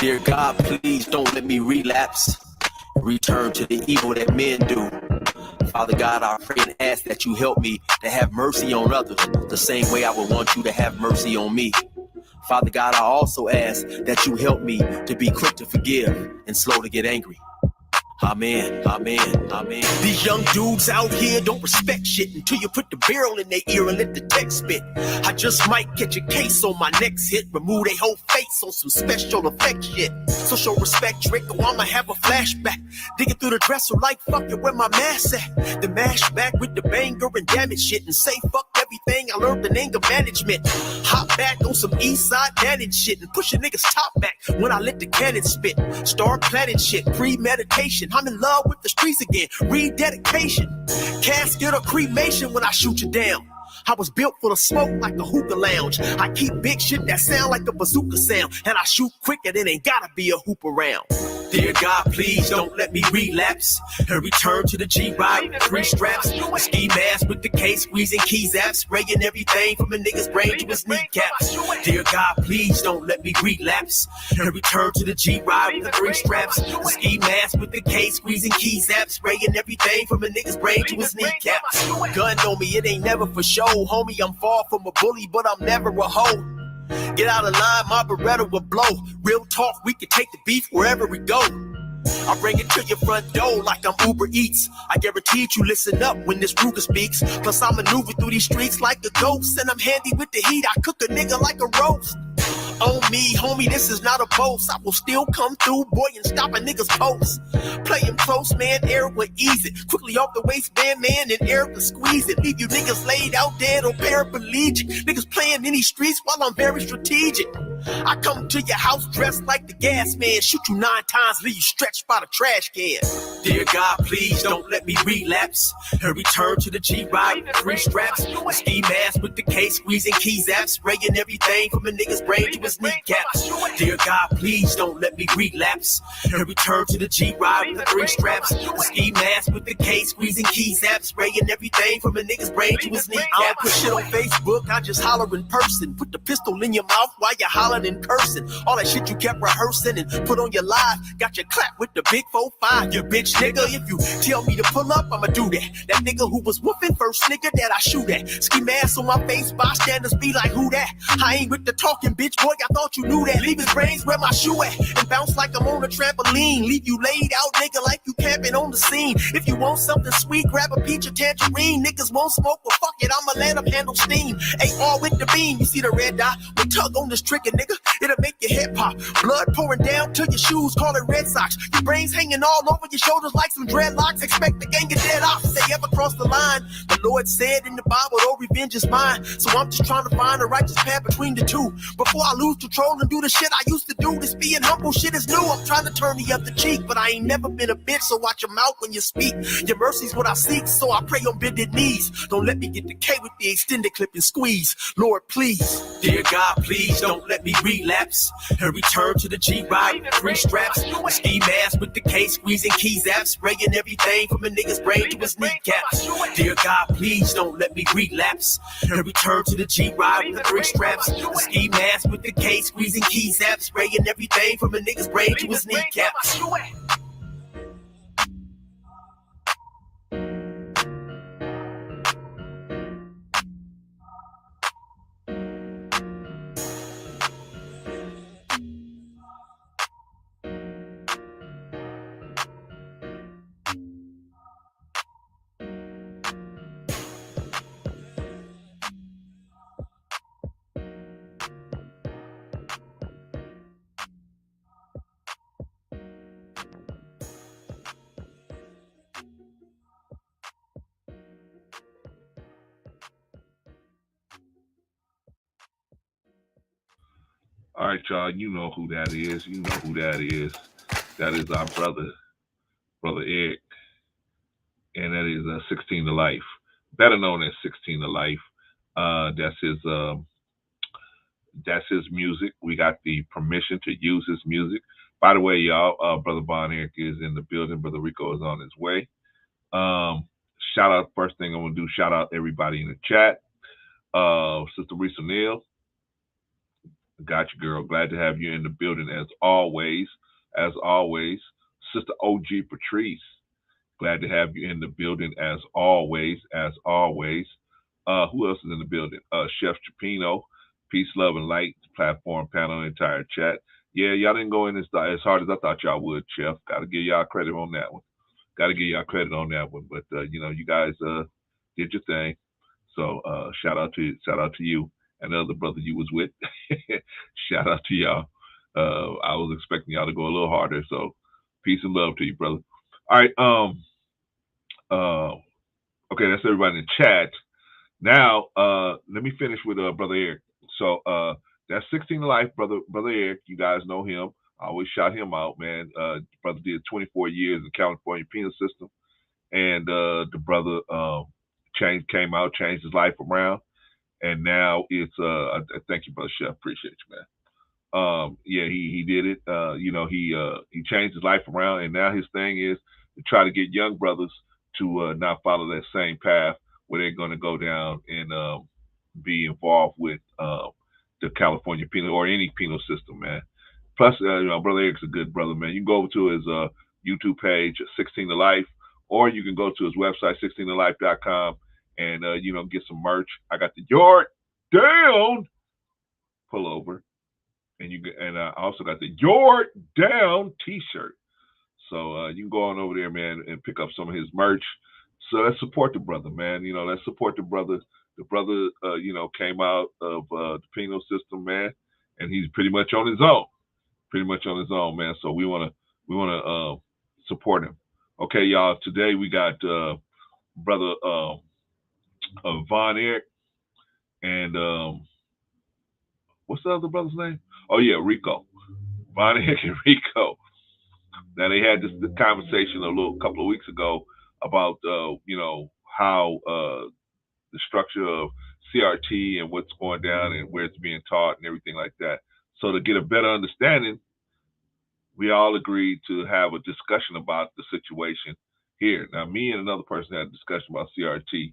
Dear God, please don't let me relapse, return to the evil that men do. Father God, I pray and ask that you help me to have mercy on others the same way I would want you to have mercy on me. Father God, I also ask that you help me to be quick to forgive and slow to get angry. Amen, amen, amen. These young dudes out here don't respect shit until you put the barrel in their ear and let the text spit. I just might catch a case on my next hit, remove their whole face on some special effect shit. So show respect, Rick, or I'ma have a flashback. Digging through the dresser like fuck it, where my mask at? The mash back with the banger and damage shit and say fuck everything I learned in anger management. Hop back on some east side managed shit and push a nigga's top back when I let the cannon spit. Start planning shit, premeditation. I'm in love with the streets again, rededication. Casket or cremation when I shoot you down. I was built full of smoke like a hookah lounge. I keep big shit that sound like a bazooka sound, and I shoot quicker than ain't gotta be a hoop around. Dear God, please don't let me relapse and return to the G-Ride with 3 straps, a ski mask with the case, squeezing keys apps, spraying everything from a nigga's brain to his kneecaps. Dear God, please don't let me relapse and return to the G-Ride with the 3 straps, a ski mask with the case, squeezing keys apps, spraying everything from a nigga's brain to his kneecaps. Gun on me, it ain't never for show, homie. I'm far from a bully, but I'm never a hoe. Get out of line, my Beretta will blow. Real talk, we can take the beef wherever we go. I bring it to your front door like I'm Uber Eats. I guarantee you listen up when this Ruger speaks. Plus I maneuver through these streets like a ghost, and I'm handy with the heat. I cook a nigga like a roast. On me, homie, this is not a boast. I will still come through, boy, and stop a nigga's post. Play him close, man, Eric will ease it. Quickly off the waistband, man, and Eric will squeeze it. Leave you niggas laid out dead or paraplegic. Niggas playing in these streets while I'm very strategic. I come to your house dressed like the gas man. Shoot you 9 times, leave you stretched by the trash can. Dear God, please don't let me relapse and return to the G-Ride with 3 straps, a ski mask with the case, squeezing keys apps, spraying everything from a nigga's brain to his kneecaps. Dear God, please don't let me relapse and return to the G-Ride with 3 straps, a ski mask with the case, squeezing keys apps, spraying everything from a nigga's brain to his kneecaps. I don't put shit on Facebook, I just holler in person. Put the pistol in your mouth while you're hollering and cursing. All that shit you kept rehearsing and put on your live, got your clap with the big 4-5. You bitch nigga, if you tell me to pull up, I'ma do that. That nigga who was whooping first nigga that I shoot at. Ski mask on my face, bystanders be like, who that? I ain't with the talking, bitch boy, I thought you knew that. Leave his brains where my shoe at and bounce like I'm on a trampoline. Leave you laid out, nigga, like you camping on the scene. If you want something sweet, grab a peach or tangerine. Niggas won't smoke, well fuck it, I'ma let them handle steam. AR with the beam, you see the red dot? We tug on this trigger, nigga, it'll make your head pop. Blood pouring down to your shoes, call it Red Sox. Your brains hanging all over your shoulders like some dreadlocks. Expect the gang of dead off if they ever cross the line. The Lord said in the Bible, oh, revenge is mine. So I'm just trying to find a righteous path between the two. Before I lose control and do the shit I used to do. This being humble shit is new. I'm trying to turn the other cheek, but I ain't never been a bitch, so watch your mouth when you speak. Your mercy's what I seek, so I pray on bended knees. Don't let me get the K with the extended clip and squeeze. Lord, please. Dear God, please don't let me relapse and return to the G-Ride with 3 straps, a ski mask with the case, squeezing keys apps, spraying everything from a nigga's brain to his kneecaps. Dear God, please don't let me relapse and return to the G-Ride with 3 straps, a ski mask with the case, squeezing keys apps, spraying everything from a nigga's brain to his kneecaps. All right, y'all, you know who that is. You know who that is. That is our brother Eric, and that is 16 to Life, better known as 16 to Life. That's his music. We got the permission to use his music. By the way, y'all, Brother Von Eric is in the building. Brother Rico is on his way. Shout out, first thing I'm going to do, shout out everybody in the chat. Sister Risa Neal, Got you, girl. Glad to have you in the building as always. As always, Sister OG Patrice. Glad to have you in the building as always. As always. Who else is in the building? Chef Chipino. Peace, love, and light. Platform, panel, entire chat. Yeah, y'all didn't go in as hard as I thought y'all would, Chef. Got to give y'all credit on that one. Got to give y'all credit on that one. But you guys did your thing. So shout out to you and the other brother you was with. Shout out to y'all. I was expecting y'all to go a little harder. So peace and love to you, brother. All right. Okay, that's everybody in the chat. Now, let me finish with Brother Eric. So that's 16 to Life, Brother Eric. You guys know him. I always shout him out, man. Brother did 24 years in the California penal system, and the brother came out, changed his life around, and now it's thank you, Brother Chef. Appreciate you, man. Yeah, he did it. He changed his life around, and now his thing is to try to get young brothers to not follow that same path where they're going to go down and be involved with the California penal or any penal system, man. Plus, Brother Eric's a good brother, man. You can go over to his YouTube page, 16 to Life, or you can go to his website, 16tolife.com, and get some merch. I got the Yard Down pullover, and I also got the Yard Down T-shirt. So you can go on over there, man, and pick up some of his merch. So let's support the brother, man. Let's support the brother. The brother, came out of the penal system, man, and he's pretty much on his own. Man. So we wanna support him. Okay, y'all. Today we got Brother Von Eric and what's the other brother's name? Oh yeah, Rico. Von Eric and Rico. Now they had this conversation a couple of weeks ago about how the structure of CRT and what's going down and where it's being taught and everything like that. So to get a better understanding, we all agreed to have a discussion about the situation here. Now, me and another person had a discussion about CRT,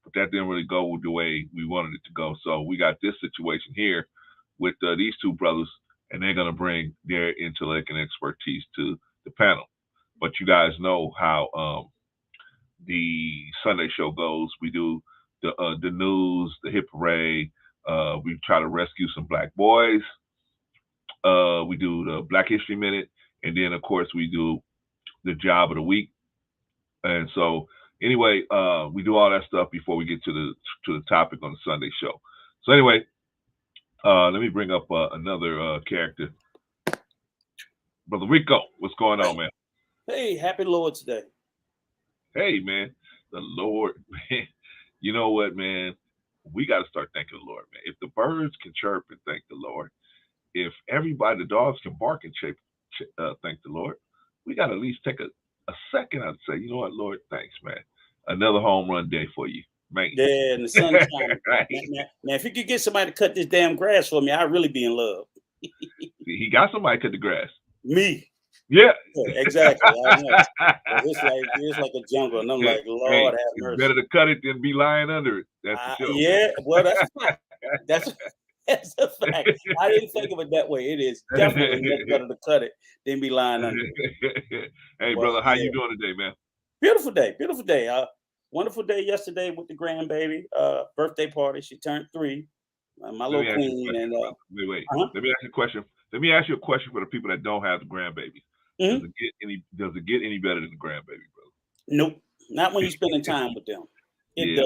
but that didn't really go the way we wanted it to go. So we got this situation here with these two brothers, and they're going to bring their intellect and expertise to the panel. But you guys know how the Sunday show goes. We do the news, the hit parade. We try to rescue some black boys. We do the Black History Minute, and then of course we do the Job of the Week. And so anyway, we do all that stuff before we get to the topic on the Sunday show. So anyway, let me bring up another character, Brother Rico. What's going on, man? Hey, happy Lord's Day. Hey, man, the Lord, man. You know what, man? We got to start thanking the Lord, man. If the birds can chirp and thank the Lord, if the dogs can bark and thank the Lord, we got to at least take a second. I'd say, you know what, Lord, thanks, man. Another home run day for you, man. Yeah, and the sun's shining. Right. Now, if you could get somebody to cut this damn grass for me, I'd really be in love. He got somebody to cut the grass. Me. Yeah, exactly. I know. It's like a jungle, and I'm like, Lord have mercy. Better to cut it than be lying under it. That's for sure. Yeah, well, that's a fact. That's a fact. I didn't think of it that way. It is definitely much better to cut it than be lying under it. Hey, brother, how you doing today, man? Beautiful day. Wonderful day yesterday with the grandbaby. Birthday party. She turned 3. My little queen. And wait. Let me ask you a question. Let me ask you a question for the people that don't have the grandbabies. Mm-hmm. Does it get any better than the grandbaby, brother? Nope, not when you're spending time with them. It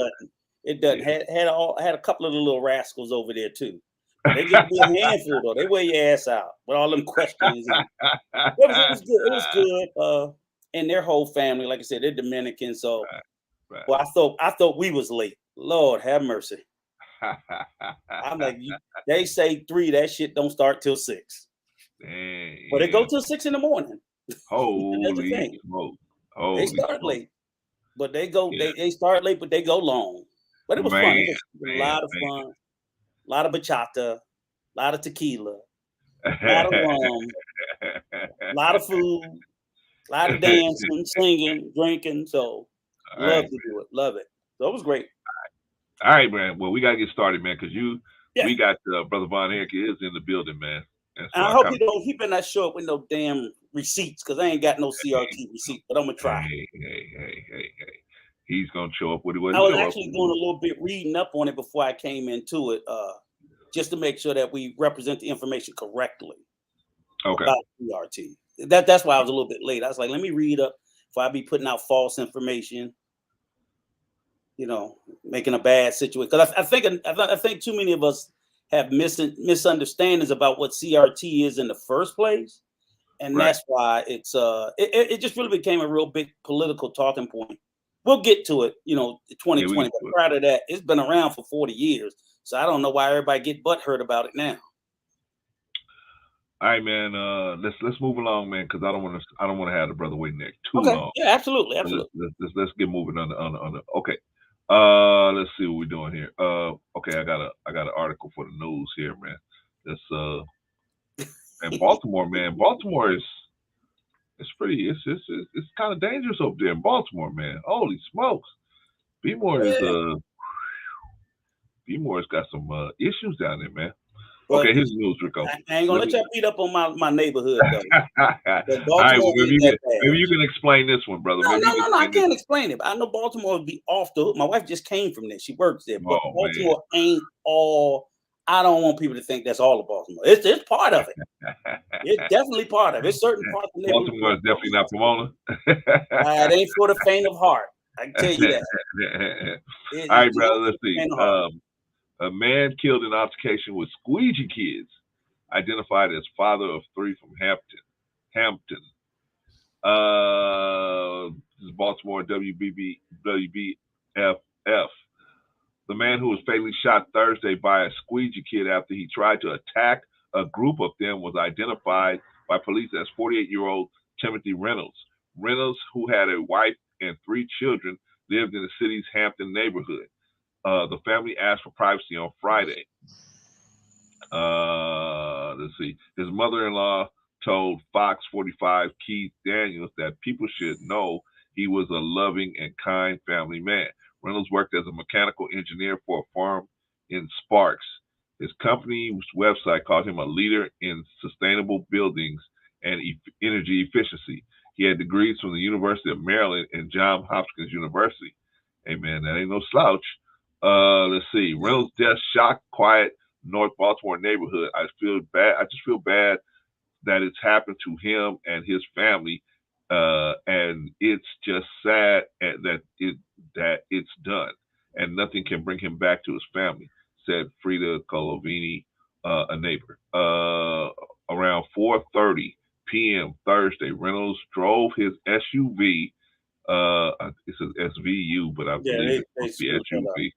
doesn't. Had a couple of the little rascals over there too. They get a handful though. They wear your ass out with all them questions. It was good. It was good. And their whole family, like I said, they're Dominican. So, right. Well, I thought we was late. Lord have mercy. I'm like, they say 3. That shit don't start till 6. Dang, but they go till 6 in the morning. Holy smoke! They start late, but they go. Yeah. They start late, but they go long. But it was fun. It was a lot of fun. A lot of bachata, a lot of tequila, a lot of rum, a lot of food, a lot of dancing, singing, drinking. So love to do it. Love it. So it was great. All right, man. Well, we gotta get started, man, because you we got Brother Von Eric is in the building, man. And so I hope he better not show up with no damn receipts, because I ain't got no CRT receipt, but I'm gonna try. Hey. He's gonna show up with it. I was actually doing a little bit reading up on it before I came into it, just to make sure that we represent the information correctly. Okay. About CRT. That's why I was a little bit late. I was like, let me read up before I be putting out false information. You know, making a bad situation. Because I think too many of us have misunderstandings about what CRT is in the first place, and that's why it just really became a real big political talking point. We'll get to it, 2020. But prior to that, it's been around for 40 years. So I don't know why everybody get butthurt about it now. All right, man. Let's move along, man, because I don't want to have the brother waiting there too long. Yeah, absolutely. Let's get moving on the. Okay. Let's see what we're doing here. Okay, I got an article for the news here, man. And Baltimore, man. Baltimore it's kind of dangerous up there in Baltimore, man. Holy smokes. Bemore's got some issues down there, man. Okay, here's the news, Rico. I ain't gonna let y'all beat up on my neighborhood, though. All right, well, maybe you can explain this one, brother. No, I can't explain it. But I know Baltimore would be off the hook. My wife just came from there. She works there. But Baltimore ain't all. I don't want people to think that's all of Baltimore. It's part of it. It's definitely part of it. It's certain parts of Baltimore is definitely not Pomona. It ain't for the faint of heart. I can tell you that. All right, brother. Let's see. A man killed in altercation with squeegee kids, identified as father of 3 from Hampton. This is Baltimore WBFF. The man who was fatally shot Thursday by a squeegee kid after he tried to attack a group of them was identified by police as 48-year-old Timothy Reynolds. Reynolds, who had a wife and 3 children, lived in the city's Hampton neighborhood. The family asked for privacy on Friday. Let's see. His mother-in-law told Fox 45 Keith Daniels that people should know he was a loving and kind family man. Reynolds worked as a mechanical engineer for a firm in Sparks. His company's website called him a leader in sustainable buildings and energy efficiency. He had degrees from the University of Maryland and Johns Hopkins University. Hey, man, that ain't no slouch. Let's see. Reynolds' death shocked quiet North Baltimore neighborhood. I just feel bad that it's happened to him and his family, and it's just sad that it's done, and nothing can bring him back to his family, said Frida Colovini, a neighbor. Around 4:30 p.m. Thursday, Reynolds drove his SUV. It says SVU, but I believe it must be SUV.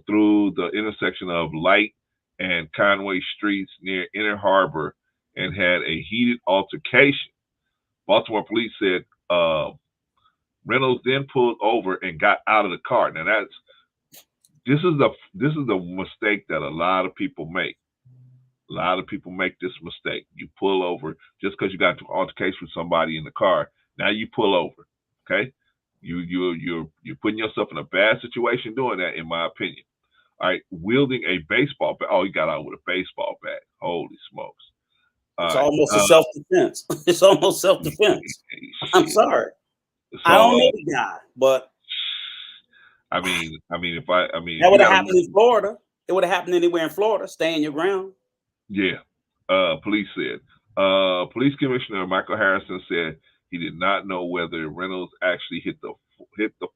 Through the intersection of Light and Conway Streets near Inner Harbor and had a heated altercation. Baltimore police said Reynolds then pulled over and got out of the car. Now this is the mistake that a lot of people make. A lot of people make this mistake. You pull over just because you got into an altercation with somebody in the car. Now you pull over, okay? You're putting yourself in a bad situation doing that, in my opinion. All right, wielding a baseball bat. Oh, he got out with a baseball bat. Holy smokes! It's almost a self-defense. It's almost self-defense. I'm sorry. So, I don't know the guy, but I mean, that would have happened in Florida. It would have happened anywhere in Florida. Stand your ground. Yeah, police said. Police Commissioner Michael Harrison said he did not know whether Reynolds actually hit the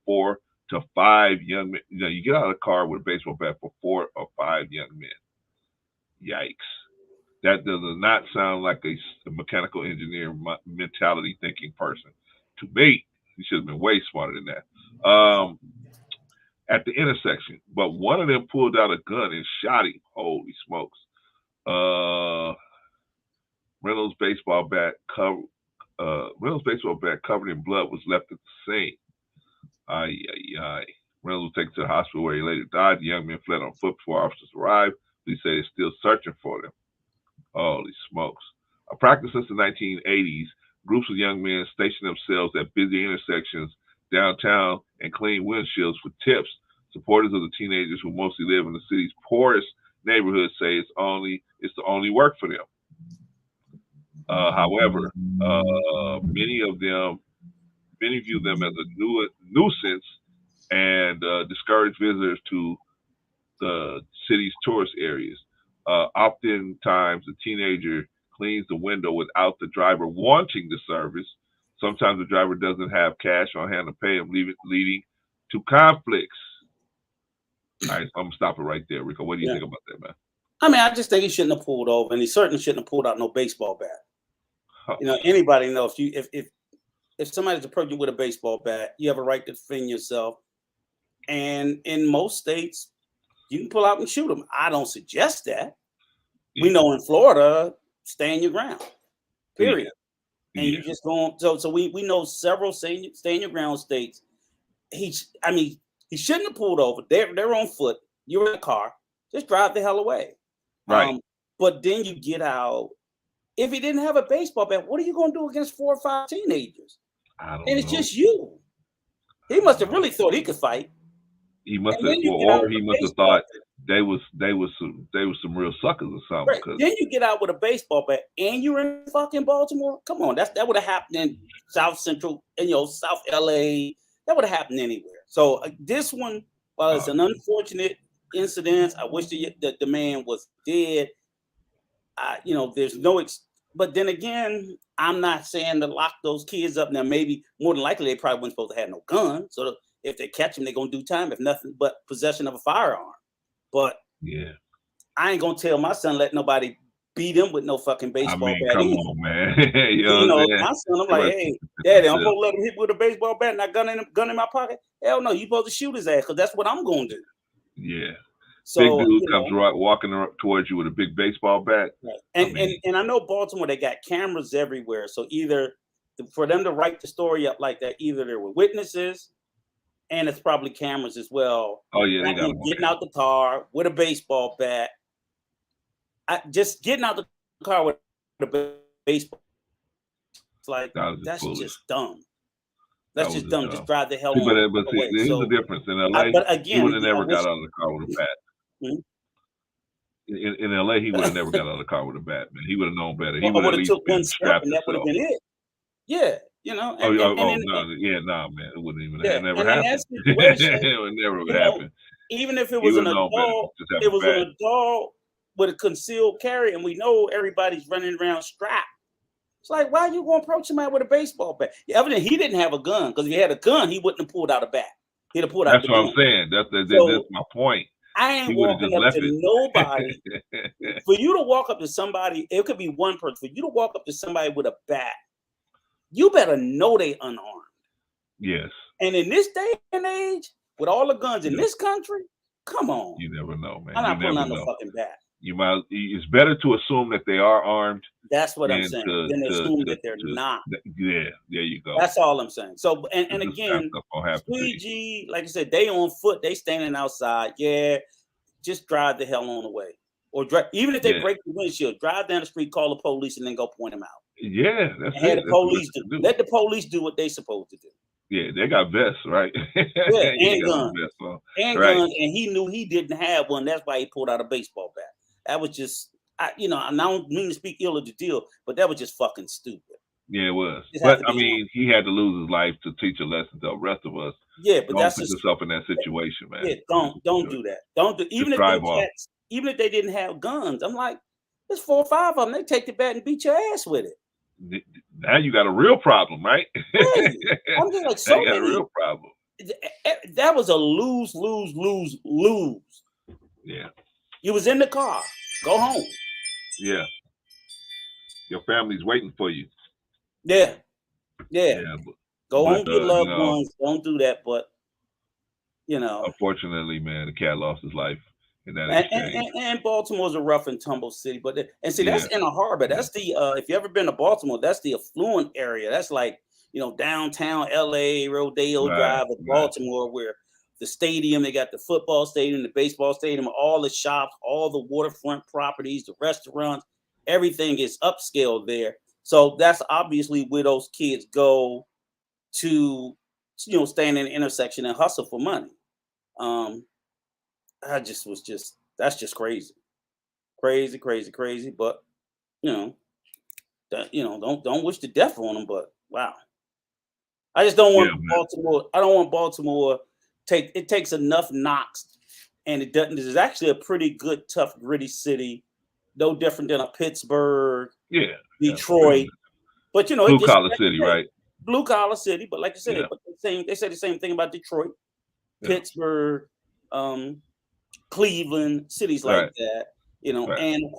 4 to 5 young men. You know, you get out of the car with a baseball bat for 4 or 5 young men. Yikes! That does not sound like a mechanical engineer mentality thinking person to me. He should have been way smarter than that. At the intersection, but one of them pulled out a gun and shot him. Holy smokes! Reynolds' baseball bat covered in blood was left at the scene. Reynolds was taken to the hospital where he later died. The young men fled on foot before officers arrived. They say they're still searching for them. Holy smokes. A practice since the 1980s, groups of young men station themselves at busy intersections downtown and clean windshields for tips. Supporters of the teenagers who mostly live in the city's poorest neighborhood say it's the only work for them. However, many view them as a nuisance and discourage visitors to the city's tourist areas. Oftentimes, the teenager cleans the window without the driver wanting the service. Sometimes the driver doesn't have cash on hand to pay him, leading to conflicts. All right, I'm gonna stop it right there, Rico. What do you think about that, man? I mean, I just think he shouldn't have pulled over, and he certainly shouldn't have pulled out no baseball bat. Huh. You know, anybody know if somebody's approaching you with a baseball bat, you have a right to defend yourself. And in most states, you can pull out and shoot them. I don't suggest that. Yeah. We know in Florida, stand your ground. Period. Yeah. And you just going so we know several stand your ground states. He shouldn't have pulled over. They're on foot. You're in a car. Just drive the hell away. Right. But then you get out. If he didn't have a baseball bat, what are you going to do against 4 or 5 teenagers? I don't and know. It's just you. He must have really thought he could fight. He must have, or he must have thought they was some real suckers or something. Right. Then you get out with a baseball bat, and you're in fucking Baltimore. Come on, that would have happened in South Central and South LA. That would have happened anywhere. So this one, while it's an unfortunate incident, I wish the man was dead. There's no. But then again, I'm not saying to lock those kids up. Now, maybe more than likely they probably weren't supposed to have no gun. So if they catch them, they're gonna do time. If nothing but possession of a firearm. But yeah, I ain't gonna tell my son let nobody beat him with no fucking baseball bat. Come on, man. My son, I'm like, hey, Daddy, I'm gonna let him hit with a baseball bat and not gun in my pocket. Hell no, you supposed to shoot his ass because that's what I'm gonna do. Yeah. So, big dude comes walking towards you with a big baseball bat. Right. And I know Baltimore, they got cameras everywhere. So either for them to write the story up like that, either there were witnesses and it's probably cameras as well. Oh yeah, they got them getting out the car with a baseball bat. Just getting out the car with a baseball. It's like that's just dumb. That's just dumb. Just drive the hell on. But see, there's a difference in LA. But again, he would have never got out of the car with a bat. Mm-hmm. In LA, he would have never got out of the car with a bat, man. He would have known better. He would have took one step, and that would have been it. Yeah, nah, man, it wouldn't even have never happened. It would never happen. Even if it was an adult with a concealed carry, and we know everybody's running around strapped. It's like, why are you going to approach somebody with a baseball bat? Evidently, he didn't have a gun, because if he had a gun, he wouldn't have pulled out a bat. He'd have pulled out. That's what I'm saying. That's my point. I ain't walking up to nobody. For you to walk up to somebody, it could be one person. For you to walk up to somebody with a bat, you better know they unarmed. Yes. And in this day and age, with all the guns in this country, come on. You never know, man. I'm not pulling out no fucking bat. It's better to assume that they are armed. That's what I'm saying. Then assume that they're not. Yeah, there you go. That's all I'm saying. So, and again, Squeegee, like I said, they on foot, they standing outside. Yeah, just drive the hell on away. Or drive, even if they break the windshield, drive down the street, call the police, and then go point them out. Yeah, that's it. The police do. Let the police do what they supposed to do. Yeah, they got vests, right? Yeah, and guns. Guns, and he knew he didn't have one. That's why he pulled out a baseball bat. That was just, I don't mean to speak ill of the deal, but that was just fucking stupid. Yeah, it was. But I mean, he had to lose his life to teach a lesson to the rest of us. Yeah, but don't put yourself in that situation, man. Yeah, don't do that. Don't do even if they didn't have guns. I'm like, there's 4 or 5 of them. They take the bat and beat your ass with it. Now you got a real problem, right? Right. I'm just like, so got a real problem. That was a lose. Yeah. You was in the car. Go home. Yeah. Your family's waiting for you. Yeah. Go home, your loved ones. Don't do that, but unfortunately, man, the cat lost his life in that exchange. And Baltimore's a rough and tumble city, but that's in a harbor. That's the if you ever been to Baltimore, that's the affluent area. That's like downtown LA, Rodeo Drive of Baltimore, where the stadium, they got the football stadium, the baseball stadium, all the shops, all the waterfront properties, the restaurants, everything is upscale there. So that's obviously where those kids go to, stand in the intersection and hustle for money. That's just crazy. crazy. But don't wish the death on them. But wow, I just don't want Baltimore. I don't want Baltimore. It takes enough knocks, and it doesn't. This is actually a pretty good, tough, gritty city. No different than a Pittsburgh, Detroit. But blue collar city, right? Blue collar city. But like you said, they say the same thing about Detroit, Pittsburgh, Cleveland, cities like that. And of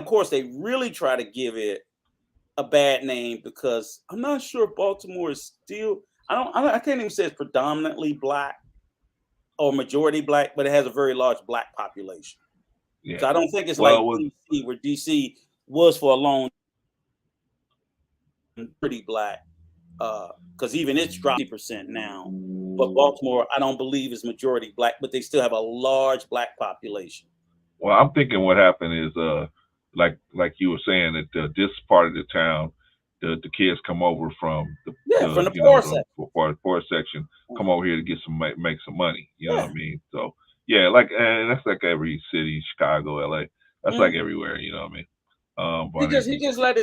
course, they really try to give it a bad name because I'm not sure Baltimore is still. I can't even say it's predominantly black or majority black, but it has a very large black population. Yeah. So I don't think it's like DC, where DC was for a long pretty black, because even it's dropped 50% now. But Baltimore, I don't believe is majority black, but they still have a large black population. Well, I'm thinking what happened is, like you were saying, that this part of the town, the kids come over from the poor section, come over here to get make some money. You know what I mean? So and that's like every city, Chicago, LA. That's like everywhere. You know what I mean? He just let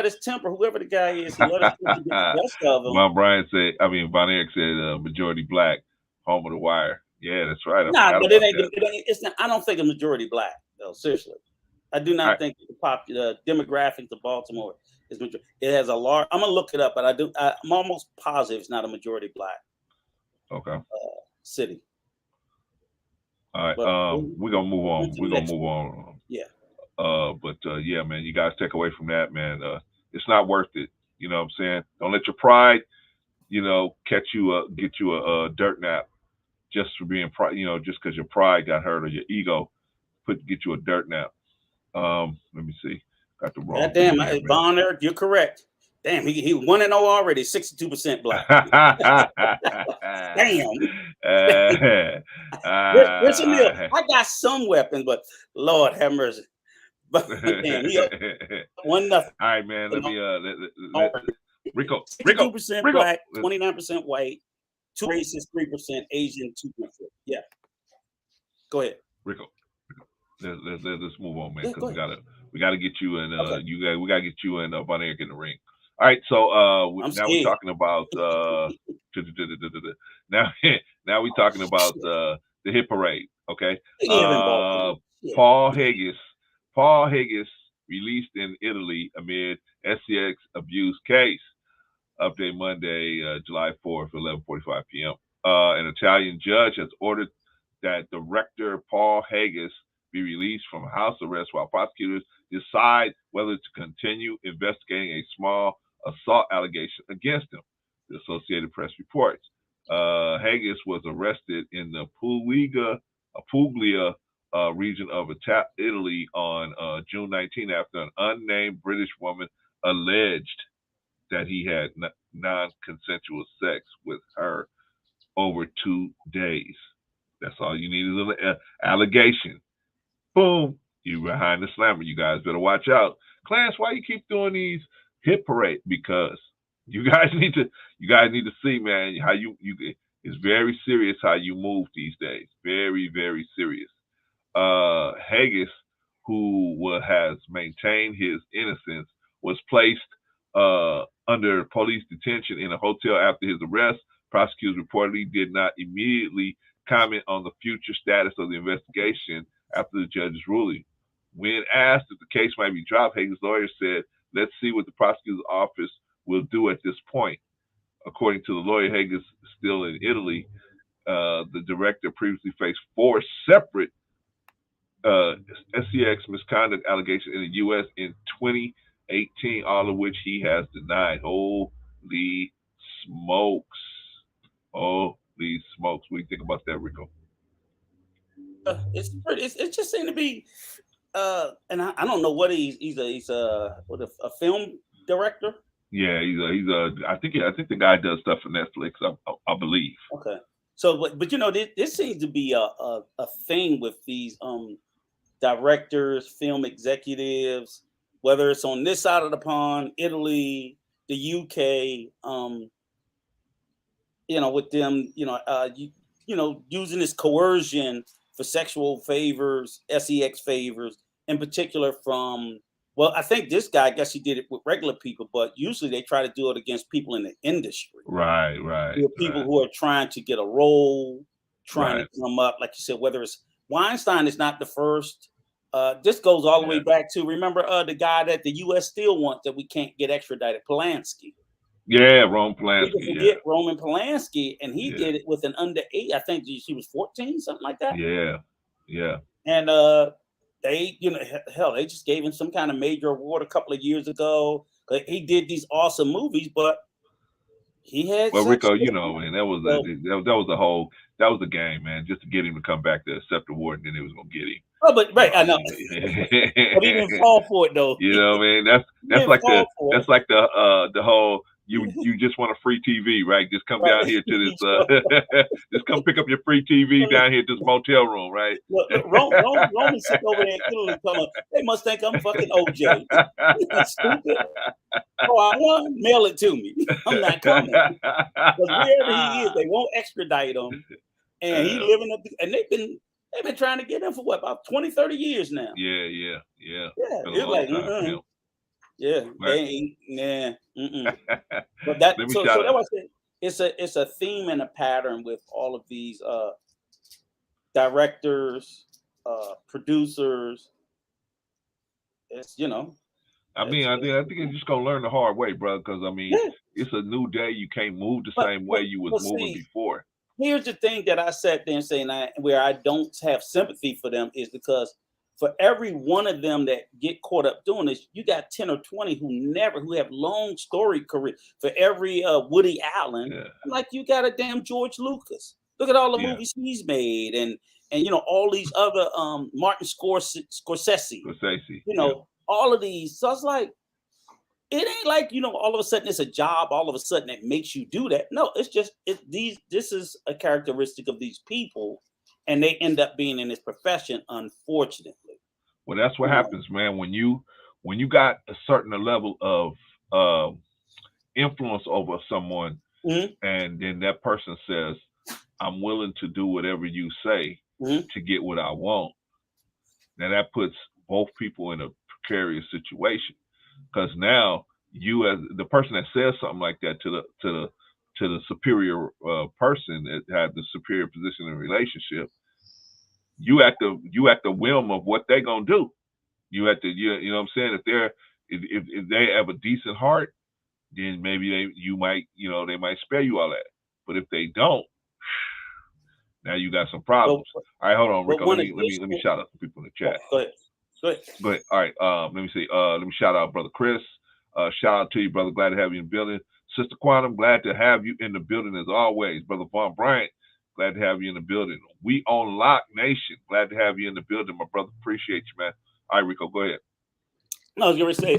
his temper, whoever the guy is, he let his temper get the best of him. Von Eric said majority black, home of the Wire. Yeah, that's right. But it ain't. It's not. I don't think a majority black though. Seriously, I do not think the demographics of Baltimore is majority. It has a large. I'm gonna look it up, but I'm almost positive it's not a majority black. Okay. City. All right. We're gonna move on. Yeah. Man, you guys take away from that, man. It's not worth it. You know what I'm saying? Don't let your pride, get you a dirt nap just for being just because your pride got hurt or your ego get you a dirt nap. Let me see. Got the wrong. Damn, Von Eric, you're correct. Damn, he 1-0 already, 62% black. Damn. I got some weapons, but Lord have mercy. But damn, he 1-0. All right, man. Let me Rico. 62% black, 29% white, 2 races, 3% Asian, 2%. Yeah. Go ahead, Rico. Let's move on, man, because we gotta get you and we gotta get you and Von Eric in the ring. All right, so now we're talking about now we're talking about the hit parade. Okay, Paul Hygienist released in Italy amid SCX abuse case. Update Monday, July 4th, 11:45 p.m. An Italian judge has ordered that director Paul Hygienist be released from house arrest while prosecutors decide whether to continue investigating a small assault allegation against him. The Associated Press reports. Hygienist was arrested in the Puglia region of Italy on June 19 after an unnamed British woman alleged that he had non-consensual sex with her over 2 days. That's all you need is an allegation. Boom, you behind the slammer. You guys better watch out. Clarence, why you keep doing these hit parade? Because you guys need to see, man, how you it's very serious how you move these days. Very, very serious. Hygienist, who has maintained his innocence, was placed under police detention in a hotel after his arrest. Prosecutors reportedly did not immediately comment on the future status of the investigation after the judge's ruling. When asked if the case might be dropped, Hygienist's lawyer said, "Let's see what the prosecutor's office will do at this point." According to the lawyer, Hygienist is still in Italy. The director previously faced 4 separate SCX misconduct allegations in the U.S. in 2018, all of which he has denied. Holy smokes. Holy smokes. What do you think about that, Rico? It just seemed to be, and I don't know what he's a film director. Yeah, I think the guy does stuff for Netflix, I believe. Okay, so but this seems to be a thing with these directors, film executives, whether it's on this side of the pond, Italy, the UK, with them, using this coercion for sexual favors, SEX favors, in particular from, well, I think this guy, I guess he did it with regular people, but usually they try to do it against people in the industry. Right. People who are trying to get a role, trying to come up, like you said, whether it's Weinstein is not the first. This goes all the way back to, remember the guy that the U.S. still wants that we can't get extradited, Polanski. Yeah, Roman Polanski. People forget Roman Polanski, and he did it with an underage. I think she was 14, something like that. Yeah. And they, hell, they just gave him some kind of major award a couple of years ago. He did these awesome movies, but he had. Well, Rico, man, that was the game, man. Just to get him to come back to accept the award, and then it was gonna get him. Oh, but right, I know. But he didn't fall for it though. Man, that's like the whole. You just want a free TV, right? Just come down here to this. Just come pick up your free TV down here at this motel room, right? Look, Roman sitting over there in Italy, telling they must think I'm fucking OJ. Stupid. Oh, I won. Mail it to me. I'm not coming. Because wherever he is, they won't extradite him, and he living up. And they've been trying to get him for what, about 20, 30 years now. Yeah. It's like, yeah, right. But that so that was it. It's a theme and a pattern with all of these directors, producers. It's I think you're just gonna learn the hard way, bro. Because it's a new day. You can't move the same way you was moving before. Here's the thing that I sat there and saying where I don't have sympathy for them is because for every one of them that get caught up doing this, you got 10 or 20 who have long story career. For every Woody Allen, like you got a damn George Lucas. Look at all the movies he's made, and all these other Martin Scorsese. All of these. So it's like, it ain't like all of a sudden it's a job. All of a sudden that makes you do that. No, it's just this is a characteristic of these people. And they end up being in this profession, unfortunately. Well, that's what happens, man. When you got a certain level of influence over someone, and then that person says, "I'm willing to do whatever you say to get what I want." Now that puts both people in a precarious situation, because now you, as the person that says something like that to the superior person that had the superior position in a relationship, you at the whim of what they're gonna do. You at the you know what I'm saying? If they have a decent heart, then maybe they might spare you all that. But if they don't, now you got some problems. All right, hold on, Rico. Let me shout out some people in the chat. Go ahead. All right. Let me see. Let me shout out Brother Chris. Shout out to you, brother. Glad to have you in the building. Sister Quantum, glad to have you in the building as always. Brother Von Bryant, glad to have you in the building. We on Lock Nation, glad to have you in the building, my brother. Appreciate you, man. All right, Rico, go ahead. No, I was going to say,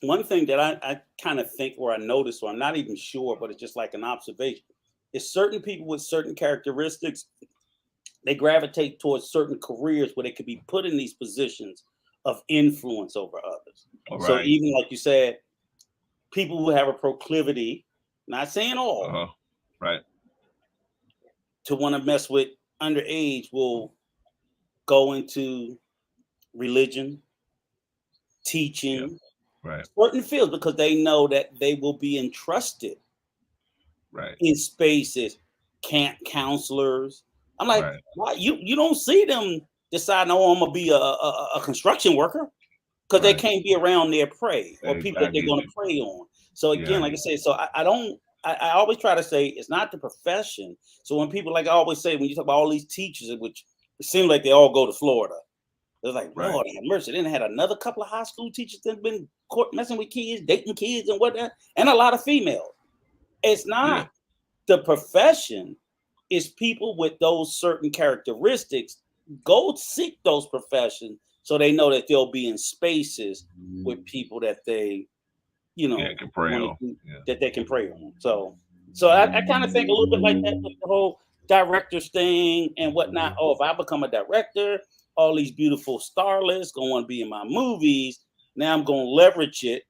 one thing that I kind of think, or I noticed, or I'm not even sure, but it's just like an observation, is certain people with certain characteristics, they gravitate towards certain careers where they could be put in these positions of influence over others. Right. So even like you said, people who have a proclivity, not saying all, right, to want to mess with underage will go into religion, teaching, certain fields, because they know that they will be entrusted in spaces, camp counselors. I'm like, why you don't see them deciding, oh, I'm gonna be a construction worker, because they can't be around their prey or people that they're going to prey on. So again, like I said, so I always try to say it's not the profession. So when people, like I always say, when you talk about all these teachers, which it seems like they all go to Florida, they're like, Lord have mercy. Then they had another couple of high school teachers that have been messing with kids, dating kids and whatnot, and a lot of females. It's not the profession. It's people with those certain characteristics. Go seek those professions so they know that they'll be in spaces with people that they, can pray on. That they can pray on. So I kind of think a little bit like that with the whole directors thing and whatnot. Oh, if I become a director, all these beautiful starlets gonna want to be in my movies. Now I'm gonna leverage it,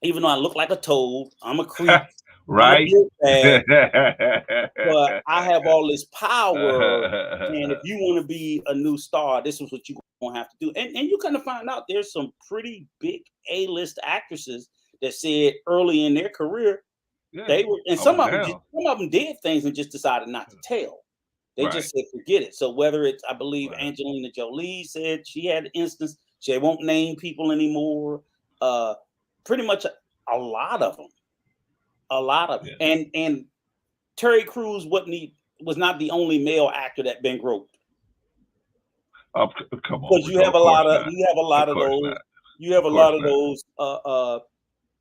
even though I look like a toad. I'm a creep. Right. Bag, but I have all this power. And if you want to be a new star, this is what you're going to have to do. And you kind of find out there's some pretty big A-list actresses that said early in their career, they were, and some of them did things and just decided not to tell. They just said, forget it. So whether it's, I believe Angelina Jolie said she had an instance, she won't name people anymore. Pretty much a lot of them. And Terry Crews was not the only male actor that been groped. Come on, because you have a lot of those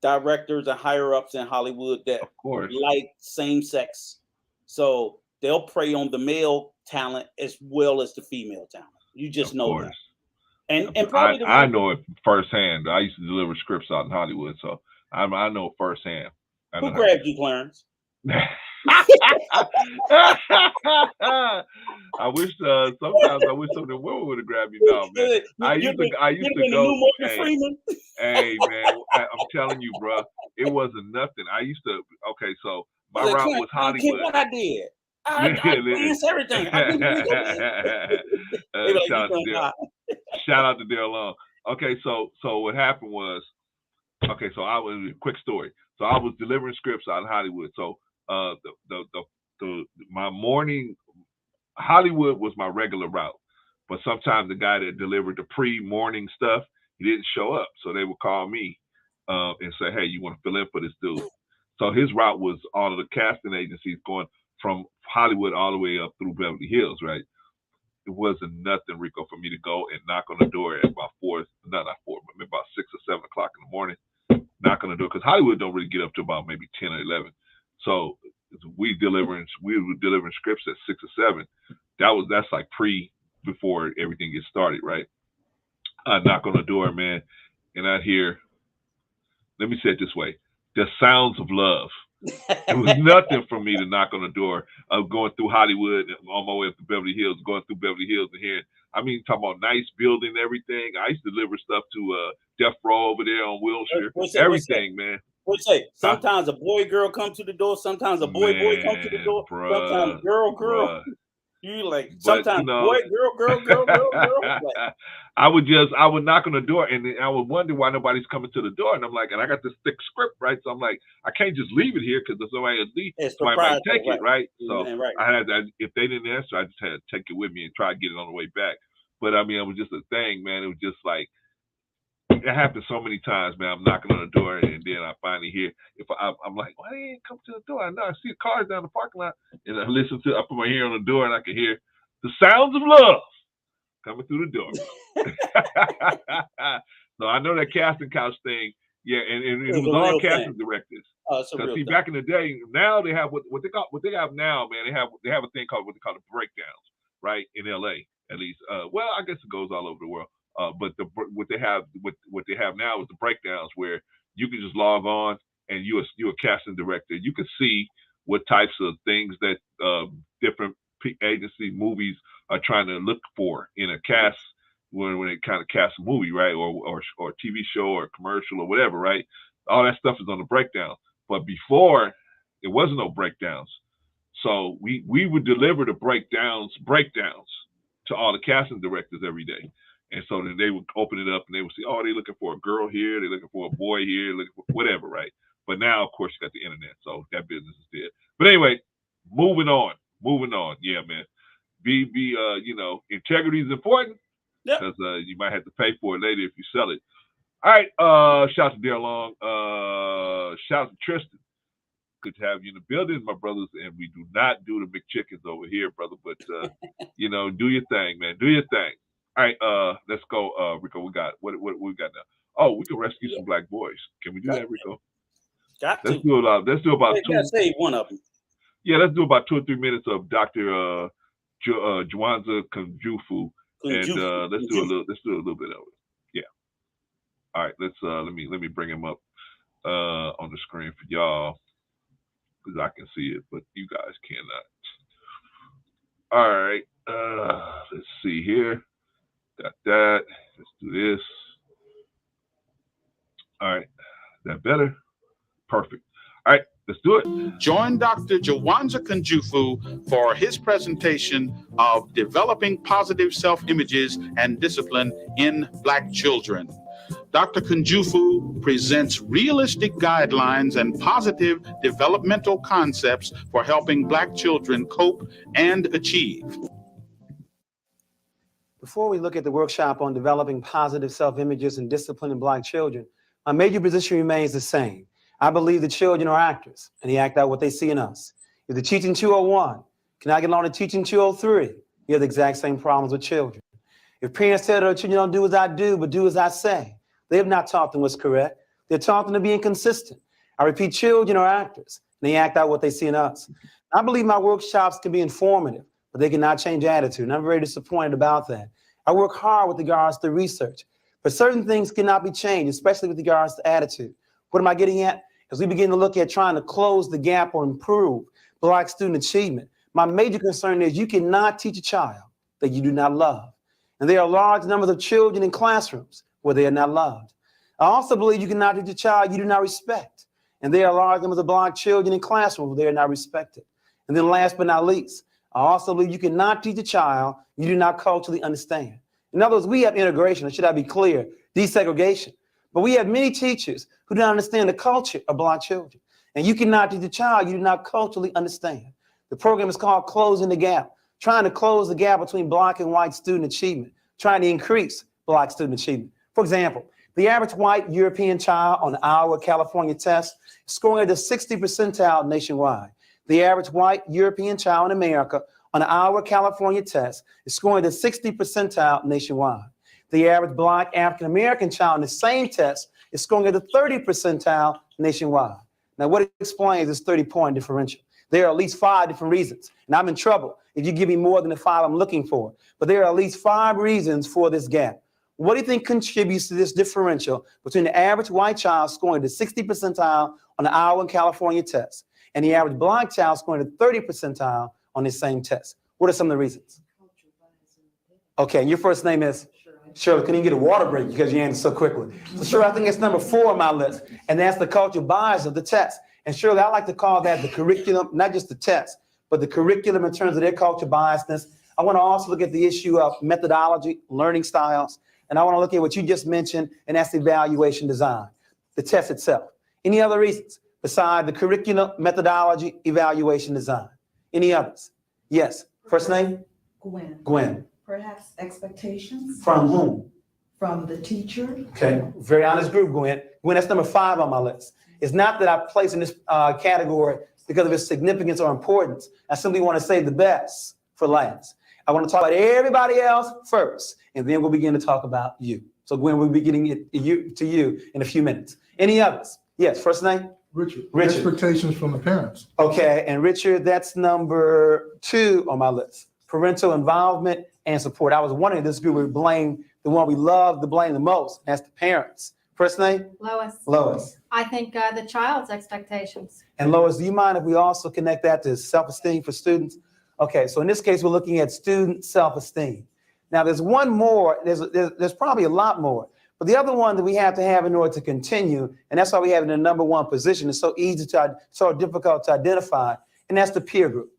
directors and higher ups in Hollywood that like same sex, so they'll prey on the male talent as well as the female talent. You just know that. And probably I know it firsthand. I used to deliver scripts out in Hollywood, so I know firsthand. Who grabbed you, Clarence? I wish sometimes I wish some of the women would have grabbed me. No, man. I used to go. Hey, man, I'm telling you, bro, it wasn't nothing. I used to. Okay, so my route was Hollywood. What I did. I danced everything. Shout out to Dale Long. Okay, so what happened was, so I was a quick story. So I was delivering scripts out in Hollywood. So my morning Hollywood was my regular route, but sometimes the guy that delivered the pre-morning stuff, he didn't show up. So they would call me and say, hey, you want to fill in for this dude? So his route was all of the casting agencies going from Hollywood all the way up through Beverly Hills, right? It wasn't nothing, Rico, for me to go and knock on the door at about maybe about 6 or 7 o'clock in the morning, knock on the door, because Hollywood don't really get up to about maybe 10 or 11. So we were delivering scripts at 6 or 7. That's like before everything gets started, right? I knock on the door, man, and I hear, let me say it this way, the sounds of love. It was nothing for me to knock on the door of going through Hollywood on my way up to Beverly Hills, going through Beverly Hills and here. I mean, talking about nice building, everything. I used to deliver stuff to Death Row over there on Wilshire. Everything, man. What'd you say? Sometimes a boy girl come to the door. Sometimes a boy come to the door. Sometimes girl. You like sometimes boy girl. I would knock on the door and I would wonder why nobody's coming to the door. And I'm like, and I got this thick script, right? So I'm like, I can't just leave it here because somebody might take it, right? So I had that. If they didn't answer, I just had to take it with me and try to get it on the way back. But I mean, it was just a thing, man. It was just like, it happened so many times, man. I'm knocking on the door, and then I finally hear. I'm like, why they ain't come to the door? I know I see the cars down the parking lot, and I put my ear on the door, and I can hear the sounds of love coming through the door. So I know that casting couch thing, yeah, and it was all casting directors. Because see, back in the day, now they have what they have now, man. They have a thing called what they call the breakdowns, right? In LA, at least. Well, I guess it goes all over the world. But what they have now is the breakdowns where you can just log on and you're a casting director. You can see what types of things that different agency movies are trying to look for in a cast when they kind of cast a movie, right, or TV show or commercial or whatever, right? All that stuff is on the breakdown. But before, there wasn't no breakdowns, so we would deliver the breakdowns to all the casting directors every day. And so then they would open it up and they would see, oh, they're looking for a girl here, they're looking for a boy here, looking for whatever, right? But now, of course, you got the internet, so that business is dead. But anyway, moving on. Yeah, man. Integrity is important because you might have to pay for it later if you sell it. All right, shout out to Dale Long. Shout out to Tristan. Good to have you in the building, my brothers. And we do not do the McChickens over here, brother, but do your thing, man. Do your thing. All right, let's go, Rico. We got what we got now? Oh, we can rescue some black boys. Can we do that, Rico? Let's do about two. Save one of them. Yeah, let's do about 2 or 3 minutes of Dr. Juanza Kunjufu, and let's do a little bit of it. Yeah. All right, let's let me bring him up on the screen for y'all because I can see it, but you guys cannot. All right, let's see here. Got that. Let's do this. All right. Is that better? Perfect. All right. Let's Let's do it. Join Dr. Jawanza Kunjufu for his presentation of Developing Positive Self-Images and Discipline in Black Children. Dr. Kunjufu presents realistic guidelines and positive developmental concepts for helping Black children cope and achieve. Before we look at the workshop on developing positive self-images and discipline in Black children, my major position remains the same. I believe the children are actors, and they act out what they see in us. If the teaching 201 cannot get along to teaching 203, you have the exact same problems with children. If parents tell their children, don't do as I do, but do as I say, they have not taught them what's correct. They're taught them to be inconsistent. I repeat, children are actors, and they act out what they see in us. I believe my workshops can be informative, but they cannot change attitude, and I'm very disappointed about that. I work hard with regards to research, but certain things cannot be changed, especially with regards to attitude. What am I getting at? As we begin to look at trying to close the gap or improve Black student achievement, my major concern is you cannot teach a child that you do not love. And there are large numbers of children in classrooms where they are not loved. I also believe you cannot teach a child you do not respect. And there are large numbers of Black children in classrooms where they are not respected. And then last but not least, I also believe you cannot teach a child you do not culturally understand. In other words, we have integration, or should I be clear, desegregation. But we have many teachers who don't understand the culture of Black children. And you cannot teach a child you do not culturally understand. The program is called Closing the Gap, trying to close the gap between Black and white student achievement, trying to increase Black student achievement. For example, the average white European child on the Iowa, California test is scoring at the 60th percentile nationwide. The average white European child in America on the Iowa, California test is scoring at the 60th percentile nationwide. The average Black African-American child in the same test is scoring at the 30th percentile nationwide. Now, what explains this 30-point differential? There are at least 5 different reasons, and I'm in trouble if you give me more than the 5 I'm looking for. But there are at least 5 reasons for this gap. What do you think contributes to this differential between the average white child scoring the 60th percentile on the Iowa and California test and the average Black child scoring the 30th percentile on the same test? What are some of the reasons? Okay, and your first name is? Shirley. Can you get a water break because you answered so quickly? So Shirley, I think it's number 4 on my list, and that's the cultural bias of the test. And Shirley, I like to call that the curriculum, not just the test, but the curriculum in terms of their cultural biasness. I want to also look at the issue of methodology, learning styles, and I want to look at what you just mentioned, and that's evaluation design, the test itself. Any other reasons besides the curriculum, methodology, evaluation design? Any others? Yes. First name? Gwen. Gwen. Perhaps expectations? From whom? From the teacher. Okay, very honest group, Gwen. Gwen, that's number 5 on my list. It's not that I place in this category because of its significance or importance. I simply want to save the best for last. I want to talk about everybody else first, and then we'll begin to talk about you. So Gwen, we'll be getting to you in a few minutes. Any others? Yes, first name? Richard. Richard. Expectations from the parents. Okay, and Richard, that's number 2 on my list. Parental involvement and support. I was wondering if this group would blame the one we love to blame the most. That's the parents. First name? Lois. Lois. I think the child's expectations. And Lois, do you mind if we also connect that to self-esteem for students? Okay, so in this case, we're looking at student self-esteem. Now, there's one more, there's probably a lot more, but the other one that we have to have in order to continue, and that's why we have it in the number 1 position, it's so difficult to identify, and that's the peer group.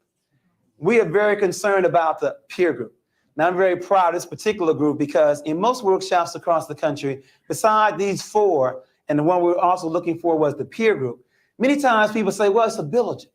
We are very concerned about the peer group. Now, I'm very proud of this particular group because in most workshops across the country, beside these 4, and the one we were also looking for was the peer group, many times people say, well, it's ability.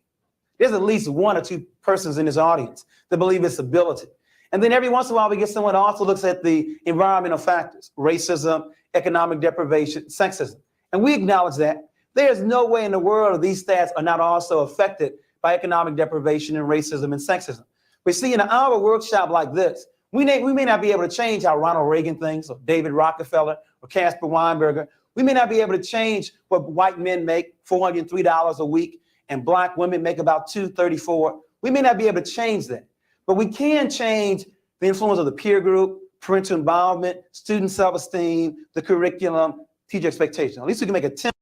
There's at least 1 or 2 persons in this audience that believe it's ability. And then every once in a while, we get someone who also looks at the environmental factors, racism, economic deprivation, sexism. And we acknowledge that. There's no way in the world these stats are not also affected by economic deprivation and racism and sexism. But see, in an hour workshop like this, we may not be able to change how Ronald Reagan thinks, or David Rockefeller, or Caspar Weinberger. We may not be able to change what white men make, $403 a week, and Black women make about $234. We may not be able to change that, but we can change the influence of the peer group, parental involvement, student self-esteem, the curriculum, teacher expectation. At least we can make a 10.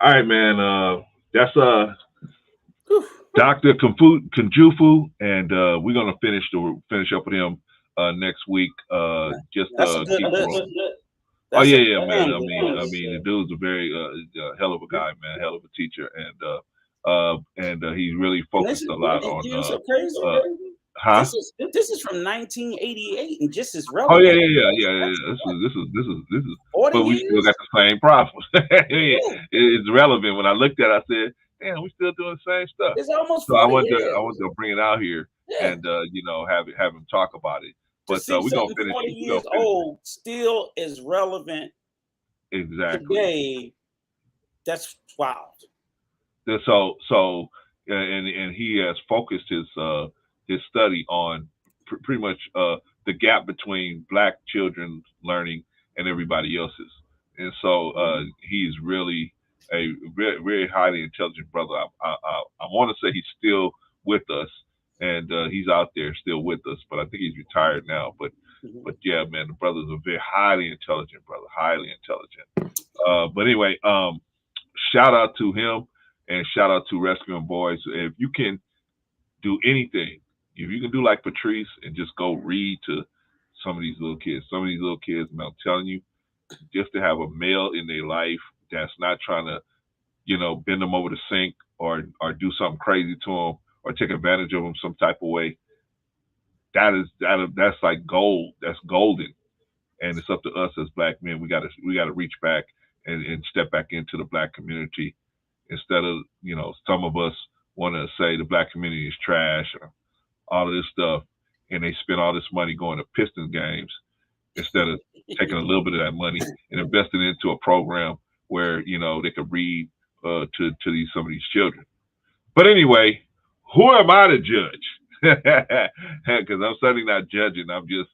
All right, man. That's Dr. Kunjufu, and we're gonna finish up with him next week. Oh That's yeah, a yeah, man. damn I good mean, piece. the dude's a very hell of a guy, man. Hell of a teacher, and he's really And this focused is, a lot and on you know, so crazy. huh? This is from 1988 and just as Oh yeah, relevant. yeah, yeah, yeah, yeah. This is. 40 But we still years. got the same problems. Yeah, It's relevant. When I looked at it, I said, "Damn, we still doing the same stuff." it's almost So I 40 want years. to bring it out here Yeah, and have him talk about it. to But see we're gonna something finish. 40 We're years gonna finish old still is relevant exactly. today. That's wild. And he has focused his study on pretty much the gap between Black children's learning and everybody else's, and so he's really a very, very highly intelligent brother. I want to say he's still with us, and he's out there still with us, but I think he's retired now. But yeah, man, the brother's a very highly intelligent brother, highly intelligent. But anyway, shout out to him. And shout out to Rescuing Boys. If you can do anything, if you can do like Patrice and just go read to some of these little kids, man, I'm telling you, just to have a male in their life that's not trying to, bend them over the sink or do something crazy to them or take advantage of them some type of way, that's like gold. That's golden. And it's up to us as Black men. We gotta reach back and step back into the Black community. Instead of, some of us want to say the Black community is trash or all of this stuff, and they spend all this money going to Pistons games instead of taking a little bit of that money and investing into a program where, they could read to some of these children. But anyway, who am I to judge? Because I'm certainly not judging. I'm just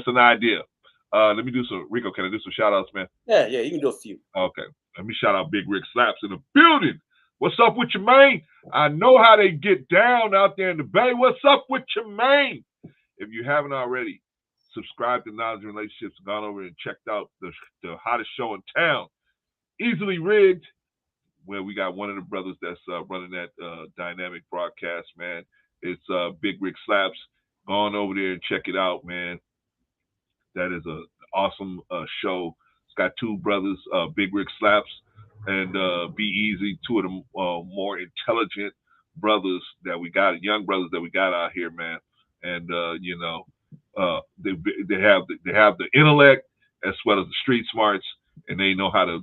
an idea. Let me do some, Rico, can I do some shout outs, man? Yeah, you can do a few. Okay. Let me shout out Big Rick Slaps in the building. What's up with your man? I know how they get down out there in the Bay. What's up with your man? If you haven't already, subscribe to Knowledge and Relationships. Gone over and checked out the hottest show in town, Easily Rigged, where we got one of the brothers that's running that dynamic broadcast, man. It's Big Rick Slaps. Gone over there and check it out, man. That is an awesome show. It's got two brothers, Big Rick Slaps and Be Easy, two of the more intelligent brothers that we got, young brothers that we got out here, man. And they have the intellect as well as the street smarts, and they know how to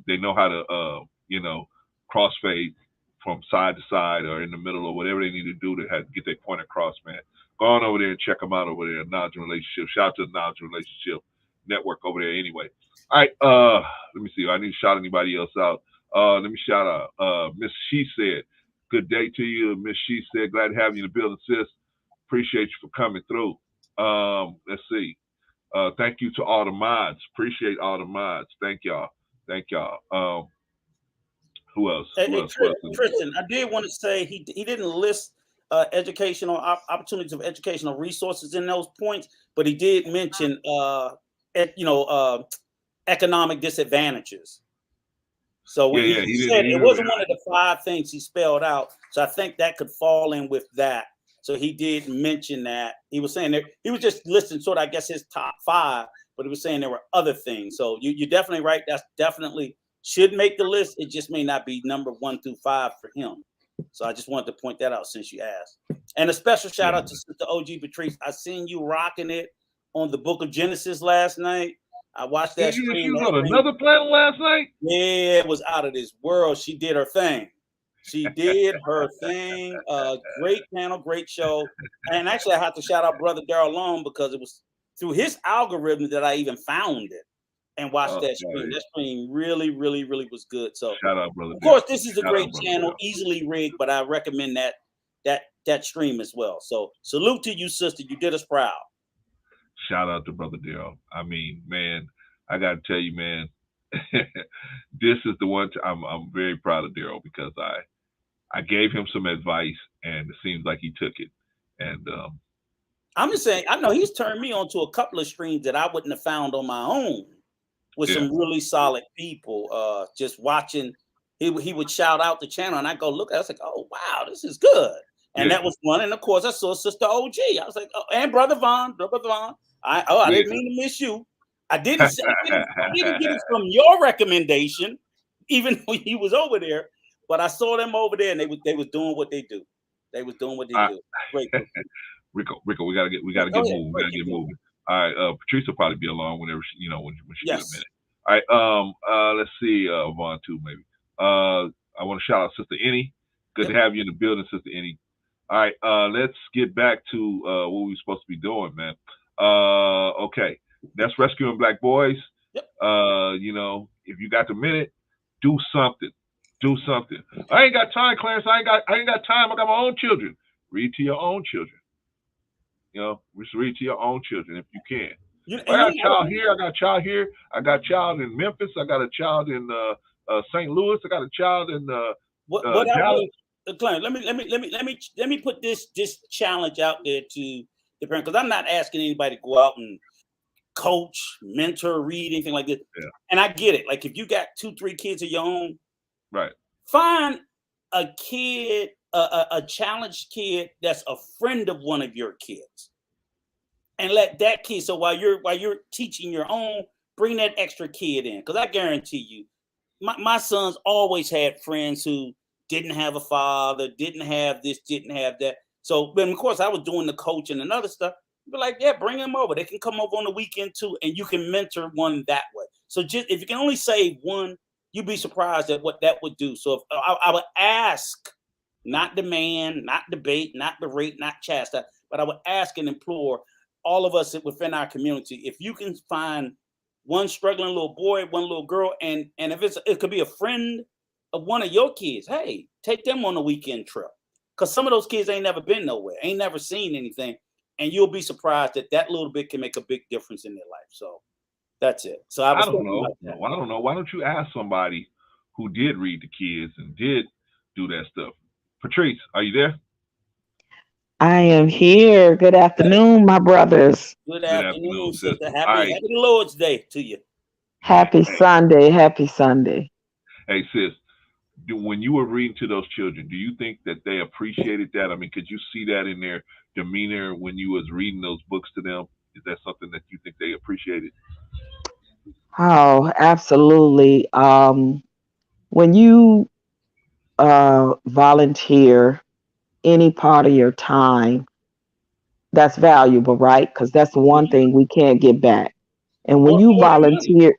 crossfade from side to side or in the middle or whatever they need to do to get their point across, man. Go on over there and check them out over there. Knowledge and Relationship. Shout out to the Knowledge and Relationship Network over there anyway. All right, let me see. I need to shout anybody else out. Let me shout out Miss She Said. Good day to you, Miss She Said. Glad to have you in the building, sis. Appreciate you for coming through. Let's see. Thank you to all the mods. Appreciate all the mods. Thank y'all. Who else? Tristan, I did want to say he didn't list educational opportunities of educational resources in those points, but he did mention economic disadvantages. So he said it wasn't one of the 5 things he spelled out. So I think that could fall in with that. So he did mention that. He was saying that he was just listing sort of, I guess, his top 5, but he was saying there were other things. So you're definitely right. That's definitely should make the list. It just may not be number 1 through 5 for him. So I just wanted to point that out since you asked. And a special shout out to Sister OG Patrice. I seen you rocking it on the Book of Genesis last night. I watched that stream. She was on another planet last night? Yeah, it was out of this world. She did her thing. Great panel, great show. And actually, I have to shout out Brother Darrell Long because it was through his algorithm that I even found it and watched that stream. That stream really, really, really was good. So shout out, brother. Of course, this is a great channel, easily rigged, but I recommend that stream as well. So salute to you, sister. You did us proud. Shout out to Brother Darrell. I mean, man, I got to tell you, man, this is the one. I'm very proud of Darrell because I gave him some advice, and it seems like he took it. And I'm just saying, I know he's turned me on to a couple of streams that I wouldn't have found on my own with some really solid people. Just watching, he would shout out the channel, and I go look. I was like, oh wow, this is good. And that was one. And of course, I saw Sister OG. I was like, oh, and Brother Von. I didn't mean to miss you. I didn't get it from your recommendation, even when you was over there. But I saw them over there, and they was doing what they do. They was doing what they do. Great. Rico, we gotta get moving. We gotta get moving. All right, Patrice will probably be along whenever she, when she get a minute. All right, let's see, Vaughn too maybe. I want to shout out Sister Annie. Good to have you in the building, Sister Annie. All right, let's get back to what we were supposed to be doing, man. Okay, that's rescuing black boys. Yep. If you got the minute, do something. Do something. I ain't got time, Clarence. I ain't got time. I got my own children. Read to your own children. Just read to your own children if you can. I got a child here. I got a child here. I got a child in Memphis. I got a child in St. Louis. I got a child in Dallas. Clarence, let me put this challenge out there to the parent, because I'm not asking anybody to go out and coach, mentor, read, anything like this. Yeah. And I get it. Like if you got 2-3 kids of your own, right? Find a kid, a challenged kid that's a friend of one of your kids, and let that kid. So while you're teaching your own, bring that extra kid in, because I guarantee you, my sons always had friends who didn't have a father, didn't have this, didn't have that. So, but of course, I was doing the coaching and other stuff. But like, yeah, bring them over. They can come over on the weekend too, and you can mentor one that way. So just if you can only save one, you'd be surprised at what that would do. So if I would ask, not demand, not debate, not berate, not chastise, but I would ask and implore all of us within our community, if you can find one struggling little boy, one little girl, and if it could be a friend of one of your kids, hey, take them on a weekend trip. Because some of those kids ain't never been nowhere, ain't never seen anything. And you'll be surprised that little bit can make a big difference in their life. So that's it. So I don't know. I don't know. Why don't you ask somebody who did read the kids and did do that stuff? Patrice, are you there? I am here. Good afternoon, my brothers. Good afternoon, sister. Happy Lord's Day to you. Happy Sunday. Happy Sunday. Hey, sis, when you were reading to those children, do you think that they appreciated that? I mean, could you see that in their demeanor when you was reading those books to them? Is that something that you think they appreciated? Oh, absolutely. When you volunteer any part of your time, that's valuable, right? Because that's one thing we can't get back. And when you volunteer,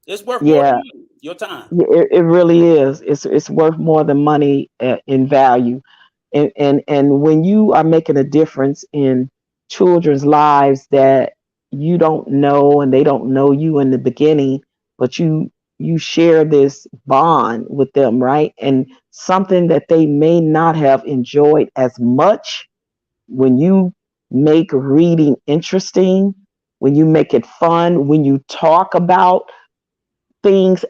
it's worth more than your time. It really is. It's worth more than money in value. And when you are making a difference in children's lives that you don't know and they don't know you in the beginning, but you share this bond with them, right? And something that they may not have enjoyed as much, when you make reading interesting, when you make it fun, when you talk about things,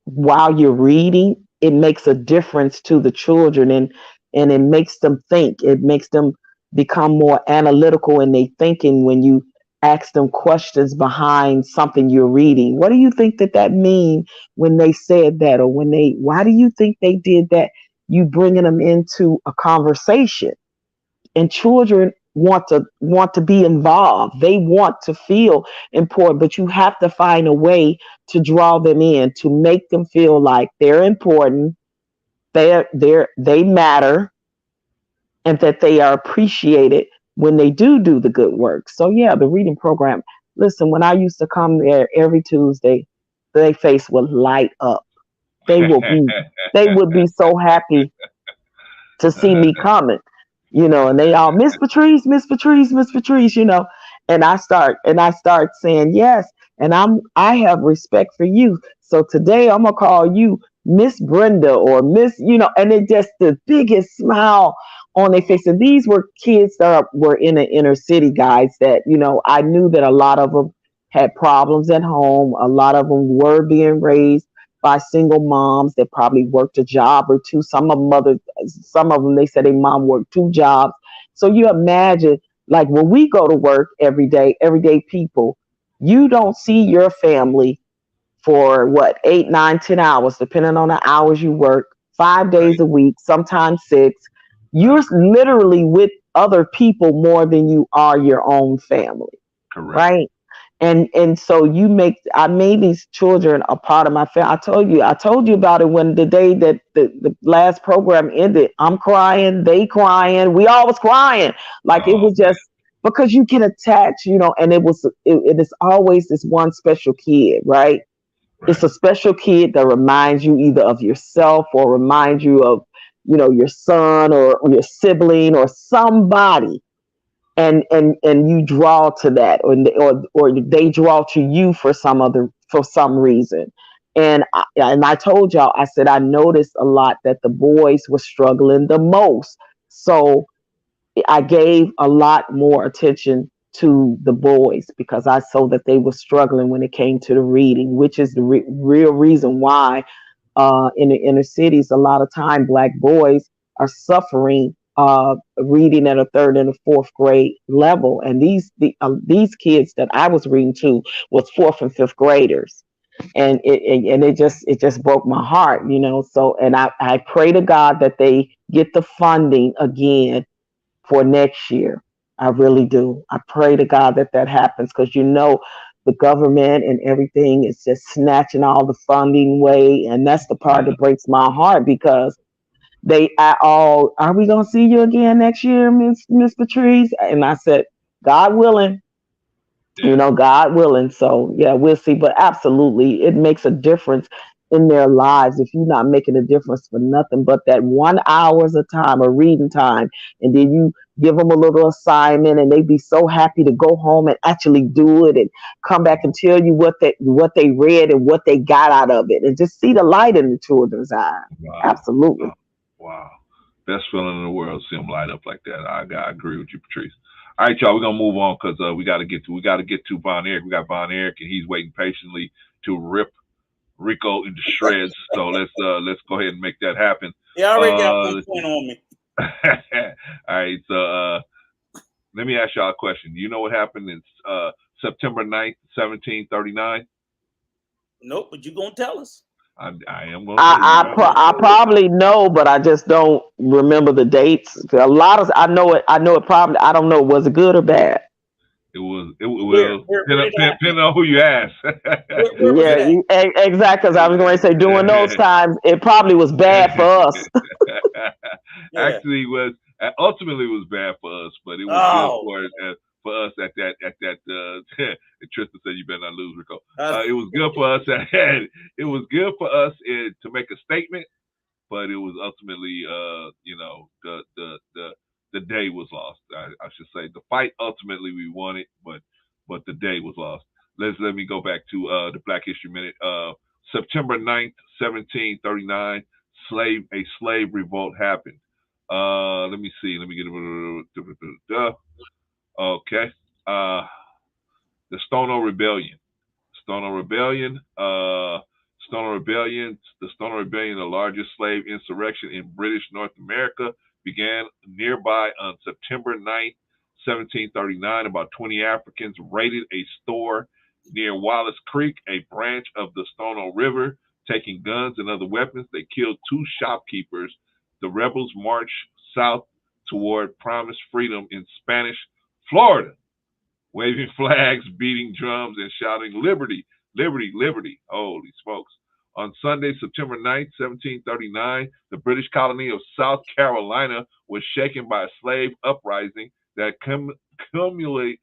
while you're reading, it makes a difference to the children, and it makes them think. It makes them become more analytical in their thinking when you ask them questions behind something you're reading. What do you think that mean when they said that, or why do you think they did that? You bringing them into a conversation, and children want to be involved. They want to feel important, but you have to find a way to draw them in, to make them feel like they're important, they matter, and that they are appreciated when they do the good work. So yeah, the reading program. Listen, when I used to come there every Tuesday, their face would light up. They would be so happy to see me coming. And they all, Miss Patrice, Miss Patrice, Miss Patrice, and I start saying yes, and I have respect for you. So today I'm gonna call you Miss Brenda or Miss, and it just the biggest smile on their face. And these were kids that were in the inner city, guys, that, I knew that a lot of them had problems at home. A lot of them were being raised by single moms that probably worked a job or two. Some of them, they said their mom worked 2 jobs. So you imagine, like when we go to work everyday people, you don't see your family for 8, 9, 10 hours, depending on the hours you work, 5 days a week, sometimes 6. You're literally with other people more than you are your own family. Correct. Right? And so I made these children a part of my family. I told you about it when the day that the last program ended. I'm crying, they crying, we all was crying. Like it was just because you get attached, and it is always this one special kid, right? It's a special kid that reminds you either of yourself or reminds you of, your son or your sibling or somebody. And you draw to that, or they draw to you for some reason. And I told y'all, I said I noticed a lot that the boys were struggling the most, so I gave a lot more attention to the boys because I saw that they were struggling when it came to the reading, which is the real reason why in the inner cities a lot of time Black boys are suffering reading at a 3rd and a 4th grade level, and these kids that I was reading to was 4th and 5th graders, and it just broke my heart, So, and I pray to God that they get the funding again for next year. I really do. I pray to God that happens because the government and everything is just snatching all the funding away, and that's the part that breaks my heart because are we gonna see you again next year, Miss Patrice? And I said, God willing, God willing. So yeah, we'll see. But absolutely, it makes a difference in their lives if you're not making a difference for nothing but that 1 hour of time of reading time, and then you give them a little assignment, and they be so happy to go home and actually do it and come back and tell you what they read and what they got out of it, and just see the light in the children's eyes. Wow. Absolutely. Wow. Best feeling in the world, see them light up like that. I agree with you, Patrice. All right, y'all, we're gonna move on because we gotta get to Von Eric. We got Von Eric, and he's waiting patiently to rip Rico into shreds. So let's go ahead and make that happen. Yeah, I already got 1 point on me. All right, so let me ask y'all a question. You know what happened in September 9th, 1739? Nope, but you gonna tell us. I am going. I probably know, but I just don't remember the dates. A lot of I know it. Probably I don't know. Was it good or bad? It will depend on who you ask. Exactly. Because I was going to say during those times, it probably was bad for us. Actually, ultimately it was bad for us, but it was good for us at that. Tristan said you better not lose, Rico. It was good for us. It was good for us to make a statement, but it was ultimately, the day was lost. I should say the fight ultimately we won it, but the day was lost. Let me go back to the Black History Minute. September 9th, 1739, a slave revolt happened. Let me see. Let me get it. Okay. The Stono Rebellion. The Stono Rebellion, the largest slave insurrection in British North America, began nearby on September 9th, 1739. About 20 Africans raided a store near Wallace Creek, a branch of the Stono River, taking guns and other weapons. They killed 2 shopkeepers. The rebels marched south toward promised freedom in Spanish Florida, waving flags, beating drums, and shouting, "Liberty, liberty, liberty." Holy smokes. On Sunday, September 9th, 1739, the British colony of South Carolina was shaken by a slave uprising that culminated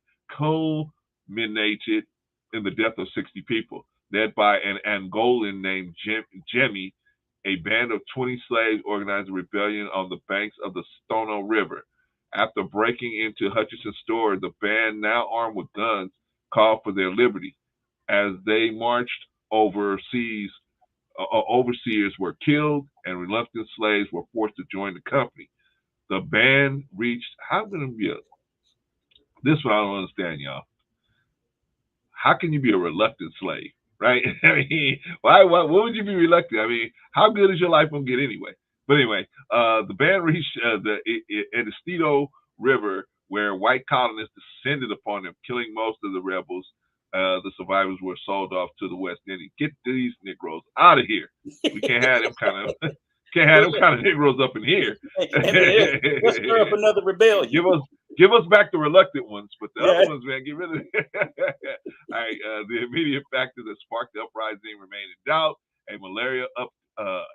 in the death of 60 people, led by an Angolan named Jemmy. A band of 20 slaves organized a rebellion on the banks of the Stono River. After breaking into Hutchinson's store, the band, now armed with guns, called for their liberty. As they marched overseas, overseers were killed, and reluctant slaves were forced to join the company. The band reached, this one I don't understand, y'all. How can you be a reluctant slave, right? I mean, why would you be reluctant? I mean, how good is your life gonna get anyway? But anyway, the band reached the Stono River, where white colonists descended upon them, killing most of the rebels. The survivors were sold off to the West Indies. Get these Negroes out of here. We can't have them kind of Negroes up in here. Let's stir up another rebellion. Give us back the reluctant ones, but the other ones, man, get rid of them. All right, the immediate factors that sparked the uprising remain in doubt. A malaria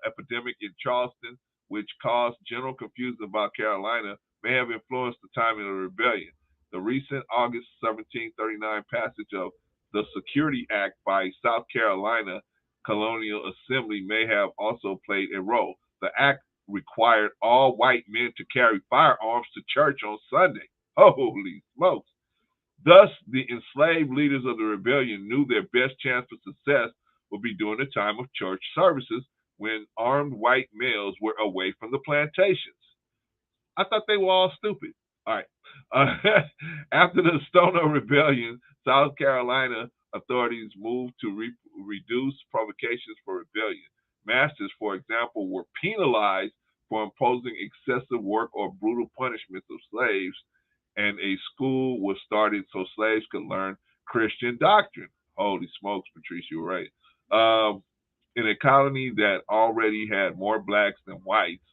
epidemic in Charleston, which caused general confusion about Carolina, may have influenced the timing of the rebellion. The recent August 1739 passage of the Security Act by South Carolina Colonial Assembly may have also played a role. The act required all white men to carry firearms to church on Sunday. Holy smokes. Thus, the enslaved leaders of the rebellion knew their best chance for success would be during the time of church services when armed white males were away from the plantations. I thought they were all stupid. All right. After the Stono Rebellion, South Carolina authorities moved to reduce provocations for rebellion. Masters, for example, were penalized for imposing excessive work or brutal punishments of slaves, and a school was started so slaves could learn Christian doctrine. Holy smokes, Patrice, you were right. In a colony that already had more blacks than whites,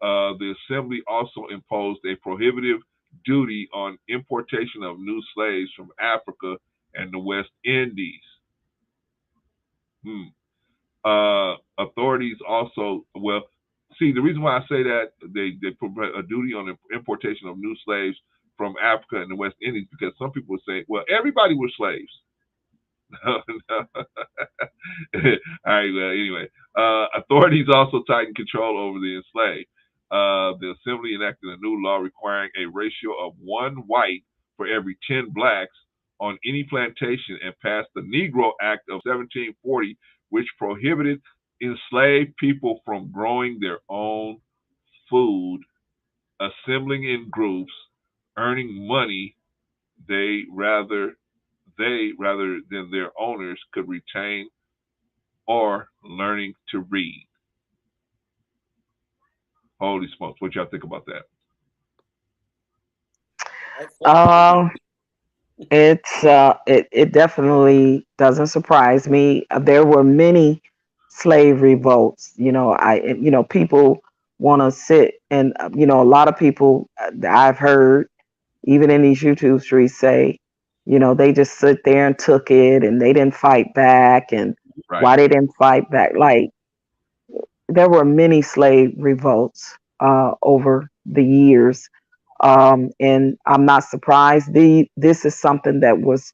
the assembly also imposed a prohibitive duty on importation of new slaves from Africa and the West Indies. Authorities also, the reason why I say that they put a duty on the importation of new slaves from Africa and the West Indies, because some people say, well, everybody was slaves. No. All right, well, anyway. Authorities also tightened control over the enslaved. The assembly enacted a new law requiring a ratio of 1 white for every 10 blacks on any plantation, and passed the Negro Act of 1740, which prohibited enslaved people from growing their own food, assembling in groups, earning money rather than their owners could retain, or learning to read. Holy smokes. What y'all think about that? It definitely doesn't surprise me. There were many slave revolts. People want to sit and a lot of people I've heard even in these YouTube streets say, they just sit there and took it and they didn't fight back, and Right. why they didn't fight back. Like, there were many slave revolts over the years. And I'm not surprised. This is something that was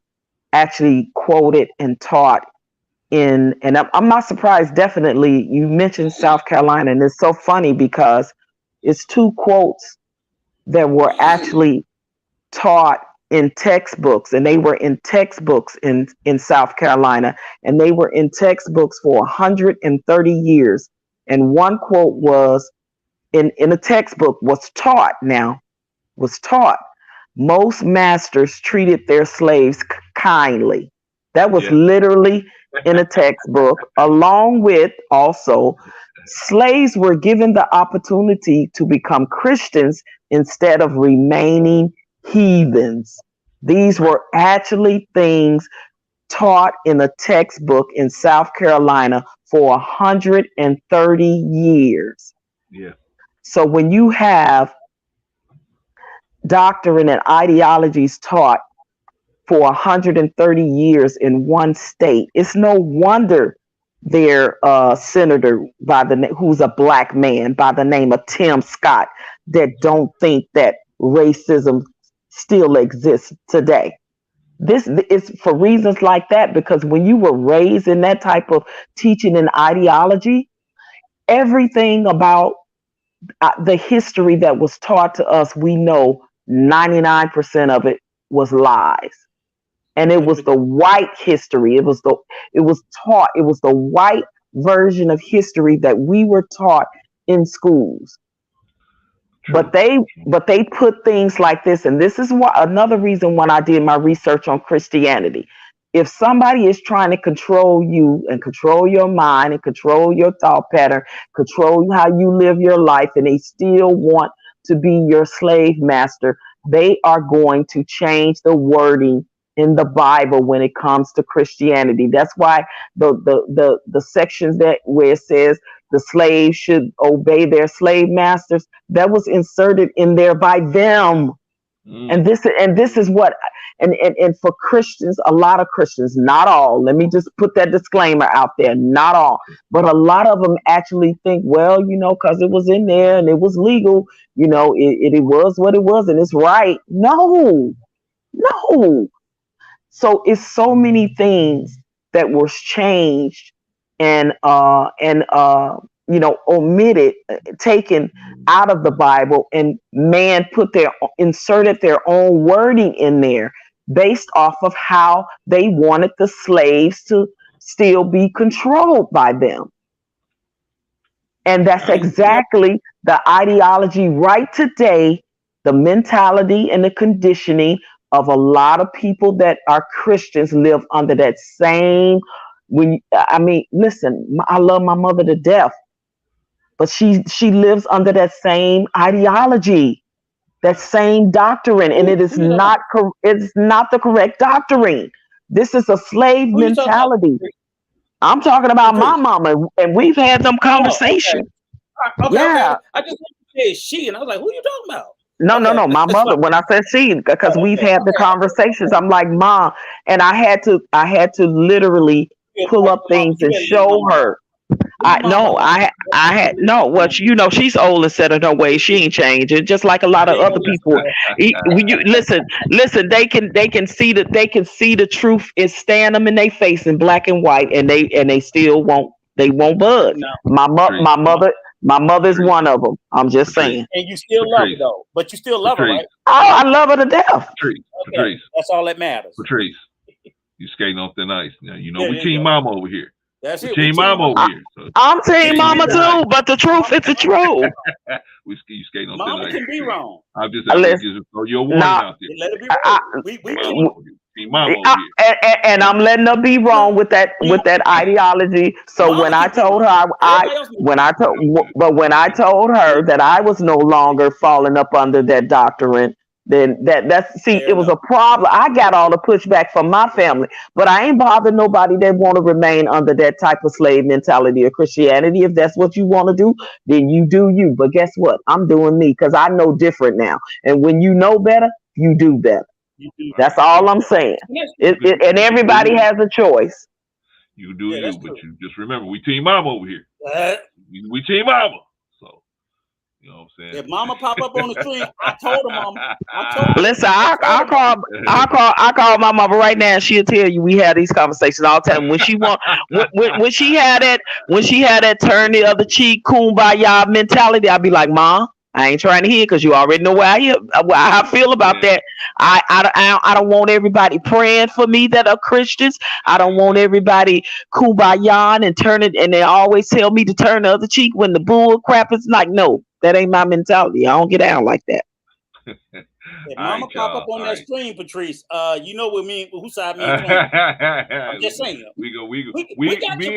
actually quoted and taught in, and I'm not surprised. Definitely, you mentioned South Carolina, and it's so funny because it's 2 quotes that were actually taught in textbooks, and they were in textbooks in South Carolina, and they were in textbooks for 130 years. And one quote was in a textbook was taught. Most masters treated their slaves kindly. That was literally in a textbook. Along with also, slaves were given the opportunity to become Christians instead of remaining heathens. These were actually things taught in a textbook in South Carolina for 130 years. Yeah. So when you have doctrine and ideologies taught for 130 years in one state, it's no wonder their senator who's a black man by the name of Tim Scott that don't think that racism still exists today. This is for reasons like that, because when you were raised in that type of teaching and ideology, everything about the history that was taught to us, we know 99% of it was lies. And it was the white history. It was the white version of history that we were taught in schools. But they put things like this, and this is another reason when I did my research on Christianity. If somebody is trying to control you and control your mind and control your thought pattern, control how you live your life, and they still want to be your slave master, they are going to change the wording in the Bible when it comes to Christianity. That's why the sections where it says the slaves should obey their slave masters, that was inserted in there by them. And this is what, and for Christians, a lot of Christians, not all, let me just put that disclaimer out there, not all, but a lot of them actually think, well, because it was in there and it was legal, it was what it was and it's right. No. So it's so many things that was changed and omitted, taken out of the Bible, and man inserted their own wording in there based off of how they wanted the slaves to still be controlled by them. And that's exactly the ideology right today, the mentality and the conditioning of a lot of people that are Christians live under that same. Listen, I love my mother to death, but she lives under that same ideology, that same doctrine, and it's not the correct doctrine. This is a slave mentality. I'm talking about my mama, and we've had them conversations. Okay. I just said she, and I was like, who are you talking about? No, my mother. When I said she, because we've had the conversations, I'm like, Mom, and I had to literally pull up things and show her. Well, she's old and set in her ways. She ain't changing. Just like a lot of other people. Listen. They can see the truth is staring them in their face in black and white, and they still won't budge. No. My mother's one of them. I'm just saying. And you still love her though, but you still love her, right? Oh, I love her to death. Patrice, that's all that matters. Patrice, you skating off the ice now. We team mama over here. That's it. Team mama over here. So. I'm team mama too, but the truth is the truth. You skating on mama thin ice. Can be wrong. I'm just throw your warning out there. Let it be wrong. Team mama over here. And I'm letting her be wrong with that ideology. So mama, when I told her when I told her that I was no longer falling up under that doctrine, then it was a problem. I got all the pushback from my family, but I ain't bothered nobody that want to remain under that type of slave mentality of Christianity. If that's what you want to do, then you do you. But guess what? I'm doing me because I know different now. And when you know better, you do better. That's all I'm saying. And everybody has a choice. You do you, but you just remember, we team mama over here. We team mama. You know what I'm saying? If mama pop up on the screen, I told her, mama. Listen, I call my mama right now. She'll tell you we have these conversations all the time. When she had that turn the other cheek, kumbaya mentality, I'd be like, Mom, I ain't trying to hear because you already know how I feel about that. I don't want everybody praying for me that are Christians. I don't want everybody kumbaya and turn it, and they always tell me to turn the other cheek when the bull crap is like, no. That ain't my mentality. I don't get down like that. If mama pop up on that screen, Patrice, you know what whose side me and I'm just saying. Me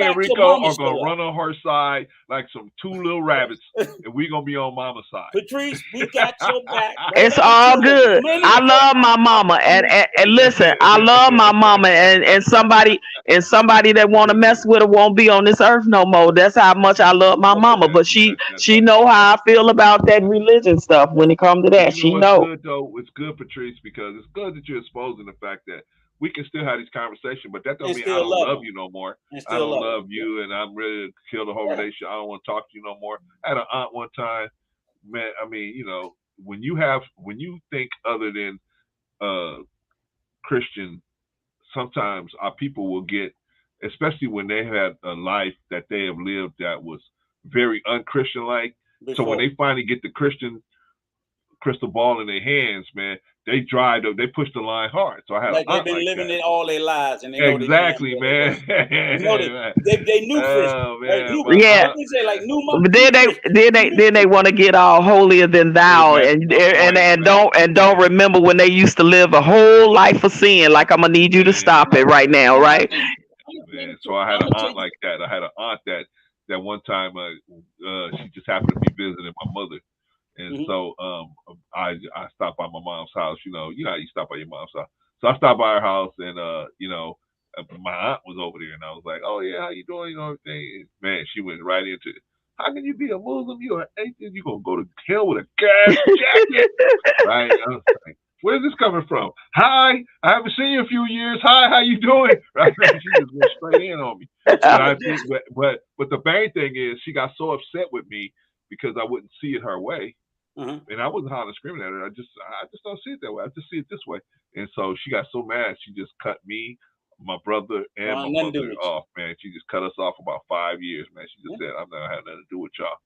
and Rico are gonna run on her side like some two little rabbits, and we gonna be on mama's side. Patrice, we got your back. It's all good. I love my mama, and listen, I love my mama, and somebody that want to mess with her won't be on this earth no more. That's how much I love my mama. But she know how I feel about that religion stuff when it comes to that. She know. It's good, Patrice, because it's good that you're exposing the fact that we can still have these conversations, but that don't mean I don't love you no more. I don't love you, and I'm ready to kill the whole relationship. I don't want to talk to you no more. I had an aunt one time, man. I mean, when you think other than Christian, sometimes our people will get, especially when they had a life that they have lived that was very unchristian-like. So when they finally get the Christian crystal ball in their hands, man, they push the line hard. So I had like they've been living it all their lives, and they know exactly, man. They knew Christian. But then they want to get all holier than thou, and don't remember when they used to live a whole life of sin. Like, I'm gonna need you to stop it right now, right? Man, so I had an aunt like that. I had an aunt that one time she just happened to be visiting my mother. And so I stopped by my mom's house. You know how you stop by your mom's house. So I stopped by her house, and my aunt was over there, and I was like, "Oh yeah, how you doing?" Everything. Man, she went right into it. How can you be a Muslim? You're an atheist. You gonna go to hell with a gas jacket, right? I was like, Where's this coming from? Hi, I haven't seen you in a few years. Hi, how you doing? Right? She just went straight in on me. But I think, but the main thing is, she got so upset with me because I wouldn't see it her way, and I wasn't hollering, screaming at her. I just don't see it that way. I just see it this way. And so she got so mad, she just cut me, my brother, and my mother off. Man, she just cut us off about 5 years. Man, she just said, "I'm not having nothing to do with y'all."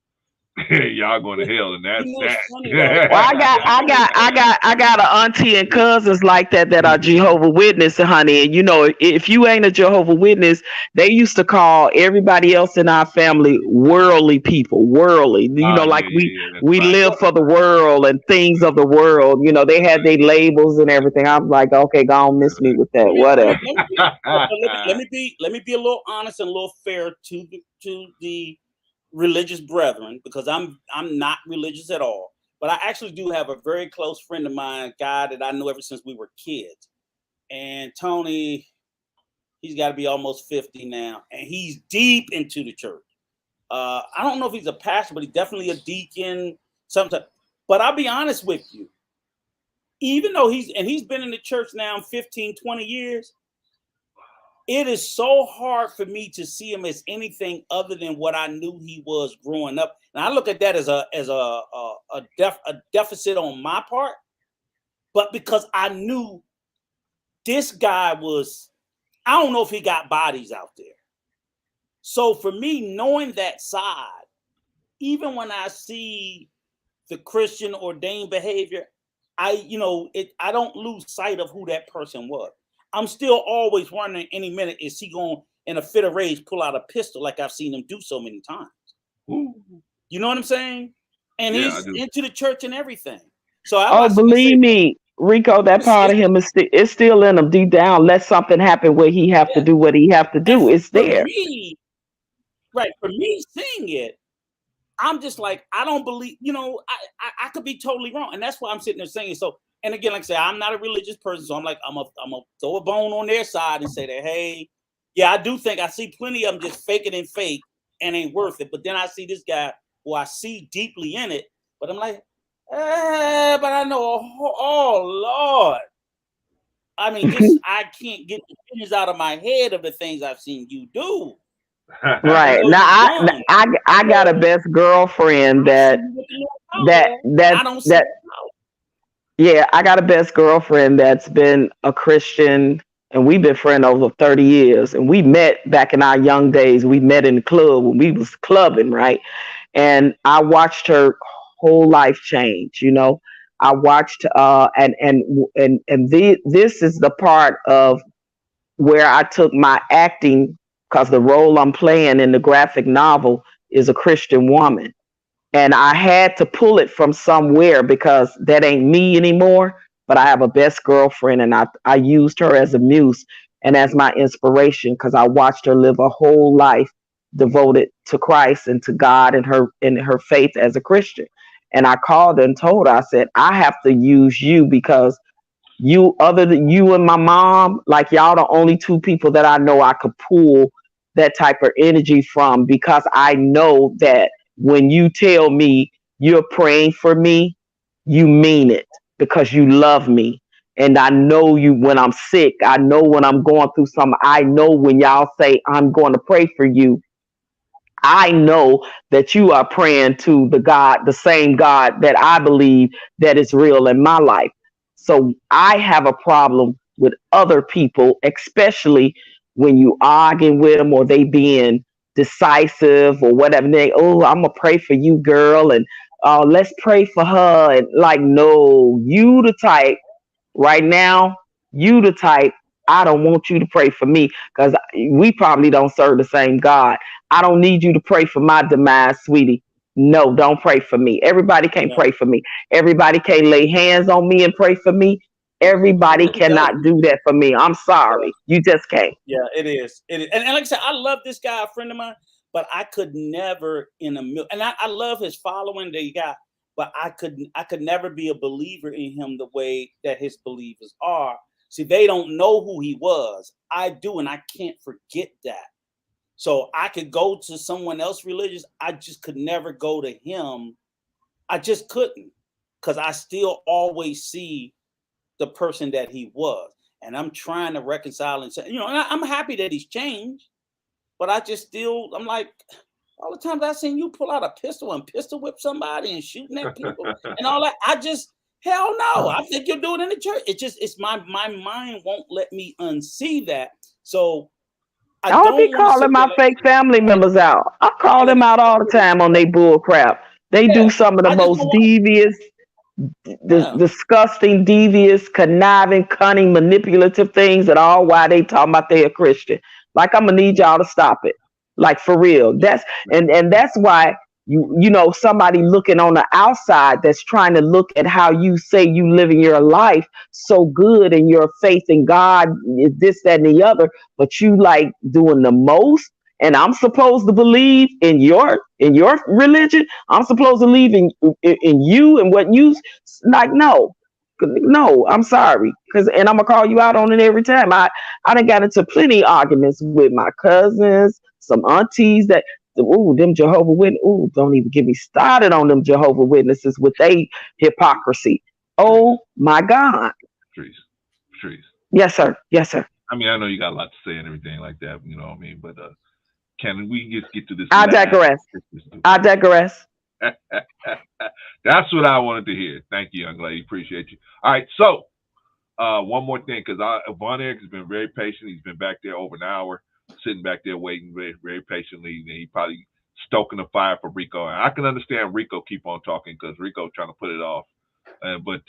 Y'all going to hell, and that's that. Well, I got an auntie and cousins like that are Jehovah Witness, honey. And you know, if you ain't a Jehovah Witness, they used to call everybody else in our family worldly people, worldly. You know, like we live for the world and things of the world. You know, they had their labels and everything. I'm like, okay, go on, miss me with that, whatever. Let me be a little honest and a little fair to the religious brethren, because I'm not religious at all, but I actually do have a very close friend of mine, guy that I know ever since we were kids, and Tony, he's got to be almost 50 now, and he's deep into the church. I don't know if he's a pastor, but he's definitely a deacon sometimes. But I'll be honest with you, even though he's been in the church now 15, 20 years, it is so hard for me to see him as anything other than what I knew he was growing up. And I look at that as a deficit on my part, but because I knew this guy was, I don't know if he got bodies out there. So for me, knowing that side, even when I see the Christian ordained behavior, I don't lose sight of who that person was. I'm still always wondering any minute, is he going, in a fit of rage, pull out a pistol like I've seen him do so many times? Ooh. You know what I'm saying? And he's into the church and everything. So believe me, Rico, that part of him is still in him deep down. Let something happen where he have to do what he have to do. It's there. For me, seeing it, I'm just like, I don't believe, I could be totally wrong. And that's why I'm sitting there saying so. And again, like I say, I'm not a religious person, so I'm like, I'm gonna throw a bone on their side and say that, hey, yeah, I do think I see plenty of them just faking and fake and ain't worth it. But then I see this guy who I see deeply in it, but I'm like, but I know, oh Lord. I mean, I can't get the things out of my head of the things I've seen you do. Right. Now I got a best girlfriend that yeah, I got a best girlfriend that's been a Christian, and we've been friends over 30 years. And we met back in our young days. We met in the club when we was clubbing, right? And I watched her whole life change. I watched this is the part of where I took my acting, because the role I'm playing in the graphic novel is a Christian woman. And I had to pull it from somewhere because that ain't me anymore. But I have a best girlfriend, and I used her as a muse and as my inspiration, because I watched her live a whole life devoted to Christ and to God and her faith as a Christian. And I called her and told her, I said, I have to use you because you, other than you and my mom, like y'all the only two people that I know I could pull that type of energy from, because I know that when you tell me you're praying for me, you mean it because you love me. And I know you when I'm sick. I know when I'm going through something. I know when y'all say, I'm going to pray for you. I know that you are praying to the same God that I believe that is real in my life. So I have a problem with other people, especially when you arguing with them or they being decisive or whatever. I'm gonna pray for you, girl, and let's pray for her. And like, no, you the type right now, I don't want you to pray for me because we probably don't serve the same God. I don't need you to pray for my demise, sweetie. No, don't pray for me. Everybody can't pray for me. Everybody can't lay hands on me and pray for me. Everybody cannot do that for me. I'm sorry. You just can't. Yeah, it is. And like I said, I love this guy, a friend of mine, but I could never and I love his following that he got, but I could never be a believer in him the way that his believers are. See, they don't know who he was. I do, and I can't forget that. So I could go to someone else religious. I just could never go to him. I just couldn't, because I still always see the person that he was. And I'm trying to reconcile and say, and I'm happy that he's changed, but I just still, I'm like, all the times I've seen you pull out a pistol and pistol whip somebody and shooting at people and all that, hell no. I think you'll do it in the church. It's my mind won't let me unsee that. So I don't be don't calling my fake family members out. I call them out all the time on they bull crap. They do some of the most devious, disgusting, devious, conniving, cunning, manipulative things, and all why they talking about they a Christian. Like, I'm gonna need y'all to stop it. Like, for real. That's why somebody looking on the outside that's trying to look at how you say you living your life so good and your faith in God, this, that, and the other, but you like doing the most. And I'm supposed to believe in your religion. I'm supposed to believe in you and what you like. No, I'm sorry. And I'm gonna call you out on it every time. I done got into plenty arguments with my cousins, some aunties that, them Jehovah Witnesses. Don't even get me started on them Jehovah Witnesses with they hypocrisy. Oh my God. Patrice. Yes, sir. Yes, sir. I mean, I know you got a lot to say and everything like that. You know what I mean? But can we just get to this? I digress. That's what I wanted to hear. Thank you, young lady. Appreciate you. All right. So one more thing, because Von Eric has been very patient. He's been back there over an hour, sitting back there waiting very, very patiently. And he probably stoking the fire for Rico. And I can understand Rico keep on talking because Rico trying to put it off. But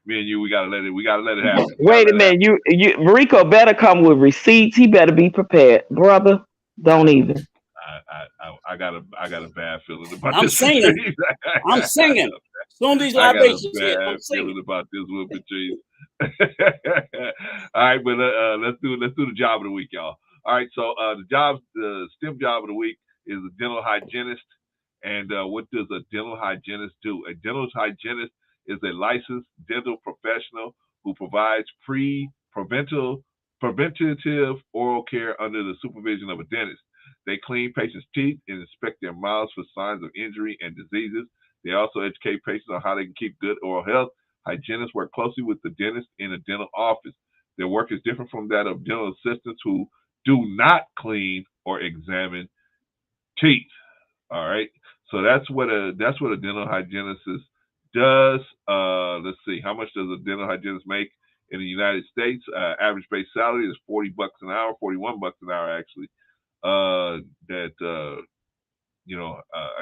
me and you, we gotta let it happen. Wait a minute, you Rico better come with receipts. He better be prepared, brother. Don't even. I got a bad feeling about I'm this. Singing. I'm singing. Soon these libations here, I'm feeling about this one, Patrice. All right, but let's do the job of the week, y'all. All right, so the STEM job of the week is a dental hygienist. And what does a dental hygienist do? A dental hygienist is a licensed dental professional who provides preventative oral care under the supervision of a dentist. They clean patients' teeth and inspect their mouths for signs of injury and diseases. They also educate patients on how they can keep good oral health. Hygienists work closely with the dentist in a dental office. Their work is different from that of dental assistants who do not clean or examine teeth. All right. So that's what a dental hygienist does. Let's see, how much does a dental hygienist make in the United States? Average base salary is $40 an hour, $41 an hour actually. I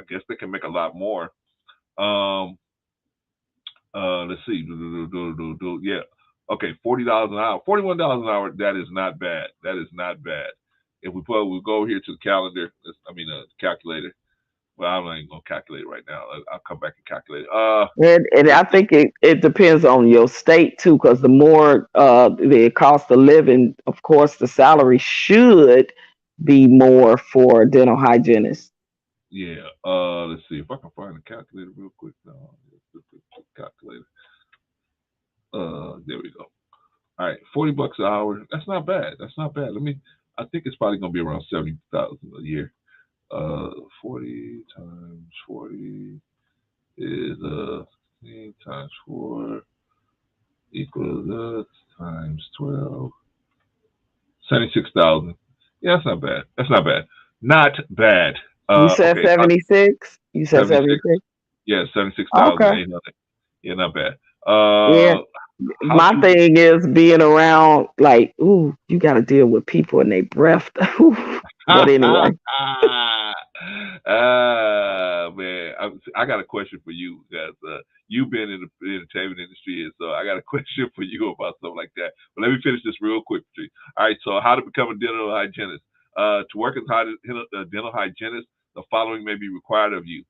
guess they can make a lot more. Let's see. Yeah. Okay, $40 an hour, $41 an hour. That is not bad. If we go here to the calendar, calculator. Well, I'm not even gonna calculate it right now. I'll come back and calculate it. And I think it depends on your state too, because the more the cost of living, of course, the salary should be more for dental hygienists. Yeah. Let's see if I can find a calculator real quick. Calculator. There we go. All right, $40 an hour. That's not bad. I think it's probably gonna be around 70,000 a year. 40 times 40 is 16 times 4 equals times 12. 76,000. Yeah, that's not bad. Not bad. You said 76? You said 76? Yeah, 76,800. Okay. Yeah, not bad. My thing is being around, like, you got to deal with people and their breath. But anyway. Man, I got a question for you, guys. You've been in the entertainment industry, and so I got a question for you about something like that. But let me finish this real quick. All right, so how to become a dental hygienist. To work as a dental hygienist, the following may be required of you.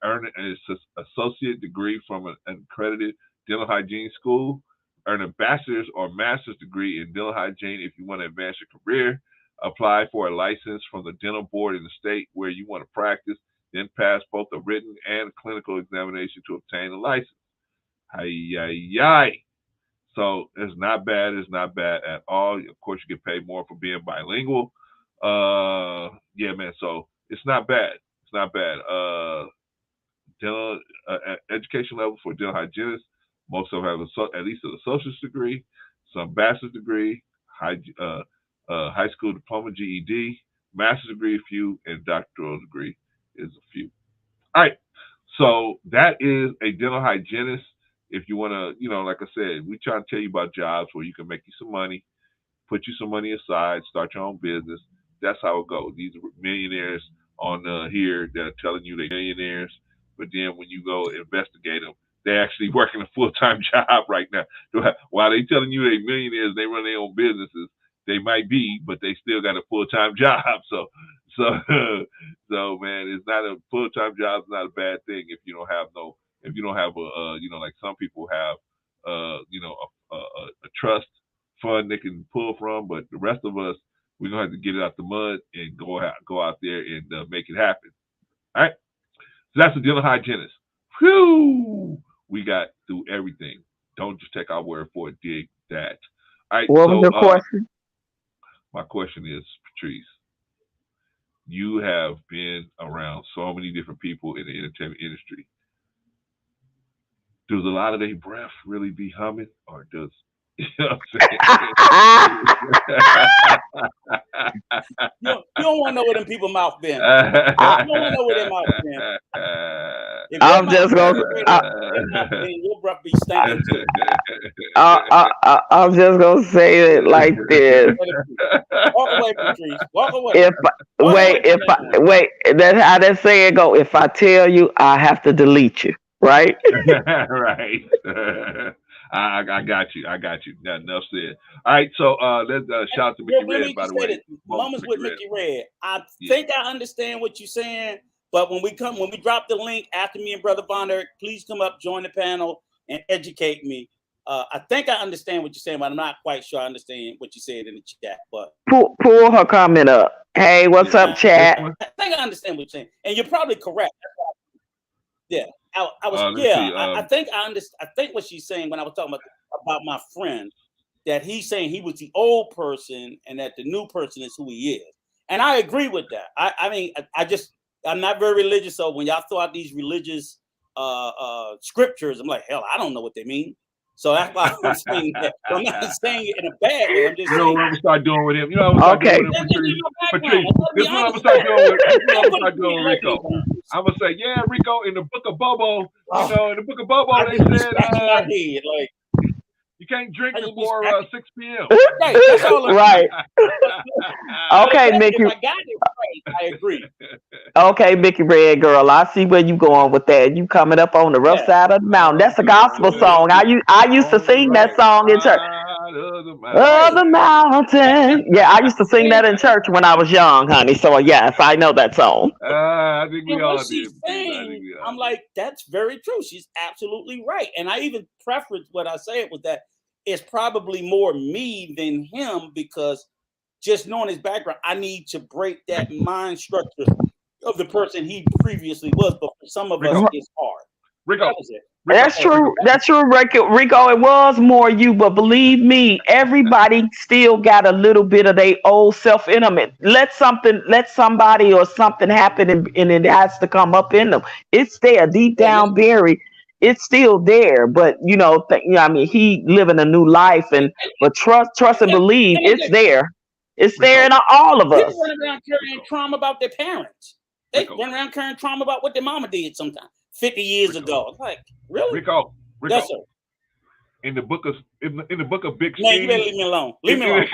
Earn an associate degree from an accredited dental hygiene school. Earn a bachelor's or master's degree in dental hygiene if you want to advance your career. Apply for a license from the dental board in the state where you want to practice, then pass both a written and clinical examination to obtain a license. So it's not bad at all. Of course, you get paid more for being bilingual. Yeah, man, so it's not bad. Dental education level for dental hygienists Most of them have at least an associate's degree, some bachelor's degree, high school diploma, GED, master's degree, a few, and doctoral degree is a few. All right. So that is a dental hygienist. If you want to, like I said, we try to tell you about jobs where you can make you some money, put you some money aside, start your own business. That's how it goes. These are millionaires on here that are telling you they're millionaires, but then when you go investigate them, they're actually working a full-time job right now. While they telling you they're millionaires, they run their own businesses. They might be, but they still got a full-time job. So man, it's not a full-time job. It's not a bad thing if you don't have a like some people have a trust fund they can pull from, but the rest of us, we're gonna have to get it out the mud and go out there and make it happen. All right. So that's the dental hygienist. Whew! We got through everything. Don't just take our word for it. Dig that. All right. What was your question? My question is, Patrice, you have been around so many different people in the entertainment industry. Does a lot of their breath really be humming, or does you know what I'm saying? You don't want to know what them people's mouth been. You don't want to know what their mouth been. I'm just gonna. Your breath be stinking too. I'm just gonna say it like this. Walk away, Patrice. Walk away. Wait. That's how that saying go. If I tell you, I have to delete you. Right. Right. I got you. Enough said. All right. So let's shout out to Mickey Red, by the way. Moments with Mickey Red. I think I understand what you're saying, but when we drop the link after me and Brother Von Eric, please come up, join the panel, and educate me. I think I understand what you're saying, but I'm not quite sure I understand what you said in the chat. But pull her comment up. Hey, what's up, chat? I think I understand what you're saying, and you're probably correct. Yeah. I think I understand. I think what she's saying when I was talking about my friend, that he's saying he was the old person and that the new person is who he is, and I agree with that. I mean, I'm not very religious, so when y'all throw out these religious scriptures, I'm like, hell, I don't know what they mean. So that's why I'm saying that. I'm not saying it in a bad way. I'm just saying. What I'm gonna start doing with him? Patrice, this is what I'm gonna start doing with Rico. I'm gonna say, yeah, Rico, in the book of Bobo, in the book of Bobo, they said you can't drink before 6 p.m. Right, that's all right. Okay, Mickey. If I got it right, I agree. Okay, Mickey Red Girl, I see where you going with that. You coming up on the rough side of the mountain. That's a gospel song. I used to sing that song in church. Of the mountain. Yeah, I used to sing that in church when I was young, honey. So yes, I know that song. I think we all did. I'm like, that's very true. She's absolutely right. And I even preference what I said with that. It's probably more me than him, because just knowing his background, I need to break that mind structure of the person he previously was. But for some of us, it's hard. Rico. That's true. That's true, Rico. It was more you, but believe me, everybody still got a little bit of their old self in them. Let somebody or something happen, and it has to come up in them. It's there, deep down buried. It's still there, but I mean, he living a new life, but trust and believe. It's there. It's there in all of us. People run around carrying trauma about their parents. They run around carrying trauma about what their mama did sometime 50 years ago. Like, really? Rico. Yes, sir. In the book of Big Steve. Man, you better leave me alone. Leave me alone.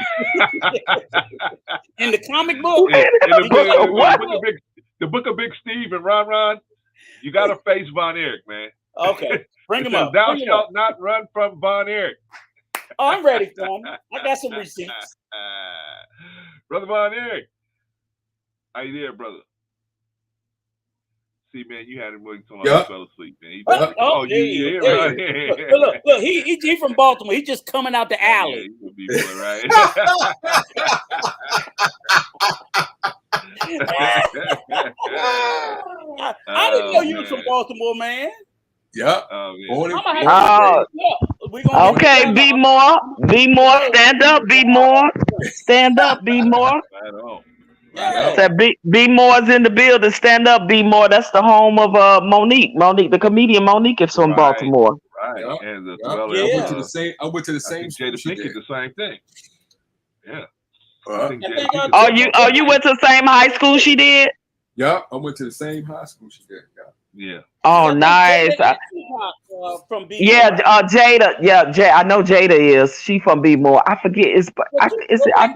In the comic book. The book of Big Steve and Ron. You got to face Von Eric, man. Okay, bring him up. Thou shalt not run from Von Eric. Oh, I'm ready for him. I got some receipts. Brother Von Eric, are you there, brother? See, man, you had him waiting so long he fell asleep, man. Look, he from Baltimore. He just coming out the alley. Yeah, he's a B-boy, right? I didn't know you was from Baltimore, man. Yeah. Okay, be more. Stand up, be more. Stand up, be more. Said be more's in the building. Stand up, be more. That's the home of Monique. The comedian Monique is from Baltimore. Right. Yeah. And as Yeah. well I as went to the same. I went to the I same think school Jada she Pinkett did. the same thing. Yeah. I Uh, think I Jada think Pinkett. You went to the same high school she did? yeah. I went to the same high school she did. Yeah. Yeah. Oh, I think nice. Jada is Tupac, from B. Yeah, More. Jada. Yeah, I know Jada is. She from B More. I forget.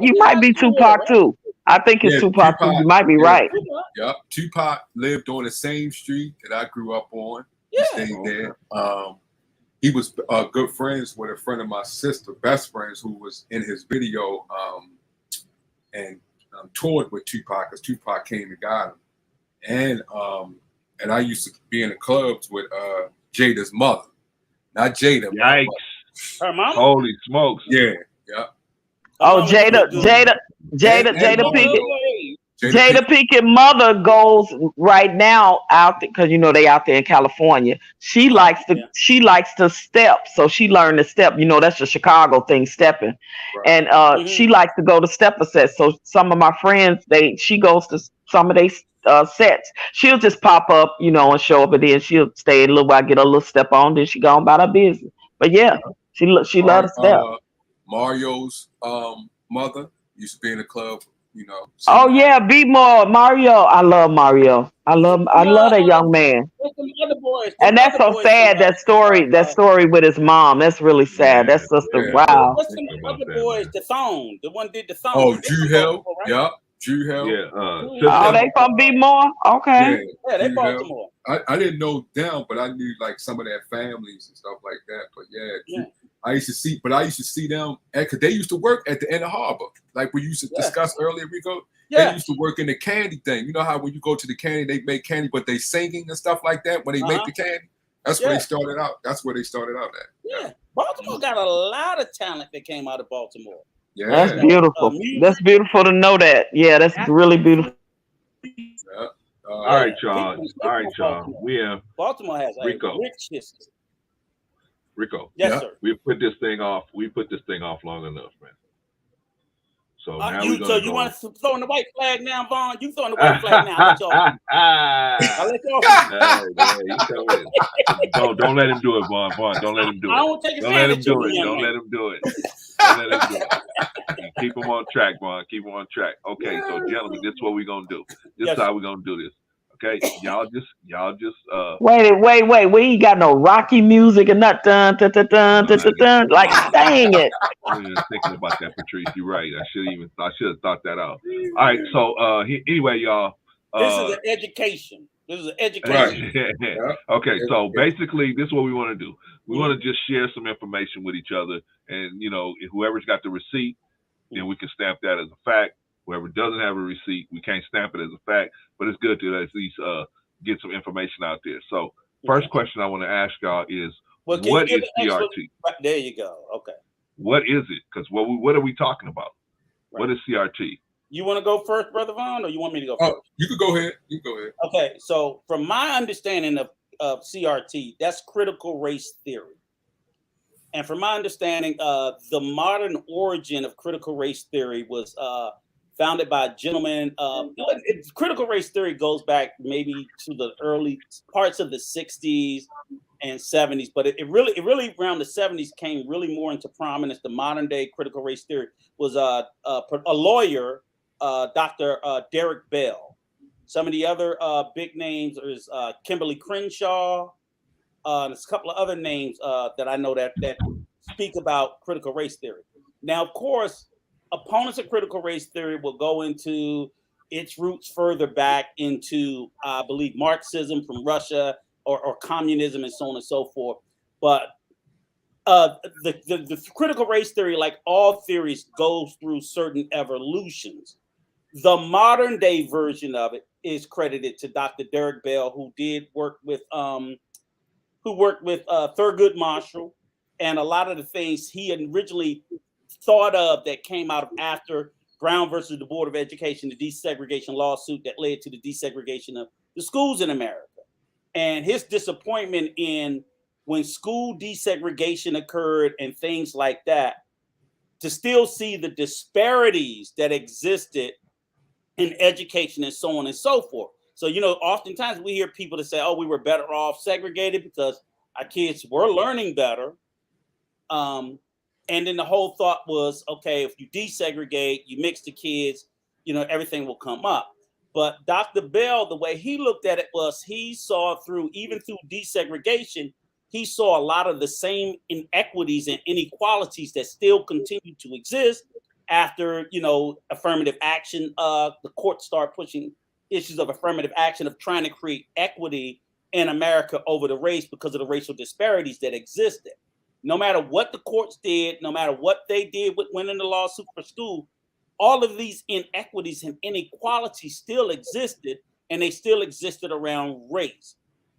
You might be Tupac too. I think it's Yeah. Tupac too. You might be Yeah. right. Yeah. Tupac lived on the same street that I grew up on. Yeah. He stayed there. He was good friends with a friend of my sister, best friends, who was in his video and toured with Tupac because Tupac came and got him. And I used to be in the clubs with Jada's mother, not Jada. Yikes! Her mama? Holy smokes! Yeah, yeah. Oh, Jada Pinkett. Jada Pinkett mother goes right now out because they out there in California. She likes to step, so she learned to step. That's the Chicago thing, stepping, Right. and she likes to go to stepper sets. So some of my friends, she goes to some of they sets. She'll just pop up, and show up, and then she'll stay a little while, get a little step on, then she go on about her business. But yeah, she loves to step. Mario's mother used to be in the club. Oh yeah, be more Mario. I love Mario. I love that young man. And that's so sad. That story with his mom. That's really sad. Yeah, That's sister. yeah. Wow. What's the other boys? The phone. The one did the phone. Oh, Drew Hill. Right? Yeah, Drew Hill. Yeah. Oh, they from B More. Okay. Yeah, they Drew Baltimore. Hill. I didn't know them, but I knew like some of their families and stuff like that. But yeah. I used to see them because they used to work at the Inner Harbor, like we used to discuss earlier, Rico. Yeah. They used to work in the candy thing. You know how when you go to the candy, they make candy, but they singing and stuff like that when they make the candy. That's where they started out. That's where they started out at. Yeah. Baltimore got a lot of talent that came out of Baltimore. Yeah. That's beautiful. That's beautiful to know that. Yeah, that's really beautiful. Yeah. All right, y'all. We have Baltimore has Rico. a rich history. Rico. Yes, sir. We put this thing off. We put this thing off long enough, man. So now you want to throw in the white flag now, Vaughn? You throwing the white flag now? I'll let y'all. Don't let him do it, Vaughn. Don't let him do it. I don't take Don't let him do it. Don't let him do it. Keep him on track, Vaughn. Keep him on track. Okay, so gentlemen, this is what we're gonna do. This is how we're gonna do this. Okay, y'all just Wait. We ain't got no Rocky music and not dun. Like, dang it. I was just thinking about that, Patrice. You're right. I should have thought that out. All right. So anyway, y'all. This is an education. Right. Okay. So basically, this is what we want to do. We want to just share some information with each other, and whoever's got the receipt, then we can stamp that as a fact. Whoever doesn't have a receipt, we can't stamp it as a fact, but it's good to at least get some information out there. So first question I want to ask y'all is, what is CRT? There you go. Okay. What is it? Because what are we talking about? Right. What is CRT? You want to go first, Brother Vaughn, or you want me to go first? Oh, you could go ahead. Okay. So from my understanding of CRT, that's critical race theory. And from my understanding, the modern origin of critical race theory was founded by a gentleman. Critical race theory goes back maybe to the early parts of the 60s and 70s, but it really around the 70s came really more into prominence. The modern day critical race theory was a lawyer, Dr. Derek Bell. Some of the other big names is Kimberly Crenshaw. There's a couple of other names that I know that speak about critical race theory. Now, of course, opponents of critical race theory will go into its roots further back into, I believe, Marxism from Russia or communism and so on and so forth. But the critical race theory, like all theories, goes through certain evolutions. The modern day version of it is credited to Dr. Derek Bell, who did work with Thurgood Marshall, and a lot of the things he originally thought of that came out of after Brown versus the Board of Education, the desegregation lawsuit that led to the desegregation of the schools in America. And his disappointment in when school desegregation occurred and things like that, to still see the disparities that existed in education and so on and so forth. So, oftentimes we hear people that say, oh, we were better off segregated because Our kids were learning better. And then the whole thought was, okay, if you desegregate, you mix the kids, everything will come up. But Dr. Bell, the way he looked at it was he saw even through desegregation, he saw a lot of the same inequities and inequalities that still continue to exist after, affirmative action. The courts start pushing issues of affirmative action, of trying to create equity in America over the race because of the racial disparities that existed. No matter what the courts did, no matter what they did with winning the lawsuit for school, all of these inequities and inequalities still existed, and they still existed around race.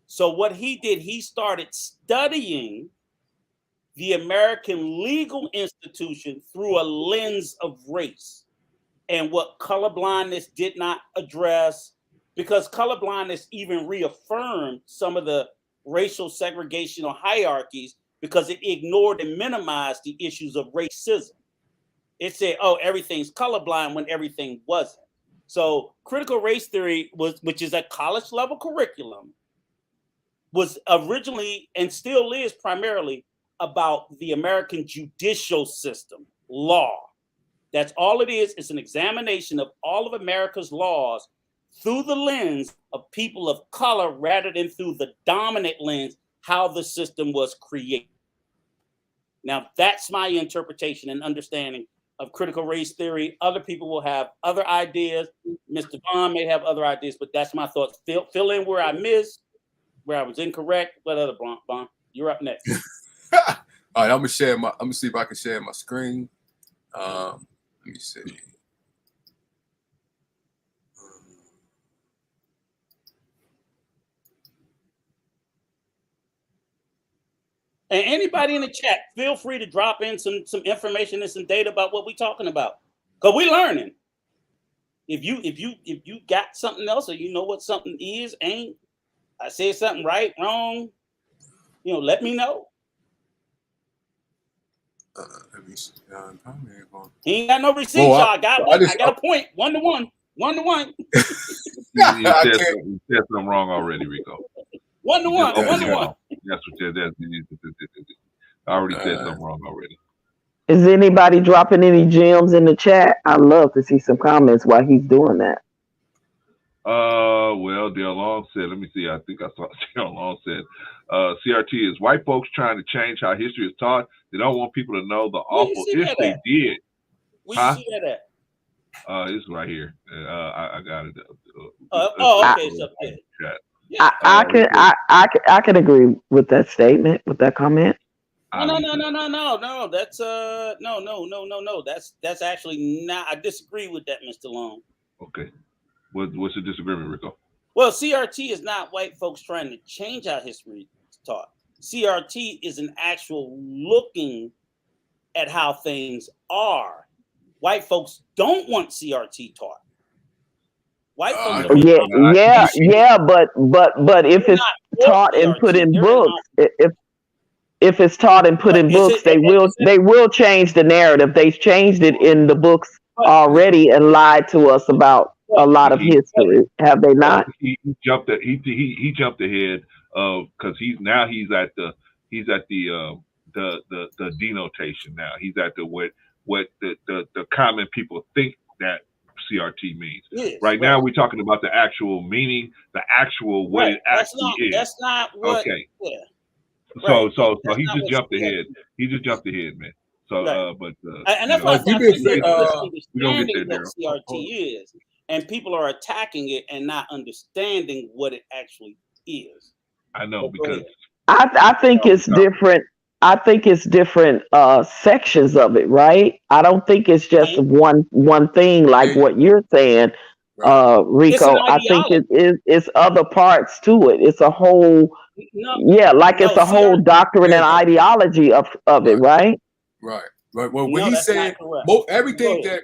So what he did, he started studying the American legal institution through a lens of race and what colorblindness did not address, because colorblindness even reaffirmed some of the racial segregation or hierarchies because it ignored and minimized the issues of racism. It said, oh, everything's colorblind when everything wasn't. So critical race theory, which is a college level curriculum, was originally and still is primarily about the American judicial system, law. That's all it is. It's an examination of all of America's laws through the lens of people of color rather than through the dominant lens, how the system was created. Now, that's my interpretation and understanding of critical race theory. Other people will have other ideas. Mr. Von may have other ideas, but that's my thoughts. Fill in where I missed, where I was incorrect. What other, Von? You're up next. All right, I'm gonna see if I can share my screen. Let me see. And anybody in the chat, feel free to drop in some information and some data about what we're talking about, because we're learning. If you got something else, or you know what something is, ain't, I said something right, wrong, let me know. Let me see. He ain't got no receipts, y'all. I got a point. 1-to-1. 1-to-1. You said something wrong already, Rico. 1-to-1. 1-to-1. That's what you said. I already said something wrong already. Is anybody dropping any gems in the chat? I'd love to see some comments while he's doing that. Well, Dale Long said, let me see. I think I saw Dale Long said, CRT is white folks trying to change how history is taught. They don't want people to know the awful ish they did. Where you see that at? It's right here. I got it. Okay, it's up there. Yeah. I can agree with that statement, with that comment. No. That's no. That's actually not. I disagree with that, Mr. Long. Okay. What's the disagreement, Rico? Well, CRT is not white folks trying to change how history is taught. CRT is an actual looking at how things are. White folks don't want CRT taught. White folks but if it's taught and put in books, if it's taught and put in books, they will change the narrative. They've changed it in the books already and lied to us about a lot of history, have they not? He jumped ahead of, because he's at the denotation now. He's at what the common people think that CRT means. Yes, right now we're talking about the actual meaning, the actual what it actually is. That's not what. Okay. Yeah. So he just jumped ahead. He just jumped ahead, man. So, and that's why I said understanding what CRT is, and people are attacking it and not understanding what it actually is. I know, because I think it's different. I think it's different sections of it, right? I don't think it's just one thing like what you're saying, Rico. I think it's other parts to it. It's a whole, it's a whole doctrine and ideology of it, right? Right. Well, when he said everything that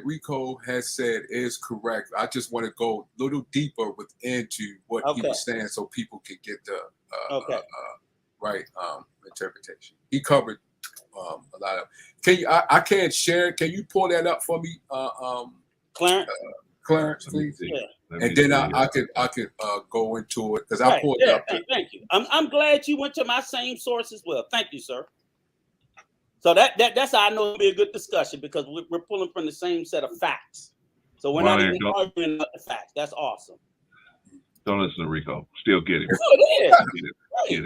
Rico has said is correct. I just want to go a little deeper into what he was saying so people can get the right interpretation. He covered a lot of. Can you? I can't share. Can you pull that up for me, Clarence? Clarence, please. And then I could go into it because I Right. pulled Yeah, up. thank you. I'm glad you went to my same source as well. Thank you, sir. So that's how I know it'll be a good discussion because we're pulling from the same set of facts. So we're not even arguing about the facts. That's awesome. Don't listen to Rico. Still get him.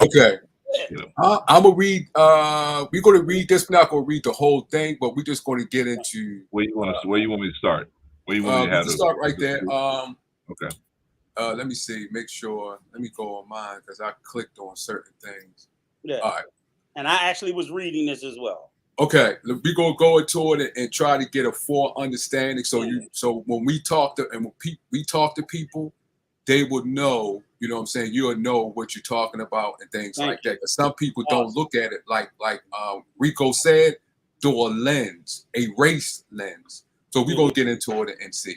Okay. I'm gonna read. We're gonna read this. We're not gonna read the whole thing, but we're just going to get into. Where you want me to start? Where you want me to have start right there. Okay. Let me see. Make sure. Let me go on mine because I clicked on certain things. Yeah. All right. And I actually was reading this as well. Okay, we're gonna go into it and try to get a full understanding. So when we talk to we talk to people, they would know. You know what I'm saying? You'll know what you're talking about and things like that. Because some people don't look at it like Rico said, through a lens, a race lens. So we're gonna get into it and see.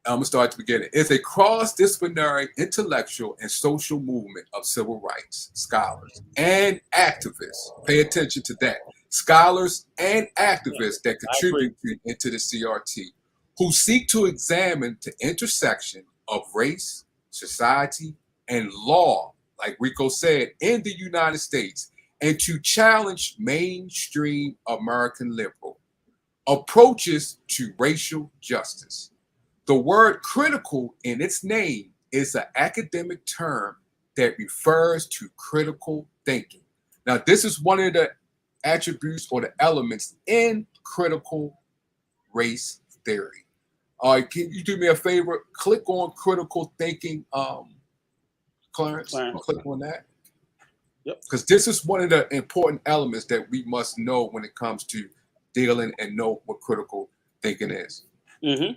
I'm gonna start at the beginning. It's a cross-disciplinary intellectual and social movement of civil rights scholars and activists. Pay attention to that. Scholars and activists that contribute into the CRT, who seek to examine the intersection of race, society, and law, like Rico said, in the United States, and to challenge mainstream American liberal approaches to racial justice. The word critical in its name is an academic term that refers to critical thinking. Now, this is one of the attributes or the elements in critical race theory. All right, can you do me a favor? Click on critical thinking, Clarence. Click on that. Yep. Because this is one of the important elements that we must know when it comes to dealing and know what critical thinking is.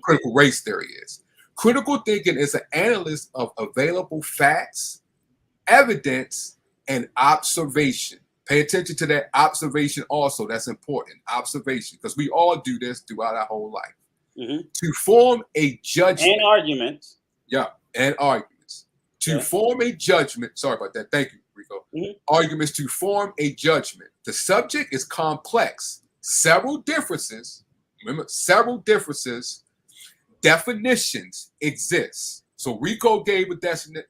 Critical race theory is. Critical thinking is an analyst of available facts, evidence, and observation. Pay attention to that observation also. That's important. Observation, because we all do this throughout our whole life. To form a judgment. And arguments. Yeah, and arguments. To form a judgment. Sorry about that. Thank you, Rico. Arguments to form a judgment. The subject is complex. Several differences. Remember, several differences. Definitions exist. So Rico gave a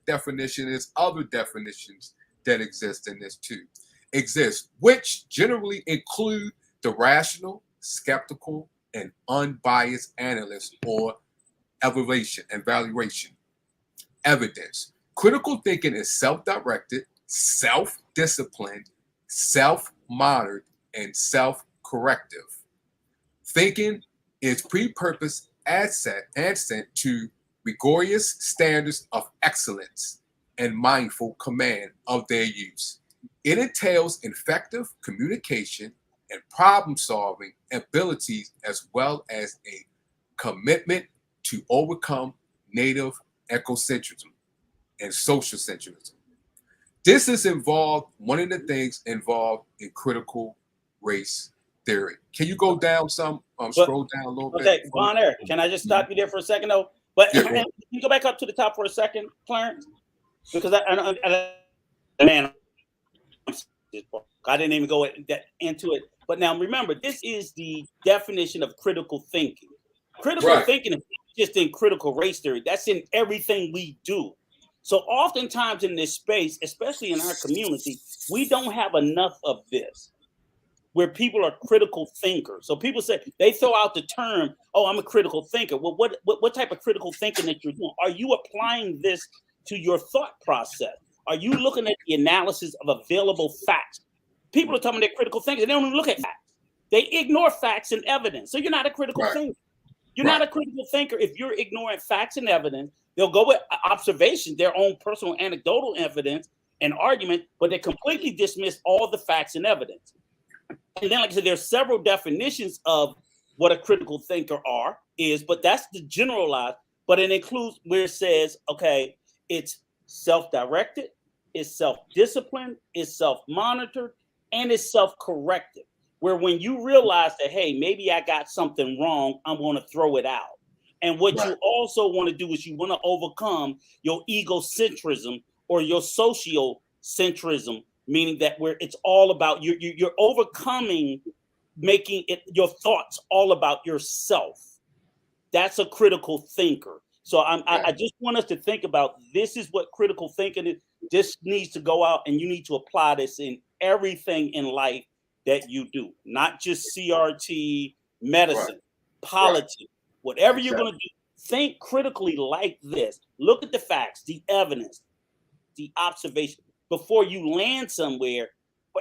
definition. There's other definitions that exist in this too. Exist, which generally include the rational, skeptical, and unbiased analyst or evaluation. Evidence. Critical thinking is self-directed, self-disciplined, self-monitored, and self-corrective. Thinking is pre-purposed assent to rigorous standards of excellence and mindful command of their use. It entails effective communication and problem-solving abilities, as well as a commitment to overcome native ecocentrism and social centrism. This is one of the things involved in critical race theory. Can you go down some, scroll down a little bit? Okay, Von Eric, can I just stop you there for a second though? But can you go back up to the top for a second, Clarence? Because I didn't even go into it. But now remember, this is the definition of critical thinking. Critical thinking is just in critical race theory. That's in everything we do. So oftentimes in this space, especially in our community, we don't have enough of this, where people are critical thinkers. So people say, they throw out the term, oh, I'm a critical thinker. Well, what type of critical thinking that you're doing? Are you applying this to your thought process? Are you looking at the analysis of available facts? People are telling me they're critical thinkers. They don't even look at facts. They ignore facts and evidence. So you're not a critical thinker. You're not a critical thinker if you're ignoring facts and evidence. They'll go with observation, their own personal anecdotal evidence and argument, but they completely dismiss all the facts and evidence. And then, like I said, there's several definitions of what a critical thinker is, but that's the generalized, but it includes where it says, okay, it's self-directed, it's self-disciplined, it's self-monitored, and it's self-corrective, where when you realize that, hey, maybe I got something wrong, I'm going to throw it out. And what you also want to do is you want to overcome your egocentrism or your sociocentrism, meaning that where it's all about you're overcoming, making it your thoughts all about yourself. That's a critical thinker. So I just want us to think about this is what critical thinking is. This needs to go out, and you need to apply this in everything in life that you do, not just CRT, medicine, politics, whatever you're going to do. Think critically like this. Look at the facts, the evidence, the observation before you land somewhere,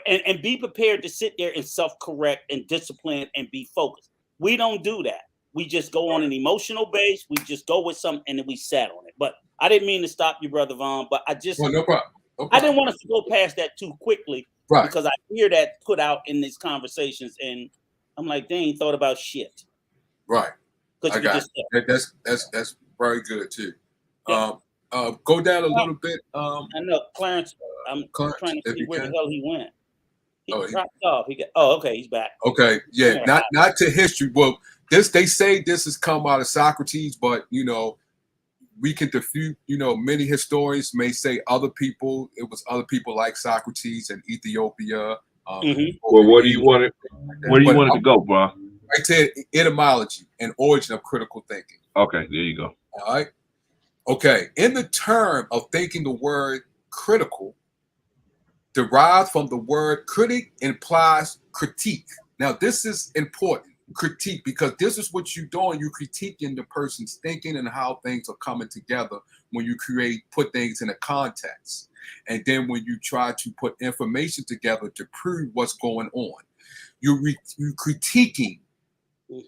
and be prepared to sit there and self-correct and discipline and be focused. We don't do that. We just go on an emotional base. We just go with something and then we sat on it. But I didn't mean to stop you, Brother Von, but I just no problem. I didn't want us to go past that too quickly, because I hear that put out in these conversations, and I'm like, they ain't thought about shit. Right. I got it. That's very good too. Yeah. Go down a little bit. I know Clarence. I'm trying to see where the hell he went. He dropped off. Okay, he's back. Okay, yeah, not to history. Well, they say this has come out of Socrates, but we can defute. Many historians may say it was other people like Socrates in Ethiopia. Well, where do you want it? Where do you want it to go, bro? Right there, etymology and origin of critical thinking. Okay, there you go. All right. Okay, in the term of thinking, the word critical derived from the word critic implies critique. Now, this is important, critique, because this is what you're doing. You're critiquing the person's thinking and how things are coming together when you put things in a context. And then when you try to put information together to prove what's going on, you're critiquing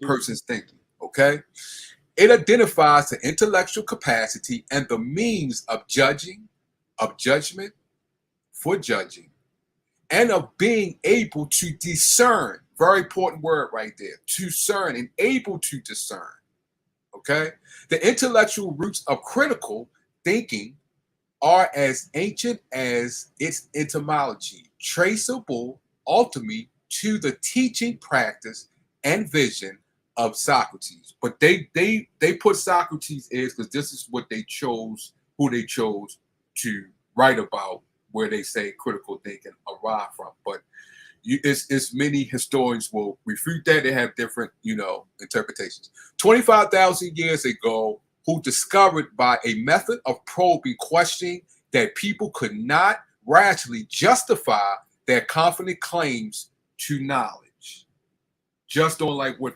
person's thinking, okay? It identifies the intellectual capacity and the means of judging, of judgment, for judging, and of being able to discern. Very important word right there. To discern and able to discern. Okay? The intellectual roots of critical thinking are as ancient as its etymology, traceable ultimately to the teaching practice and vision of Socrates. But they put Socrates is because this is what they chose, who they chose to write about, where they say critical thinking arrived from. But it's many historians will refute that. They have different, interpretations. 25,000 years ago, who discovered by a method of probing, questioning, that people could not rationally justify their confident claims to knowledge. Just on like what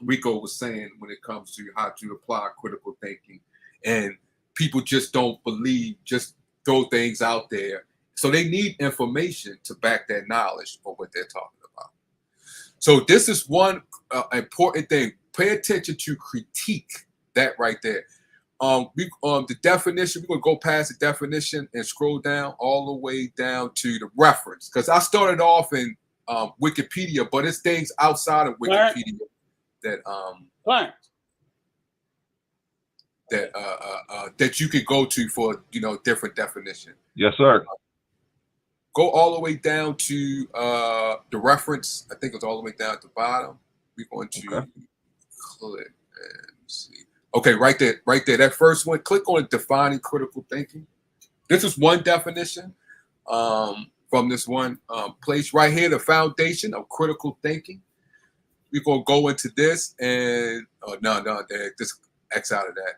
Rico was saying when it comes to how to apply critical thinking, and people just don't believe, just throw things out there. So they need information to back that knowledge for what they're talking about. So this is one important thing. Pay attention to critique, that right there. The definition, we're gonna go past the definition and scroll down all the way down to the reference, because I started off in Wikipedia, but it's things outside of Wikipedia that you could go to for different definition. Yes, sir. Go all the way down to the reference. I think it's all the way down at the bottom. We're going to click and see. Okay, right there. That first one. Click on defining critical thinking. This is one definition from this one place right here. The foundation of critical thinking. We're gonna go into this and just X out of that.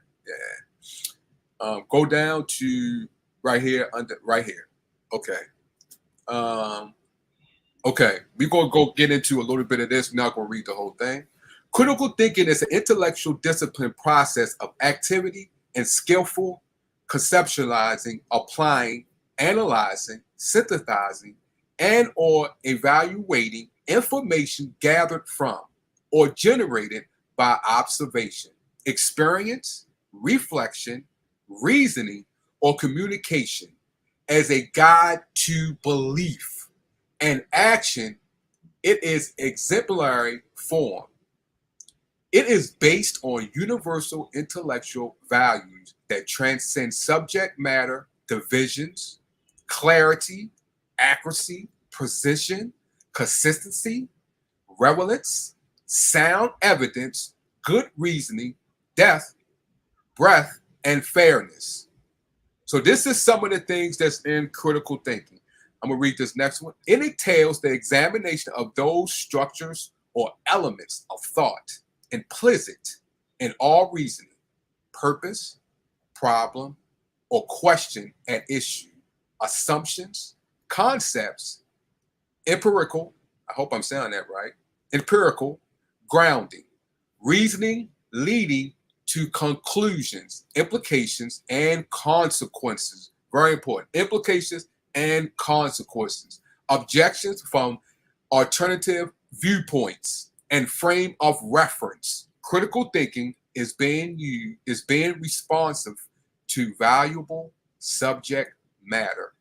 Yeah. Go down to right here right here. Okay. Okay, we're gonna go get into a little bit of this. We're not gonna read the whole thing. Critical thinking is an intellectual discipline process of activity and skillful conceptualizing, applying, analyzing, synthesizing, and or evaluating information gathered from or generated by observation, experience, reflection, reasoning, or communication as a guide to belief and action. It is exemplary form. It is based on universal intellectual values that transcend subject matter divisions, clarity, accuracy, precision, consistency, relevance, sound evidence, good reasoning, depth, breadth, and fairness. So this is some of the things that's in critical thinking. I'm going to read this next one. It entails the examination of those structures or elements of thought implicit in all reasoning, purpose, problem, or question at issue, assumptions, concepts, empirical, I hope I'm saying that right, empirical, grounding, reasoning leading to conclusions, implications, and consequences. Very important. Implications and consequences. Objections from alternative viewpoints and frame of reference. Critical thinking is being responsive to valuable subject matter,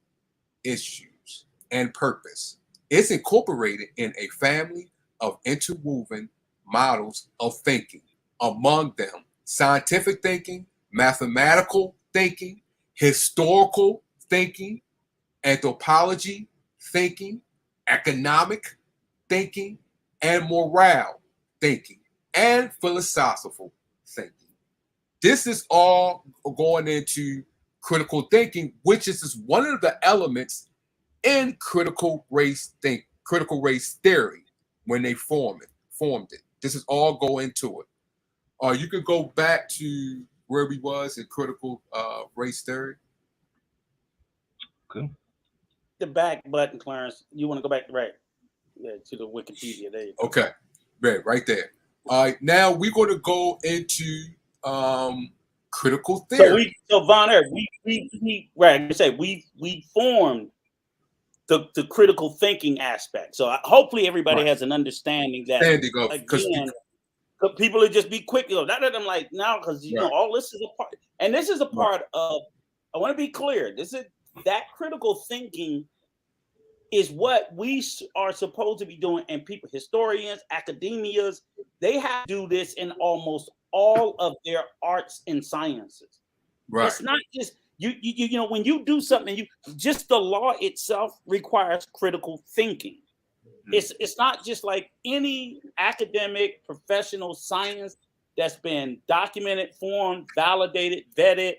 issues, and purpose. It's incorporated in a family of interwoven models of thinking, among them scientific thinking, mathematical thinking, historical thinking, anthropology thinking, economic thinking, and morale thinking, and philosophical thinking. This is all going into critical thinking, which is one of the elements in critical race theory when they formed it. This is all go into it. You could go back to where we was in critical race theory. Okay. The back button, Clarence. You want to go back to the Wikipedia? There you go. Okay, right there. All right, now we're going to go into critical theory. So Von Eric, we formed the critical thinking aspect. So hopefully everybody has an understanding that again, people would just be quick. I'm like now because you know all this is a part, and this is a part of. I want to be clear. This is that critical thinking is what we are supposed to be doing, and people, historians, academias, they have to do this in almost all of their arts and sciences. Right. It's not just you know when you do something, just the law itself requires critical thinking. It's not just like any academic professional science that's been documented, formed, validated, vetted,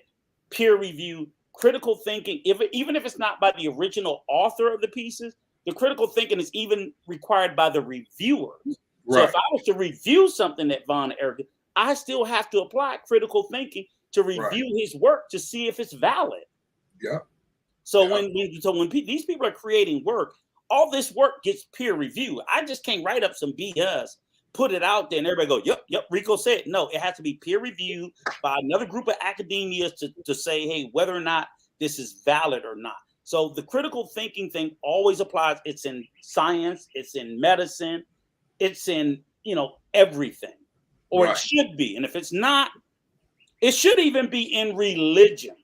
peer reviewed. Critical thinking, even if it's not by the original author of the pieces, the critical thinking is even required by the reviewers. Right. So if I was to review something that Von Eric, I still have to apply critical thinking to review his work to see if it's valid. Yeah. So when these people are creating work, all this work gets peer reviewed. I just can't write up some BS, put it out there, and everybody go, yep, Rico said. No, it has to be peer reviewed by another group of academia to say, hey, whether or not this is valid or not. So the critical thinking thing always applies. It's in science, it's in medicine, it's in, everything, or it should be. And if it's not, it should even be in religion.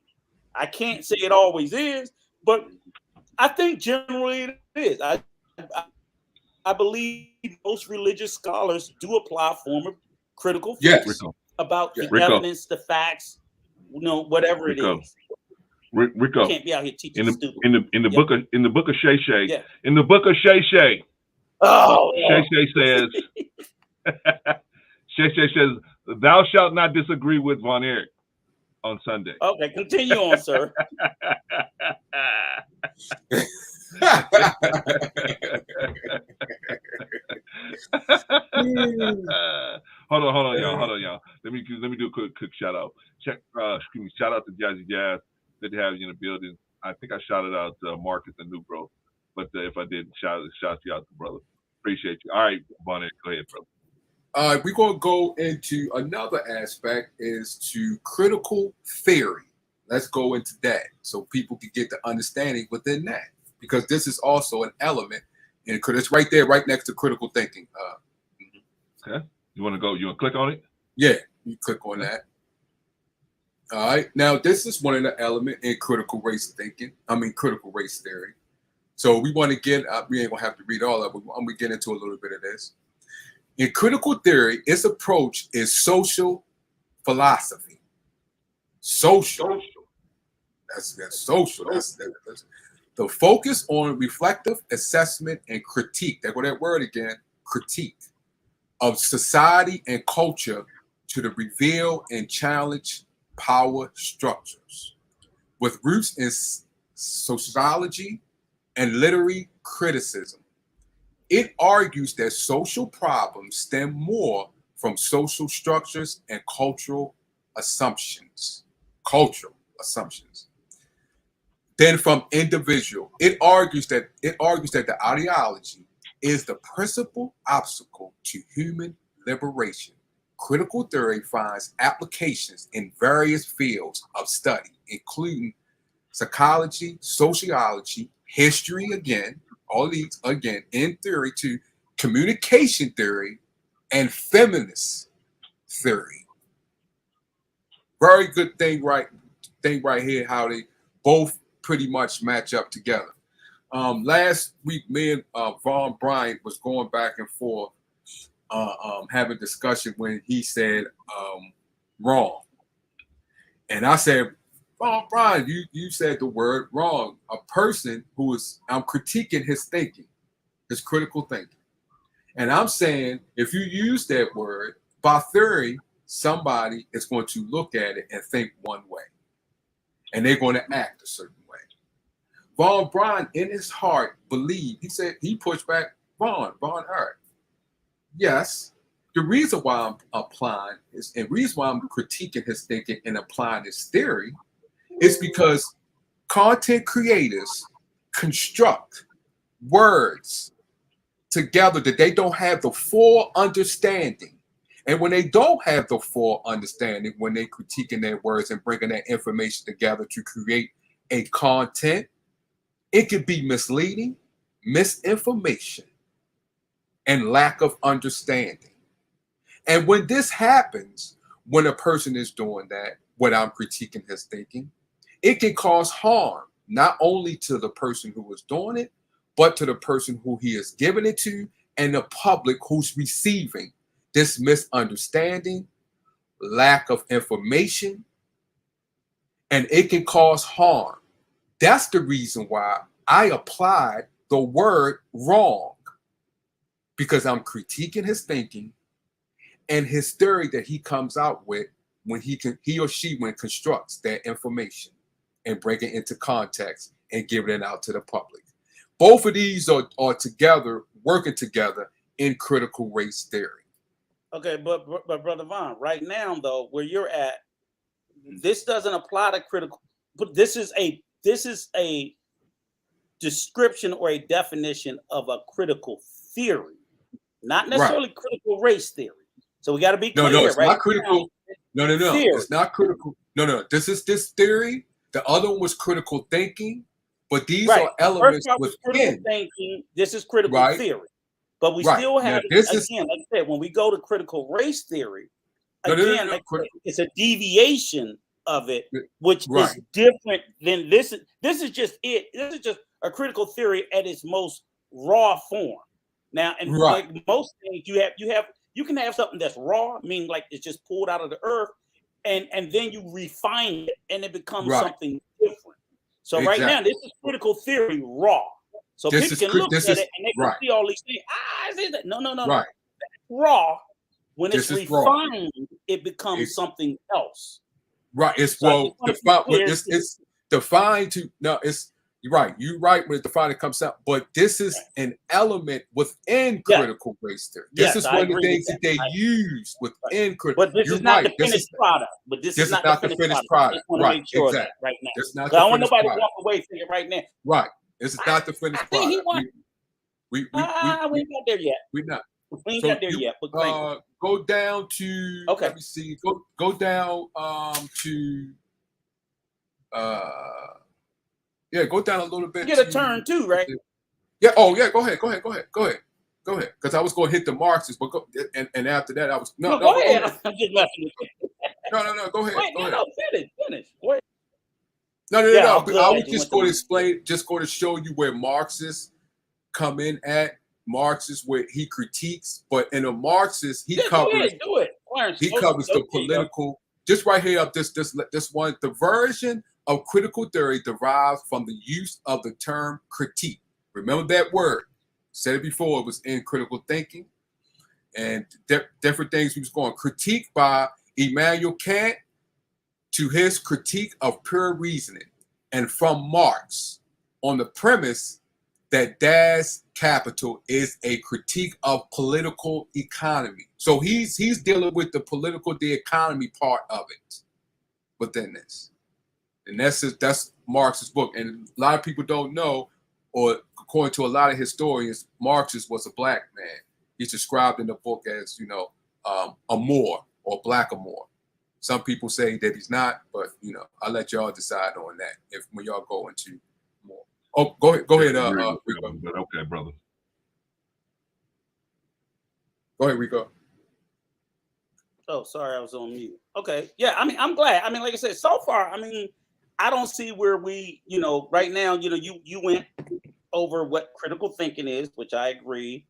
I can't say it always is, but I think generally it is. I believe most religious scholars do apply a form of critical thinking about the evidence, the facts, whatever it is. Rico, you can't be out here teaching stupid. In the book of Shay Shay, in the book of Shay Shay, Shay Shay says, "Thou shalt not disagree with Von Eric on Sunday." Okay, continue on, sir. Hold on, y'all. Let me do a quick shout out. Shout out to Jazzy Jazz. Good to have you in the building. I think I shouted out Marcus and New Bro, but if I didn't, shout you out, brother. Appreciate you. All right, Bonnet, go ahead, brother. We're going to go into another aspect is to critical theory. Let's go into that so people can get the understanding within that, because this is also an element, and it's right there, right next to critical thinking. Okay. You want to click on it? Yeah, you click on that. All right. Now, this is one of the elements in critical race theory. So we want to get, we ain't going to have to read all of it, but I'm going to get into a little bit of this. In critical theory, its approach is social philosophy. Social. That's social. That's the focus on reflective assessment and critique. There go that word again, critique of society and culture to the reveal and challenge power structures, with roots in sociology and literary criticism. It argues that social problems stem more from social structures and cultural assumptions. Cultural assumptions. Then from individual, it argues that the ideology is the principal obstacle to human liberation. Critical theory finds applications in various fields of study, including psychology, sociology, history, again, all these again in theory, to communication theory and feminist theory. Very good thing right here, how they both pretty much match up together. Last week, me and Von Bryant was going back and forth, having a discussion when he said wrong. And I said, Von Bryant, you said the word wrong. A person who is, I'm critiquing his thinking, his critical thinking. And I'm saying, if you use that word, by theory, somebody is going to look at it and think one way. And they're going to act a certain way. Von Bryant, in his heart, believed, he said, he pushed back Von Eric. Yes, the reason why I'm applying is, and the reason why I'm critiquing his thinking and applying his theory is because content creators construct words together that they don't have the full understanding. And when they don't have the full understanding, when they're critiquing their words and bringing that information together to create a content, it could be misleading, misinformation, and lack of understanding. And when this happens, when a person is doing that, when I'm critiquing his thinking, it can cause harm, not only to the person who is doing it, but to the person who he is giving it to and the public who's receiving this misunderstanding, lack of information, and it can cause harm. That's the reason why I applied the word wrong, because I'm critiquing his thinking and his theory that he comes out with when he or she constructs that information and bring it into context and giving it out to the public. Both of these are together, working together in critical race theory. Okay, but Brother Von, right now though, where you're at, this doesn't apply to critical. But this is a description or a definition of a critical theory, not necessarily critical race theory. So we got to be clear. No, it's right not critical. now, No, theory. it's not critical. No, this is this theory. The other one was critical thinking, but these are elements within. Critical thinking. This is critical theory. But we still have, like I said, when we go to critical race theory, it's a deviation of it, which is different than this. This is just it. This is just a critical theory at its most raw form. Now, and like most things, you can have something that's raw, meaning like it's just pulled out of the earth, and then you refine it, and it becomes something different. So right now, this is critical theory raw. So people can look at it and they can see all these things. Is that? No. That's raw. When it's refined, it becomes something else. Right. It's it's defined to it's you're right when it's defined it comes out. But this is an element within critical race theory. This is one of the things that they use within critical. But this is not the finished product. But this is not the finished product. I want to make sure of that right now. I don't want nobody to walk away thinking right now. Right. This is not the finished product. We ain't got there yet. We're not. We ain't got there yet. But go down to let me see. Go down to go down a little bit. Get a turn too, right? Yeah. Oh yeah. Go ahead. Because I was going to hit the Marxists, but and after that I was go ahead. I'm just messing with you. No. Go ahead. Finish. Wait. No. I was just going to explain, just going to show you where Marxists come in at. Marxist where he critiques, but in a Marxist he covers the political. Just right here up this one, the version of critical theory derives from the use of the term critique. Remember that word? Said it before. It was in critical thinking and different things. We was going critique by Immanuel Kant to his critique of pure reasoning, and from Marx on the premise that Das Capital is a critique of political economy. So he's dealing with the economy part of it within this. And that's Marx's book. And a lot of people don't know, or according to a lot of historians, Marxist was a black man. He's described in the book as, a Moor or black Moor. Some people say that he's not, but I'll let y'all decide on that when y'all go into more. Oh, go ahead, Rico. But okay, brother. Go ahead, Rico. Oh, sorry, I was on mute. Okay, yeah, I'm glad. Like I said, so far, I don't see where we, right now, you went over what critical thinking is, which I agree.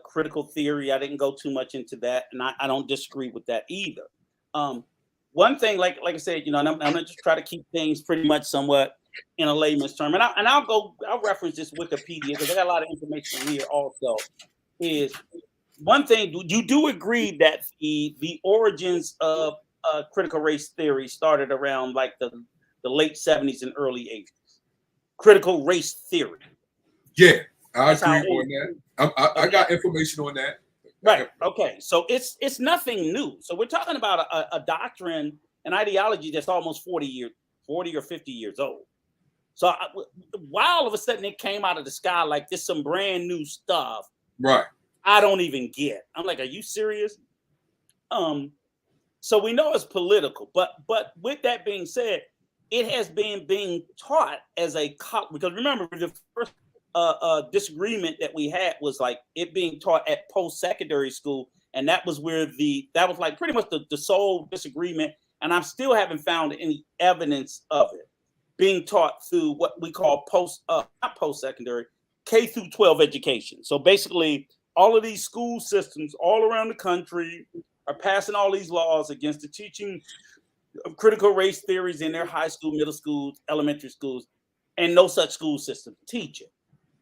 Critical theory, I didn't go too much into that, and I don't disagree with that either. One thing, like I said, and I'm gonna just try to keep things pretty much somewhat in a layman's term, and I'll reference this Wikipedia because I got a lot of information here also. Is one thing, you do agree that the origins of critical race theory started around like the late 70s and early 80s. Critical race theory. Yeah, I agree on that. I got information on that. Right. Okay. So it's nothing new. So we're talking about a doctrine, an ideology that's almost 40 or 50 years old. So why all of a sudden it came out of the sky like this, some brand new stuff? Right. I don't even get. I'm like, are you serious? So we know it's political, but with that being said, it has been being taught as a because remember the first disagreement that we had was like it being taught at post-secondary school, and that was where that was like pretty much the sole disagreement, and I still haven't found any evidence of it being taught through what we call not post-secondary, K through 12 education. So basically, all of these school systems all around the country are passing all these laws against the teaching of critical race theories in their high school, middle schools, elementary schools, and no such school system teach it.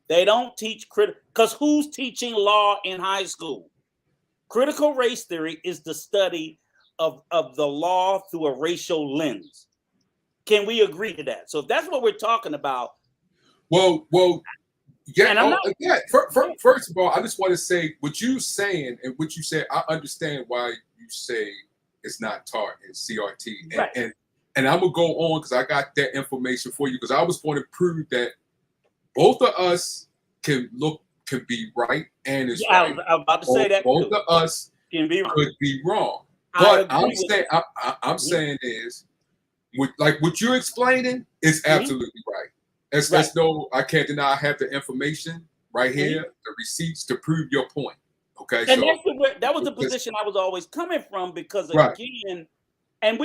They don't teach because who's teaching law in high school? Critical race theory is the study of the law through a racial lens. Can we agree to that? So if that's what we're talking about. Well, yeah. First of all, I just want to say what you saying and what you said. I understand why you say it's not taught in CRT, right. and I'm gonna go on because I got that information for you because I was going to prove that both of us can be right and is right. I was about to say that both of us can be could be wrong. But I'm saying is, what you're explaining is absolutely right. That's no, I can't deny. I have the information right here, the receipts to prove your point. Okay, and that was the position I was always coming from because again, and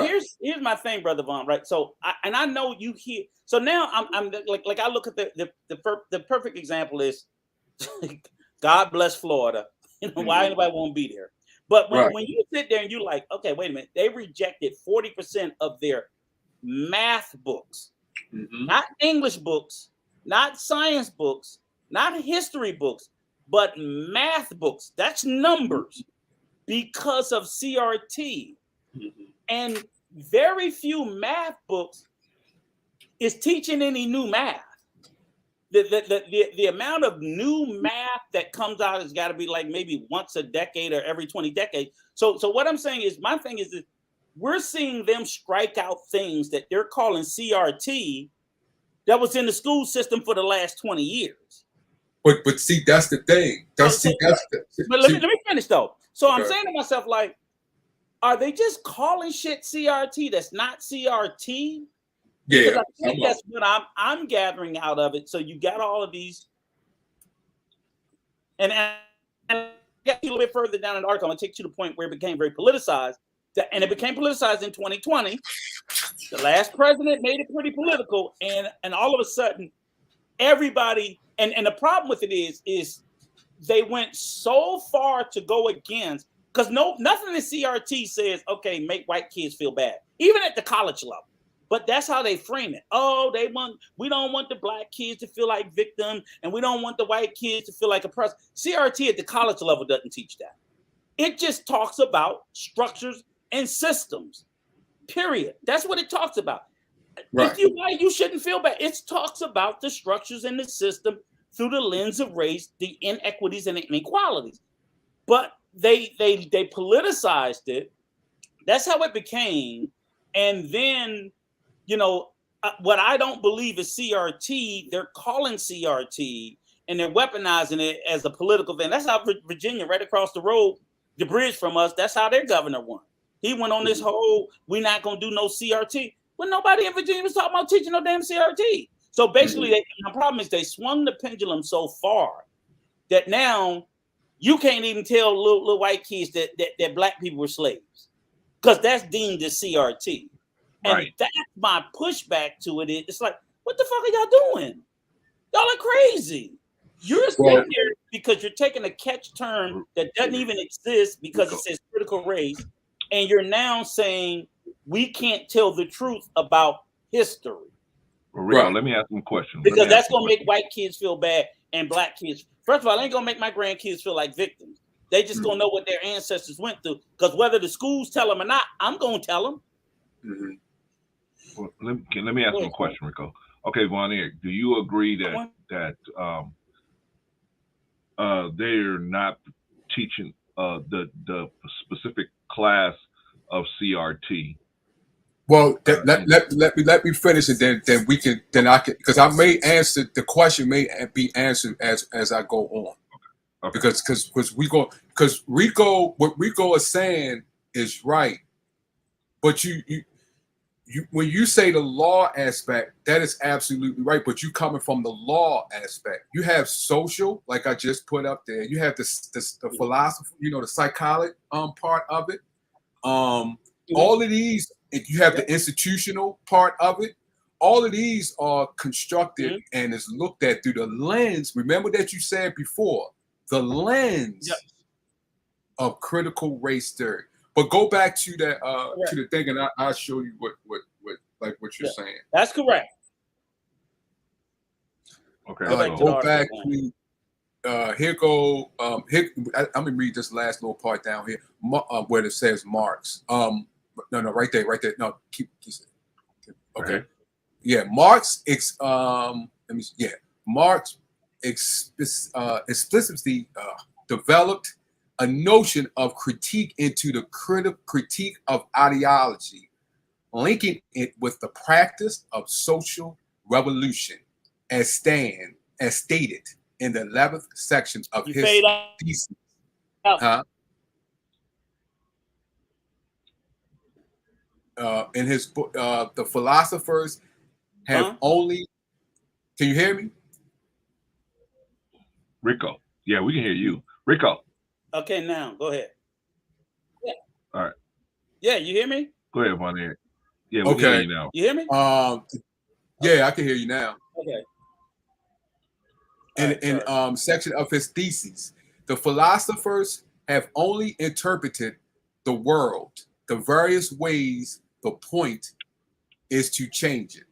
here's my thing, Brother Von. Right, so I know you hear. So now I'm like I look at the perfect example is God bless Florida. Why anybody won't be there? But when you sit there and you're like, okay, wait a minute, they rejected 40% of their math books, not English books, not science books, not history books, but math books. That's numbers because of CRT. And very few math books is teaching any new math. The amount of new math that comes out has got to be like maybe once a decade or every 20 decades. So what I'm saying is, my thing is that we're seeing them strike out things that they're calling CRT that was in the school system for the last 20 years. But see, that's the thing. But let me finish though. So I'm saying to myself, like, are they just calling shit CRT that's not CRT? Yeah, because I think that's what I'm gathering out of it. So you got all of these, and get you a little bit further down in the article. I'm gonna take you to the point where it became very politicized, and it became politicized in 2020. The last president made it pretty political, and all of a sudden, everybody and the problem with it is they went so far to go against because nothing in CRT says okay, make white kids feel bad, even at the college level. But that's how they frame it. Oh, we don't want the black kids to feel like victims, and we don't want the white kids to feel like oppressed. CRT at the college level doesn't teach that. It just talks about structures and systems, period. That's what it talks about. Right. If you like, you shouldn't feel bad. It talks about the structures in the system through the lens of race, the inequities and inequalities. But they politicized it. That's how it became. And then, you know, what I don't believe is CRT. They're calling CRT and they're weaponizing it as a political thing. That's how Virginia, right across the road, the bridge from us, that's how their governor won. He went on this whole, we're not going to do no CRT. Well, nobody in Virginia was talking about teaching no damn CRT. So basically, the problem is they swung the pendulum so far that now you can't even tell little white kids that black people were slaves because that's deemed as CRT. Right. And that's my pushback to it. It's like, what the fuck are y'all doing? Y'all are crazy. You're sitting here because you're taking a catch term that doesn't even exist because it says critical race, and you're now saying we can't tell the truth about history. Well, Rico, let me ask them a question. Because that's going to make white kids feel bad and black kids. First of all, it ain't going to make my grandkids feel like victims. They just going to know what their ancestors went through. Because whether the schools tell them or not, I'm going to tell them. Well, let me ask them a question, Rico. Okay, Von Eric, do you agree that they're not teaching the specific class of CRT? Well, let me finish it. Then we can. Then I can, because I may answer the question may be answered as I go on. Okay. Because Rico, what Rico is saying is right, but you when you say the law aspect, that is absolutely right. But you coming from the law aspect, you have social, like I just put up there. You have the philosophy, the psychology part of it. All of these. If you have the institutional part of it, all of these are constructed and is looked at through the lens. Remember that you said before, the lens of critical race theory. But go back to that to the thing, and I'll show you what you're saying. That's correct. Okay. Go back to here go. I'm gonna read this last little part down here where it says Marx. No, right there. No, keep okay. Yeah, Marx. Marx explicitly developed a notion of critique into the critique of ideology, linking it with the practice of social revolution, as stated in the 11th section of his thesis. In his book, the philosophers have only. Can you hear me, Rico? Yeah, we can hear you, Rico. Okay, now go ahead. Yeah. All right. Yeah, you hear me? Go ahead, Von Eric. Yeah, we can hear you now. You hear me? Yeah, I can hear you now. Okay. In section of his theses, the philosophers have only interpreted the world the various ways. The point is to change it.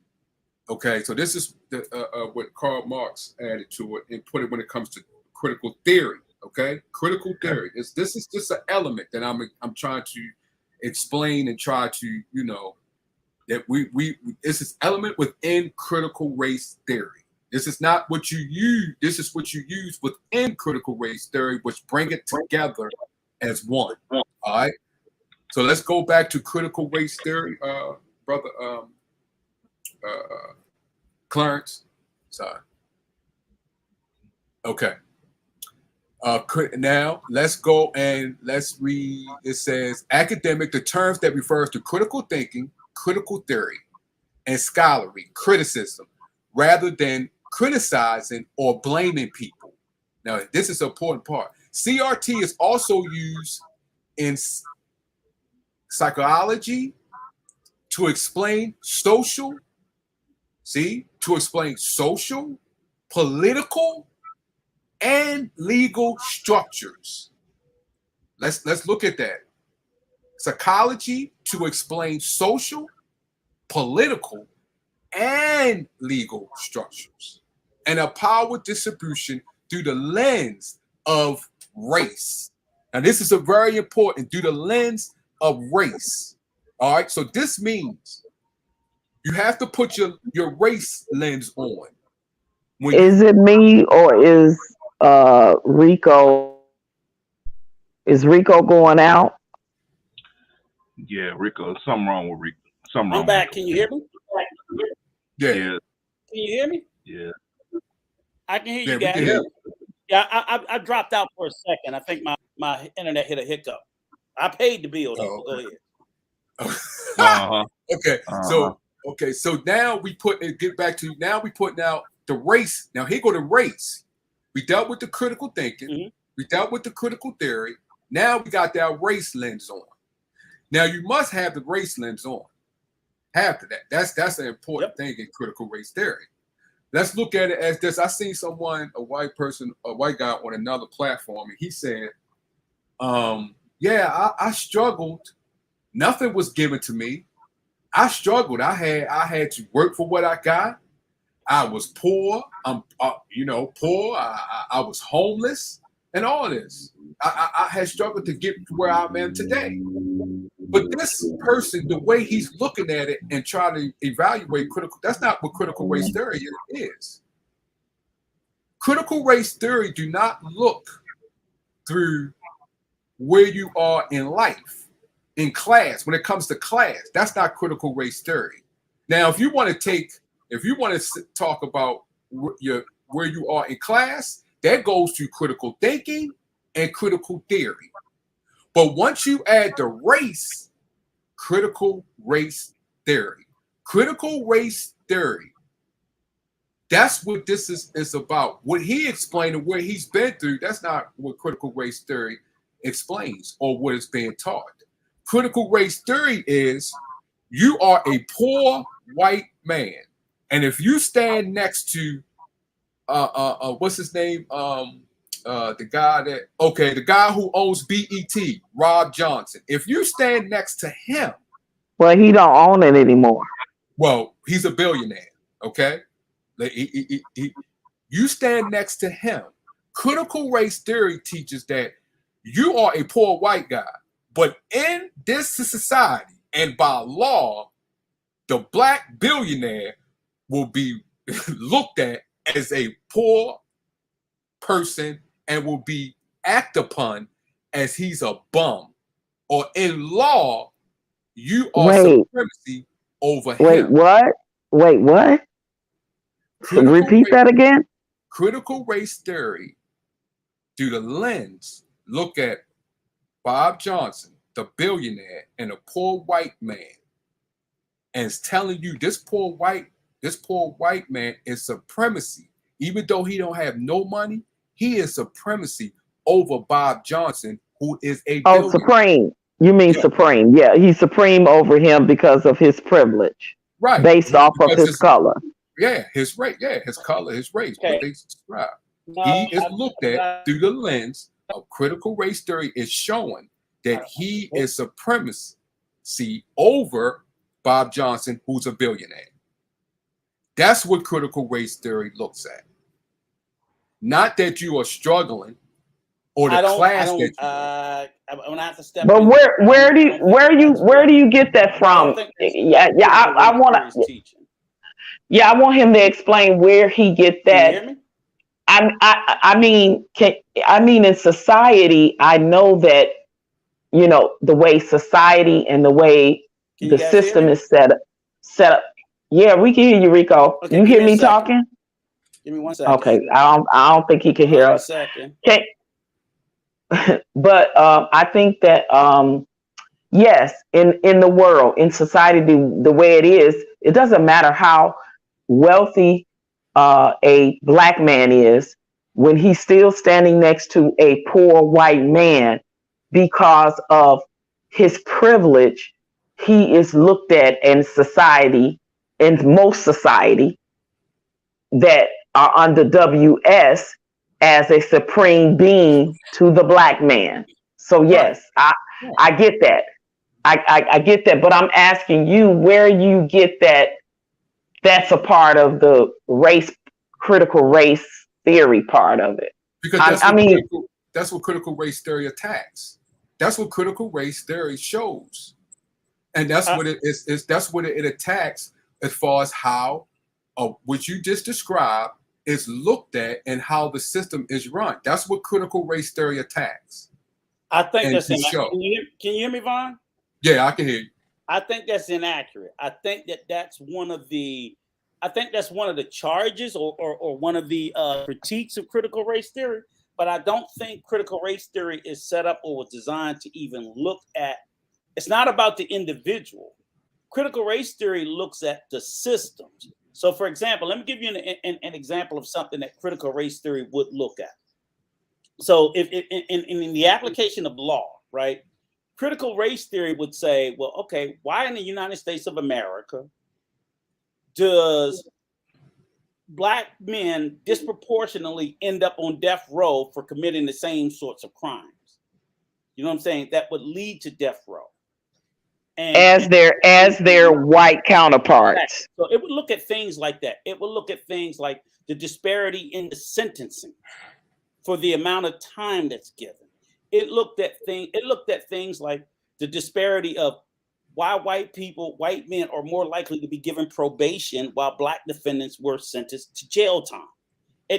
Okay, so this is what Karl Marx added to it and put it when it comes to critical theory. Okay, critical theory. This is just an element that I'm trying to explain and try to that we this is element within critical race theory. This is not what you use. This is what you use within critical race theory, which bring it together as one. All right. So let's go back to critical race theory, brother Clarence. Sorry. Okay. Now let's go and let's read. It says academic, the terms that refers to critical thinking, critical theory, and scholarly criticism, rather than criticizing or blaming people. Now, this is an important part. CRT is also used in psychology to explain social, political, and legal structures. Let's look at that. Psychology to explain social, political, and legal structures, and a power distribution through the lens of race. Now, this is a very important, through the lens of race. All right, so this means You have to put your race lens on. Is it me or is Rico? Is Rico going out? Yeah, Rico. Something wrong with Rico. Something wrong. I'm back. Can you hear me? Yeah. Can you hear me? Yeah. I can hear Yeah, you we guys. can hear. Yeah, I dropped out for a second. I think my internet hit a hiccup. I paid the bill though. Oh, Go ahead. Uh-huh. Okay. Uh-huh. So now we get back to now we put out the race. Now here go the race. We dealt with the critical thinking. Mhm. We dealt with the critical theory. Now we got that race lens on. Now you must have the race lens on. After that, that's an important thing in critical race theory. Let's look at it as this. I seen a white guy on another platform, and he said, I struggled. Nothing was given to me. I struggled. I had to work for what I got. I was poor. I'm poor. I was homeless and all this. I had struggled to get to where I am today. But this person, the way he's looking at it and trying to evaluate that's not what critical race theory is. Critical race theory do not look through where you are in life, in class. When it comes to class, that's not critical race theory. Now, if you want to talk about where you are in class, that goes to critical thinking and critical theory. But once you add the race, critical race theory, that's what this is about. What he explained and where he's been through, that's not what critical race theory explains or what is being taught. Critical race theory is you are a poor white man, and if you stand next to what's his name? The guy who owns BET, Rob Johnson. If you stand next to him, well, he don't own it anymore. Well, he's a billionaire. Okay, you stand next to him. Critical race theory teaches that you are a poor white guy, but in this society and by law, the black billionaire will be looked at as a poor person and will be acted upon as he's a bum. Or in law, you are supremacy over him. Wait, what? Repeat that again. Critical race theory, through the lens, look at Bob Johnson, the billionaire, and a poor white man, and it's telling you this poor white man is supremacy. Even though he don't have no money, he is supremacy over Bob Johnson, who is a billionaire. Supreme. You mean supreme? Yeah, he's supreme over him because of his privilege, right? Based off of his color. Yeah, his race. Yeah, his color, his race. Okay. What they subscribe. He is looked at through the lens of critical race theory. Is showing that he is supremacy over Bob Johnson, who's a billionaire. That's what critical race theory looks at. Not that you are struggling or the class that you are. I'm gonna have to step. But where do you get that from? I want him to explain where he get that. Can you hear me? I mean in society, I know that the way society and the way the system is set up. Yeah, we can hear you, Rico. Okay, you hear me talking? Give me 1 second. Okay, I don't think he can hear us. 1 second. Okay. But I think that yes, in the world, in society, the way it is, it doesn't matter how wealthy a black man is when he's still standing next to a poor white man because of his privilege. He is looked at in society, in most society that are under WS, as a supreme being to the black man. So yes, I get that. I get that, but I'm asking you where you get that. That's a part of the critical race theory part of it. Because that's what critical race theory attacks. That's what critical race theory shows, and that's what it is. That's what it attacks as far as how what you just described is looked at and how the system is run. That's what critical race theory attacks. I think And that's to show. can you hear me, Von? Yeah, I can hear you. I think that's inaccurate. I think that's one of the charges or one of the critiques of critical race theory. But I don't think critical race theory is set up or was designed to even look at. It's not about the individual. Critical race theory looks at the systems. So, for example, let me give you an example of something that critical race theory would look at. So, if in the application of law, right, critical race theory would say, well, okay, why in the United States of America does Black men disproportionately end up on death row for committing the same sorts of crimes? You know what I'm saying? That would lead to death row. And as their white counterparts. So it would look at things like that. It would look at things like the disparity in the sentencing for the amount of time that's given. It looked at things like the disparity of why white men are more likely to be given probation while Black defendants were sentenced to jail time.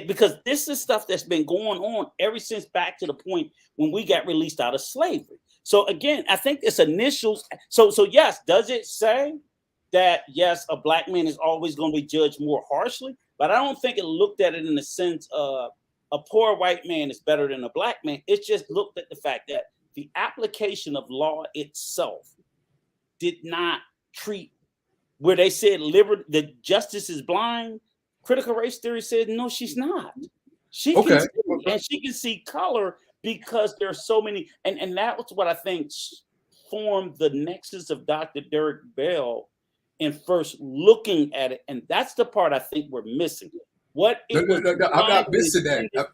Because this is stuff that's been going on ever since back to the point when we got released out of slavery. So again, I think it's initials. So yes, does it say that yes, a Black man is always going to be judged more harshly? But I don't think it looked at it in the sense of a poor white man is better than a Black man. It just looked at the fact that the application of law itself did not treat where they said the justice is blind. Critical race theory said no, she's not. She can see, and she can see color because there are so many, and that was what I think formed the nexus of Dr. Derek Bell in first looking at it, and that's the part I think we're missing. I'm not missing that.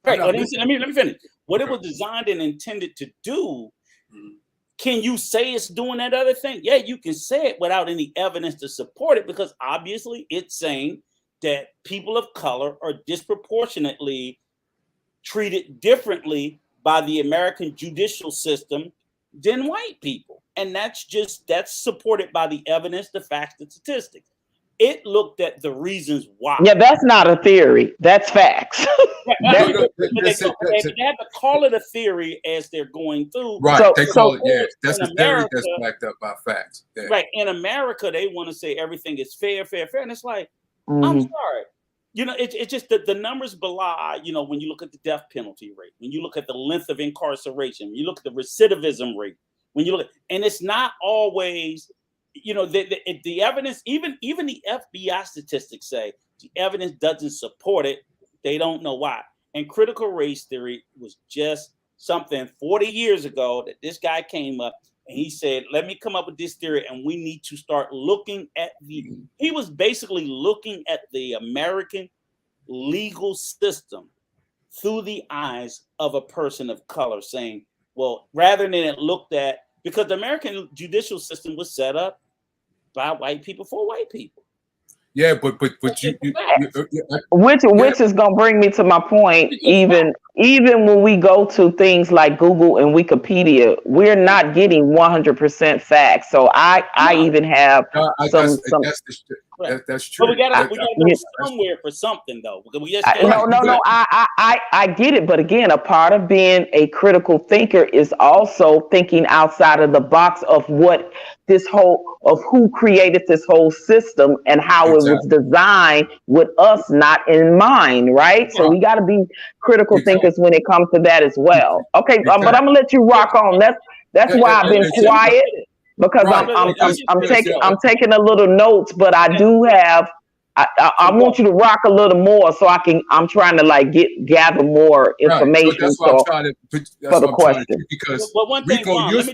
Right. Let me finish. What it was designed and intended to do. Can you say it's doing that other thing? Yeah, you can say it without any evidence to support it, because obviously it's saying that people of color are disproportionately treated differently by the American judicial system than white people. And that's supported by the evidence, the facts, the statistics. It looked at the reasons why. Yeah, that's not a theory. That's facts. They have to call it a theory as they're going through. Right. They call it, yes. That's a theory that's backed up by facts. Yeah. Right. In America, they want to say everything is fair. And it's like, I'm sorry. You know, it's just that the numbers belie, you know, when you look at the death penalty rate, when you look at the length of incarceration, when you look at the recidivism rate, when you look at, and it's not always, you know, the evidence, even the FBI statistics say the evidence doesn't support it. They don't know why. And critical race theory was just something 40 years ago that this guy came up and he said, let me come up with this theory, and we need to start looking at he was basically looking at the American legal system through the eyes of a person of color, saying, well, rather than it looked at, because the American judicial system was set up by white people for white people. Yeah, but which is gonna bring me to my point. Even when we go to things like Google and Wikipedia, we're not getting 100% facts. So I even have some. That's true. But we gotta go somewhere for something, though. We just no. I get it, but again, a part of being a critical thinker is also thinking outside of the box of who created this whole system and how it was designed with us not in mind, right? So we got to be critical thinkers when it comes to that as well. Okay, but I'm gonna let you rock on. That's why I've been quiet. Because I'm taking a little notes, but I do have. I want you to rock a little more, so I'm trying to gather more information. Right. So that's why I'm trying to put for the question. Because one thing,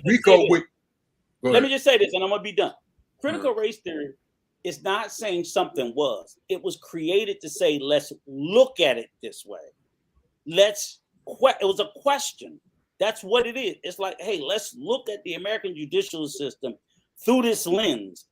Rico, let me just say this, and I'm gonna be done. Critical race theory is not saying something was. It was created to say, let's look at it this way. It was a question. That's what it is. It's like, hey, let's look at the American judicial system through this lens.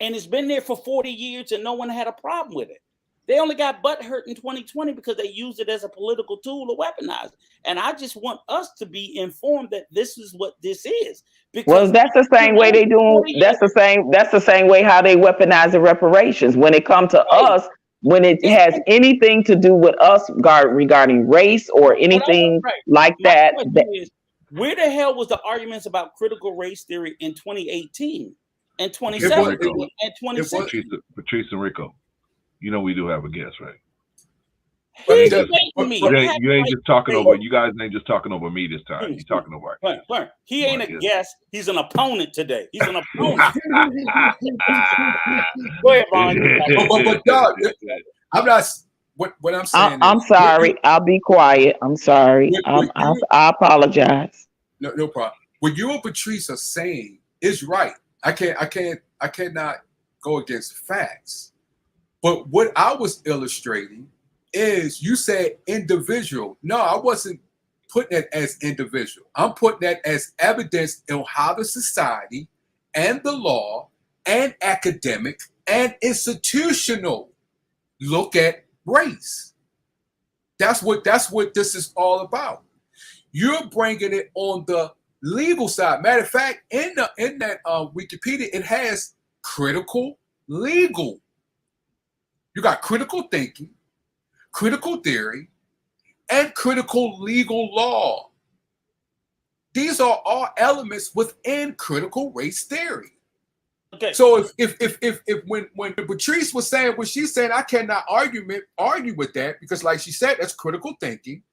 And it's been there for 40 years and no one had a problem with it. They only got butt hurt in 2020 because they used it as a political tool to weaponize it. And I just want us to be informed that this is what this is. Because well, that's the same way they doing. That's the same way how they weaponize the reparations. When it comes to us, when it has anything to do with us regarding race or anything like that. Where the hell was the arguments about critical race theory in 2018 and 2017 and 2016? Patrice and Rico, you know we do have a guest, right? You ain't just talking over. You guys ain't just talking over me this time. You're talking over. He ain't a guest. He's an opponent today. He's an opponent. Go ahead, Vaughn. But dog, I'm not. What I'm saying. I'm sorry. I'll be quiet. I'm sorry. I apologize. No problem. What you and Patrice are saying is right. I cannot go against facts. But what I was illustrating is you said individual. No, I wasn't putting it as individual. I'm putting that as evidence in how the society and the law and academic and institutional look at race. That's what this is all about. You're bringing it on the legal side. Matter of fact, in that Wikipedia, it has critical legal. You got critical thinking, critical theory, and critical legal law. These are all elements within critical race theory. Okay. So if when Patrice was saying what she's saying, I cannot argue with that because, like she said, that's critical thinking,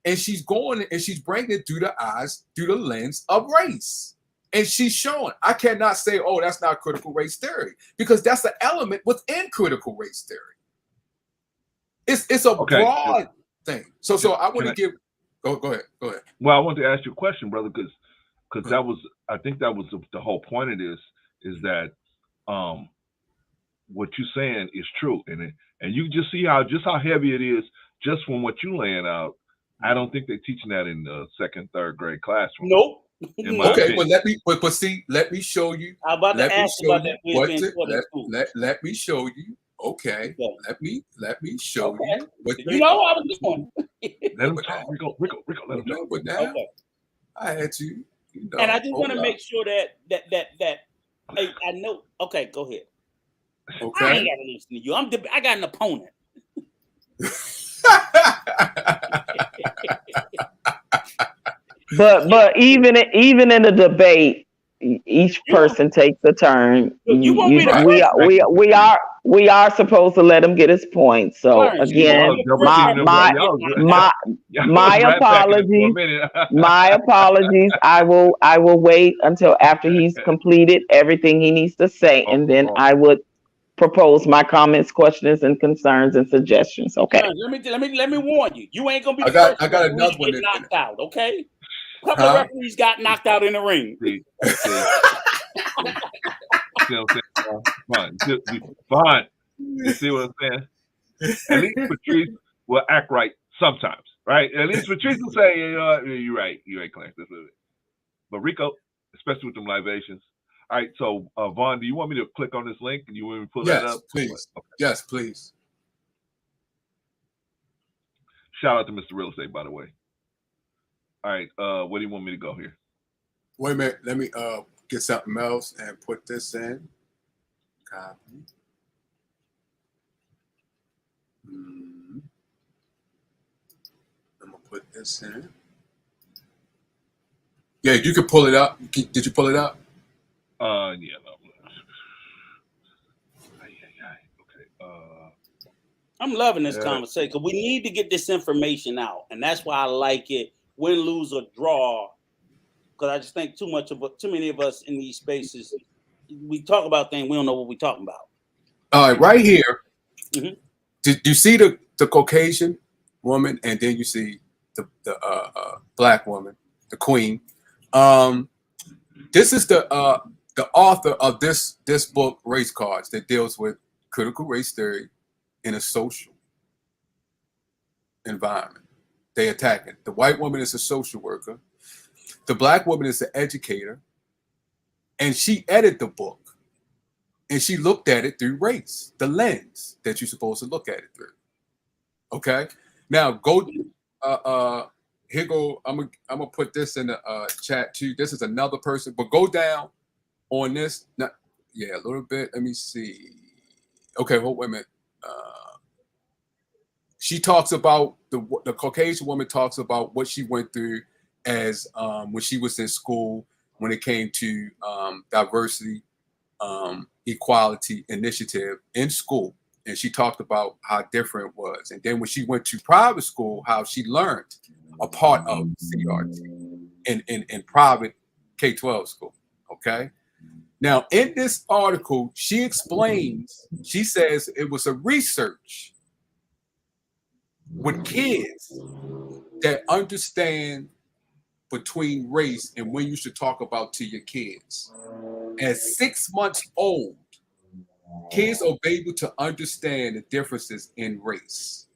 and she's going and she's bringing it through the lens of race, and she's showing. I cannot say, oh, that's not critical race theory because that's an element within critical race theory. It's a broad thing. So I want to give. Go ahead. Well, I want to ask you a question, brother, because that was, I think that was the whole point of this is that what you're saying is true, and you just see how heavy it is just from what you laying out. I don't think they're teaching that in the second, third grade classroom. Nope. Okay, well let me show you. I'm about to ask you about that. Let me show you. Okay, let me show you. You know I was doing. Let him talk. Rico, let him talk. But now I had to. You know, and I just want to make sure that I know. Okay, go ahead. Okay. I ain't got to listen to you. I got an opponent. But even in the debate, each person takes a turn. We are supposed to let him get his point. So again, my apologies. My apologies. I will wait until after he's completed everything he needs to say, and then I would propose my comments, questions, and concerns and suggestions. Okay. Let me warn you. You ain't gonna be. I got another one get knocked out. Okay. A couple of referees got knocked out in the ring. See what I'm saying? Fine. You see what I'm saying? At least Patrice will act right sometimes, right? At least Patrice will say, you're right, Clarence. But Rico, especially with them libations. All right, so Vaughn, do you want me to click on this link and you want me to pull that up? Please. Okay. Yes, please. Shout out to Mr. Real Estate, by the way. All right, where do you want me to go here? Wait a minute. Let me get something else and put this in. Copy. I'm gonna put this in. Yeah, you can pull it up. Did you pull it up? Yeah. No. Okay. I'm loving this conversation because we need to get this information out, and that's why I like it. Win, lose, or draw, because I just think too many of us in these spaces, we talk about things we don't know what we're talking about. All right, right here. Mm-hmm. Did you see the Caucasian woman, and then you see the black woman, the queen? This is the author of this book, Race Cards, that deals with critical race theory in a social environment. They attack it. The white woman is a social worker. The black woman is an educator. And she edited the book. and she looked at it through race, the lens that you're supposed to look at it through. Okay, now go. Here go. I'm gonna put this in the chat too. This is another person, but go down on this. Not, yeah, a little bit. Let me see. Okay, hold wait a minute. She talks about the Caucasian woman talks about what she went through as when she was in school when it came to diversity, equality initiative in school. And she talked about how different it was. And then when she went to private school, how she learned a part of CRT in private K-12 school. Okay. Now, in this article, she explains, she says it was a research with kids that understand between race and when you should talk about to your kids. At 6 months old, kids are able to understand the differences in race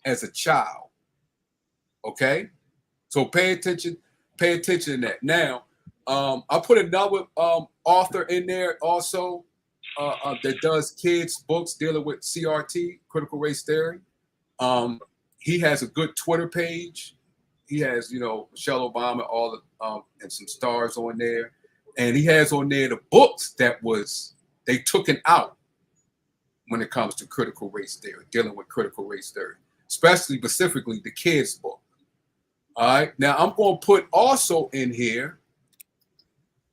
as a child. Okay? So pay attention to that. Now, I put another author in there also that does kids books dealing with CRT, critical race theory. He has a good Twitter page. He has, Michelle Obama, all the and some stars on there. And he has on there the books that they took it out when it comes to critical race theory, dealing with critical race theory, specifically the kids book. All right. Now I'm going to put also in here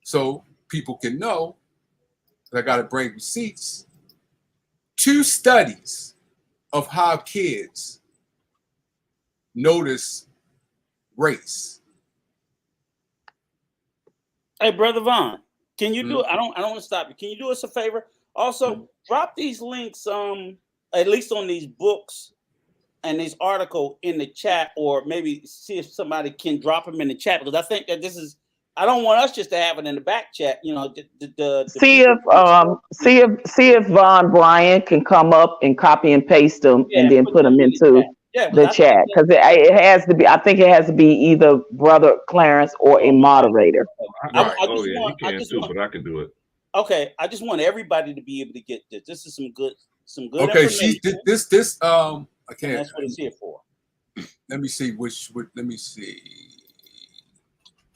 so people can know that I got to bring receipts. 2 studies of how kids notice race. Hey, Brother Von, can you do it? I don't want to stop you. Can you do us a favor? Also, drop these links, at least on these books and this article in the chat, or maybe see if somebody can drop them in the chat, because I think that this is. I don't want us just to have it in the back chat. See if Von Bryant can come up and copy and paste them, and then put them into the chat, because it has to be. I think it has to be either Brother Clarence or a moderator. Right. He can too, but I can do it. Okay, I just want everybody to be able to get this. This is some good. Okay, she did this. I can't. That's what it's here for. Let me see let me see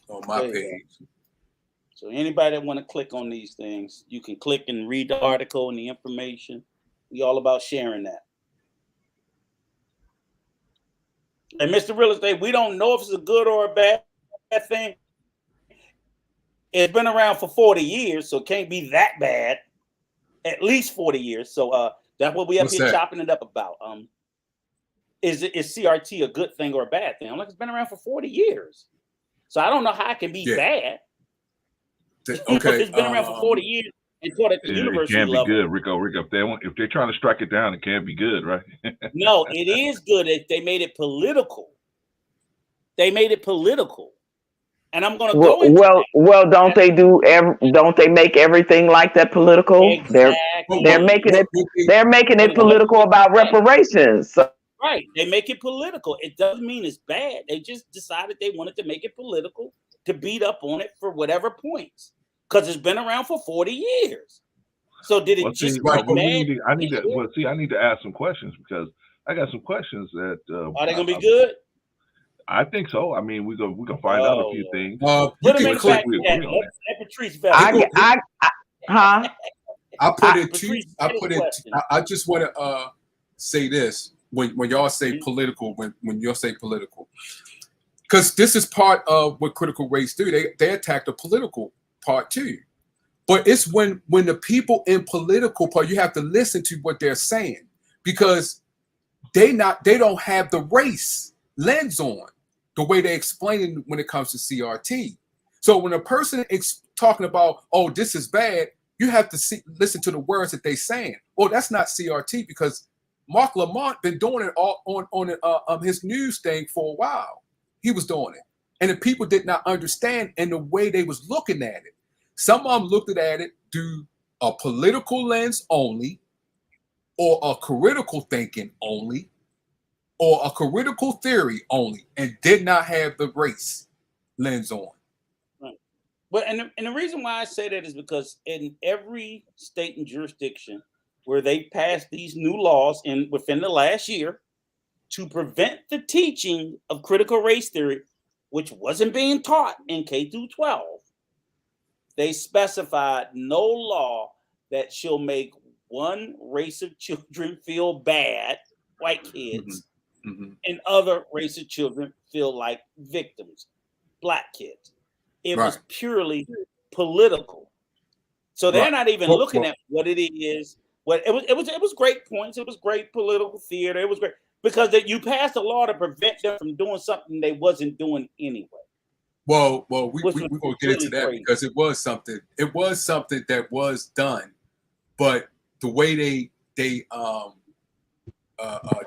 on my page. So anybody that want to click on these things, you can click and read the article and the information. We all about sharing that. And Mr. Real Estate, we don't know if it's a good or a bad thing. It's been around for 40 years, so it can't be that bad. At least 40 years. So that's what we up here chopping it up about. Is CRT a good thing or a bad thing? I'm like, it's been around for 40 years. So I don't know how it can be bad. Okay. It's been around for 40 years and taught at the university level. It can't be good, Rico. If they're trying to strike it down, it can't be good, right? No, it is good if they made it political. They made it political. And I'm going to go into don't they make everything like that political? Exactly. They're making it political about reparations. So. Right. They make it political. It doesn't mean it's bad. They just decided they wanted to make it political to beat up on it for whatever points, because it's been around for 40 years. So did it I need to ask some questions, because I got some questions that are they going to be good? I think so. I mean, we can find out a few things. Put them in the back. I just want to say this when y'all say political, when y'all say political, because this is part of what critical race do. They attack the political part too, but it's when the people in political part, you have to listen to what they're saying, because they don't have the race lens on the way they explain it when it comes to CRT. So when a person is talking about, oh, this is bad, you have to listen to the words that they're saying. Oh, that's not CRT, because Mark Lamont been doing it all on his news thing for a while. He was doing it, and the people did not understand in the way they was looking at it. Some of them looked at it through a political lens only, or a critical thinking only, or a critical theory only, and did not have the race lens on. Right. But and the reason why I say that is because in every state and jurisdiction where they passed these new laws within the last year to prevent the teaching of critical race theory, which wasn't being taught in K through 12, they specified no law that shall make one race of children feel bad, white kids, and other race of children feel like victims, black kids. It was purely political. So they're not even looking at what it is. What it was great points. It was great political theater. It was great because you passed a law to prevent them from doing something they wasn't doing anyway. Well, we're gonna get into that crazy. because it was something that was done, but the way they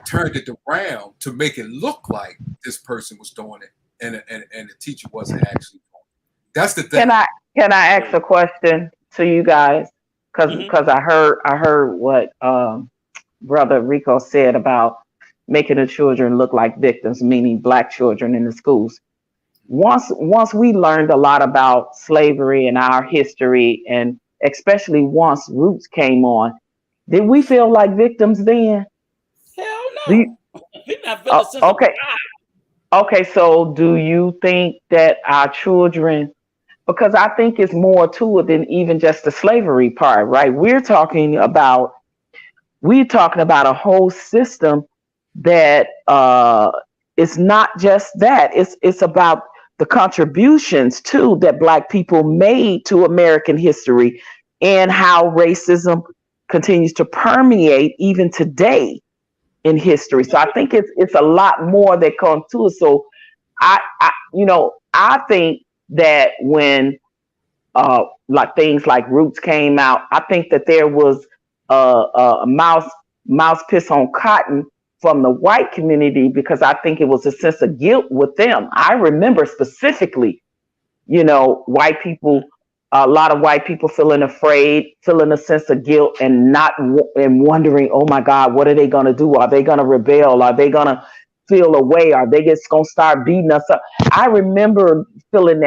turned it around to make it look like this person was doing it, and the teacher wasn't actually doing it. That's the thing. Can I ask a question to you guys? Because I heard what Brother Rico said about making the children look like victims, meaning black children in the schools. Once we learned a lot about slavery and our history, and especially once Roots came on, did we feel like victims then? Hell no. Okay, so do you think that our children, because I think it's more to it than even just the slavery part, right? We're talking about a whole system that it's not just that. It's about the contributions too that Black people made to American history and how racism continues to permeate even today in history. So I think it's a lot more that comes to it. So I think that when like things like Roots came out, I think that there was a mouse piss on cotton from the white community, because I think it was a sense of guilt with them. I remember specifically, white people, a lot of white people feeling afraid, feeling a sense of guilt, and wondering, oh my God, what are they going to do? Are they going to rebel? Are they going to feel away? Are they just going to start beating us up? I remember feeling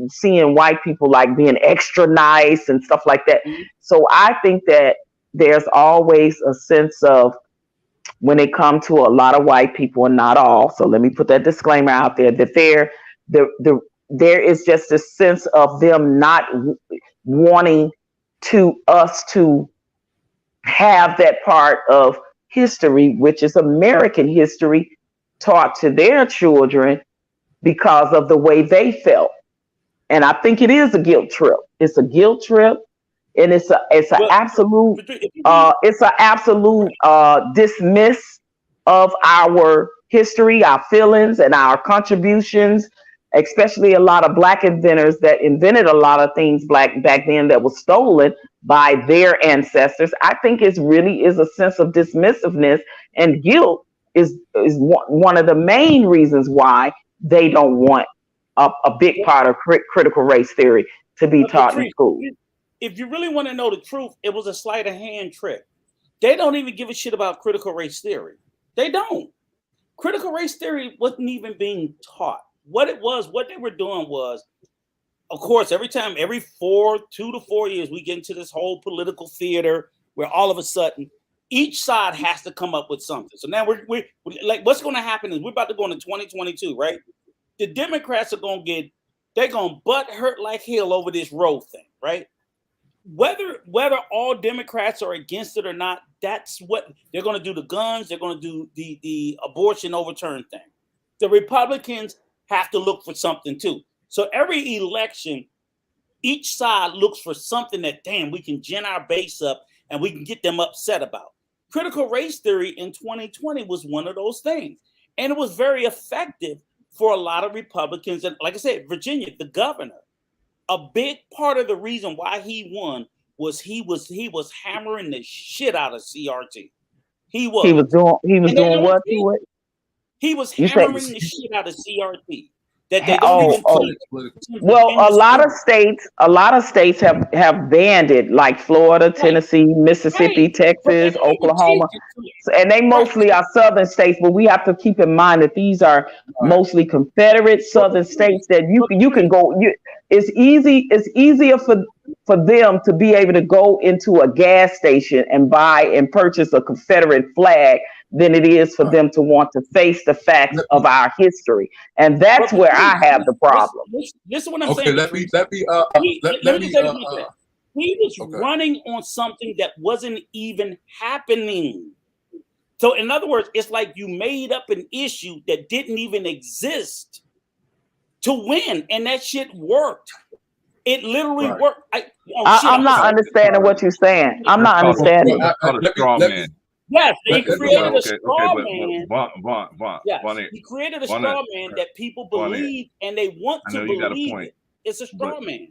seeing white people like being extra nice and stuff like that. So I think that there's always a sense of, when it comes to a lot of white people, and not all, so let me put that disclaimer out there, that there is just a sense of them not wanting us to have that part of history, which is American history, taught to their children because of the way they felt. And I think it is a guilt trip. It's a guilt trip. And it's an absolute dismiss of our history, our feelings, and our contributions. Especially a lot of Black inventors that invented a lot of things back then that was stolen by their ancestors. I think it really is a sense of dismissiveness, and guilt is one of the main reasons why they don't want a big part of critical race theory to be taught in school. If you really want to know the truth, it was a sleight of hand trick. They don't even give a shit about critical race theory. They don't. Critical race theory wasn't even being taught. What they were doing was, of course, every 2 to 4 years, we get into this whole political theater where all of a sudden each side has to come up with something. So now we're like, what's going to happen is we're about to go into 2022, right? The Democrats are they're going to butt hurt like hell over this Roe thing, right? Whether all Democrats are against it or not, that's what they're going to do. The guns, they're going to do the abortion overturn thing. The Republicans have to look for something too. So every election, each side looks for something that, damn, we can gin our base up and we can get them upset about. Critical race theory in 2020 was one of those things. And it was very effective for a lot of Republicans. And like I said, Virginia, the governor, a big part of the reason why he won was he was hammering the shit out of CRT. He was doing what to it? He was hammering the shit out of CRT. that they don't even put Well, in the school. a lot of states have banned it, like Florida, Tennessee, Mississippi, Right. But they Texas, don't even Oklahoma. teach it to And they Right. mostly are southern states, but we have to keep in mind that these are mostly Confederate southern states that you can go. It's easier for them to be able to go into a gas station and buy and purchase a Confederate flag than it is for them to want to face the facts of our history. And that's where I have the problem. This is what I'm Okay, saying. let me let me just say this. He was running on something that wasn't even happening. So in other words, it's like you made up an issue that didn't even exist to win, and that shit worked. It literally worked. I'm not understanding what you're saying. I'm not understanding. It's called a straw man. Yes, he created a straw man. Von, He created a straw man that people believe and they want to believe it. It's a straw man.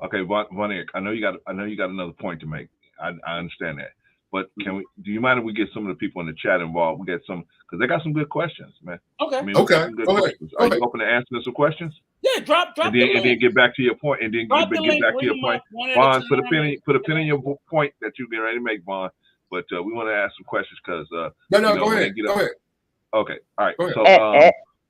Okay, Von Eric, I know you got another point to make. I understand that. But do you mind if we get some of the people in the chat involved? We got some, because they got some good questions, man. Okay. I mean, Are you open to answering some questions? Yeah, drop and then get back to your point. And then get back to your point. Vaughn, put a pin in your point that you've been ready to make, Vaughn. But we want to ask some questions because go ahead. Okay, all right. So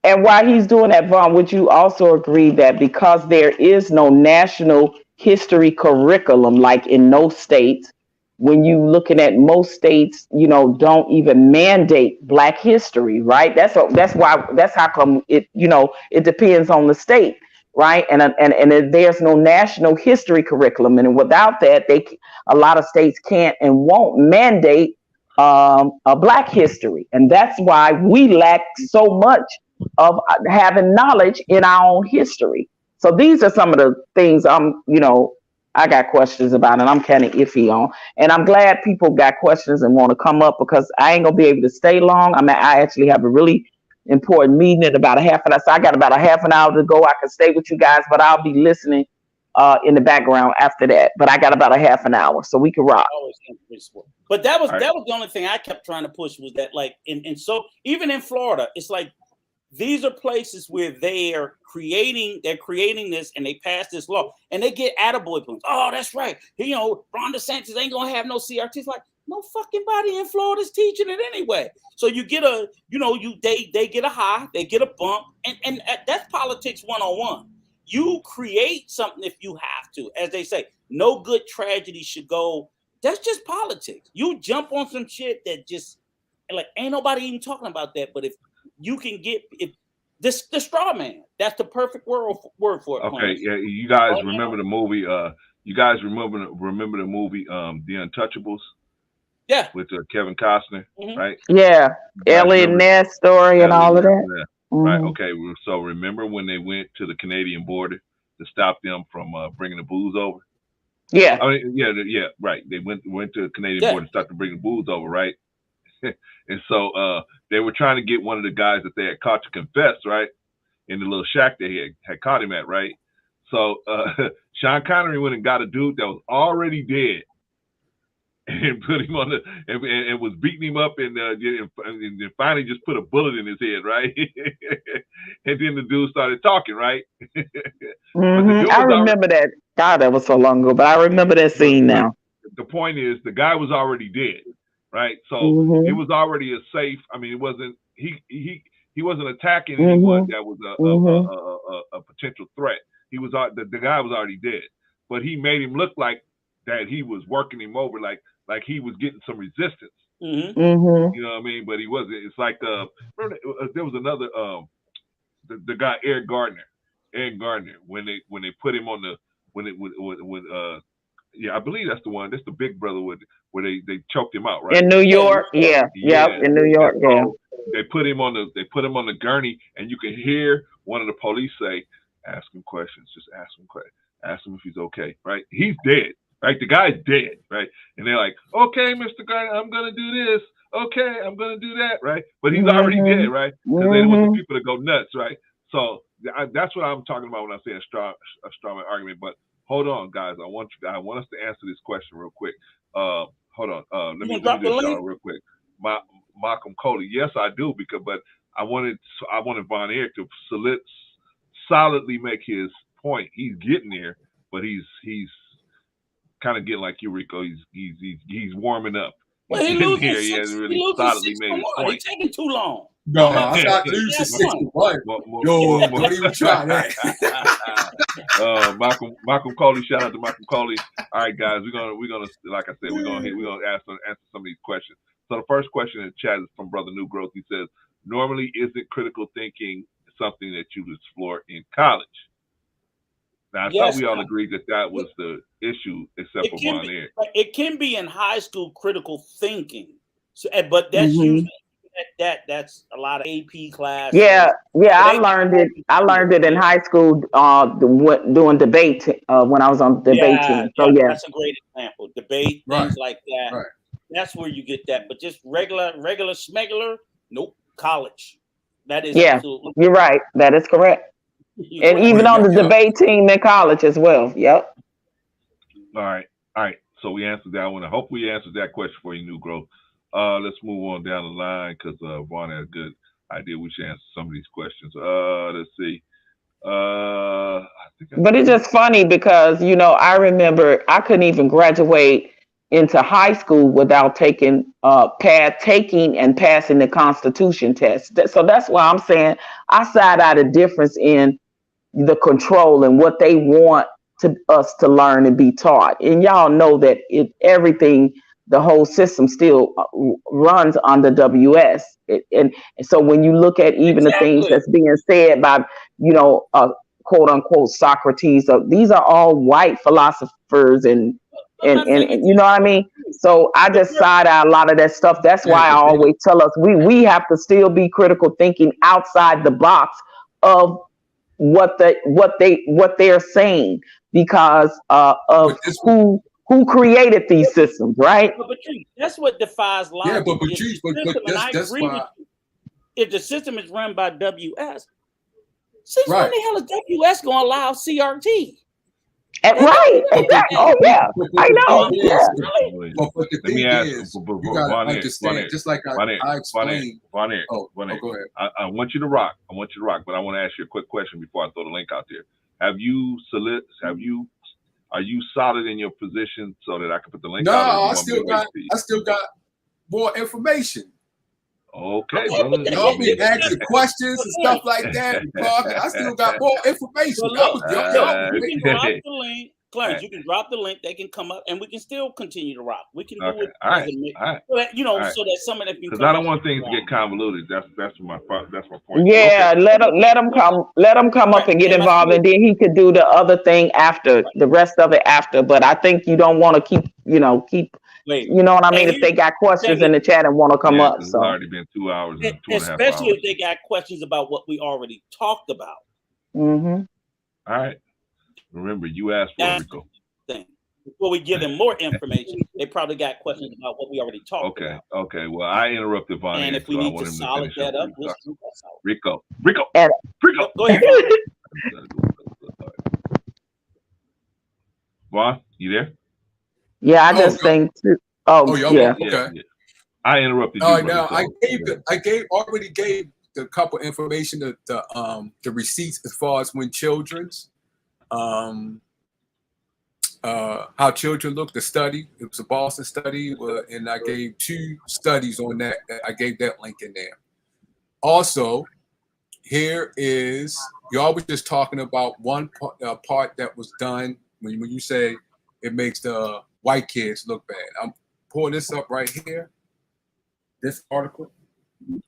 and while he's doing that, Vaughn, would you also agree that because there is no national history curriculum, like in no states, when you looking at most states, don't even mandate Black history, right? That's how come it, it depends on the state, right? And there's no national history curriculum, and without that, a lot of states can't and won't mandate a Black history, and that's why we lack so much of having knowledge in our own history. So these are some of the things I got questions about, and I'm kind of iffy on. And I'm glad people got questions and want to come up because I ain't gonna be able to stay long. I actually have a really important meeting in about a half an hour. So I got about a half an hour to go. I can stay with you guys, but I'll be listening in the background after that. But I got about a half an hour, so we can rock. But that was the only thing I kept trying to push was that, like, so even in Florida, it's like these are places where they're creating this, and they pass this law, and they get attaboy points. Oh, that's right. Ron DeSantis ain't gonna have no CRT. It's like, no fucking body in Florida's teaching it anyway. So you get they get a high, they get a bump, and that's politics 101. You create something if you have to, as they say. No good tragedy should go. That's just politics. You jump on some shit that just like ain't nobody even talking about that, but if you can get the straw man. That's the perfect word for it. Okay, yeah. You guys remember the movie? You guys remember the movie The Untouchables? Yeah, with Kevin Costner, right? Yeah, Elliot Ness story and all of that. Right. Okay. So remember when they went to the Canadian border to stop them from bringing the booze over? Yeah. I mean, yeah. Right. They went to the Canadian border to stop them bringing the booze over, right? And so they were trying to get one of the guys that they had caught to confess, right? In the little shack they had caught him at, right? So Sean Connery went and got a dude that was already dead and put him on and was beating him up and finally just put a bullet in his head, right? And then the dude started talking, right? I remember that. God, that was so long ago, but I remember that scene now. The point is, the guy was already dead. Right, so it was already a safe. I mean, it wasn't he wasn't attacking anyone that was a potential threat. He was the guy was already dead, but he made him look like that he was working him over, like he was getting some resistance. You know what I mean? But he wasn't. It's like there was another the guy Eric Gardner when they put him on the I believe that's the one. That's the big brother where they choked him out, right? In New York, in New York, They put him on the gurney, and you can hear one of the police say, "Ask him questions. Just ask him questions. Ask him if he's okay." Right? He's dead. Right? The guy's dead. Right? And they're like, "Okay, Mr. Gardner, I'm gonna do this. Okay, I'm gonna do that." Right? But he's already dead. Right? Because they didn't want the people to go nuts. Right? So that's what I'm talking about when I say a straw man argument. But hold on, guys. I want us to answer this question real quick. Hold on. Let me do this real quick. Malcolm Coley. Yes, I do, but I wanted Von Eric to solidly make his point. He's getting there, but he's kind of getting like you, Rico. He's warming up. Well, he He's losing getting there. He 6, hasn't he really losing solidly 6 made to his 1. point. He's taking too long. No, Remember, I'm not he losing had 61. Yo, don't even try that. Malcolm Coley, shout out to Malcolm Coley. All right, guys, we're gonna like I said, we're gonna answer some of these questions. So the first question in the chat is from Brother New Growth. He says, normally isn't critical thinking something that you explore in college? Now I thought we all agreed that was the issue, except for Von Eric. It can be in high school critical thinking, so, but that's usually that's a lot of AP classes. Yeah. I learned it in high school doing debate when I was on the debate team. So that's a great example. Debate, things like that. Right. That's where you get that. But just regular smuggler, nope. College. That is absolutely. You're right. That is correct. And even on the debate team in college as well. Yep. All right. So we answered that one. I hope we answered that question for you, New Growth. Let's move on down the line because Vaughn had a good idea. We should answer some of these questions. Let's see. But it's just funny because, I remember I couldn't even graduate into high school without taking and passing the Constitution test. So that's why I'm saying I side out a difference in the control and what they want us to learn and be taught. And y'all know that everything, the whole system still runs under WS. And so when you look at even the things that's being said by, quote unquote Socrates, these are all white philosophers and you know what I mean? So I just side out a lot of that stuff. That's why I always tell us we have to still be critical thinking outside the box of what they're saying because of who created these systems, right? But that's what defies logic. Yeah, but that's why. If the system is run by WS, since when the hell is WS going to allow CRT? Right. Oh yeah, I know. But the thing is, you gotta understand. Just like I explained. Von Eric. Go ahead. I want you to rock. But I want to ask you a quick question before I throw the link out there. Are you solid in your position so that I can put the link out? No, I still got more information. Okay, y'all be asking questions and stuff like that. I still got more information. You can drop the link, Clarence. You can drop the link. They can come up, and we can still continue to rock. We can do it. All right. So that some of them. Because I don't want things to get convoluted. That's my point. Yeah, let him come up and get involved, and then he could do the other thing after the rest of it after. But I think you don't want to keep. You know what I mean? If they got questions in the chat and want to come up. It's So already been 2 hours and 2.5 hours. Especially if they got questions about what we already talked about. Mm-hmm. All right. Remember, you asked for it, Rico. Before we give them more information, they probably got questions about what we already talked about. Okay. Well, I interrupted Von. And if we need to solid that up, let's do that. Rico. Go ahead. Vaughn, you there? Yeah, I just think. Okay. I interrupted you. All right, now I already gave the couple information, the receipts as far as when children's, how children look. The study, it was a Boston study, and I gave 2 studies on that. I gave that link in there. Also, here is y'all was just talking about one part that was done when you say it makes the white kids look bad. I'm pulling this up right here. This article.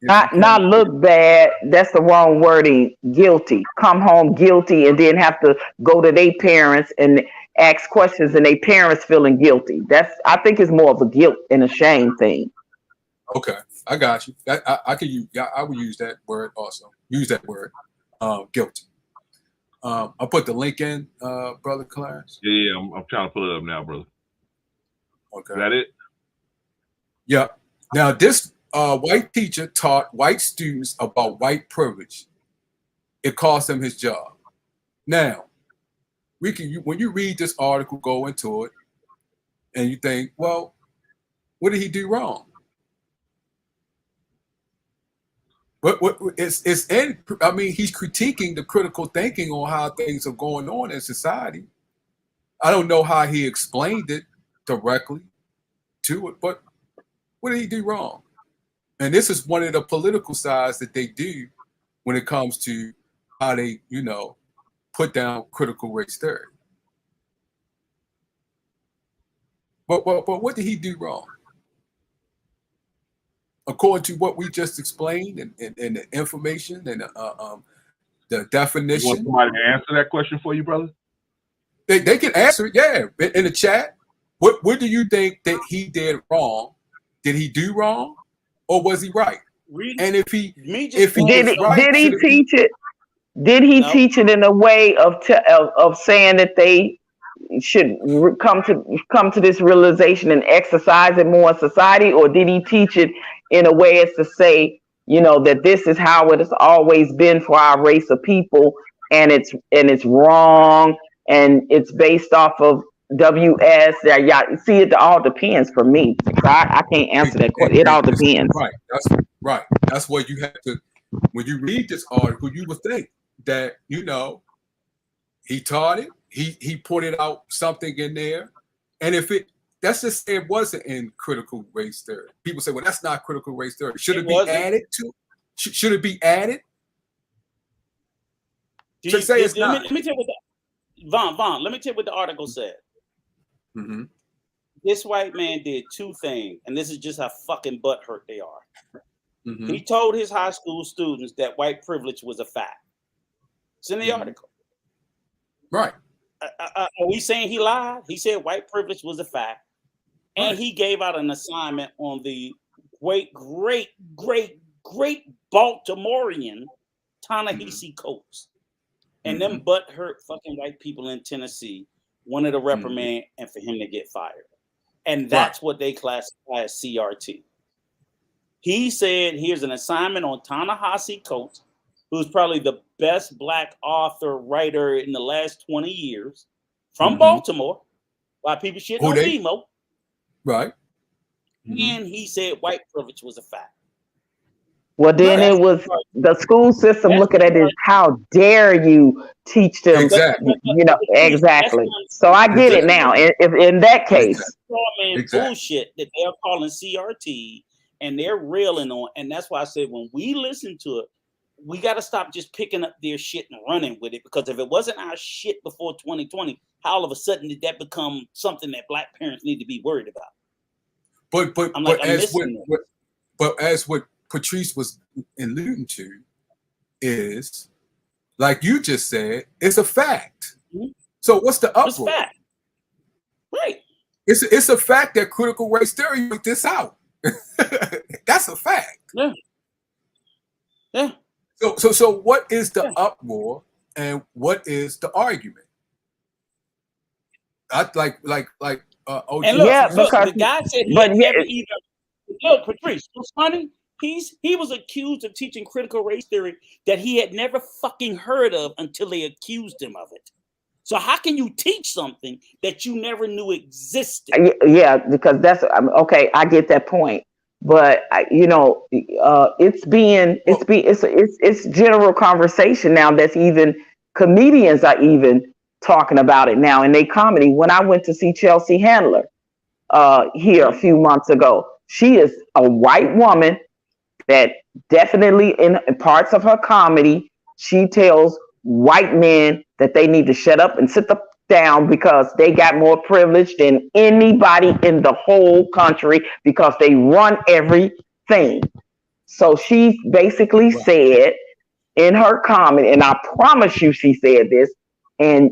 Not look bad. That's the wrong wording. Guilty. Come home guilty and then have to go to their parents and ask questions and their parents feeling guilty. I think it's more of a guilt and a shame thing. Okay, I got you. I can use. I would use that word also. Use that word. Guilty. I'll put the link in, Brother Clarence. Yeah. I'm trying to pull it up now, brother. Okay. Is that it? Yeah. Now, this white teacher taught white students about white privilege. It cost him his job. Now, when you read this article, go into it, and you think, well, what did he do wrong? What it's in, I mean, he's critiquing the critical thinking on how things are going on in society. I don't know how he explained it directly to it, but what did he do wrong? And this is one of the political sides that they do when it comes to how they, put down critical race theory. But what did he do wrong? According to what we just explained and the information and the definition. You want somebody to answer that question for you, brother? They can answer it, yeah, in the chat. What do you think that he did wrong? Did he do wrong, or was he right? And if he did he teach it? Did he teach it in a way of saying that they should come to this realization and exercise it more in society, or did he teach it in a way as to say, that this is how it has always been for our race of people, and it's wrong, and it's based off of WS? See, it all depends for me. I can't answer that question. It all depends. Right. That's right. That's what you have to. When you read this article, you would think that he taught it. He pointed out something in there, and that's just say it wasn't in critical race theory. People say, well, that's not critical race theory. Should it be added to? Should it be added? Let me tell you what Von, let me tell you what the article said. Mm-hmm. This white man did two things, and this is just how fucking butthurt they are. Mm-hmm. He told his high school students that white privilege was a fact. It's in the article. Right. Are we saying he lied? He said white privilege was a fact. And he gave out an assignment on the great Baltimorean Ta-Nehisi Coates. And them butthurt fucking white people in Tennessee wanted a reprimand and for him to get fired. And that's what they classify as CRT. He said, here's an assignment on Ta-Nehisi Coates, who's probably the best black author writer in the last 20 years from Baltimore. Why people shit on Nemo. Right. And he said white privilege was a fact. Well, then it was the school system looking at it. How dare you teach them? Exactly. Exactly. So I get it now. If in that case, bullshit that they're calling CRT and they're railing on, and that's why I said when we listen to it, we got to stop just picking up their shit and running with it, because if it wasn't our shit before 2020, how all of a sudden did that become something that black parents need to be worried about? But as what Patrice was alluding to is, like you just said, it's a fact. So what's the uproar? It's fact. Right. It's a fact that critical race theory put this out. That's a fact. Yeah. Yeah. So what is the uproar and what is the argument? I like and look, the guy said he had never even look, Patrice, what's funny? He was accused of teaching critical race theory that he had never fucking heard of until they accused him of it. So how can you teach something that you never knew existed? Yeah, because that's okay. I get that point, but it's general conversation now. That's even comedians are even talking about it now in their comedy. When I went to see Chelsea Handler here a few months ago, she is a white woman that definitely in parts of her comedy, she tells white men that they need to shut up and sit down because they got more privilege than anybody in the whole country because they run everything. So she basically said in her comment, and I promise you she said this, and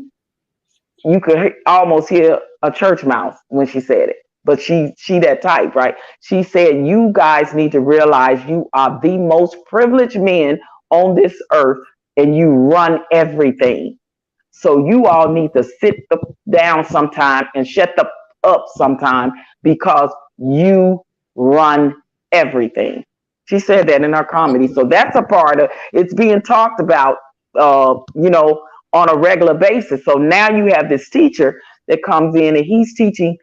you could almost hear a church mouse when she said it. But she that type, right? She said, you guys need to realize you are the most privileged men on this earth and you run everything. So you all need to sit down sometime and shut up sometime because you run everything. She said that in her comedy. So that's a part of it's being talked about, on a regular basis. So now you have this teacher that comes in and he's teaching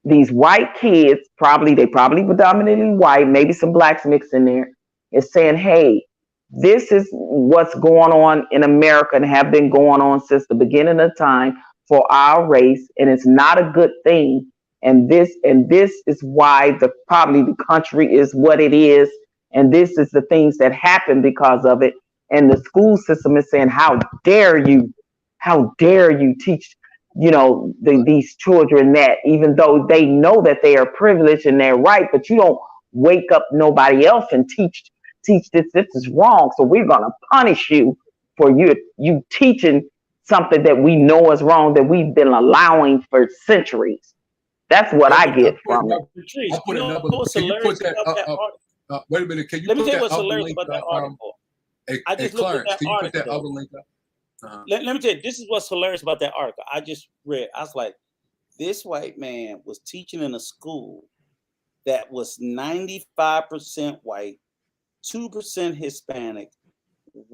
these white kids, they probably predominantly white, maybe some blacks mixed in there, is saying, hey, this is what's going on in America and have been going on since the beginning of time for our race, and it's not a good thing. And this is why probably the country is what it is, and this is the things that happen because of it. And the school system is saying, how dare you teach, these children that, even though they know that they are privileged and they're right, but you don't wake up nobody else and teach this is wrong, so we're going to punish you for you teaching something that we know is wrong, that we've been allowing for centuries. That's what I get from it. I'll put another. Can you put that up? Wait a minute. Can you Let me put tell you that what's other hilarious link about that up? article. I just looked Clarence, at that can you put that article. other link up? Let me tell you, this is what's hilarious about that article. I just read. I was like, this white man was teaching in a school that was 95% white, 2% Hispanic,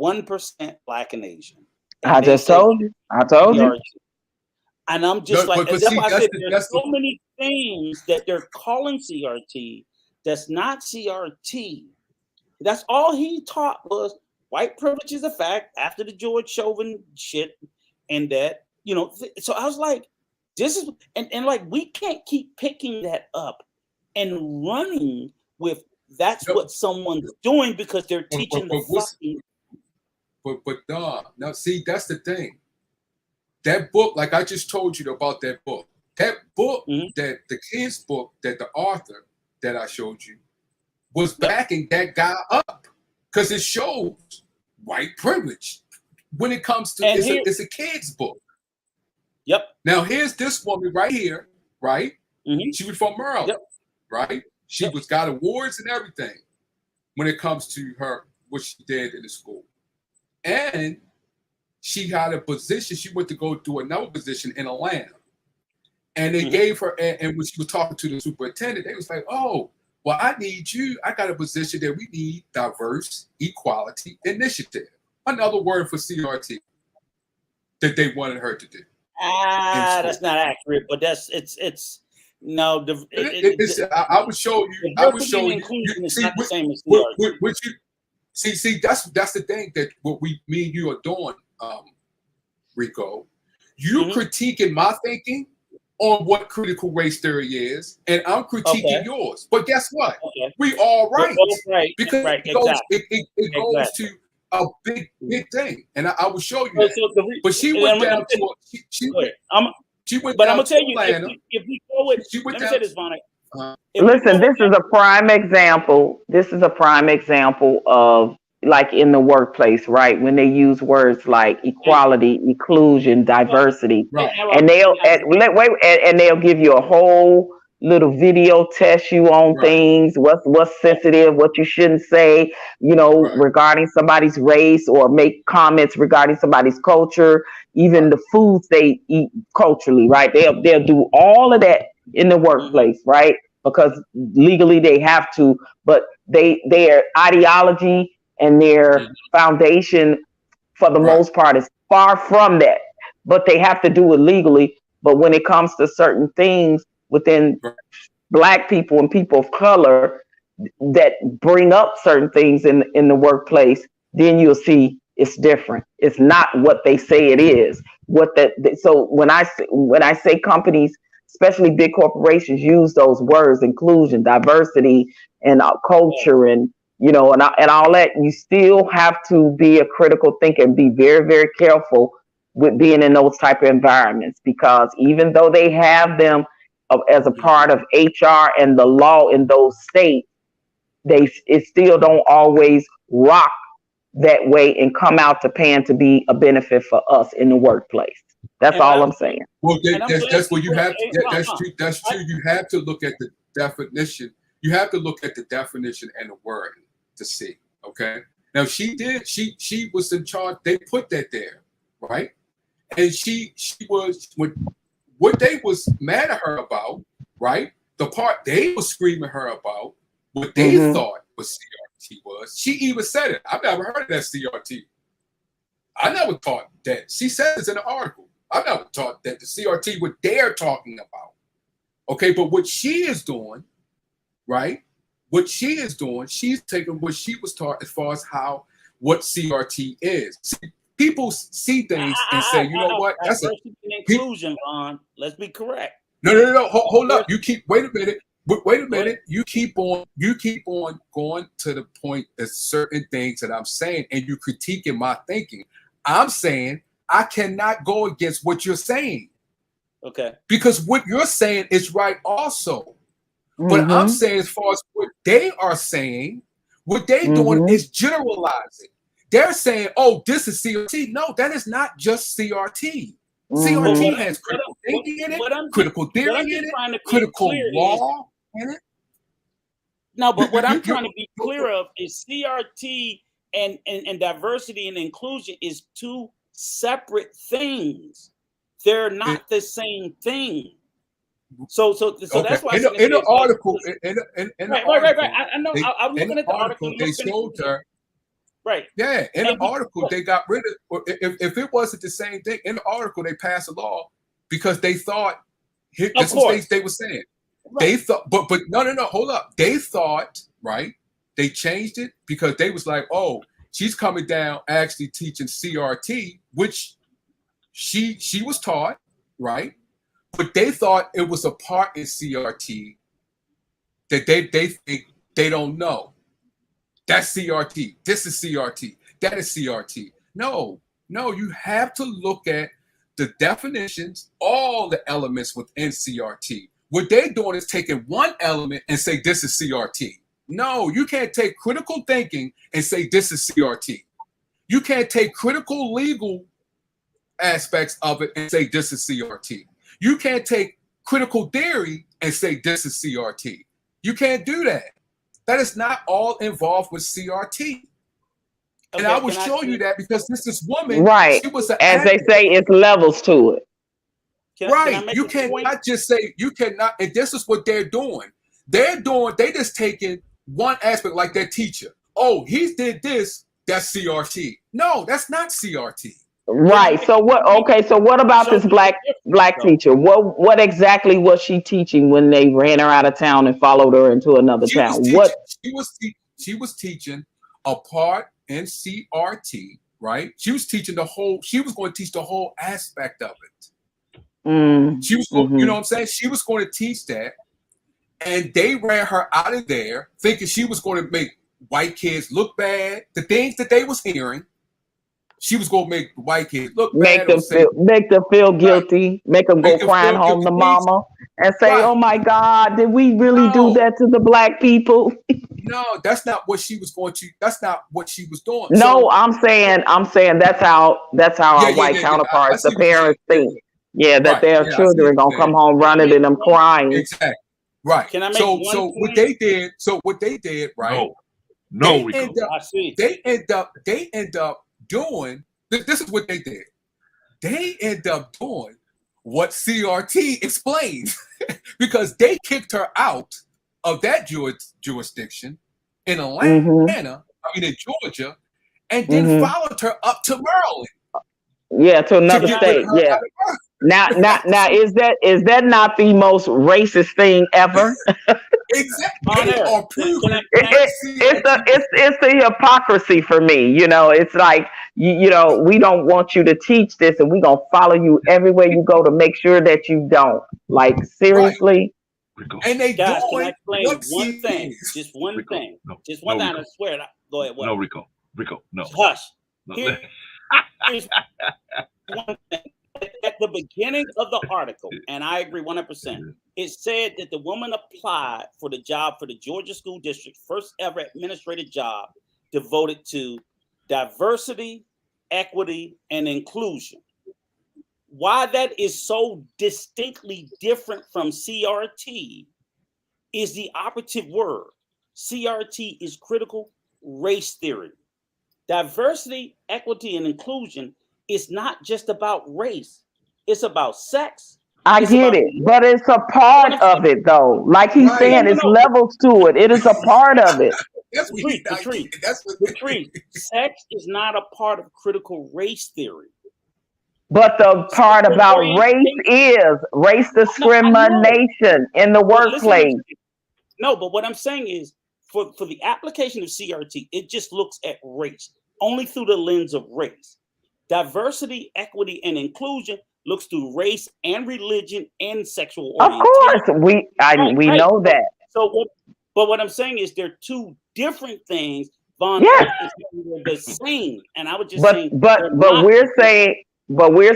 1% Black and Asian. And I just told you. And I'm just No, like, but that's see, why I that's said the- there's that's so the- many things that they're calling CRT that's not CRT. That's all he taught was white privilege is a fact after the George Chauvin shit, and that, so I was like, this is, and like, we can't keep picking that up and running with that's what someone's doing because they're teaching But Don, now see, that's the thing. That book, like I just told you about that book, that the kids' book, that the author that I showed you was backing that guy up because it shows white privilege when it comes to it's a kid's book. Yep. Now here's this woman right here, right? Mm-hmm. She was from Maryland, right? She was got awards and everything when it comes to her what she did in the school, and she had a position. She went to go do another position in Atlanta, and they gave her. And when she was talking to the superintendent, they was like, "Oh, well, I need you. I got a position that we need diverse equality initiative. Another word for CRT that they wanted her to do." That's not accurate, but it's no. I would show you. I would show you. It's not the same as CRT. See, that's the thing that what me and you are doing, Rico. You're critiquing my thinking on what critical race theory is, and I'm critiquing yours. But guess what? We all right. Because it goes to a big thing, and I will show you that. But she went down to she went but down I'm gonna tell you, Atlanta. if we go with, She went let me down, say this, Vonnie. Listen, this is a prime example. This is a prime example of, like, in the workplace, right? When they use words like equality, inclusion, diversity, and they'll give you a whole little video, test you on things, what's sensitive, what you shouldn't say, regarding somebody's race, or make comments regarding somebody's culture, even the foods they eat culturally, right? They'll do all of that in the workplace, right? Because legally they have to, but their ideology and their foundation, for the most part, is far from that. But they have to do it legally. But when it comes to certain things within Black people and people of color that bring up certain things in the workplace, then you'll see it's different. It's not what they say it is. So when I say companies, especially big corporations, use those words, inclusion, diversity, and culture, and and all that, you still have to be a critical thinker and be very, very careful with being in those type of environments, because even though they have them as a part of HR and the law in those states, it still don't always rock that way and come out to pan to be a benefit for us in the workplace. That's all I'm saying. Well, that's what you have. That's true. You have to look at the definition. You have to look at the definition and the word to see. Okay. Now she did. She was in charge. They put that there, right? And she was what they was mad at her about, right? The part they was screaming her about, what they thought was CRT was. She even said it. I've never heard of that CRT. I never thought that. She says in the article. I never thought that the CRT what they're talking about. Okay, but what she is doing, right? What she is doing, she's taking what she was taught as far as how what CRT is. See, people see things and say, you know what? That's a inclusion, Vaughn. Let's be correct. No. Hold up. You keep wait a minute. You keep on going to the point of certain things that I'm saying, and you critiquing my thinking. I'm saying I cannot go against what you're saying. Okay. Because what you're saying is right also. But I'm saying, as far as what they are saying, what they're doing is generalizing. They're saying, oh, this is CRT. No, that is not just CRT. CRT has critical thinking in it, critical theory in it, critical law in it. No, but what I'm trying to be clear of is CRT and diversity and inclusion is two separate things. They're not the same thing. So that's why in the article, right. I know. I'm looking at the article. They showed her. Right. Yeah. In the article, they got rid of. If it wasn't the same thing, in the article they passed a law because they thought. This is what they were saying. Right. They thought, but no. Hold up. They thought, right? They changed it because they was like, oh, she's coming down actually teaching CRT, which she was taught, right? But they thought it was a part in CRT that they think they don't know. That's CRT. This is CRT. That is CRT. No, you have to look at the definitions, all the elements within CRT. What they're doing is taking one element and say this is CRT. No, you can't take critical thinking and say this is CRT. You can't take critical legal aspects of it and say this is CRT. You can't take critical theory and say this is CRT. You can't do that. That is not all involved with CRT. And I will show you that because this woman, right? She was an as actor. they say, it's levels to it. You cannot just say you cannot. And this is what they're doing. They just taking one aspect, like their teacher. Oh, he did this. That's CRT. No, that's not CRT. Right. So what? Okay. So what about this black teacher? What exactly was she teaching when they ran her out of town and followed her into another town? She was teaching a part in CRT, right? She was teaching the whole. She was going to teach the whole aspect of it. She was, you know what I'm saying? She was going to teach that, and they ran her out of there thinking she was going to make white kids look bad. The things that they was hearing. She was gonna make the white kids look bad, make them feel guilty, make them go crying home to mama, and say, "Oh my God, did we really do that to the black people?" No, that's not what she was going to. That's not what she was doing. No, so, I'm saying that's how our white counterparts, the parents think. Yeah, that their children gonna come home running and them crying. Exactly. Right. Can I make so what they did, right? No, Rico. They end up doing this is what they did. They end up doing what CRT explains because they kicked her out of that jurisdiction in Atlanta, in Georgia, and then followed her up to Maryland. Yeah, to another state. Yeah. Now, is that not the most racist thing ever? Exactly. It's the hypocrisy for me. You know, it's like we don't want you to teach this, and we're gonna follow you everywhere you go to make sure that you don't. Like seriously. Right. And they guys, can I explain one thing? Just one thing. Just one thing. I swear. Go ahead. What? No, Rico, no. Hush. Here's one thing. At the beginning of the article, and I agree 100%, it said that the woman applied for the job for the Georgia School District, first ever administrative job devoted to diversity, equity, and inclusion. Why that is so distinctly different from CRT is the operative word. CRT is critical race theory. Diversity, equity, and inclusion is not just about race. It's about sex. I get it, but it's a part of it, though. Like he's saying, it's levels to it. It is a part of it. Patrice, sex is not a part of critical race theory. But the part about race is race discrimination in the workplace. No, but what I'm saying is, for the application of CRT, it just looks at race. only through the lens of race. Diversity, equity, and inclusion looks through race and religion and sexual Of orientation. course, we Right. know that. But what I'm saying is they're two different things. Von Yes. Eric is saying they're the same, and I would just But saying but they're but not we're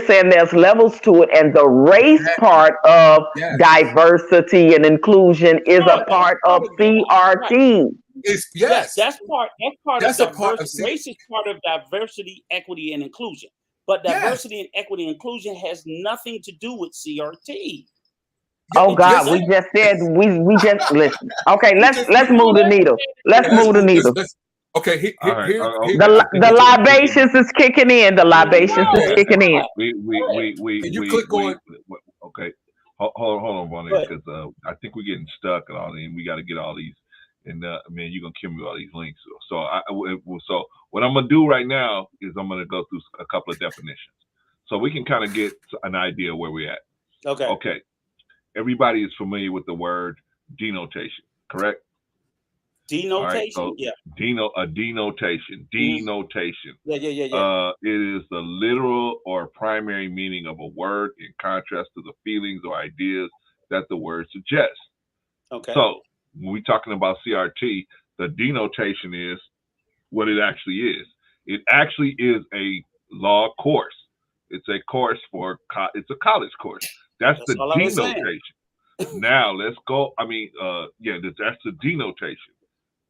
saying there's levels to it, and the race part of Yes. diversity and inclusion is Sure, a part of that. Right. CRT. It's yes. That's part That's of a part of diversity. Race is part of diversity, equity, and inclusion. But diversity and equity and inclusion has nothing to do with CRT. Oh It God, just we ain't. just said we just listen. Okay, let's move the needle. Let's Let's move the move- needle. let's- Okay, here, All right. here, Okay. here- The libations is kicking in. The libations is Yeah. kicking in. Can you click on- Okay. Hold on, Von, Go ahead. because I think we're getting stuck and all, and we got to get all these. And man, you're gonna kill me with all these links. So so what I'm gonna do right now is I'm gonna go through a couple of definitions, so we can kind of get an idea where we're at. Okay. Okay. Everybody is familiar with the word denotation, correct? Denotation. Right, so Yeah. Denotation. Yeah. It is the literal or primary meaning of a word in contrast to the feelings or ideas that the word suggests. Okay. So when we're talking about CRT, the denotation is what it actually is. It actually is a law course. It's a course it's a college course. That's the all I was saying. denotation. Now let's go. That's the denotation.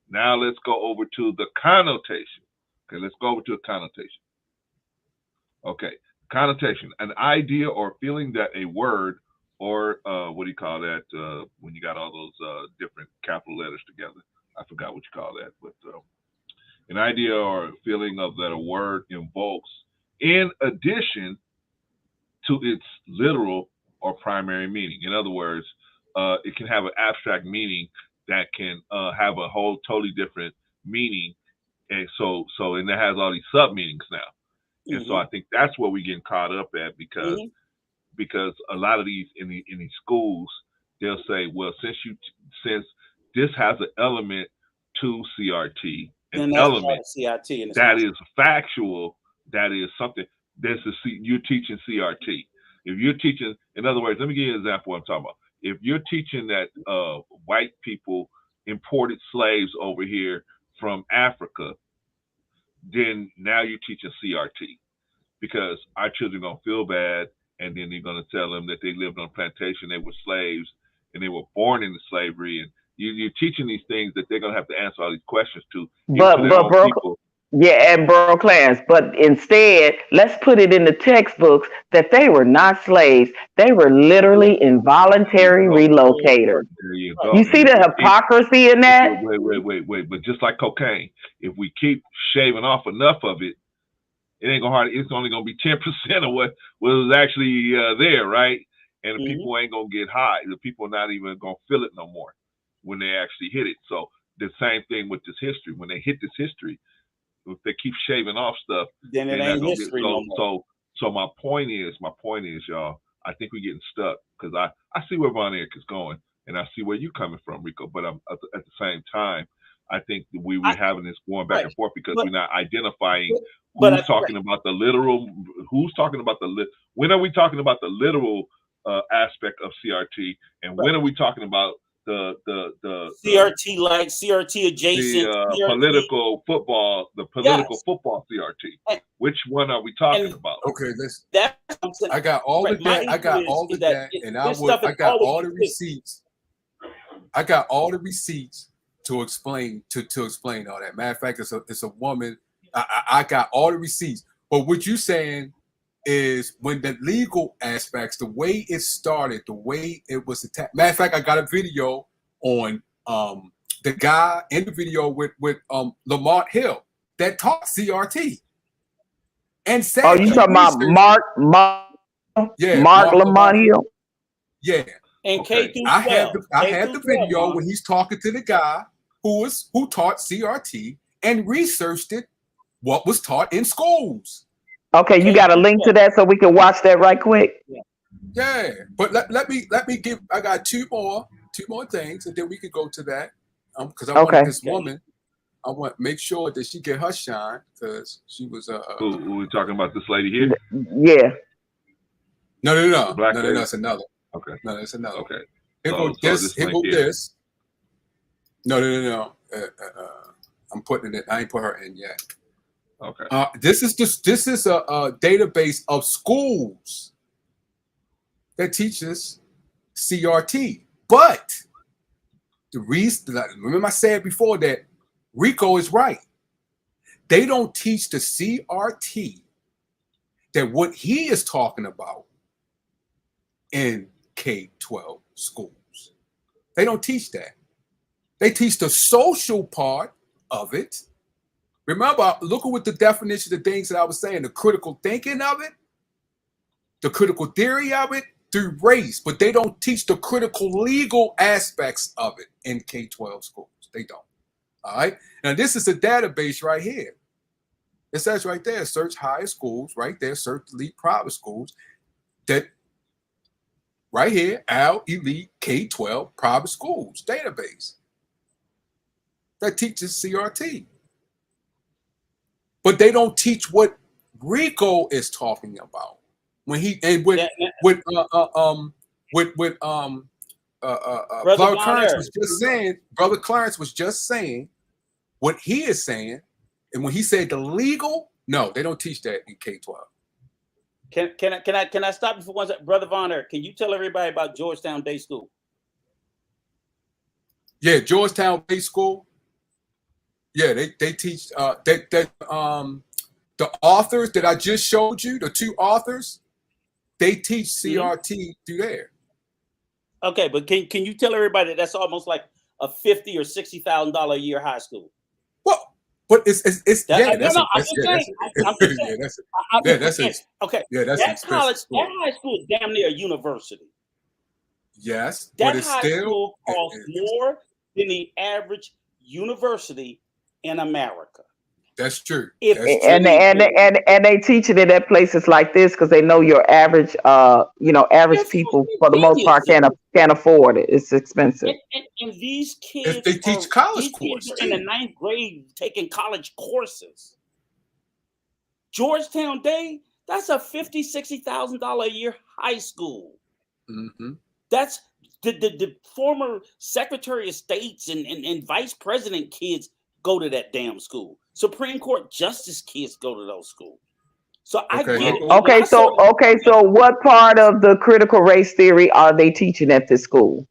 Now let's go over to the connotation. Okay, let's go over to a connotation. Okay, connotation, an idea or feeling that a word or what do you call that when you got all those different capital letters together? I forgot what you call that, but an idea or feeling of that a word invokes in addition to its literal or primary meaning. In other words, it can have an abstract meaning that can have a whole totally different meaning, and and that has all these sub meanings now. And so I think that's where we're getting caught up at because a lot of these in these schools, they'll say, well, since this has an element to CRT, an element CRT that is factual, that is something. You're teaching CRT. If you're teaching, in other words, let me give you an example of what I'm talking about. If you're teaching that white people imported slaves over here from Africa, then now you're teaching CRT, because our children are gonna feel bad, and then you're gonna tell them that they lived on a plantation, they were slaves, and they were born into slavery, and you're teaching these things that they're gonna have to answer all these questions to. And bro class, but instead, let's put it in the textbooks that they were not slaves. They were literally involuntary relocators. There you see the hypocrisy in that? Wait. But just like cocaine, if we keep shaving off enough of it, it's only gonna be 10% of what was actually there, right? And the people ain't gonna get high. The people are not even gonna feel it no more when they actually hit it. So the same thing with this history. When they hit this history, if they keep shaving off stuff, then it ain't history no more. So my point is, y'all, I think we're getting stuck because I see where Von Eric is going, and I see where you're coming from, Rico. But I'm at the same time, I think that we're having this going back and forth because we're not identifying who's talking about the literal, who's talking about when are we talking about the literal aspect of CRT, and when are we talking about the CRT like CRT adjacent the political football CRT. Which one are we talking about? Okay, I got all of that. I got all of that, and I got all the receipts. I got all the receipts to explain all that. Matter of fact, it's a woman. I got all the receipts. But what you're saying is when the legal aspects, the way it started, the way it was attacked. Matter of fact, I got a video on the guy in the video with Lamont Hill that taught CRT. And said, you talking about Mark Lamont Hill? Yeah. And okay. K-12. I had the video when he's talking to the guy who taught CRT and researched it, what was taught in schools. Okay, you got a link to that so we can watch that right quick? Yeah, but let me give. I got two more things, and then we could go to that. Because I wanted this woman. want to make sure that she get her shine because she was Who we talking about? This lady here? Yeah. No. Black No, lady? that's another. Okay. No, that's another. Okay. Here So go this. Here link go here. this. No. I'm putting it. I ain't put her in yet. Okay. This is a database of schools that teaches CRT. But the reason, remember I said before that Rico is right. They don't teach the CRT that what he is talking about in K-12 schools. They don't teach that. They teach the social part of it. Remember, look at what the definition of the things that I was saying, the critical thinking of it, the critical theory of it through race, but they don't teach the critical legal aspects of it in K-12 schools. They don't. All right. Now, this is a database right here. It says right there, search higher schools, right there, search elite private schools. That right here, our elite K-12 private schools database that teaches CRT. But they don't teach what Rico is talking about when he and Brother Clarence was just saying. Brother Clarence was just saying what he is saying, and when he said the legal, no, they don't teach that in K-12. Can I stop you for one second, Brother Von Eric? Can you tell everybody about Georgetown Day School? Yeah, Georgetown Day School. Yeah, they teach the authors that I just showed you, the two authors, they teach CRT through there. Okay, but can you tell everybody that's almost like a $50,000 or $60,000 a year high school? Well, but it's yeah, that's okay. Yeah, that's that college, that high school is damn near a university. Yes, that but it's high still school costs more than the average university in America. That's true. And they teach it at places like this because they know your average, average people for the most part can't afford it. It's expensive. And these kids, they teach college courses in the 9th grade taking college courses. Georgetown Day, that's a $50,000-$60,000 a year high school. Mm-hmm. That's the former Secretary of States and Vice President kids go to that damn school. Supreme Court Justice kids go to those schools. So I get it. So what part of the critical race theory are they teaching at this school?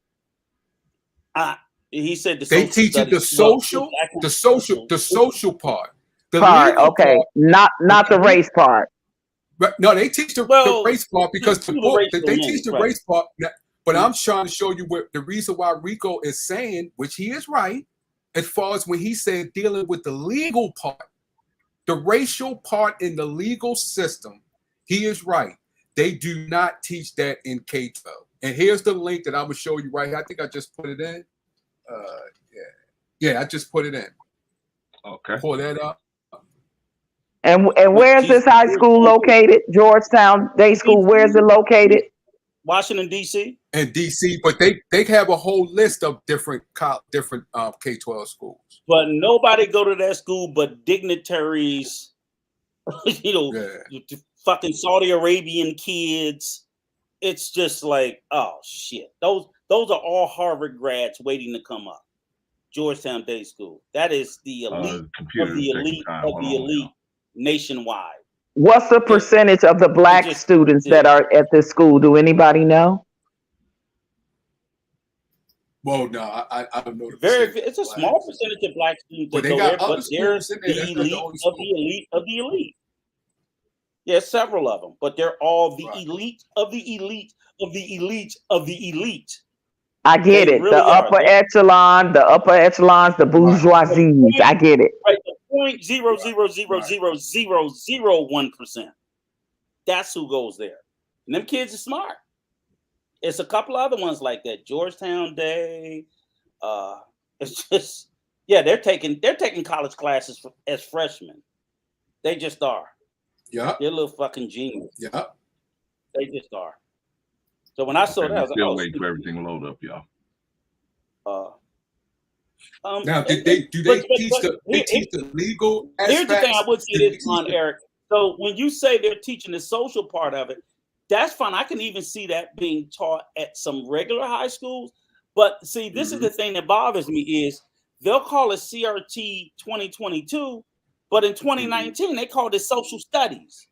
He said they teach the social part. Okay, not the race part. No, they teach the race part because the book they teach the race part. But I'm trying to show you what the reason why Rico is saying, which he is right, as far as when he said dealing with the legal part, the racial part in the legal system, he is right. They do not teach that in K-12. And here's the link that I'm gonna show you right here. I think I just put it in. I just put it in. Okay. Pull that up. And where's this high school located? Georgetown Day School. Where's it located? Washington, D.C. And D.C., but they have a whole list of different K-12 schools. But nobody go to that school but dignitaries, fucking Saudi Arabian kids. It's just like, oh shit. Those are all Harvard grads waiting to come up. Georgetown Day School. That is the elite of the elite nationwide. What's the percentage of the black students that are at this school? Do anybody know? Well, no, I don't know. It's a small percentage of black students that go there, but they're the elite of the elite of the elite. There's several of them, but they're all the elite of the elite of the elite of the elite. I get it. Really the upper echelons, the bourgeoisies. I get it. Right, the 0.0000001%. That's who goes there. And them kids are smart. It's a couple other ones like that. Georgetown Day. It's just, they're taking college classes as freshmen. They just are. Yeah. They're little fucking genius. Yeah. They just are. So when I saw that, I was like, still wait for everything to load up, y'all. Now, do they teach the legal aspects? Here's the thing I would say this, Von Eric. So when you say they're teaching the social part of it, that's fine. I can even see that being taught at some regular high schools. But see, this is the thing that bothers me is they'll call it CRT 2022, but in 2019 they called it social studies.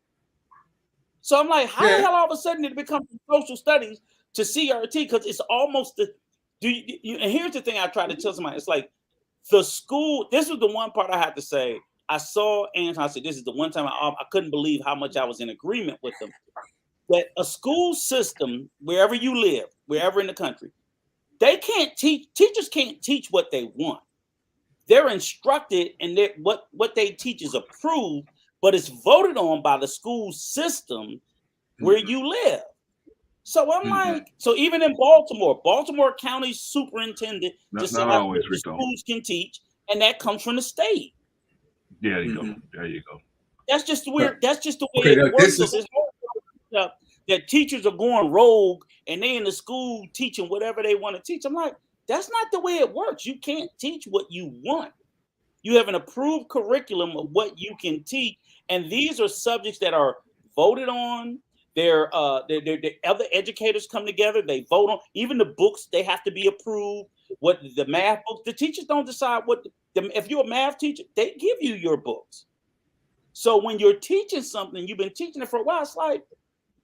So I'm like, how the hell all of a sudden did it become social studies to CRT? Because it's almost the and here's the thing I try to tell somebody. It's like the school. This was the one part I had to say. I saw Anton. I said, this is the one time I couldn't believe how much I was in agreement with them. That a school system, wherever you live, wherever in the country, they can't teach. Teachers can't teach what they want. They're instructed, and what they teach is approved, but it's voted on by the school system where you live. So I'm like, so even in Baltimore County superintendent decides what the schools can teach, and that comes from the state. Yeah, there you go. There you go. That's just weird. That's just the way it works. This whole stuff that teachers are going rogue and they in the school teaching whatever they want to teach. I'm like, that's not the way it works. You can't teach what you want. You have an approved curriculum of what you can teach, and these are subjects that are voted on. They're other educators come together. They vote on even the books. They have to be approved. What the math books, the teachers don't decide what. If you're a math teacher, they give you your books. So when you're teaching something, you've been teaching it for a while. It's like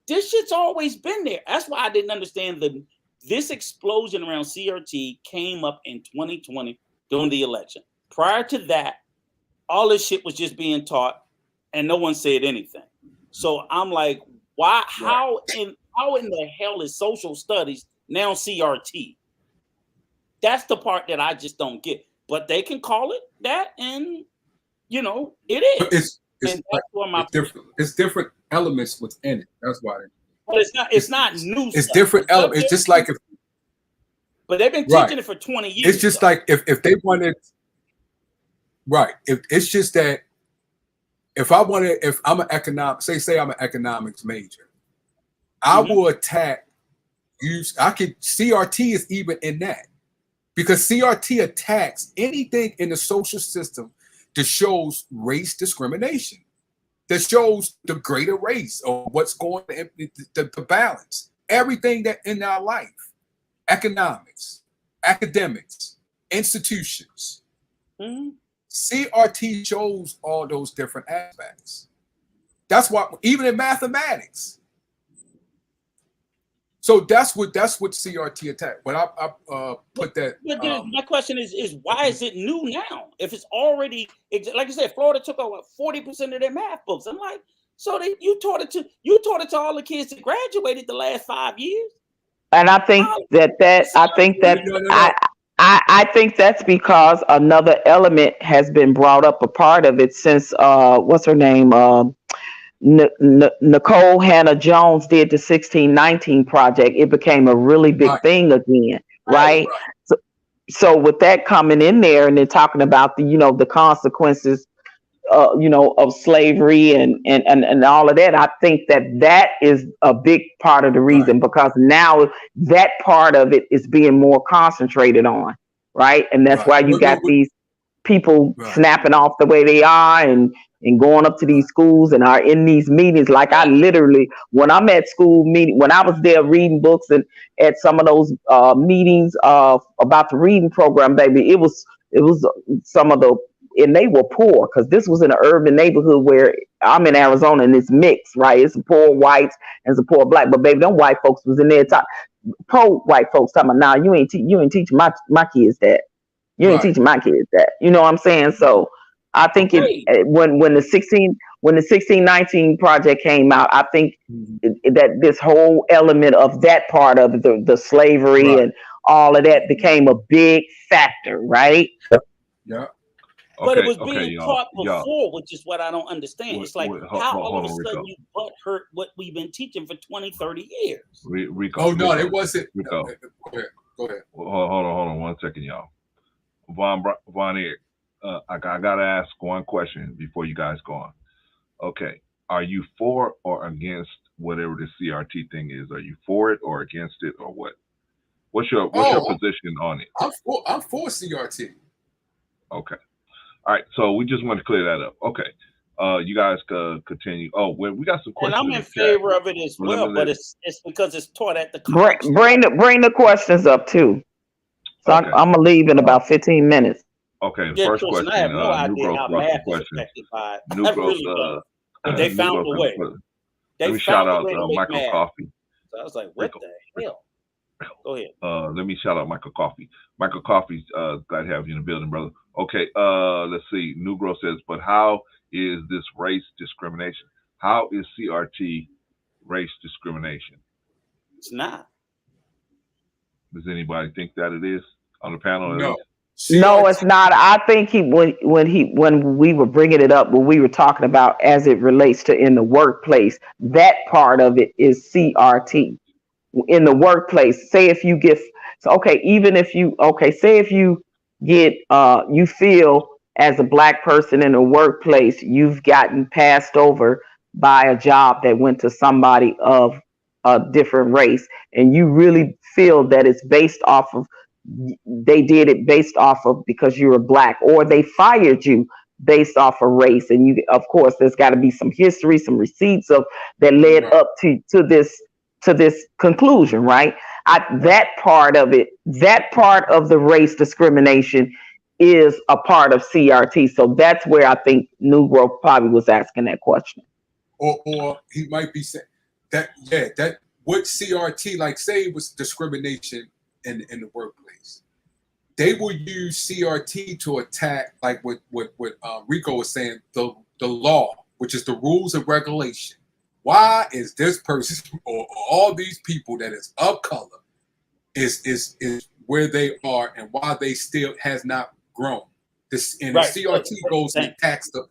this shit's always been there. That's why I didn't understand this explosion around CRT came up in 2020 during the election. Prior to that, all this shit was just being taught, and no one said anything. So I'm like, why? How in the hell is social studies now CRT? That's the part that I just don't get. But they can call it that, and it is. It's different elements within it. That's why. But it's not new. It's different elements. It's just like but they've been teaching it for 20 years. It's just like if they wanted. Right. It's just that if I'm an say I'm an economics major, I will attack CRT is even in that, because CRT attacks anything in the social system that shows race discrimination, that shows the greater race or what's going on, the balance, everything that in our life, economics, academics, institutions. CRT shows all those different aspects. That's why even in mathematics. So that's what CRT attack. But I put that. My question is why is it new now? If it's already, like I said, Florida took over 40% of their math books. I'm like, so you taught it to all the kids that graduated the last 5 years. And I think I think that's because another element has been brought up, a part of it, since what's her name? Nicole Hannah Jones did the 1619 project. It became a really big thing again, right? So with that coming in there, and then talking about the consequences of slavery and all of that, I think that is a big part of the reason, because now that part of it is being more concentrated on, right? And that's why you got these people snapping off the way they are and going up to these schools and are in these meetings. Like I literally, when I'm at school meeting, when I was there reading books and at some of those meetings about the reading program, baby, it was some of the, and they were poor, because this was in an urban neighborhood where I'm in Arizona, and it's mixed, right? It's some poor whites and some poor black, but baby, them white folks was in there poor white folks talking about, nah, you ain't teaching my kids that. You ain't teaching my kids that. You know what I'm saying? So I think when the 1619 project came out, I think that this whole element of that part of the slavery and all of that became a big factor, right? Yeah. But it was being taught before, which is what I don't understand. It's like, how all of a sudden you butt hurt what we've been teaching for 20, 30 years? Rico, it wasn't. Rico. Go ahead. Hold on 1 second, y'all. Von Eric, I gotta ask one question before you guys go on. Okay, are you for or against whatever the CRT thing is? Are you for it or against it or what? What's your position on it? I'm for CRT. Okay. All right. So we just want to clear that up. Okay. You guys continue. Oh, well, we got some And questions. I'm in favor of it as well, but it's because it's taught at the college. Bring the questions up too. So Okay. I'm gonna leave in about 15 minutes. Okay. Yeah, First Tristan, question. I have no idea New how Growth math is question. affected by it. New I Growth. really don't. But they New found Growth a way. Let me They shout found a out way to make Michael math. Coffee. So I was like, what the hell? Go ahead. Let me shout out Michael Coffee. Michael Coffee, glad to have you in the building, brother. Okay, let's see. New Growth says, but how is this race discrimination? How is CRT race discrimination? It's not. Does anybody think that it is on the panel? No. No, it's not. I think when we were bringing it up, when we were talking about as it relates to in the workplace, that part of it is CRT. In the workplace, say if you get say if you get you feel as a black person in a workplace you've gotten passed over by a job that went to somebody of a different race, and you really feel that it's based off of they did it based off of because you were black, or they fired you based off of race, and you of course there's got to be some history, some receipts of that led up to this conclusion, right? That part of it, that part of the race discrimination is a part of CRT. So that's where I think New Growth probably was asking that question. Or he might be saying that, that what CRT, like say it was discrimination in the workplace. They will use CRT to attack, like what Rico was saying, the law, which is the rules and regulation. Why is this person or all these people that is of color is where they are, and why they still has not grown? This and right. The CRT goes and attacks the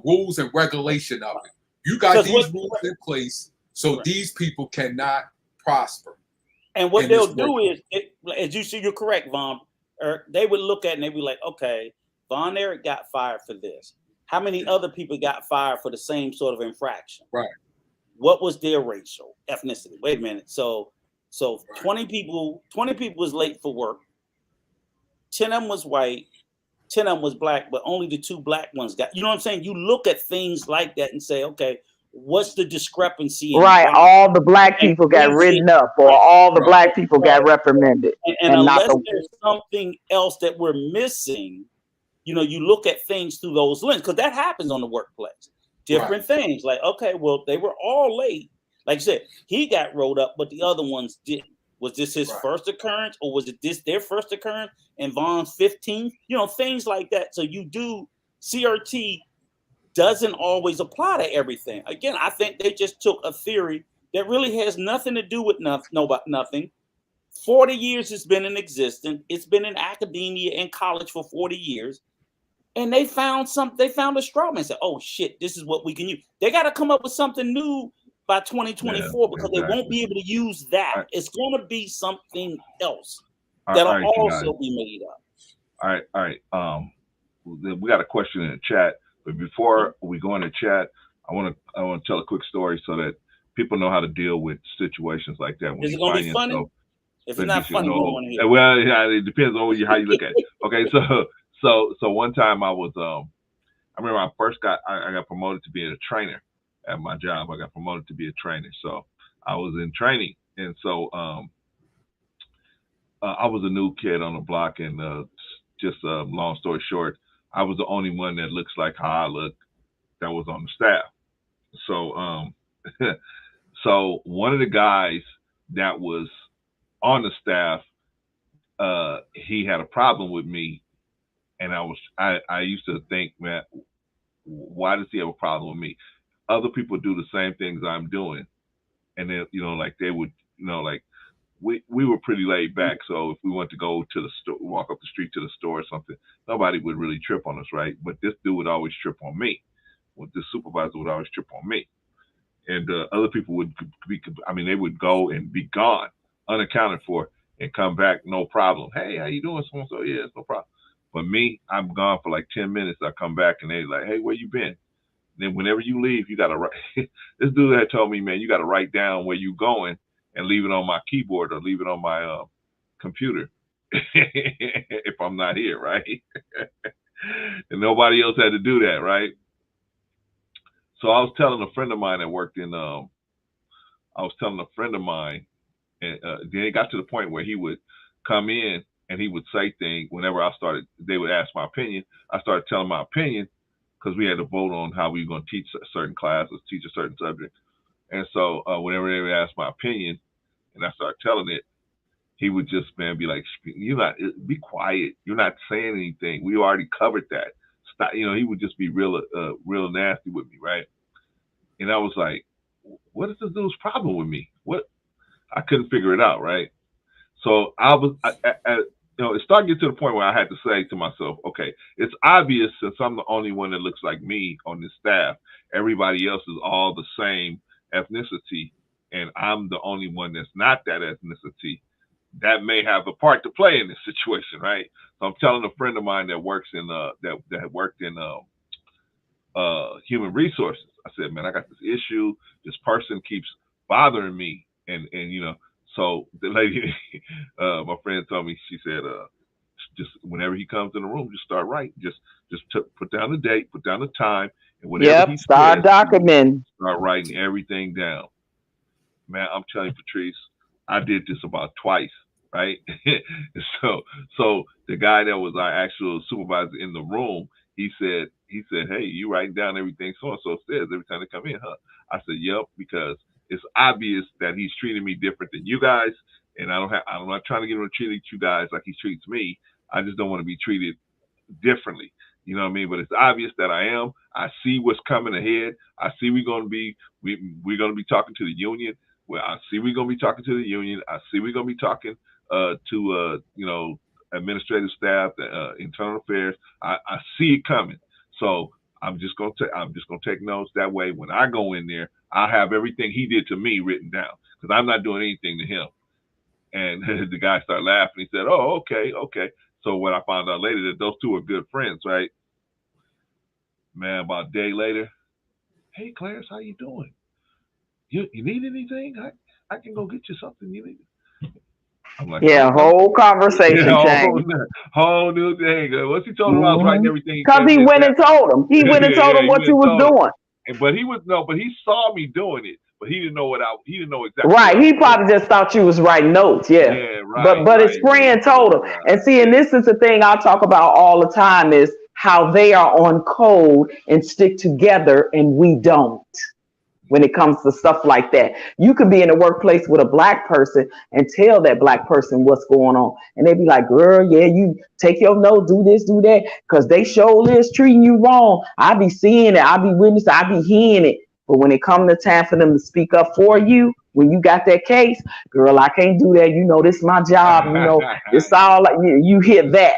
rules and regulation of it. You got these rules in place, so these people cannot prosper. And what they'll do is, as you see, you're correct, Von. They would look at it and they'd be like, okay, Von Eric got fired for this. How many other people got fired for the same sort of infraction? Right. What was their racial ethnicity? Wait a minute. So 20 people was late for work. 10 of them was white. 10 of them was black, but only the 2 black ones got. You know what I'm saying? You look at things like that and say, okay, what's the discrepancy? Right. All the black people got written up, or all the black people got reprimanded. And unless there's something else that we're missing, you know, you look at things through those lenses, because that happens on the workplace. Different things, like, okay, well, they were all late. Like I said, he got rolled up, but the other ones didn't. Was this his first occurrence, or was it their first occurrence and Von's 15th? You know, things like that. So CRT doesn't always apply to everything. Again, I think they just took a theory that really has nothing to do with nothing. 40 years it's been in existence. It's been in academia and college for 40 years. And they found a straw man and said, oh shit, this is what we can use. They got to come up with something new by 2024 because they won't be able to use that. Right. It's going to be something else that'll also be made up. All right. We got a question in the chat, but before we go in the chat, I want to tell a quick story so that people know how to deal with situations like that. Is it going to be funny? If it's not funny, we don't want to hear. Well, it depends on how you look at it. Okay, so one time I was I remember I got promoted to be a trainer at my job. I got promoted to be a trainer. So I was in training. And so I was a new kid on the block, and just long story short, I was the only one that looks like how I look that was on the staff. So so one of the guys that was on the staff, he had a problem with me. And I used to think, man, why does he have a problem with me? Other people do the same things I'm doing. And then, like they would, like we were pretty laid back. So if we went to go to the store, walk up the street to the store or something, nobody would really trip on us, right? But this dude would always trip on me. This supervisor would always trip on me. And other people would they would go and be gone, unaccounted for, and come back, no problem. Hey, how you doing? So yeah, it's no problem. But me, I'm gone for like 10 minutes. I come back and they like, hey, where you been? And then whenever you leave, you got to write. This dude had told me, man, you got to write down where you going and leave it on my keyboard or leave it on my computer. if I'm not here, right? And nobody else had to do that, right? So I was telling a friend of mine that worked in, and then it got to the point where he would come in and he would say things whenever they would ask my opinion. I started telling my opinion because we had to vote on how we were going to teach certain classes, teach a certain subject. And so whenever they would ask my opinion and I started telling it, he would just, man, be like, be quiet. You're not saying anything. We already covered that. Stop. You know, he would just be real nasty with me, right? And I was like, what is this dude's problem with me? What? I couldn't figure it out, right? So it started getting to the point where I had to say to myself, okay, it's obvious since I'm the only one that looks like me on this staff, everybody else is all the same ethnicity, and I'm the only one that's not that ethnicity. That may have a part to play in this situation, right? So I'm telling a friend of mine that works in that worked in human resources. I said, man, I got this issue. This person keeps bothering me, and you know. So the lady, my friend told me, she said, just whenever he comes in the room, just start writing. Just put down the date, put down the time, and whatever he start says, documenting. Start writing everything down. Man, I'm telling you, Patrice, I did this about twice, right? so the guy that was our actual supervisor in the room, he said, hey, you writing down everything so and so says every time they come in, huh? I said, yep, because it's obvious that he's treating me different than you guys, and I'm not trying to get him to treat you guys like he treats me. I just don't want to be treated differently. You know what I mean? But it's obvious that I am. I see what's coming ahead. I see we're gonna be talking to the union. Well, I see we're gonna be talking to the union. I see we're gonna be talking to administrative staff, internal affairs. I see it coming. So I'm just gonna take notes. That way, when I go in there, I have everything he did to me written down because I'm not doing anything to him. And the guy started laughing. He said, "Oh, okay." So what I found out later that those two are good friends, right? Man, about a day later, hey Clarence, how you doing? You need anything? I can go get you something you need. I'm like, whole conversation change. Whole new thing. Once he told him I was writing everything, because he went and told him. He went and told him what you was doing. But he saw me doing it, but he didn't know exactly. Right. He probably just thought you was writing notes. Yeah. Right. But his friend told him. And see, and this is the thing I talk about all the time is how they are on code and stick together and we don't. When it comes to stuff like that, you could be in a workplace with a black person and tell that black person what's going on. And they be like, girl, yeah, you take your note, do this, do that. Cause they show this treating you wrong. I be seeing it. I be witnessing, I be hearing it. But when it comes to time for them to speak up for you, when you got that case, girl, I can't do that. You know, this is my job. You know, it's all like you hear that.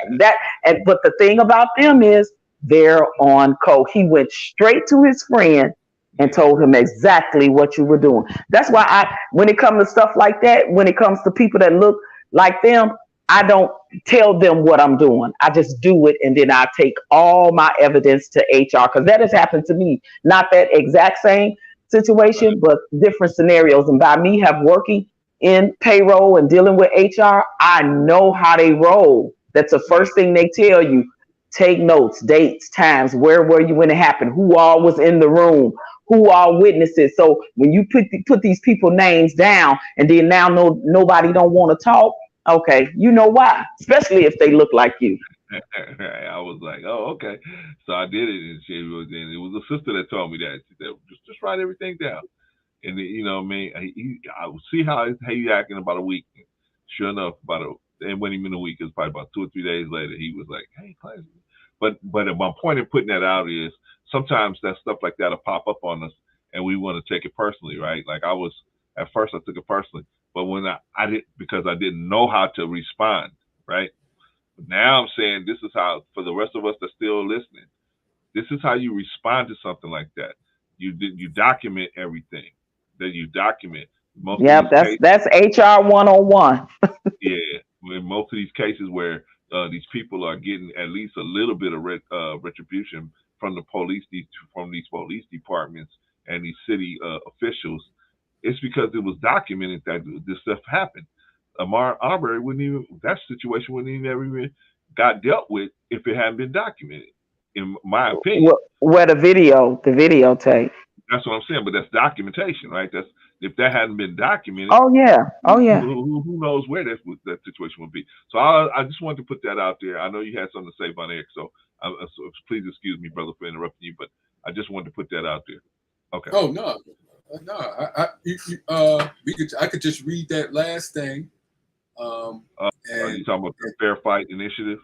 But the thing about them is they're on code. He went straight to his friend and told him exactly what you were doing. That's why when it comes to stuff like that, when it comes to people that look like them, I don't tell them what I'm doing. I just do it. And then I take all my evidence to HR because that has happened to me. Not that exact same situation, but different scenarios. And by me working in payroll and dealing with HR, I know how they roll. That's the first thing they tell you. Take notes, dates, times, where were you when it happened, who all was in the room, who are witnesses. So when you put these people names down and then now nobody don't want to talk, okay, you know why, especially if they look like you. I was like, oh, okay. So I did it, and it was a sister that told me that. She said, just write everything down. And you know, I would see how he acting about a week. Sure enough, it wasn't even a week. It was probably about 2 or 3 days later. He was like, hey, Clarence. But my point in putting that out is sometimes that stuff like that will pop up on us, and we want to take it personally, right? Like at first I took it personally, but when I didn't, because I didn't know how to respond, right? But now I'm saying this is how, for the rest of us that's still listening, this is how you respond to something like that. You document everything that you document. That's HR 101. Yeah, in most of these cases where these people are getting at least a little bit of retribution from the police, from these police departments and these city officials, it's because it was documented that this stuff happened. Ahmaud Arbery that situation wouldn't even ever even got dealt with if it hadn't been documented, in my opinion. Where the videotape. That's what I'm saying, but that's documentation, right? That's if that hadn't been documented. Oh yeah. Who knows where that situation would be? So I just wanted to put that out there. I know you had something to say, Von Eric, so please excuse me, brother, for interrupting you, but I just wanted to put that out there. Okay. Oh no. I could just read that last thing. Are you talking about the Fair Fight Initiative?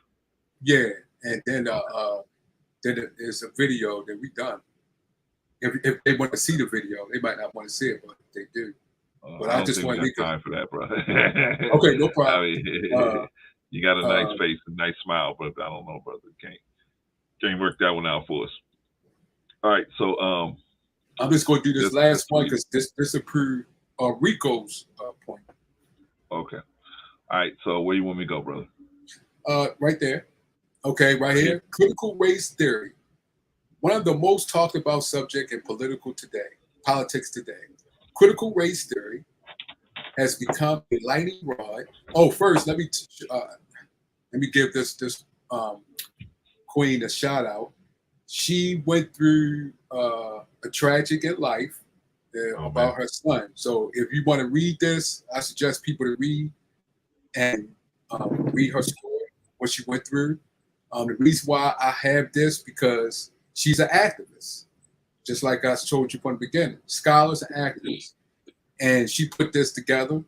Yeah, and then there's a video that we done. If they want to see the video, they might not want to see it, but they do. But I just want to time for that, bro. Okay, no problem. I mean, you got a nice face, a nice smile, but I don't know, brother. Can't work that one out for us. All right, so I'm just going to do this last one because this approved Rico's point. Okay. All right. So where you want me to go, brother? Right there. Okay, right here. Critical race theory. One of the most talked about subject in politics today. Critical race theory has become a lightning rod. Oh, first let me give this queen a shout out. She went through a tragic in life about her son. So if you want to read this, I suggest people to read and read her story, what she went through. The reason why I have this because she's an activist, just like I told you from the beginning. Scholars and activists, and she put this together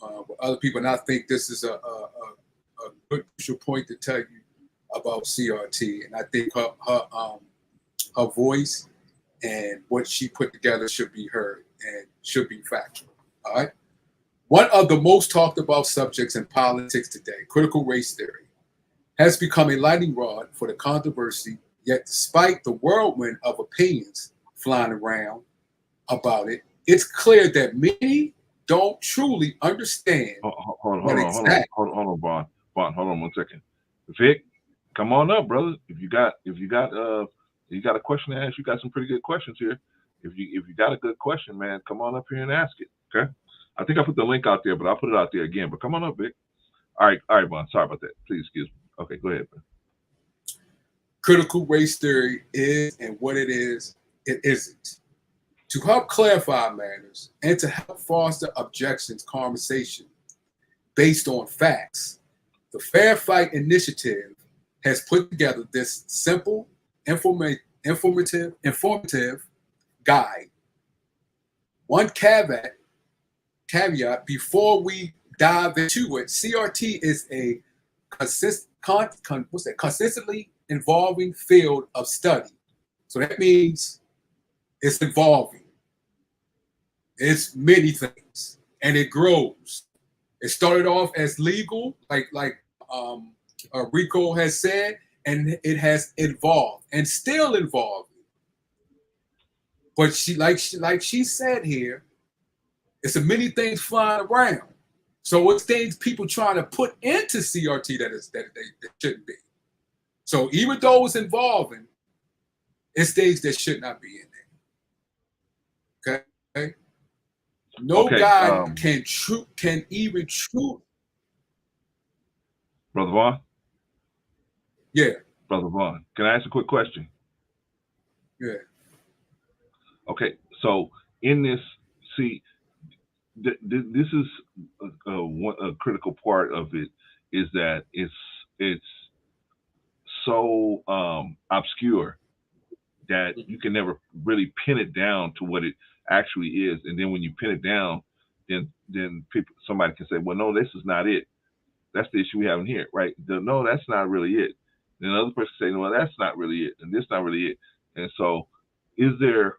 with other people. And I think this is a good crucial point to tell you about CRT. And I think her voice and what she put together should be heard and should be factual. All right. One of the most talked about subjects in politics today, critical race theory, has become a lightning rod for the controversy. Yet, despite the whirlwind of opinions flying around about it, it's clear that many don't truly understand. Hold on, Bon. Hold on 1 second. Vic, come on up, brother. If you got a question to ask, you got some pretty good questions here. If you got a good question, man, come on up here and ask it. Okay. I think I put the link out there, but I'll put it out there again. But come on up, Vic. All right, Bon. Sorry about that. Please excuse me. Okay, go ahead, man. Critical race theory is, and what it isn't. To help clarify matters and to help foster objections conversation based on facts, the Fair Fight Initiative has put together this simple, informative guide. One caveat before we dive into it: CRT is a consistently involving field of study. So that means it's involving. It's many things, and it grows. It started off as legal, like Rico has said, and it has evolved and still evolving. But she said here, it's a many things flying around. So it's things people trying to put into CRT that shouldn't be. So even though it's involving, it's things that should not be in there. Okay. No guy can even true. Brother Vaughn? Yeah. Brother Vaughn, can I ask a quick question? Yeah. Okay, so in this, see, this is a critical part of it, is that it's so obscure that you can never really pin it down to what it actually is. And then when you pin it down, then somebody can say, well, no, this is not it. That's the issue we have in here, right? No, that's not really it. Then another person say, no, that's not really it, and this not really it. And so, is there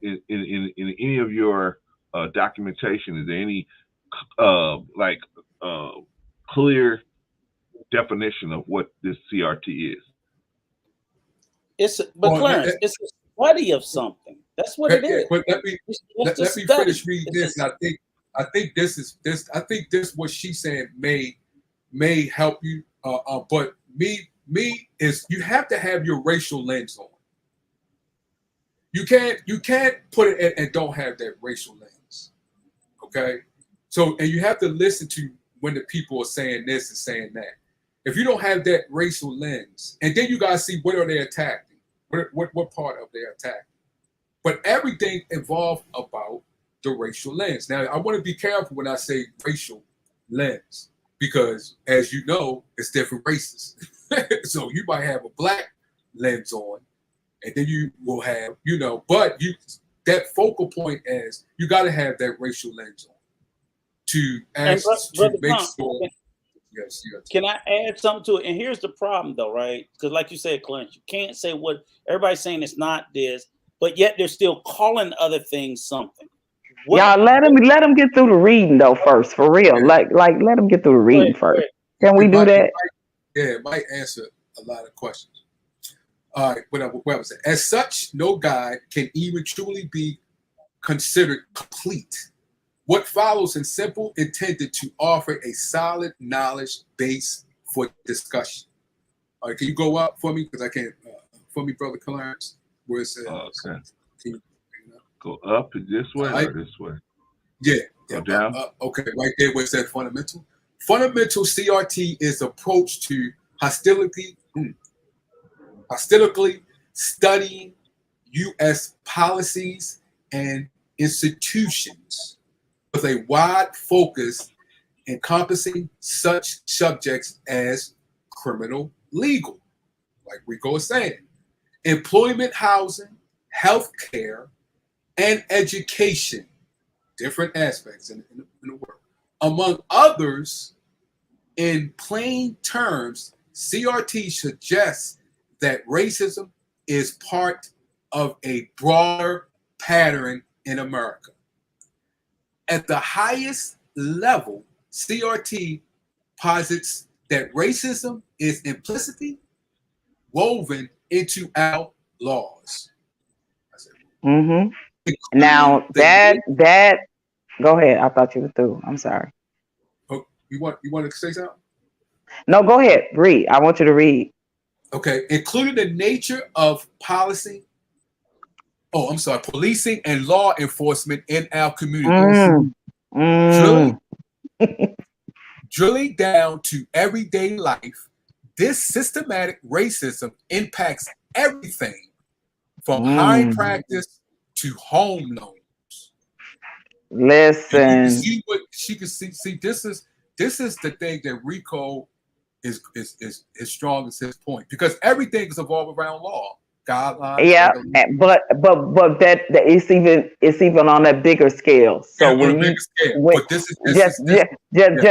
in any of your documentation, is there any clear definition of what this CRT is? Clarence, it's a study of something. That's what it is. But let me finish reading this. And I think this what she's saying may help you. But me is you have to have your racial lens on. You can't put it in and don't have that racial lens. Okay. So and you have to listen to when the people are saying this and saying that. If you don't have that racial lens, and then you gotta see what are they attacking, what part of they're attacking. But everything involved about the racial lens. Now, I want to be careful when I say racial lens, because as you know, it's different races. So you might have a black lens on, and then you will have, but that focal point is you got to have that racial lens on to make sure. Yes. Can I add something to it? And here's the problem, though, right? Because, like you said, Clarence, you can't say what everybody's saying is not this, but yet they're still calling other things something. Y'all let him get through the reading though first, for real. Like let him get through the reading first. Can we do that? It might answer a lot of questions. All right, what was it? As such, no guide can even truly be considered complete. What follows is simple, intended to offer a solid knowledge base for discussion. All right, can you go up for me? Because I can't. For me, Brother Clarence, where it says. Okay. Go up this way or this way? Yeah. Go down. Okay, right there where it said fundamental. Fundamental CRT is approach to hostilically studying U.S. policies and institutions with a wide focus encompassing such subjects as criminal legal, like Rico was saying, employment, housing, health care, and education, different aspects in the world. Among others, in plain terms, CRT suggests that racism is part of a broader pattern in America. At the highest level, CRT posits that racism is implicitly woven into our laws. Mm-hmm. Now that go ahead. I thought you were through. I'm sorry. Oh, you want to say something? No, go ahead. Read. I want you to read. Okay, including the nature of policy. Oh, I'm sorry, policing and law enforcement in our communities. Drilling down to everyday life, this systematic racism impacts everything from hiring practice to home loans. Listen, and you can see what she can see. See, this is the thing that Rico is strong as his point, because everything is evolved around law, guidelines. Yeah, but that it's even on a bigger scale. So when you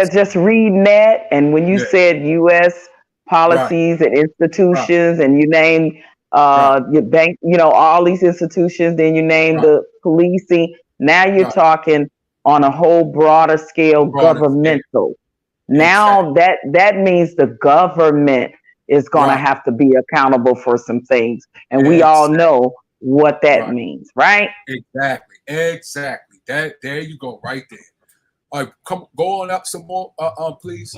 just reading that, and when you said U.S. policies and institutions, and you name your bank, all these institutions, then you name the policing. Now you're talking on a whole broader scale, governmental. Now that means the government is going to have to be accountable for some things, and we all know what that means, right? Exactly. That there you go, right there. All right, go on up some more, please,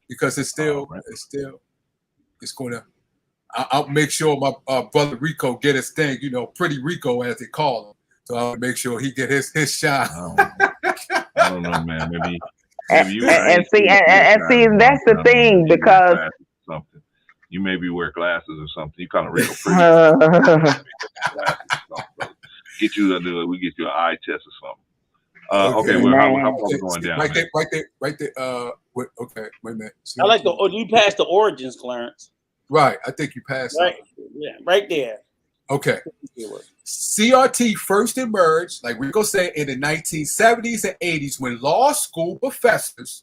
because it's going to. I'll make sure my brother Rico get his thing, Pretty Rico as they call him. So I'll make sure he get his shine. I don't know, man. Maybe you and see that's the thing, because something you maybe wear glasses or something. You kind of Rico Pretty. Get you we get you an eye test or something. Okay, well, how far we going down? Right there. Okay, wait a minute. I like you passed the origins, Clarence. Right, I think you passed. Right, yeah, right there. Okay. CRT first emerged, like Rico said, in the 1970s and 80s when law school professors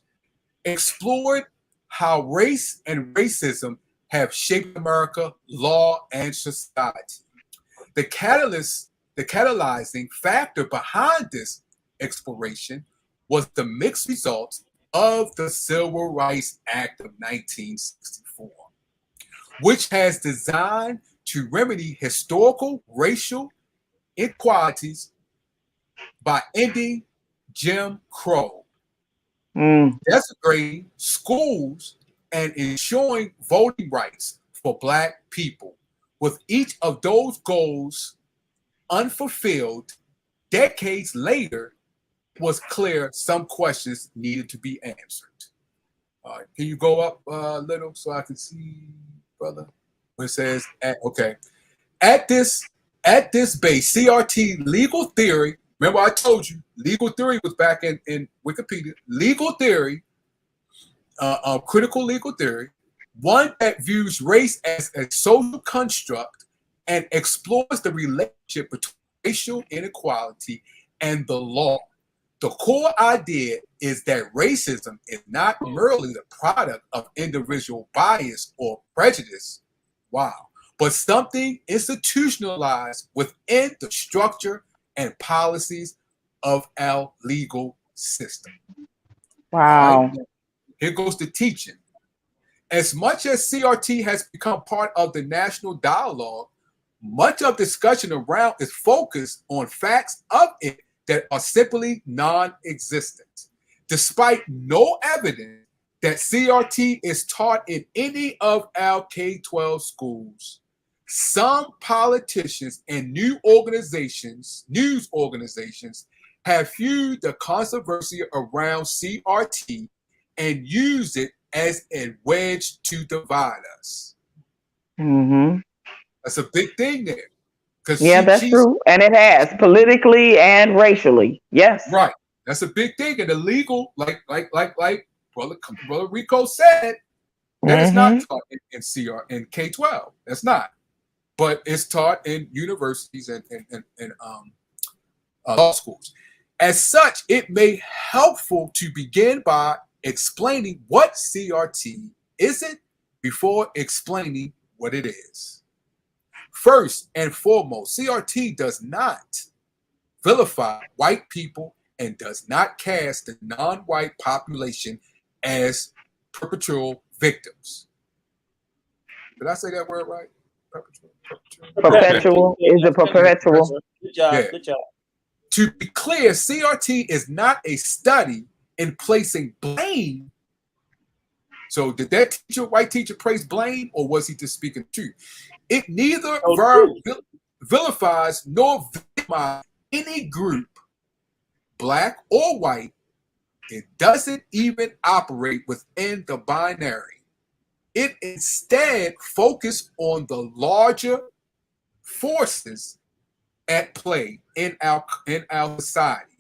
explored how race and racism have shaped America, law, and society. The catalyzing factor behind this exploration was the mixed results of the Civil Rights Act of 1964, which has designed to remedy historical racial inequalities by ending Jim Crow, desecrating schools, and ensuring voting rights for Black people. With each of those goals unfulfilled, decades later, was clear some questions needed to be answered. Can you go up a little so I can see, brother? Where it says, at this base, CRT legal theory. Remember, I told you legal theory was back in Wikipedia. Legal theory, critical legal theory, one that views race as a social construct and explores the relationship between racial inequality and the law. The core idea is that racism is not merely the product of individual bias or prejudice, but something institutionalized within the structure and policies of our legal system. Wow. Right? Here goes the teaching. As much as CRT has become part of the national dialogue, much of discussion around is focused on facts of it that are simply non-existent, despite no evidence that CRT is taught in any of our K-12 schools. Some politicians and news organizations have viewed the controversy around CRT and used it as a wedge to divide us. Mm-hmm. That's a big thing there. Yeah, that's true. And it has politically and racially. Yes. Right. That's a big thing. And the legal, like Brother Rico said, that is not taught in K-12. That's not. But it's taught in universities and law schools. As such, it may be helpful to begin by explaining what CRT isn't before explaining what it is. First and foremost, CRT does not vilify white people and does not cast the non-white population as perpetual victims. Did I say that word right? Perpetual is a perpetual. Good job. Good job. To be clear, CRT is not a study in placing blame. So did that white teacher place blame, or was he just speaking truth? It neither vilifies nor victimizes any group, black or white. It doesn't even operate within the binary. It instead focuses on the larger forces at play in our society,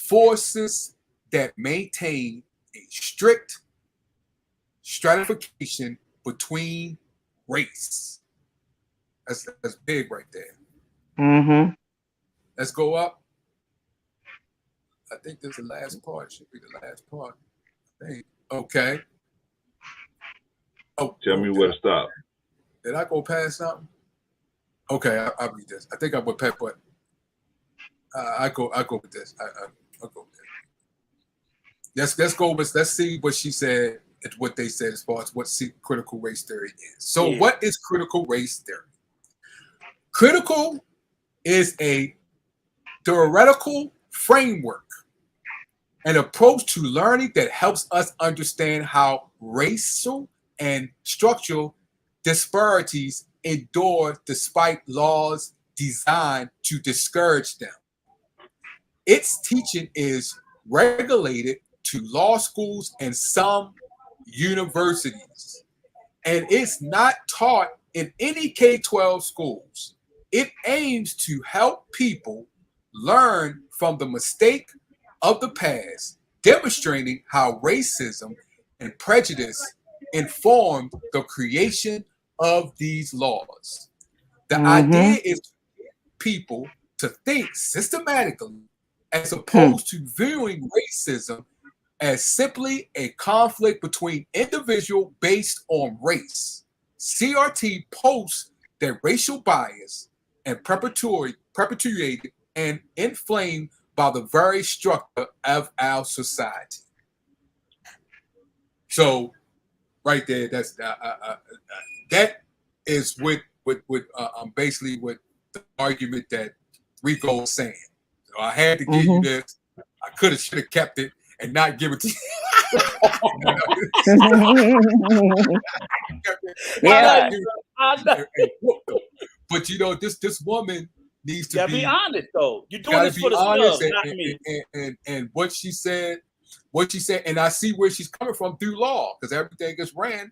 forces that maintain a strict stratification between race. That's big right there. Mm-hmm. Let's go up. I think this is the last part. Should be the last part. I think. Okay. Oh, tell me where to stop. Did I go past something? Okay, I'll read this. I think I went past, but I go with this. I'll go with this. Let's go with. Let's see what she said. What they said as far as what critical race theory is. So, what is critical race theory? Critical is a theoretical framework, an approach to learning that helps us understand how racial and structural disparities endure despite laws designed to discourage them. Its teaching is regulated to law schools and some universities, and it's not taught in any K-12 schools. It aims to help people learn from the mistake of the past, demonstrating how racism and prejudice informed the creation of these laws. The idea is to get people to think systematically as opposed to viewing racism as simply a conflict between individuals based on race. CRT posts that racial bias and perpetuated and inflamed by the very structure of our society. So, right there, that's that is what basically what the argument that Rico was saying. So I had to give you this. I should have kept it and not give it to you. Yeah. But this woman, needs You to gotta be honest though. You're doing gotta this be for the honest scrubs, not me. and what she said, and I see where she's coming from through law, because everything is ran.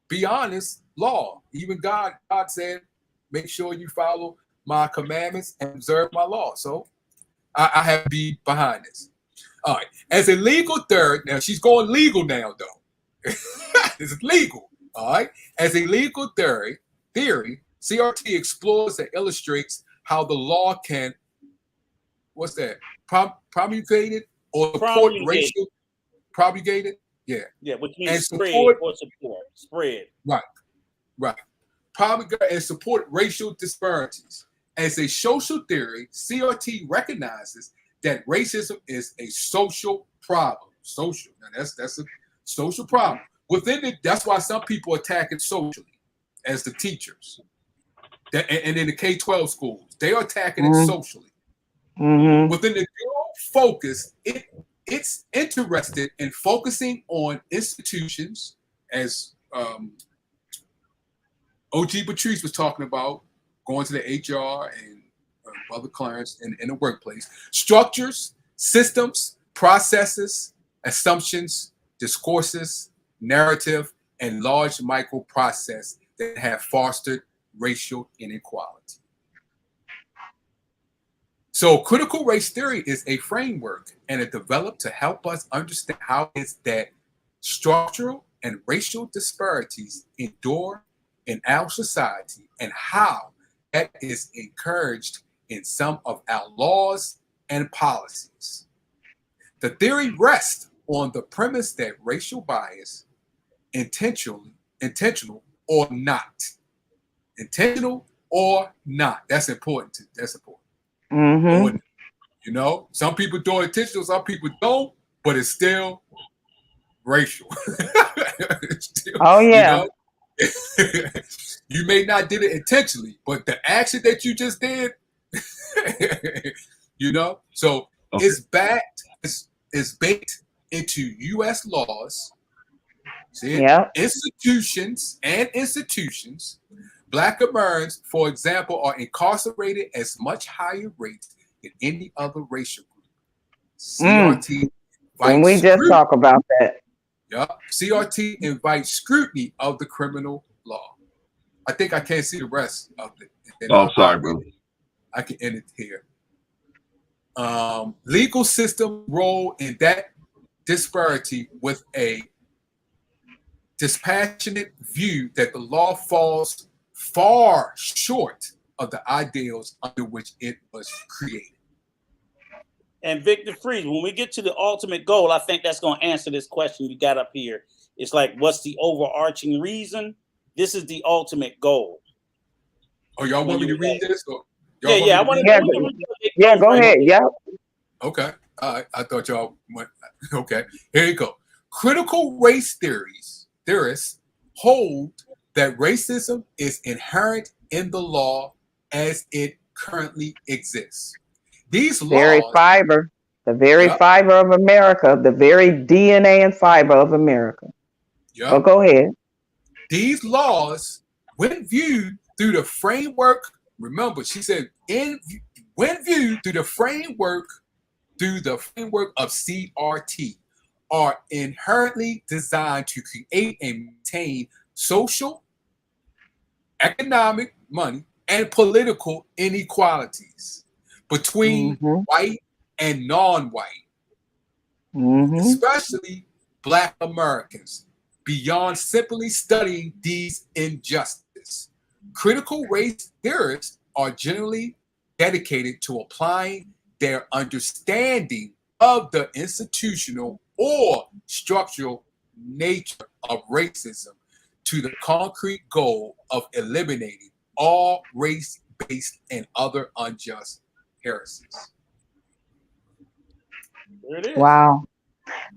Be honest, law. Even God said, make sure you follow my commandments and observe my law. So I have to be behind this. All right. As a legal third, now she's going legal now, though. This is legal. All right. As a legal theory, CRT explores and illustrates how the law can, what's that? Promulgated or support racial, promulgated? Yeah. Yeah, which means and spread support, or support. Spread. Right. Promulgate and support racial disparities. As a social theory, CRT recognizes that racism is a social problem. Social. Now that's a social problem. Within it, that's why some people attack it socially, as the teachers. And in the K-12 schools, they are attacking it socially. Within the dual focus, it's interested in focusing on institutions, as OG Patrice was talking about, going to the HR and other clients in the workplace, structures, systems, processes, assumptions, discourses, narrative, and large microprocess that have fostered racial inequality. So critical race theory is a framework, and it developed to help us understand how it's that structural and racial disparities endure in our society and how that is encouraged in some of our laws and policies. The theory rests on the premise that racial bias, intentional or not, that's important. That's important. You know, some people do it intentional, some people don't, but it's still racial. It's still, you know, you may not did it intentionally, but the action that you just did, you know, so it's baked into U.S. laws. See, institutions. Black Americans, for example, are incarcerated at much higher rates than any other racial group. CRT when we just talk about that. Yeah, CRT invites scrutiny of the criminal law. I think I can't see the rest of it. Oh, sorry, bro. I can end it here. Legal system role in that disparity with a dispassionate view that the law falls far short of the ideals under which it was created. And Victor Freeze, when we get to the ultimate goal, I think that's going to answer this question you got up here. It's like, what's the overarching reason? This is the ultimate goal. Oh, y'all want me to read this? Yeah, I want to. Yeah, go ahead. Yeah. Okay. All right. I thought y'all went. Okay. Here you go. Critical race theorists hold that racism is inherent in the law as it currently exists. These laws, the very fiber of America, the very DNA and fiber of America. Yeah. But go ahead. These laws, when viewed through the framework, remember, she said, when viewed through the framework of CRT, are inherently designed to create and maintain social, economic, money, and political inequalities between white and non-white, especially Black Americans, beyond simply studying these injustices. Critical race theorists are generally dedicated to applying their understanding of the institutional or structural nature of racism to the concrete goal of eliminating all race-based and other unjust heresies. There it is. Wow.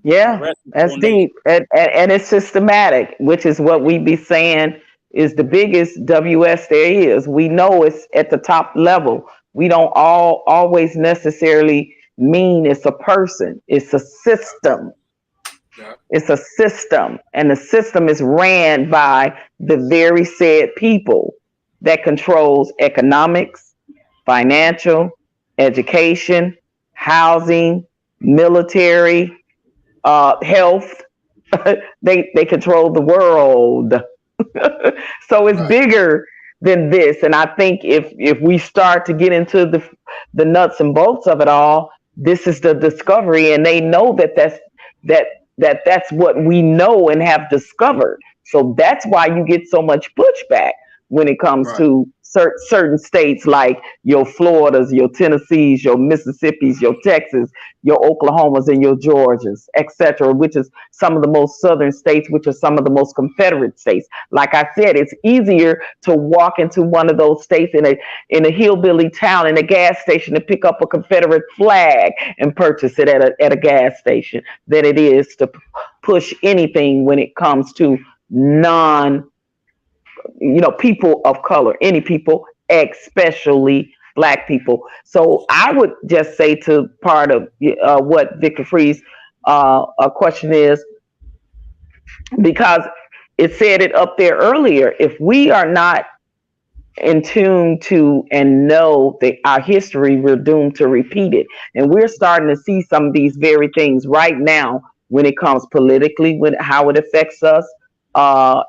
Yeah, that's deep. And it's systematic, which is what we be saying is the biggest WS there is. We know it's at the top level. We don't always necessarily mean it's a person. It's a system. Yeah. It's a system. And the system is ran by the very said people that controls economics, financial, education, housing, military, health. They control the world. So it's Right. bigger than this. And I think if we start to get into the nuts and bolts of it all, this is the discovery, and they know that's what we know and have discovered. So that's why you get so much pushback when it comes Right. to certain states like your Floridas, your Tennessees, your Mississippis, your Texas, your Oklahomas, and your Georgias, etc., which is some of the most southern states, which are some of the most Confederate states. Like I said, it's easier to walk into one of those states in a hillbilly town in a gas station to pick up a Confederate flag and purchase it at a gas station than it is to push anything when it comes to people of color, any people, especially Black people. So I would just say to part of what Victor Free's question is, because it said it up there earlier, if we are not in tune to and know our history, we're doomed to repeat it. And we're starting to see some of these very things right now when it comes politically, how it affects us.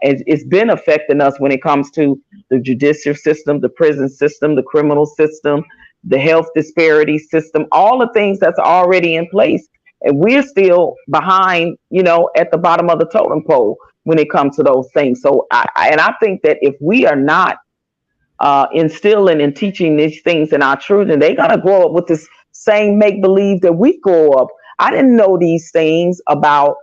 It's been affecting us when it comes to the judicial system, the prison system, the criminal system, the health disparity system, all the things that's already in place. And we're still behind, at the bottom of the totem pole when it comes to those things. So I think that if we are not instilling and teaching these things in our children, they're going to grow up with this same make-believe that we grow up. I didn't know these things about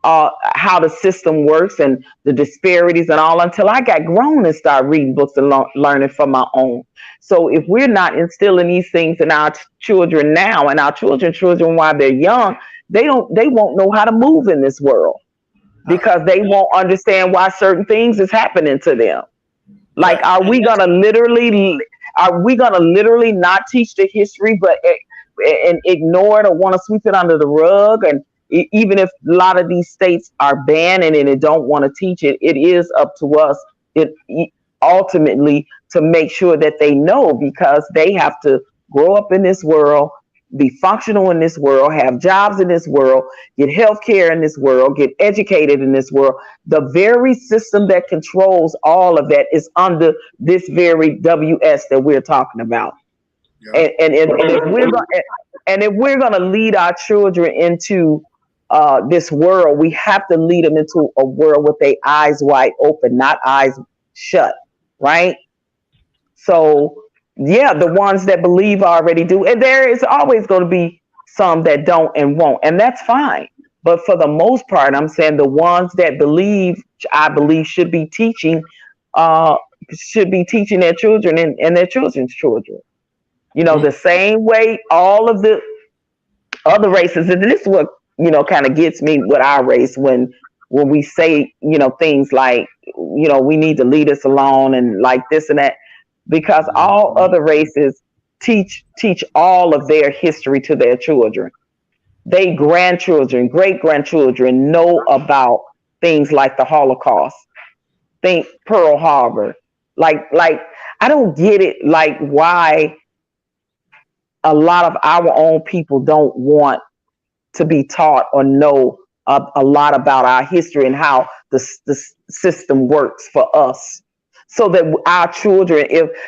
how the system works and the disparities and all until I got grown and started reading books and learning for my own. So if we're not instilling these things in our children now, and our children while they're young, they won't know how to move in this world because they won't understand why certain things is happening to them. Like, are we gonna literally not teach the history, and ignore it or want to sweep it under the rug? And even if a lot of these states are banning it and don't want to teach it, it is up to us ultimately to make sure that they know, because they have to grow up in this world, be functional in this world, have jobs in this world, get health care in this world, get educated in this world. The very system that controls all of that is under this very WS that we're talking about. Yeah. And if we're going to lead our children into this world, we have to lead them into a world with their eyes wide open, not eyes shut, right? So, yeah, the ones that believe already do. And there is always going to be some that don't and won't, and that's fine. But for the most part, I'm saying the ones that believe, I believe, should be teaching their children and their children's children. The same way all of the other races, and this is what kind of gets me with our race when we say things like we need to leave us alone and like this and that, because all other races teach all of their history to their children. They grandchildren, great grandchildren know about things like the Holocaust. Think Pearl Harbor. Like I don't get it. Like why a lot of our own people don't want to be taught or know a lot about our history and how the system works for us, so that our children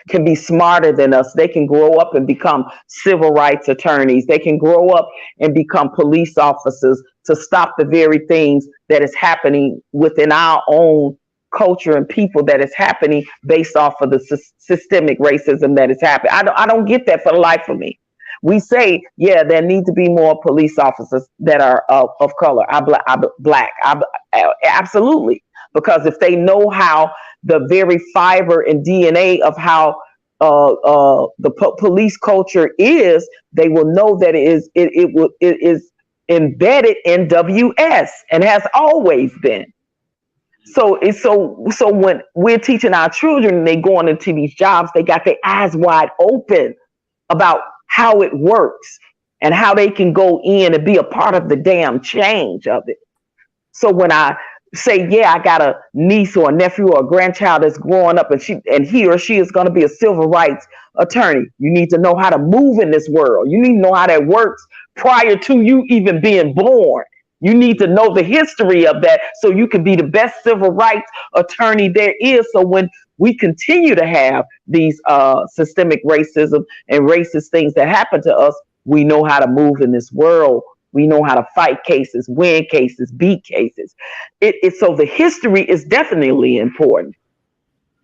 can be smarter than us. They can grow up and become civil rights attorneys. They can grow up and become police officers to stop the very things that is happening within our own culture and people, that is happening based off of the systemic racism that is happening. I don't get that for the life of me. We say, yeah, there need to be more police officers that are of color, black. Absolutely. Because if they know how the very fiber and DNA of how the police culture is, they will know that it is embedded in WS and has always been. So when we're teaching our children and they going into these jobs, they got their eyes wide open about how it works and how they can go in and be a part of the damn change of it. So when I say, yeah, I got a niece or a nephew or a grandchild that's growing up, and he or she is going to be a civil rights attorney. You need to know how to move in this world. You need to know how that works prior to you even being born. You need to know the history of that so you can be the best civil rights attorney there is. So when we continue to have these systemic racism and racist things that happen to us, we know how to move in this world. We know how to fight cases, win cases, beat cases. So the history is definitely important.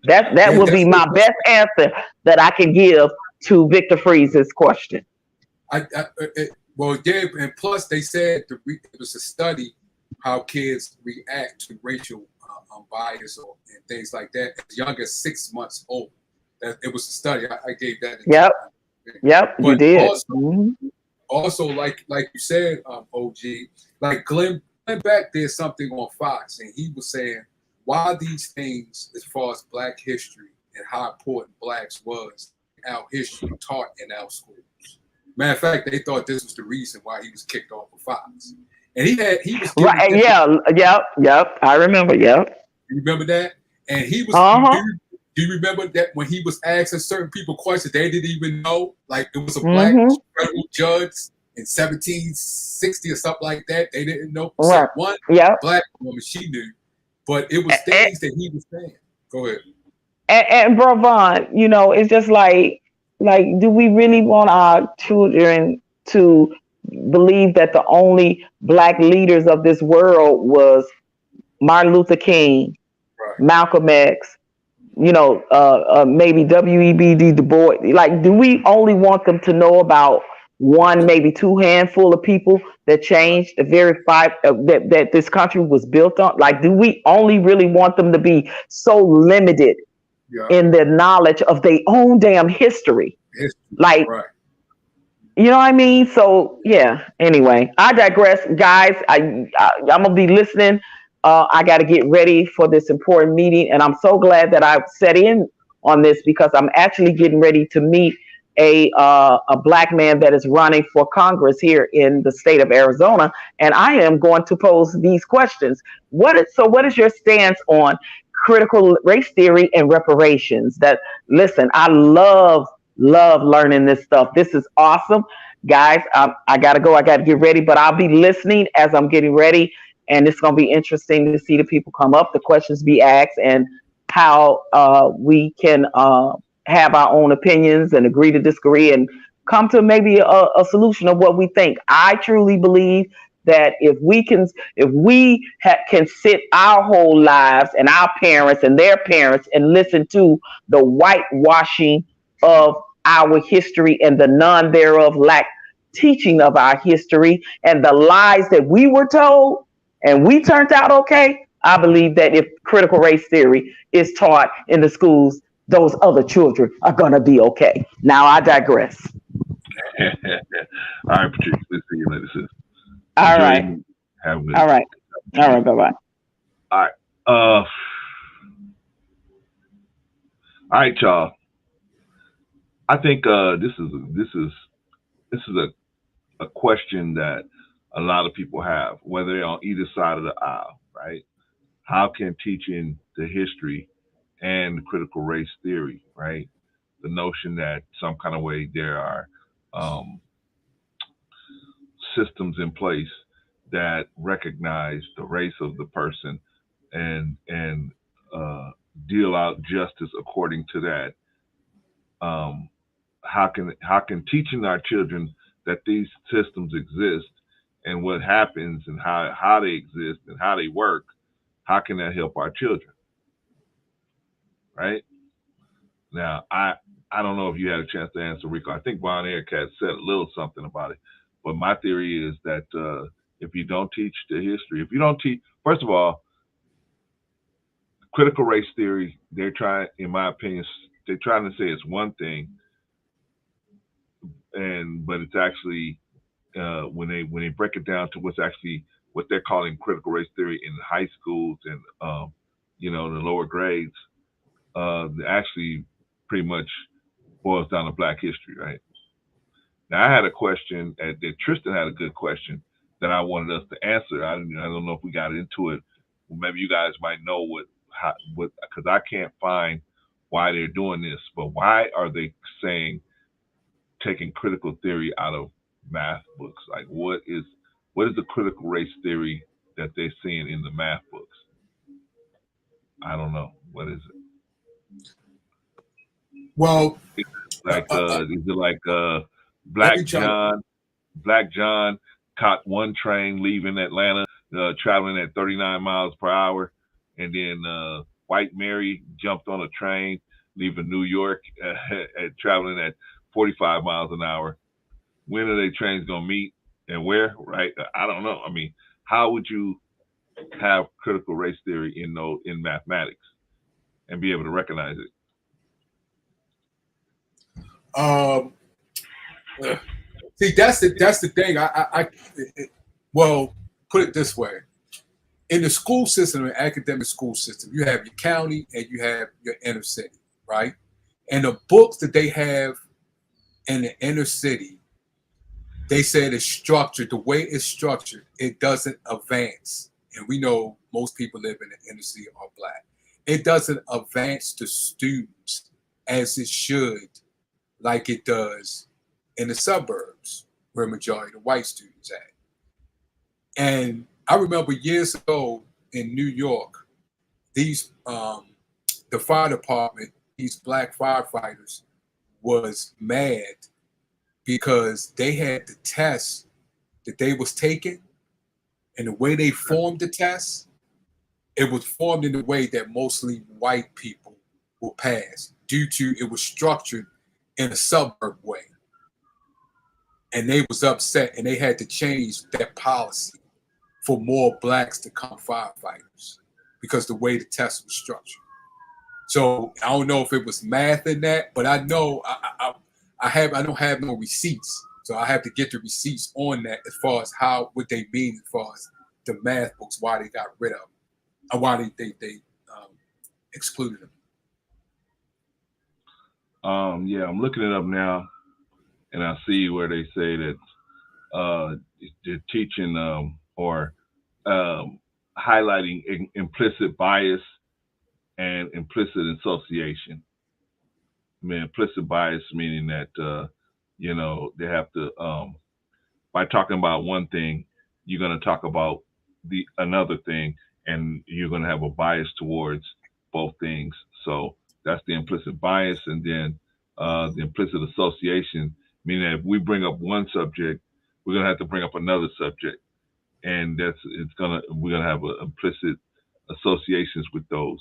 That would be my best answer that I can give to Victor Freeze's question. Well, yeah, and plus they said it was a study how kids react to racial bias and things like that as young as 6 months old. That it was a study. I gave that. Yep, but you did. Also, like you said, OG, like Glenn Beck did something on Fox, and he was saying why these things, as far as Black history and how important Blacks was, our history taught in our schools. Matter of fact, they thought this was the reason why he was kicked off of Fox. And he was right. Yep. I remember. Yep. You remember that? And he was. Do you remember that when he was asking certain people questions they didn't even know? Like there was a Black federal judge in 1760 or something like that. They didn't know. Right. One Black woman she knew, but it was things that he was saying. Go ahead. And Bro Von, you know, it's just like, do we really want our children to believe that the only Black leaders of this world was Martin Luther King, Malcolm X, you know, maybe W.E.B. Du Bois? Like, do we only want them to know about one, maybe two handful of people that changed the very five that this country was built on? Like, do we only really want them to be so limited in their knowledge of their own damn history? Like, you know what I mean? So yeah. Anyway, I digress, guys. I'm gonna be listening. I got to get ready for this important meeting, and I'm so glad that I set in on this because I'm actually getting ready to meet a Black man that is running for Congress here in the state of Arizona, and I am going to pose these questions. What is your stance on critical race theory and reparations? Listen, I love learning this stuff. This is awesome, guys. I gotta go. I gotta get ready, but I'll be listening as I'm getting ready. And it's going to be interesting to see the people come up, the questions be asked, and how we can have our own opinions and agree to disagree and come to maybe a solution of what we think. I truly believe that if we can sit our whole lives and our parents and their parents and listen to the whitewashing of our history and the none thereof lack teaching of our history and the lies that we were told, and we turned out okay, I believe that if critical race theory is taught in the schools, those other children are going to be okay. Now I digress. All right, Patricia. Let's see you later, sis. All right. Have a good All right. All right. Bye-bye. All right. All right, y'all. I think this is a question that a lot of people have, whether they're on either side of the aisle, right? How can teaching the history and critical race theory, right? The notion that some kind of way there are systems in place that recognize the race of the person and deal out justice according to that. How can teaching our children that these systems exist and what happens and how they exist and how they work, how can that help our children? Right? Now, I don't know if you had a chance to answer, Rico. I think Von Eric had said a little something about it. But my theory is that if you don't teach the history, first of all, critical race theory, they're trying, in my opinion, they're trying to say it's one thing, but it's actually when they break it down to what's actually what they're calling critical race theory in high schools and the lower grades, actually pretty much boils down to Black history, right? Now I had a question that Tristan had a good question that I wanted us to answer. I don't know if we got into it maybe you guys might know what, because I can't find why they're doing this, but why are they saying taking critical theory out of math books? Like, what is the critical race theory that they're seeing in the math books? I don't know. What is it? Well, is it like Black John caught one train leaving Atlanta, traveling at 39 miles per hour, and then White Mary jumped on a train leaving New York, traveling at 45 miles an hour. When are they trains gonna meet and where? Right? I don't know. I mean, how would you have critical race theory in mathematics and be able to recognize it? See, that's the thing. Well, put it this way: in the school system, the academic school system, you have your county and you have your inner city, right? And the books that they have in the inner city, they said it's structured. The way it's structured, it doesn't advance. And we know most people live in the inner city are Black. It doesn't advance the students as it should, like it does in the suburbs, where majority of the white students at. And I remember years ago in New York, these the fire department, these Black firefighters was mad because they had the test that they was taking, and the way they formed the test, it was formed in a way that mostly white people will pass due to it was structured in a suburb way. And they was upset, and they had to change that policy for more Blacks to become firefighters because the way the test was structured. So I don't know if it was math in that, but I know I don't have no receipts, so I have to get the receipts on that as far as what they mean as far as the math books, why they got rid of them, or why they excluded them. Yeah, I'm looking it up now, and I see where they say that they're teaching or highlighting implicit bias and implicit association. I mean, implicit bias meaning that they have to by talking about one thing, you're going to talk about another thing, and you're going to have a bias towards both things. So that's the implicit bias, and then the implicit association, meaning that if we bring up one subject, we're going to have to bring up another subject, and we're going to have implicit associations with those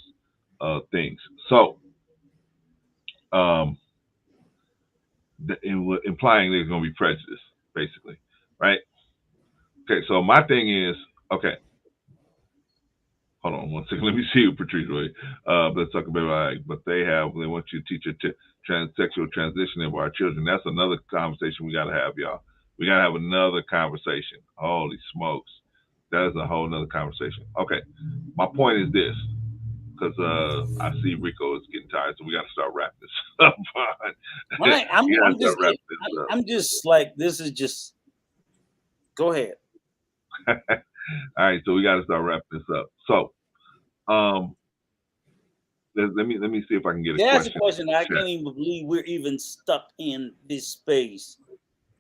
things. So implying there's going to be prejudice, basically, right? Okay, so my thing is, okay, hold on one second. Let me see what Patricia. Let's talk about but they want you to teach a transsexual transitioning of our children. That's another conversation we got to have, y'all. We got to have another conversation. Holy smokes. That is a whole nother conversation. Okay, my point is this, because I see Rico is getting tired, so we got to start wrapping this up. Right. I'm just like, this is just, go ahead. All right, so we got to start wrapping this up. So, let me see if I can get a question. That's a question I can't even believe we're even stuck in this space,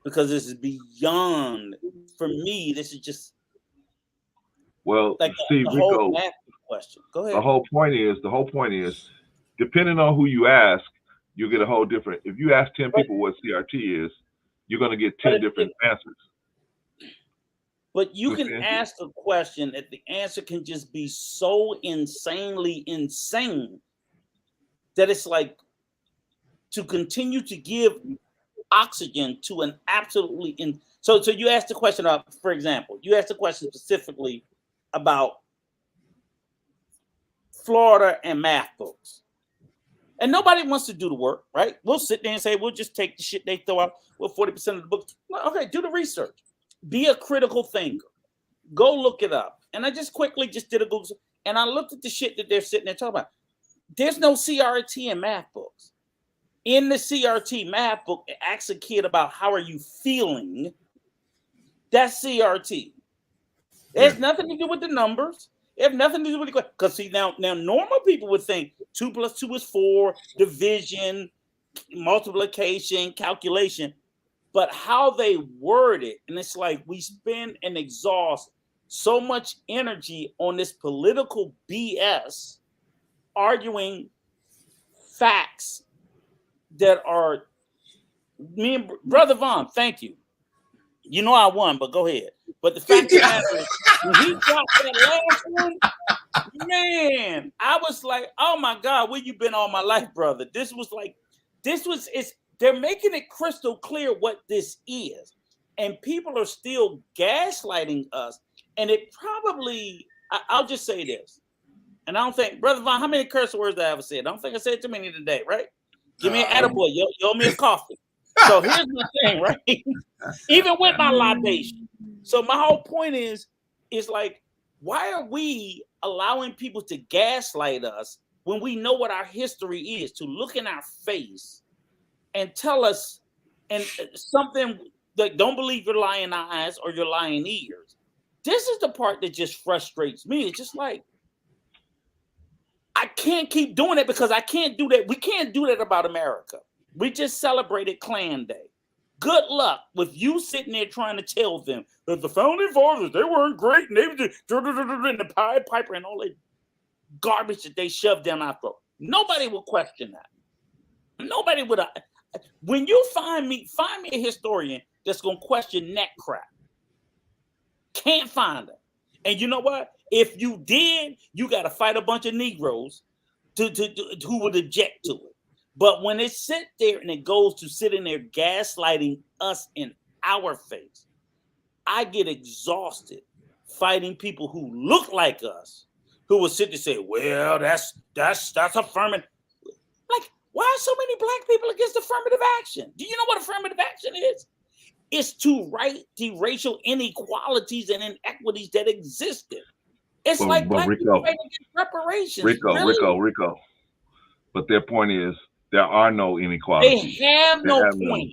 because this is beyond, for me, this is just, well, like see, the Rico, whole math question. Go ahead. The whole point is, depending on who you ask, you get a whole different. If you ask 10 people what CRT is, you're going to get 10 different answers. But you can ask a question that the answer can just be so insanely insane that it's like, to continue to give oxygen to an absolutely so you asked the question of, for example, you asked the question specifically about Florida and math books. And nobody wants to do the work, right? We'll sit there and say, we'll just take the shit they throw out. Well, 40% of the books. Well, okay, do the research. Be a critical thinker. Go look it up. And I just quickly did a Google, and I looked at the shit that they're sitting there talking about. There's no CRT in math books. In the CRT math book, it asks a kid about how are you feeling. That's CRT. It has nothing to do with the numbers. They have nothing to do with the question. Because see, now normal people would think 2 + 2 is 4, division, multiplication, calculation. But how they word it, and it's like we spend and exhaust so much energy on this political BS, arguing facts that are. Me and Brother Von, thank you. You know I won, but go ahead. But the fact of the matter is, when he dropped that last one, man, I was like, oh my God, where you been all my life, brother? They're making it crystal clear what this is. And people are still gaslighting us. And it probably, I'll just say this. And I don't think, Brother Von, how many curse words I ever said? I don't think I said too many today, right? Give me an attaboy. You owe me a coffee. So here's the thing, right? Even with my libation. So my whole point is like, why are we allowing people to gaslight us when we know what our history is? To look in our face and tell us and something that don't believe your lying eyes or your lying ears. This is the part that just frustrates me. It's just like, I can't keep doing it because I can't do that. We can't do that about America. We just celebrated Klan Day. Good luck with you sitting there trying to tell them that the founding fathers, they weren't great and they were just and the Pied Piper and all that garbage that they shoved down our throat. Nobody will question that. Nobody would. When you find me a historian that's going to question that crap. Can't find them. And you know what? If you did, you got to fight a bunch of Negroes who would object to it. But when it sit there and it goes to sitting there gaslighting us in our face, I get exhausted fighting people who look like us, who will sit there and say, well, that's affirmative. Like, why are so many black people against affirmative action? Do you know what affirmative action is? It's to right the racial inequalities and inequities that existed. It's like black people fighting against reparations. Rico. But their point is, there are no inequalities. They have no point.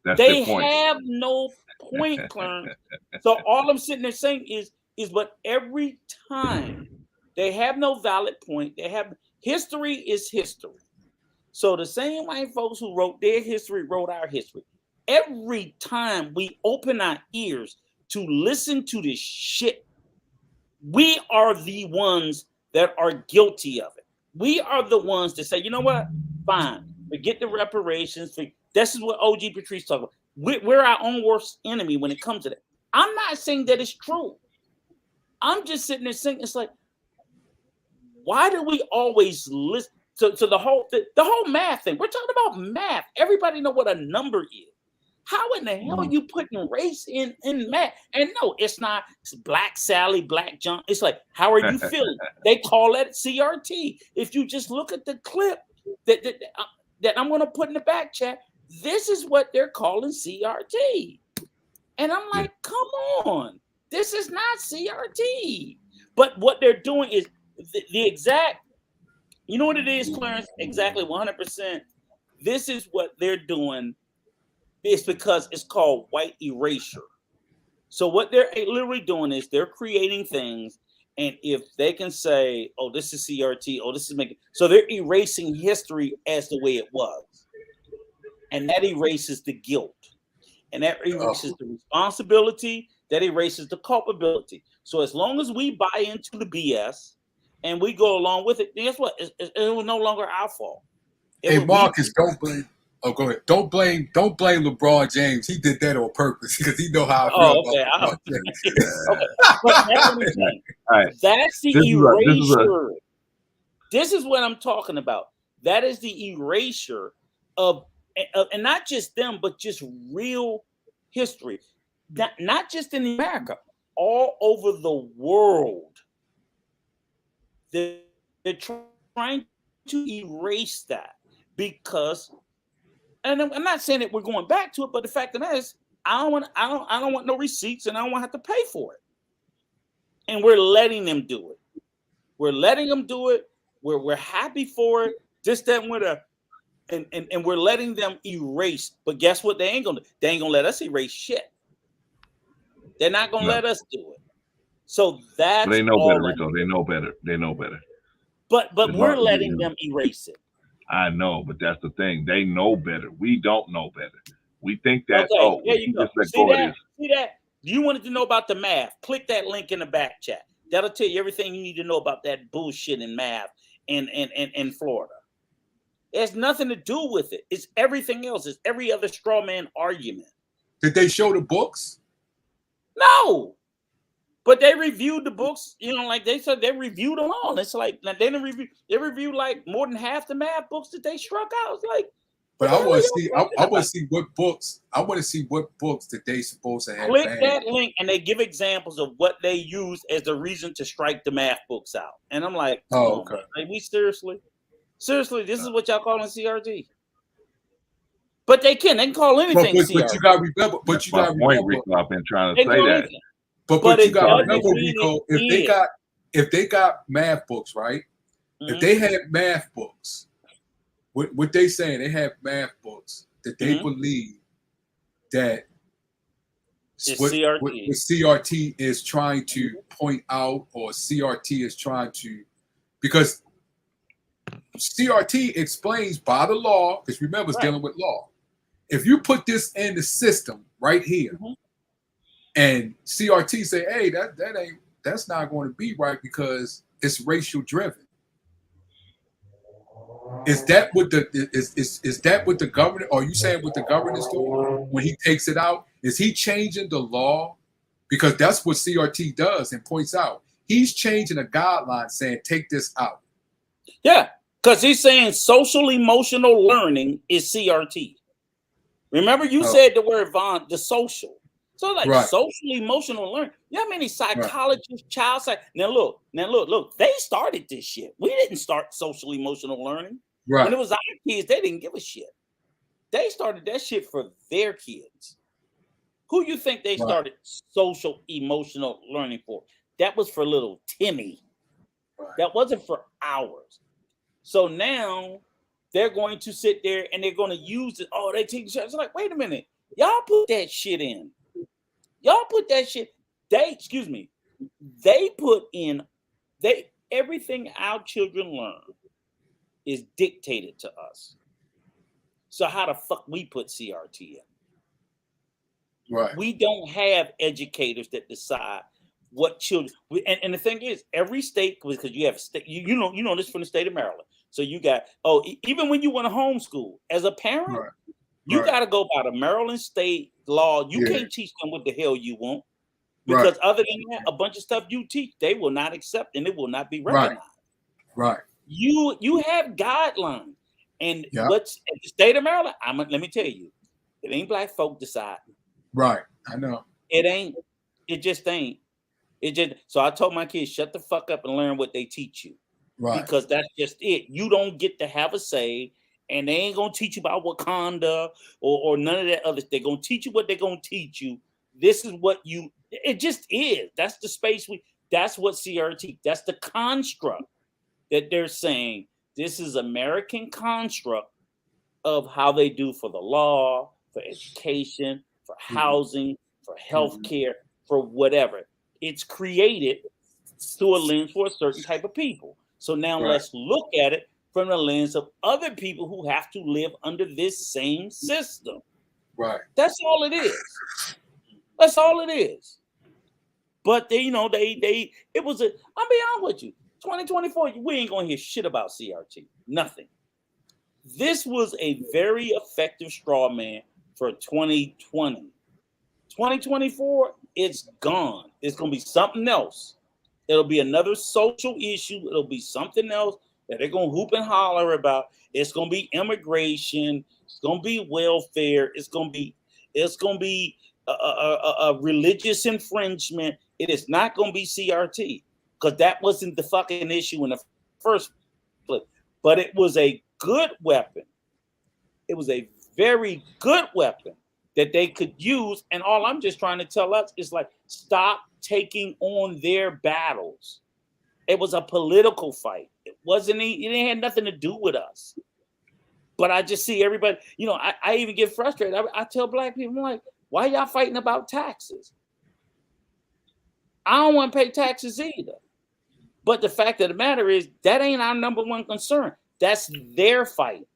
That's they their point. have no point, Clarence. So all I'm sitting there saying is, but every time they have no valid point, they have history is history. So the same white folks who wrote their history wrote our history. Every time we open our ears to listen to this shit, we are the ones that are guilty of it. We are the ones that say, you know what? Fine. Forget the reparations. This is what OG Patrice talking about. We're our own worst enemy when it comes to that. I'm not saying that it's true. I'm just sitting there saying, it's like, why do we always listen to the whole math thing? We're talking about math. Everybody know what a number is. How in the hell are you putting race in math? And no, it's not Black Sally, Black John. It's like, how are you feeling? They call that CRT. If you just look at the clip that I'm going to put in the back chat, this is what they're calling CRT. And I'm like, come on. This is not CRT. But what they're doing is the exact, you know what it is, Clarence? Exactly 100%. This is what they're doing. It's because it's called white erasure. So what they're literally doing is they're creating things, and if they can say, oh, this is CRT, oh, this is making, so they're erasing history as the way it was. And that erases the guilt. And that erases the responsibility, that erases the culpability. So as long as we buy into the BS and we go along with it, guess what? It was no longer our fault. Hey, Marcus, don't blame. Oh, go ahead. Don't blame LeBron James. He did that on purpose because he know how I feel about okay. But that's what I'm saying. Right. That's the erasure. This is what I'm talking about. That is the erasure of and not just them, but just real history. Not just in America, all over the world. They're trying to erase that because. And I'm not saying that we're going back to it, but the fact of the matter is, I don't want no receipts, and I don't want to have to pay for it. And we're letting them do it. We're letting them do it. We're happy for it. Just that and we're letting them erase. But guess what? They ain't gonna let us erase shit. They're not gonna let us do it. So that's They know all better, that Rico. is. They know better. They know better. But As we're long as letting you- them erase it. I know, but that's the thing. They know better. We don't know better. We think that, Okay, oh, there if you you go. just let See go of that? this. See that? You wanted to know about the math? Click that link in the back chat. That'll tell you everything you need to know about that bullshit in math in Florida. It has nothing to do with it. It's everything else. It's every other straw man argument. Did they show the books? No. But they reviewed the books, you know, like they said they reviewed them all. It's like they didn't review, they reviewed like more than half the math books that they struck out. It's like, But what I the want to hell see. y'all I talking want to about? see what books. I want to see what books that they supposed to have. Click banned. that link and they give examples of what they use as the reason to strike the math books out. And I'm like, come on, okay. man. Like, we seriously, this is what y'all calling CRT? But they can call anything But CRT. you got to remember. But That's you my got to point, remember. Rico. I've been trying They to can say call that. anything. But it you got to doesn't remember, mean Rico. it If they got math books, right? Mhm. If they had math books, what they saying? They have math books that they Mhm. believe that It's what CRT. CRT is trying to point out, or CRT is trying to, because CRT explains by the law, because remember, it's Right. dealing with law. If you put this in the system right here, Mhm. and CRT say, hey, that's not going to be right because it's racial driven. Is that what the governor? Are you saying what the governor's doing when he takes it out? Is he changing the law? Because that's what CRT does and points out. He's changing a guideline saying take this out. Yeah, because he's saying social emotional learning is CRT. Remember, you said the word Von, the social. So like Right. social emotional learning. You know how many psychologists, child psych. Now look, they started this shit. We didn't start social emotional learning. Right. When it was our kids, they didn't give a shit. They started that shit for their kids. Who you think they started social emotional learning for? That was for little Timmy. Right. That wasn't for ours. So now they're going to sit there and they're going to use it. Oh, they take shots. It's like, wait a minute. Y'all put that shit in. Y'all put that shit. They put in, everything our children learn is dictated to us. So how the fuck we put CRT in? Right. We don't have educators that decide what children. And the thing is, every state, because you have state, you know this from the state of Maryland. So you got even when you want to homeschool as a parent, you got to go by the Maryland state law. You can't teach them what the hell you want, because other than that, a bunch of stuff you teach, they will not accept and it will not be recognized. Right. You have guidelines, and what's at the state of Maryland? Let me tell you, it ain't black folk deciding. Right. I know. It ain't. It just ain't. It just. So I told my kids, shut the fuck up and learn what they teach you. Right. Because that's just it. You don't get to have a say, and they ain't gonna teach you about Wakanda or none of that other. They're gonna teach you what they're gonna teach you. This is what you. It just is. That's the space that's what CRT. That's the construct that they're saying. This is American construct of how they do for the law, for education, for housing, for healthcare, for whatever. It's created through a lens for a certain type of people. So now let's look at it from the lens of other people who have to live under this same system. Right. That's all it is. That's all it is. But it was I'll be honest with you, 2024, we ain't gonna hear shit about CRT. Nothing. This was a very effective straw man for 2020. 2024, it's gone. It's gonna be something else. It'll be another social issue. It'll be something else that they're gonna hoop and holler about. It's gonna be immigration. It's gonna be welfare. It's gonna be a religious infringement. It is not gonna be CRT, because that wasn't the fucking issue in the first place. But it was a good weapon. It was a very good weapon that they could use. And all I'm just trying to tell us is like, stop taking on their battles. It was a political fight. It didn't have nothing to do with us. But I just see everybody, I even get frustrated. I tell black people, I'm like, why y'all fighting about taxes? I don't want to pay taxes either. But the fact of the matter is that ain't our number one concern. That's their fight.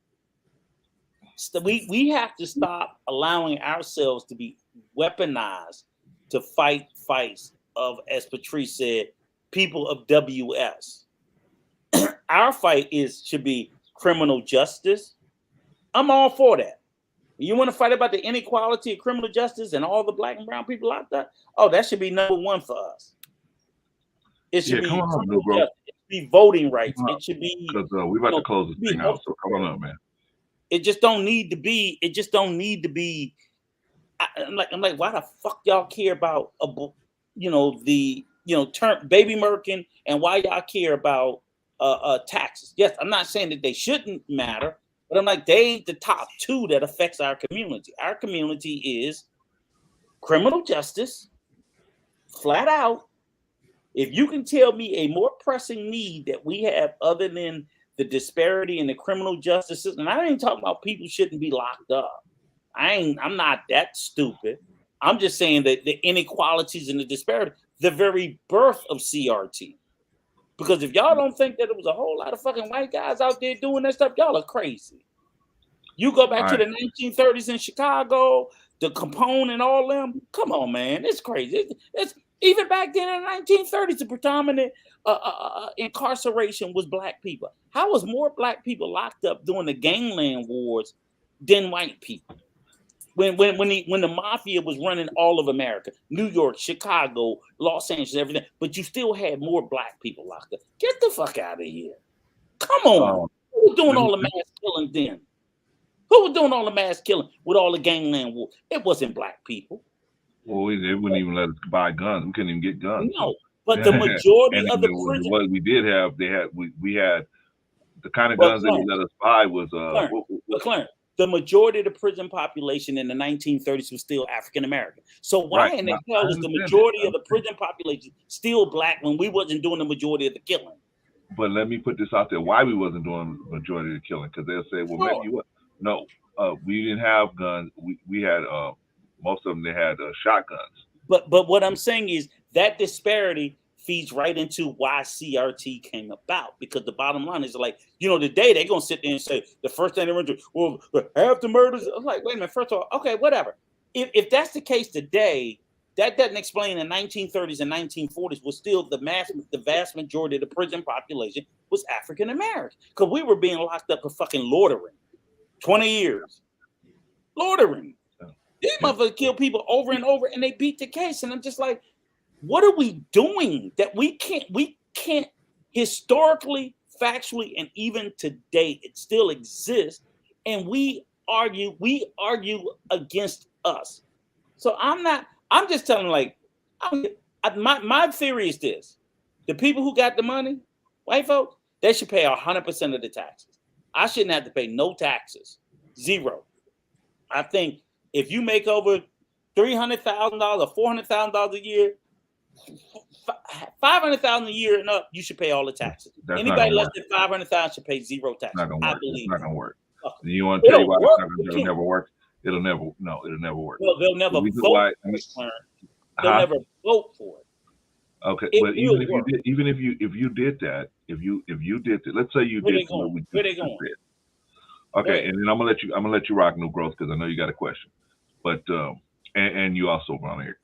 So we have to stop allowing ourselves to be weaponized to fight fights of, as Patrice said, people of WS. Our fight should be criminal justice. I'm all for that. You want to fight about the inequality of criminal justice and all the black and brown people out there? Oh, that should be number one for us. It should be criminal justice. It should be voting rights. It should be, because we're about to close this thing out. So come on up, man. It just don't need to be. It just don't need to be. I'm like, why the fuck y'all care about term baby murking, and why y'all care about taxes? Yes, I'm not saying that they shouldn't matter, but I'm like, they ain't the top two that affects our community. Our community is criminal justice, flat out. If you can tell me a more pressing need that we have other than the disparity in the criminal justice system, and I ain't talking about people shouldn't be locked up. I'm not that stupid. I'm just saying that the inequalities and the disparity, the very birth of CRT. Because if y'all don't think that it was a whole lot of fucking white guys out there doing that stuff, y'all are crazy. You go back to the 1930s in Chicago, the Capone and all them. Come on, man, it's crazy. It's even back then in the 1930s, the predominant incarceration was black people. How was more black people locked up during the gangland wars than white people? When the mafia was running all of America, New York, Chicago, Los Angeles, everything, but you still had more black people locked up. Get the fuck out of here! Come on, who was doing all the mass killing then? Who was doing all the mass killing with all the gangland war? It wasn't black people. Well, they wouldn't even let us buy guns. We couldn't even get guns. No, but the majority of the prison. What we did have, we had the kind of guns they would let us buy was Clarence. The majority of the prison population in the 1930s was still African American. So why in the hell is the majority of the prison population still black when we wasn't doing the majority of the killing? But let me put this out there: why we wasn't doing the majority of the killing? Because they'll say, "Well, maybe you." No, we didn't have guns. We had most of them. They had shotguns. But what I'm saying is that disparity feeds right into why CRT came about, because the bottom line is like, today they're gonna sit there and say the first thing they're gonna do, well, half the murders. I'm like, wait a minute, first of all, okay, whatever. If that's the case today, that doesn't explain the 1930s and 1940s was still the vast majority of the prison population was African American, because we were being locked up for fucking loitering, 20 years, loitering. These motherfuckers kill people over and over, and they beat the case, and I'm just like, what are we doing that we can't historically, factually, and even today it still exists, and we argue against us. So I'm just telling, like, my theory is this: the people who got the money, white folks, they should pay 100% of the taxes. I shouldn't have to pay no taxes, zero. I think if you make over $300,000 or $400,000 a year, $500,000 a year and up, you should pay all the taxes. Anybody less than $500,000 should pay zero taxes. I believe it's not gonna work. You want to tell you why it'll never work? It'll never work. Well, they'll never vote. They'll never vote for it. Okay, but even if you did that, let's say you did. Where they going? Okay, and then I'm gonna let you rock New Growth, because I know you got a question, but and you also, Von Eric.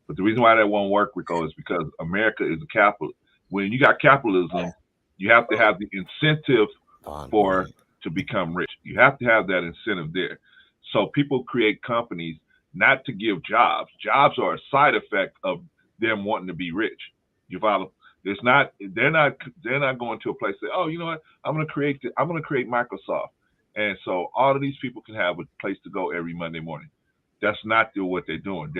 But the reason why that won't work, Rico, is because America is a capital. When you got capitalism, you have to have the incentive to become rich. You have to have that incentive there. So people create companies not to give jobs. Jobs are a side effect of them wanting to be rich. You follow? It's not. They're not going to a place that, oh, you know what? I'm going to create Microsoft, and so all of these people can have a place to go every Monday morning. That's not what they're doing.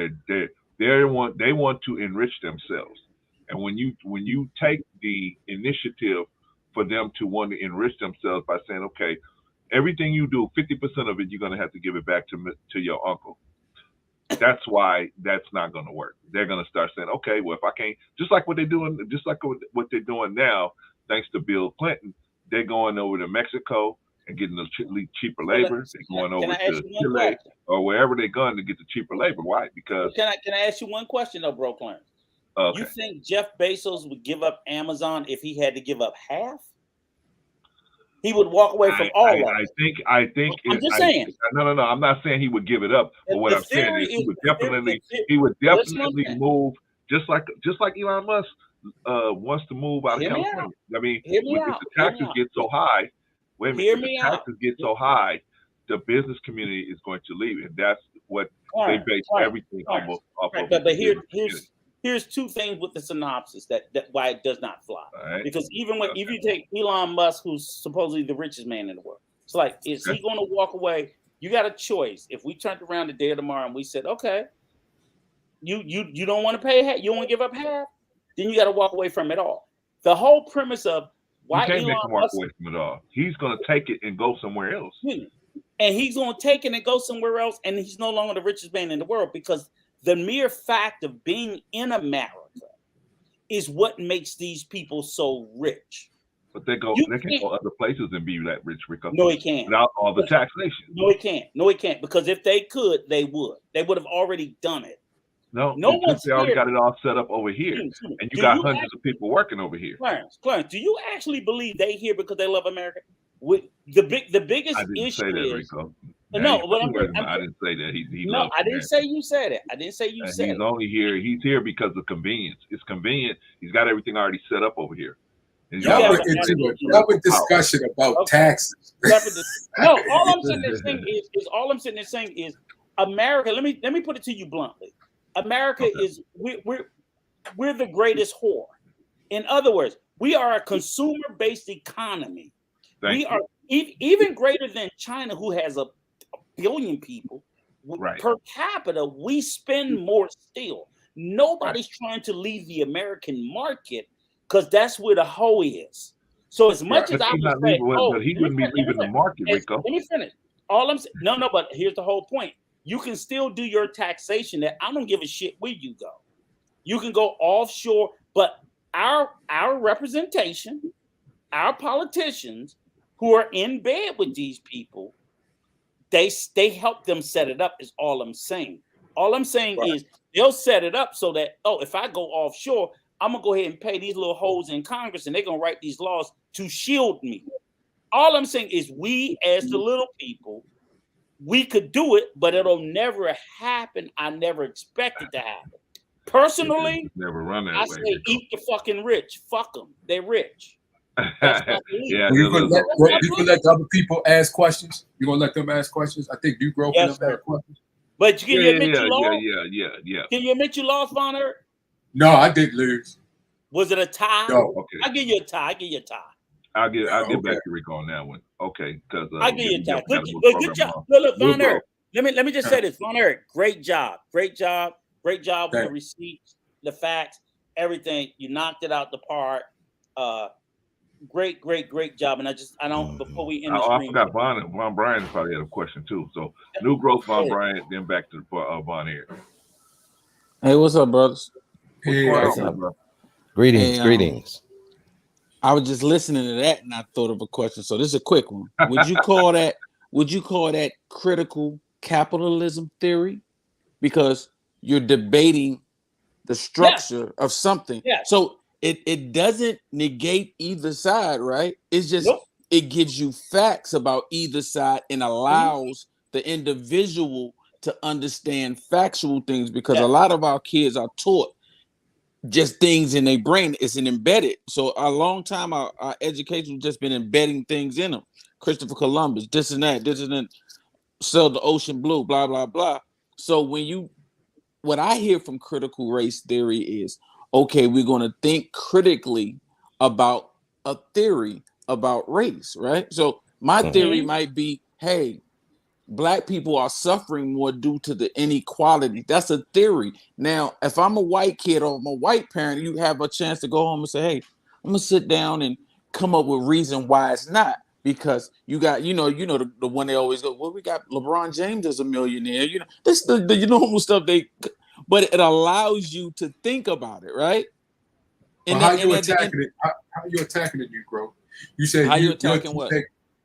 They want to enrich themselves, and when you take the initiative for them to want to enrich themselves by saying, okay, everything you do, 50% of it, you're going to have to give it back to your uncle. That's why that's not going to work. They're going to start saying, okay, well, if I can't, just like what they're doing now, thanks to Bill Clinton, they're going over to Mexico and getting the cheaper labor. They're going over to Chile or wherever they're going to get the cheaper labor. Why? Because can I ask you one question though, bro, Clarence? Okay. You think Jeff Bezos would give up Amazon if he had to give up half? He would walk away from all of it. I think. I'm just saying. No. I'm not saying he would give it up. But what I'm saying is he would definitely move, just like Elon Musk wants to move out of California. I mean, if the taxes get so high, if the taxes get so high, the business community is going to leave, and that's what they base everything off of. But here's two things with the synopsis that why it does not fly. Right. Because if you take Elon Musk, who's supposedly the richest man in the world, it's like, is he going to walk away? You got a choice. If we turned around today or tomorrow and we said, okay, you don't want to pay half, you don't want to give up half, then you got to walk away from it all. The whole premise of why you can't Elon make him walk away from it all. He's going to take it and go somewhere else. And he's going to take it and go somewhere else, and he's no longer the richest man in the world, because the mere fact of being in America is what makes these people so rich. But they can go other places and be that rich, Rico. No, he can't. Without all the taxation. No, he can't. No, he can't. Because if they could, they would. They would have already done it. No one's they already got it all set up over here. And you got hundreds of people working over here. Clarence, do you actually believe they here because they love America? The biggest issue say that, is Rico. No, but I didn't say that. No, I didn't say you said it. I didn't say you said it. He's only here. He's here because of convenience. It's convenient. He's got everything already set up over here. Y'all went into a discussion about taxes. No, all I'm sitting there saying is America. Let me put it to you bluntly. America is we're the greatest whore. In other words, we are a consumer-based economy. We are even greater than China, who has a billion people. Per capita, we spend more still. Nobody's trying to leave the American market because that's where the hoe is. So as much as I would say, but he wouldn't be leaving the market, Rico. Let me finish. All I'm saying, no, but here's the whole point. You can still do your taxation. That I don't give a shit where you go. You can go offshore, but our representation, our politicians who are in bed with these people, they help them set it up, is all I'm saying. All I'm saying is they'll set it up so that, if I go offshore, I'm going to go ahead and pay these little hoes in Congress, and they're going to write these laws to shield me. All I'm saying is we, as the little people, we could do it, but it'll never happen. I never expect it to happen. Personally, never run that I way, say eat the fucking rich. Fuck them. They're rich. You gonna let other people ask questions? You gonna let them ask questions? I think you grow up ask questions. But can you admit you lost? Yeah. Can you admit you lost, Von Eric? No, I didn't lose. Was it a tie? No. Okay. I'll give you a tie. I'll get back to Rico on that one. Okay, because I'll give you a tie. Good job. Look, Von Eric. Let me just say this, Von Eric. Great job with the receipts, the facts, everything. You knocked it out the park. Great job. And I don't before we end. I forgot Von Bryant probably had a question too. So new growth, Von Bryant, then back to Von Eric. Hey, what's up, brothers? Hey, what's up, bro? Greetings. I was just listening to that and I thought of a question. So this is a quick one. Would you call that critical capitalism theory? Because you're debating the structure of something. Yeah. So it doesn't negate either side, right? It's just it gives you facts about either side and allows the individual to understand factual things, because a lot of our kids are taught just things in their brain. It's an embedded. So a long time our education has just been embedding things in them. Christopher Columbus, this and that, sailed the ocean blue, blah, blah, blah. So what I hear from critical race theory is, okay, we're going to think critically about a theory about race, right? So my theory might be, hey, Black people are suffering more due to the inequality. That's a theory. Now, if I'm a white kid or I'm a white parent, you have a chance to go home and say, hey, I'm going to sit down and come up with reason why it's not. Because you got, the one they always go, well, we got LeBron James as a millionaire. This the normal stuff but it allows you to think about it, right? And how you attacking it? How you attacking it, Negro? You said how you attacking what?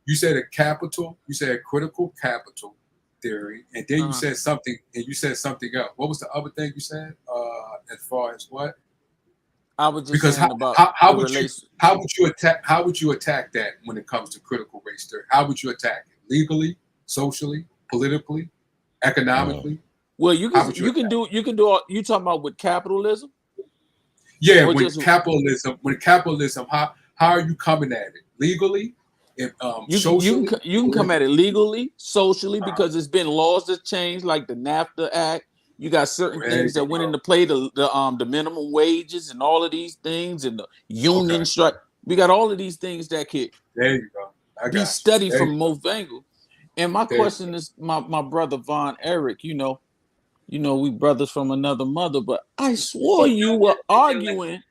You said you said critical capital theory, and then you said something, and you said something else. What was the other thing you said? As far as what? I was just Because saying about how the would you relation. how would you attack that when it comes to critical race theory? How would you attack it? Legally, socially, politically, economically? Well, you How would can do all, you talking about with capitalism? Yeah, Or when just capitalism, how are you coming at it? Legally, socially? you can come at it legally, socially, because it's been laws that changed, like the NAFTA Act. You got certain things that went into play, the minimum wages and all of these things, and the union strike. We got all of these things that could there you go. be studied from both angles. And my question is, my brother Von Eric, you know, we brothers from another mother, but I swore you were arguing.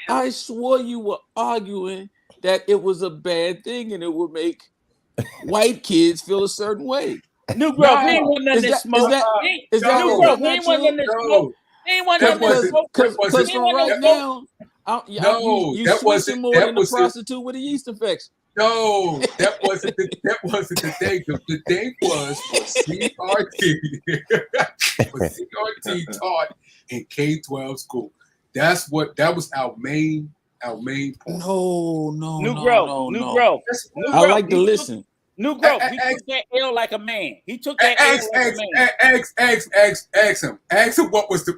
I swore you were arguing that it was a bad thing and it would make white kids feel a certain way. New Grove, he ain't want none of this smoke. Is that New Grove, he ain't want none of this smoke. He ain't want none of this smoke. Because from right now, you switching more than a prostitute with a yeast infection. No, that wasn't the thing. The thing was for CRT. For CRT taught in K-12 school. That was our main point. No. New Grove. I like to listen. New Grove, he took that L like a man. He took that L like a man. Ask him what was it?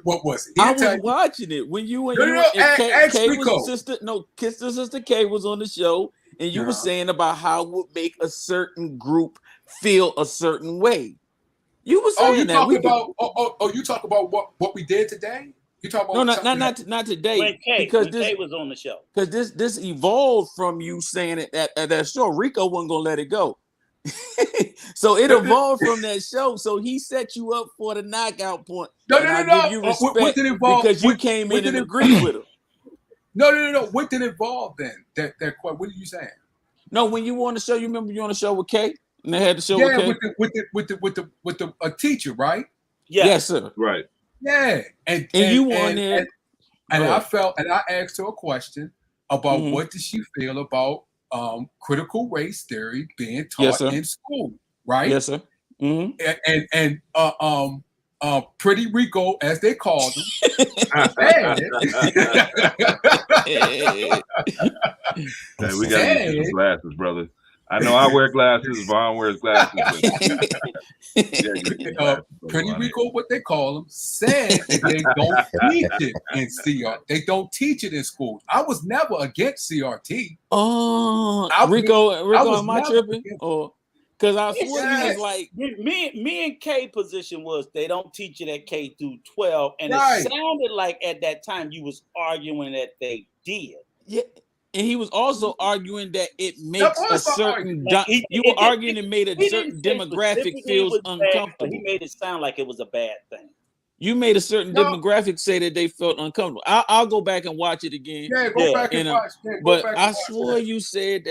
I was watching it when you and Kay was sister Kay was on the show, and you were saying about how it would make a certain group feel a certain way. You were saying that. You talk about what we did today? You talk about not today. When Kay was on the show. Because this evolved from you saying it at that show. Rico wasn't gonna let it go. So it evolved from that show. So he set you up for the knockout point. No. Give you respect because you came in and agreed with him. No. What did it involve then? That what are you saying? No, when you were on the show, you remember you on the show with Kay? And they had the show with Kay? with a teacher, right? Yes, sir. Right. Yeah. And you were on there. And I asked her a question about what did she feel about critical race theory being taught in school, right? Yes, sir. And Pretty Rico, as they called him, Hey, we got to use glasses, brother. I know I wear glasses. Vaughn wears glasses. Pretty Rico, what they call them, said that they don't teach it in CRT. They don't teach it in school. I was never against CRT. Oh, Rico, am I tripping? Or because I swear he was like me and Kay position was they don't teach it at K through 12, and it sounded like at that time you was arguing that they did. Yeah. And he was also arguing that it makes a certain you were arguing it made a certain demographic feels uncomfortable. He made it sound like it was a bad thing. You made a certain demographic say that they felt uncomfortable. I'll go back and watch it again. Yeah, go back and watch. But I swore you said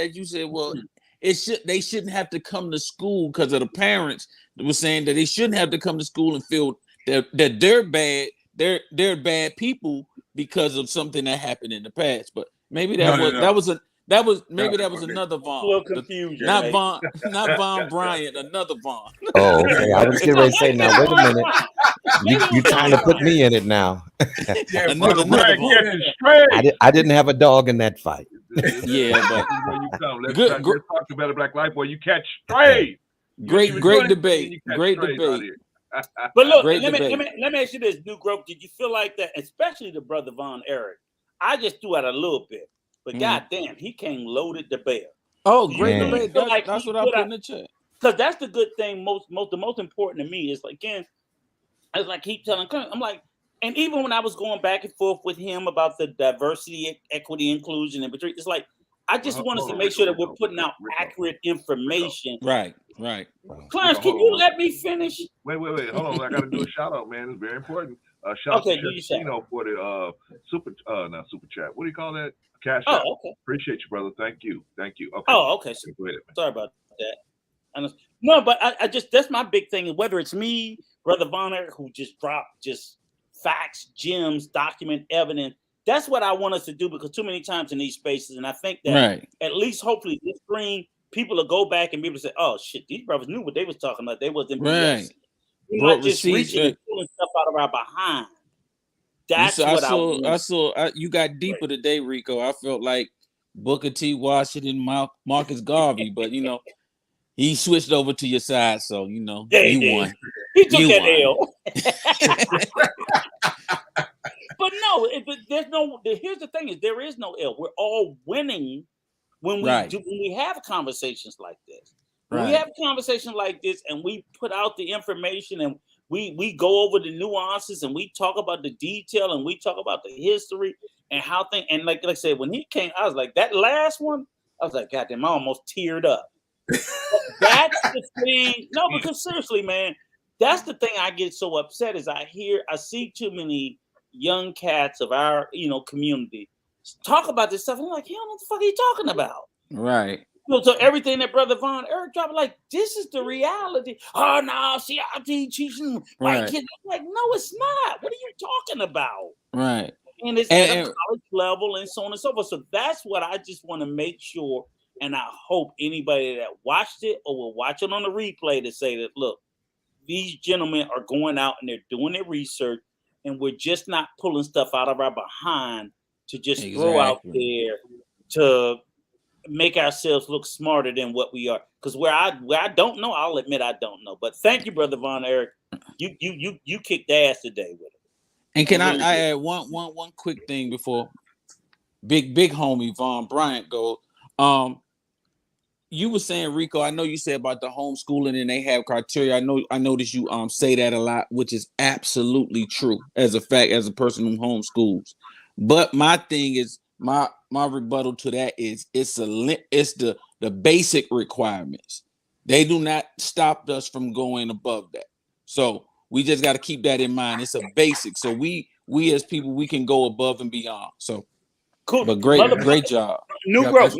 well, they shouldn't have to come to school because of the parents that were saying that they shouldn't have to come to school and feel that they're bad. They're bad people because of something that happened in the past. But maybe that was another Vaughn. A little confusion. Not Von Bryant, another Vaughn. Oh, okay. I was getting ready to say, now wait a minute. You trying to put me in it now? another Vaughn. I didn't have a dog in that fight. Yeah, but when you come, let's talk to Better Black Life, boy. You catch straight. Great debate. Great debate. But look, let me ask you this, New Grove. Did you feel like that, especially the brother Von Eric? I just threw out a little bit, but goddamn, he came loaded the bear. Oh, great debate. That's what I put in the chat. Because that's the good thing. The most important to me is like, again, it's like keep telling. I'm like, and even when I was going back and forth with him about the diversity, equity, inclusion, and between, it's like I just wanted to make sure that we're putting out accurate information. Right. Clarence, can you let me finish? Wait. Hold on. I got to do a shout out, man. It's very important. Shout out to Chef for the not super chat. What do you call that? Cash app. Oh, okay. Appreciate you, brother. Thank you. Okay. Oh, okay. Sorry about that. No, but I just that's my big thing. Whether it's me, Brother Von Eric, who just dropped just facts, gems, document evidence. That's what I want us to do because too many times in these spaces, and I think that at least hopefully this screen, people will go back and be able to say, "Oh shit, these brothers knew what they was talking about. They wasn't BS." We're not just reaching and pulling stuff out of our behind. That's what I want. You got deeper today, Rico. I felt like Booker T. Washington, Marcus Garvey, but he switched over to your side, so you won. He took that L. But no, here's the thing: is there is no L. We're all winning when we have conversations like this. When we have conversations like this, and we put out the information, and we go over the nuances, and we talk about the detail, and we talk about the history and how things. And like I said, when he came, I was like, that last one, I was like, goddamn, I almost teared up. That's the thing. No, because seriously, man, that's the thing I get so upset is I see too many young cats of our, community talk about this stuff. I'm like, hell, what the fuck are you talking about? Right. So everything that Brother Von Eric dropped, like, this is the reality. Oh, no, CRT teaching white kids. I'm like, no, it's not. What are you talking about? Right. And it's at a college level and so on and so forth. So that's what I just want to make sure. And I hope anybody that watched it or will watch it on the replay to say that, look, these gentlemen are going out and they're doing their research, and we're just not pulling stuff out of our behind to just throw out there to make ourselves look smarter than what we are. Because where I don't know, I'll admit I don't know. But thank you, Brother Von Eric. You kicked ass today with it. And can I add one quick thing before big homie Von Bryant goes? You were saying, Rico, I know you said about the homeschooling and they have criteria. I noticed you say that a lot, which is absolutely true as a fact, as a person who homeschools. But my thing is, my rebuttal to that is it's the basic requirements. They do not stop us from going above that. So we just got to keep that in mind. It's a basic. So we as people, we can go above and beyond. So cool. But great job. New growth.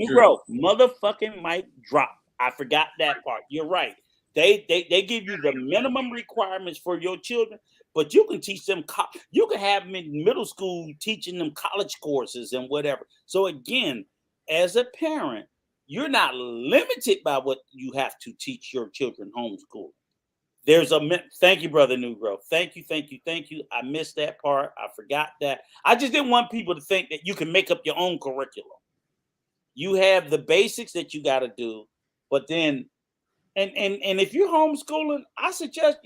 Motherfucking mic drop. I forgot that part. You're right. They give you the minimum requirements for your children, but you can teach them. You can have them in middle school teaching them college courses and whatever. So again, as a parent, you're not limited by what you have to teach your children homeschool. Thank you, Brother New Growth. Thank you. I missed that part. I forgot that. I just didn't want people to think that you can make up your own curriculum. You have the basics that you got to do, but then, and if you're homeschooling, I suggest,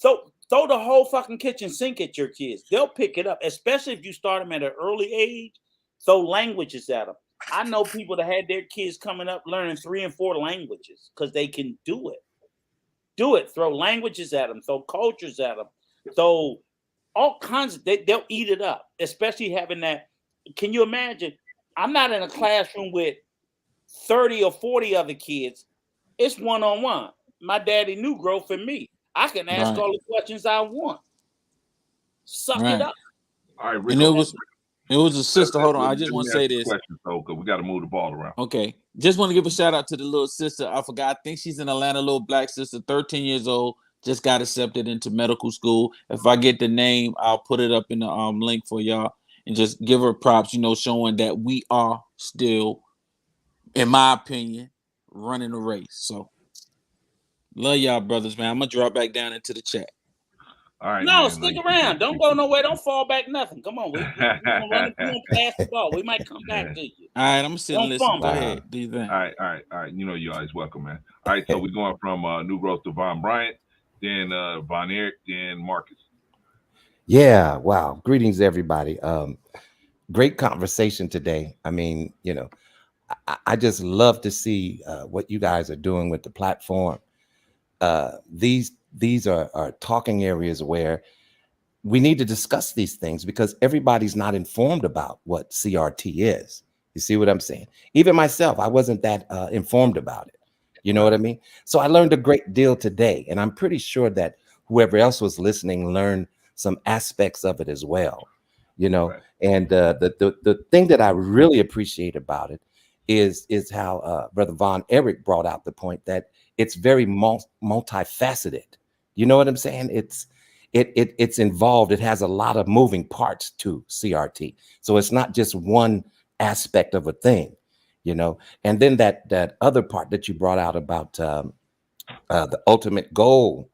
throw the whole fucking kitchen sink at your kids. They'll pick it up, especially if you start them at an early age. Throw languages at them. I know people that had their kids coming up learning 3 and 4 languages because they can do it. Throw languages at them, throw cultures at them, throw all kinds of, they'll eat it up, especially having that. Can you imagine? I'm not in a classroom with 30 or 40 other kids. It's one-on-one. My daddy New Growth and me. I can ask all the questions I want. Suck it up. All right, Rico. It was a sister. Hold on. I just want to say this. Because we got to move the ball around. Okay. Just want to give a shout out to the little sister. I forgot. I think she's in Atlanta, little black sister, 13 years old. Just got accepted into medical school. If I get the name, I'll put it up in the link for y'all and just give her props, showing that we are still, in my opinion, running a race. So love y'all, brothers, man. I'm going to drop back down into the chat. All right, no, stick around. Don't go nowhere. Don't fall back nothing. Come on. We're going to pass the ball. We might come back to you. All right, I'm going to sit and listen. Go ahead. Do you think? All right. You're always welcome, man. All right, so we're going from New Growth to Von Bryant, then Von Eric, then Marcus. Yeah, wow. Greetings, everybody. Great conversation today. I mean, I just love to see what you guys are doing with the platform. These are talking areas where we need to discuss these things because everybody's not informed about what CRT is. You see what I'm saying? Even myself, I wasn't that informed about it. You know what I mean? So I learned a great deal today, and I'm pretty sure that whoever else was listening learned some aspects of it as well. Right. And the thing that I really appreciate about it is how Brother Von Eric brought out the point that it's very multifaceted. You know what I'm saying? It's involved. It has a lot of moving parts to CRT. So it's not just one aspect of a thing, And then that other part that you brought out about the ultimate goal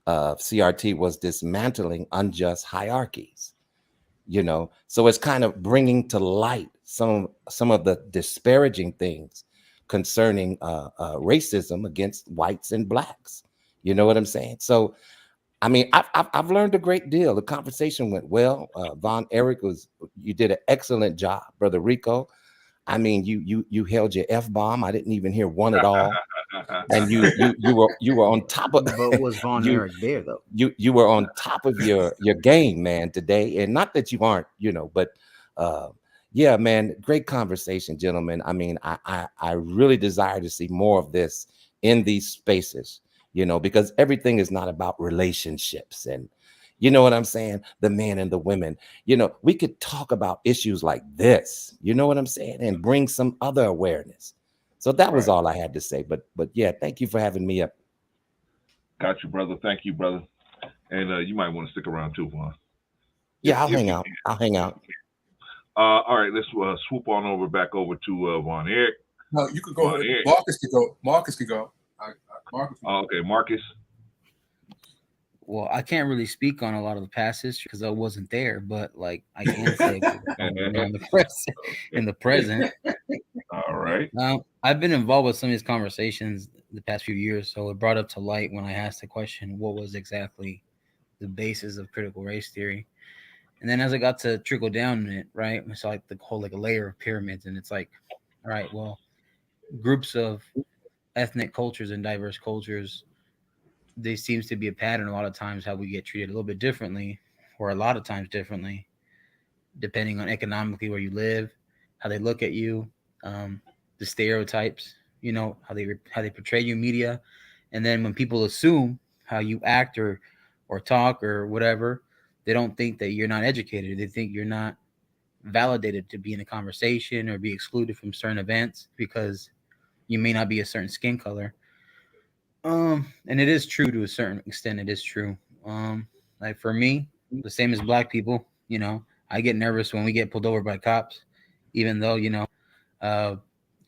of CRT was dismantling unjust hierarchies. you know. So it's kind of bringing to light some of the disparaging things concerning racism against whites and blacks. You know what I'm saying? So, I mean, I've learned a great deal. The conversation went well. Von Eric, you did an excellent job, Brother Rico. I mean, you held your F-bomb. I didn't even hear one at all. And you were on top of. But was Von Eric there though? You were on top of your game, man, today. And not that you aren't, you know, but yeah, man, great conversation, gentlemen. I mean, I really desire to see more of this in these spaces, you know, because everything is not about relationships and, you know what I'm saying? The men and the women, you know, we could talk about issues like this, you know what I'm saying? And bring some other awareness. So that was all I had to say. But yeah, thank you for having me up. Got you, brother. Thank you, brother. And you might want to stick around too, Vaughn. Yeah, I'll hang out. I'll hang out. All right, let's swoop on back over to Von Eric. No, you could go ahead. Marcus could go. Marcus could go. Marcus. Okay, Marcus. Well, I can't really speak on a lot of the past history because I wasn't there, but like I can say in the present. All right. I've been involved with some of these conversations the past few years, so it brought up to light when I asked the question, what was exactly the basis of critical race theory? And then as I got to trickle down in it, right, it's like the whole like a layer of pyramids, and it's like, all right, well, groups of ethnic cultures and diverse cultures, there seems to be a pattern a lot of times how we get treated a little bit differently, or a lot of times differently, depending on economically where you live, how they look at you, the stereotypes, you know, how they portray you in media. And then when people assume how you act or talk or whatever, they don't think that you're not educated. They think you're not validated to be in a conversation or be excluded from certain events because you may not be a certain skin color. And it is true to a certain extent. It is true. Like for me, the same as black people, you know, I get nervous when we get pulled over by cops, even though, you know,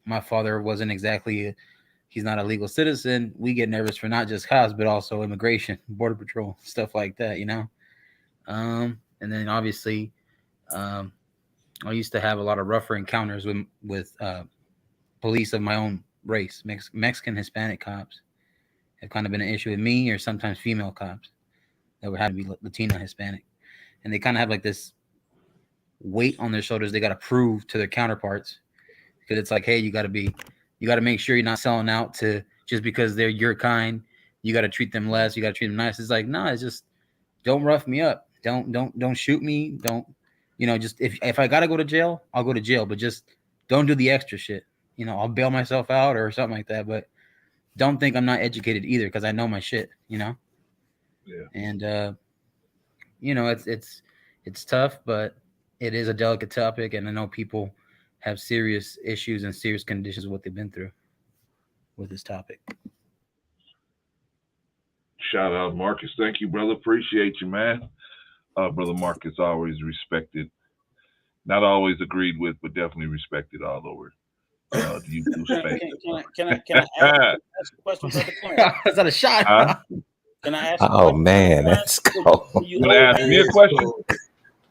my father wasn't exactly, he's not a legal citizen. We get nervous for not just cops, but also immigration, border patrol, stuff like that, you know? And then obviously, I used to have a lot of rougher encounters with police of my own race, Mexican, Hispanic cops. Have kind of been an issue with me, or sometimes female cops that would have to be Latino, Hispanic, and they kind of have like this weight on their shoulders they got to prove to their counterparts, because it's like, hey, you got to make sure you're not selling out to just because they're your kind. You got to treat them less. You got to treat them nice. It's like, no, it's just don't rough me up. Don't shoot me. Don't, you know, just if I got to go to jail, I'll go to jail, but just don't do the extra shit. You know, I'll bail myself out or something like that, but don't think I'm not educated either, because I know my shit, you know? Yeah. And, you know, it's tough, but it is a delicate topic. And I know people have serious issues and serious conditions of what they've been through with this topic. Shout out, Marcus. Thank you, brother. Appreciate you, man. Brother Marcus, always respected. Not always agreed with, but definitely respected all over. The YouTube space. Can I ask a question, Brother Clarence? Is that a shot? Can I ask? Oh man, let's go. You want to ask me a question?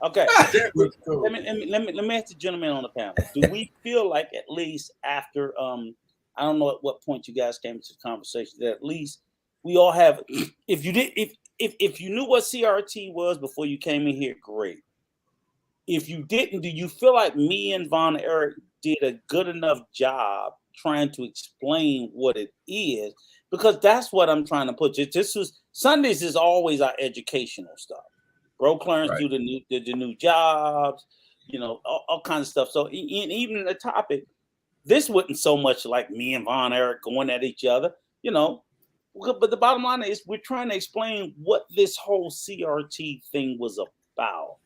Okay. Let me ask the gentleman on the panel. Do we feel like at least after I don't know at what point you guys came into the conversation, that at least we all have, if you knew what CRT was before you came in here, great. If you didn't, do you feel like me and Von Eric did a good enough job trying to explain what it is? Because that's what I'm trying to put. Sundays is always our educational stuff. Bro Clarence do the new jobs, you know, all kinds of stuff. So even in the topic, this wasn't so much like me and Von Eric going at each other, you know. But the bottom line is we're trying to explain what this whole CRT thing was about.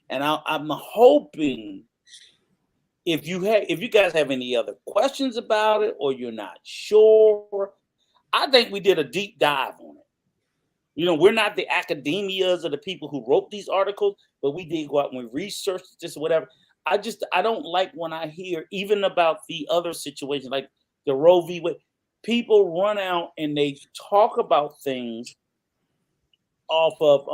And I'm hoping if you guys have any other questions about it, or you're not sure, I think we did a deep dive on it. You know, we're not the academias or the people who wrote these articles, but we did go out and we researched this or whatever. I don't like when I hear even about the other situations like the Roe v. Wade. People run out and they talk about things off of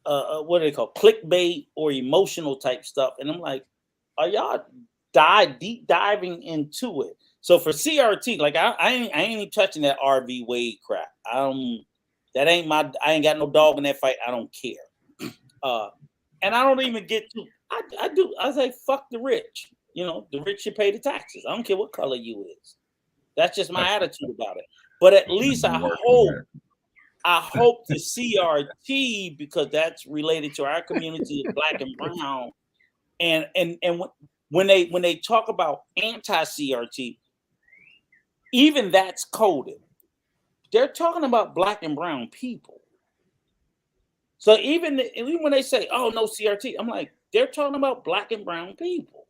what do they call clickbait or emotional type stuff, and I'm like, are y'all deep diving into it? So for CRT, like I ain't even touching that RV Wade crap. That ain't my. I ain't got no dog in that fight. I don't care. And I don't even get to. I do. I say fuck the rich. You know, the rich should pay the taxes. I don't care what color you is. That's just my attitude about it. But at least I hope the CRT, because that's related to our community of Black and brown, and when they talk about anti-CRT, even that's coded. They're talking about Black and brown people. So even when they say, "Oh, no CRT," I'm like, they're talking about Black and brown people.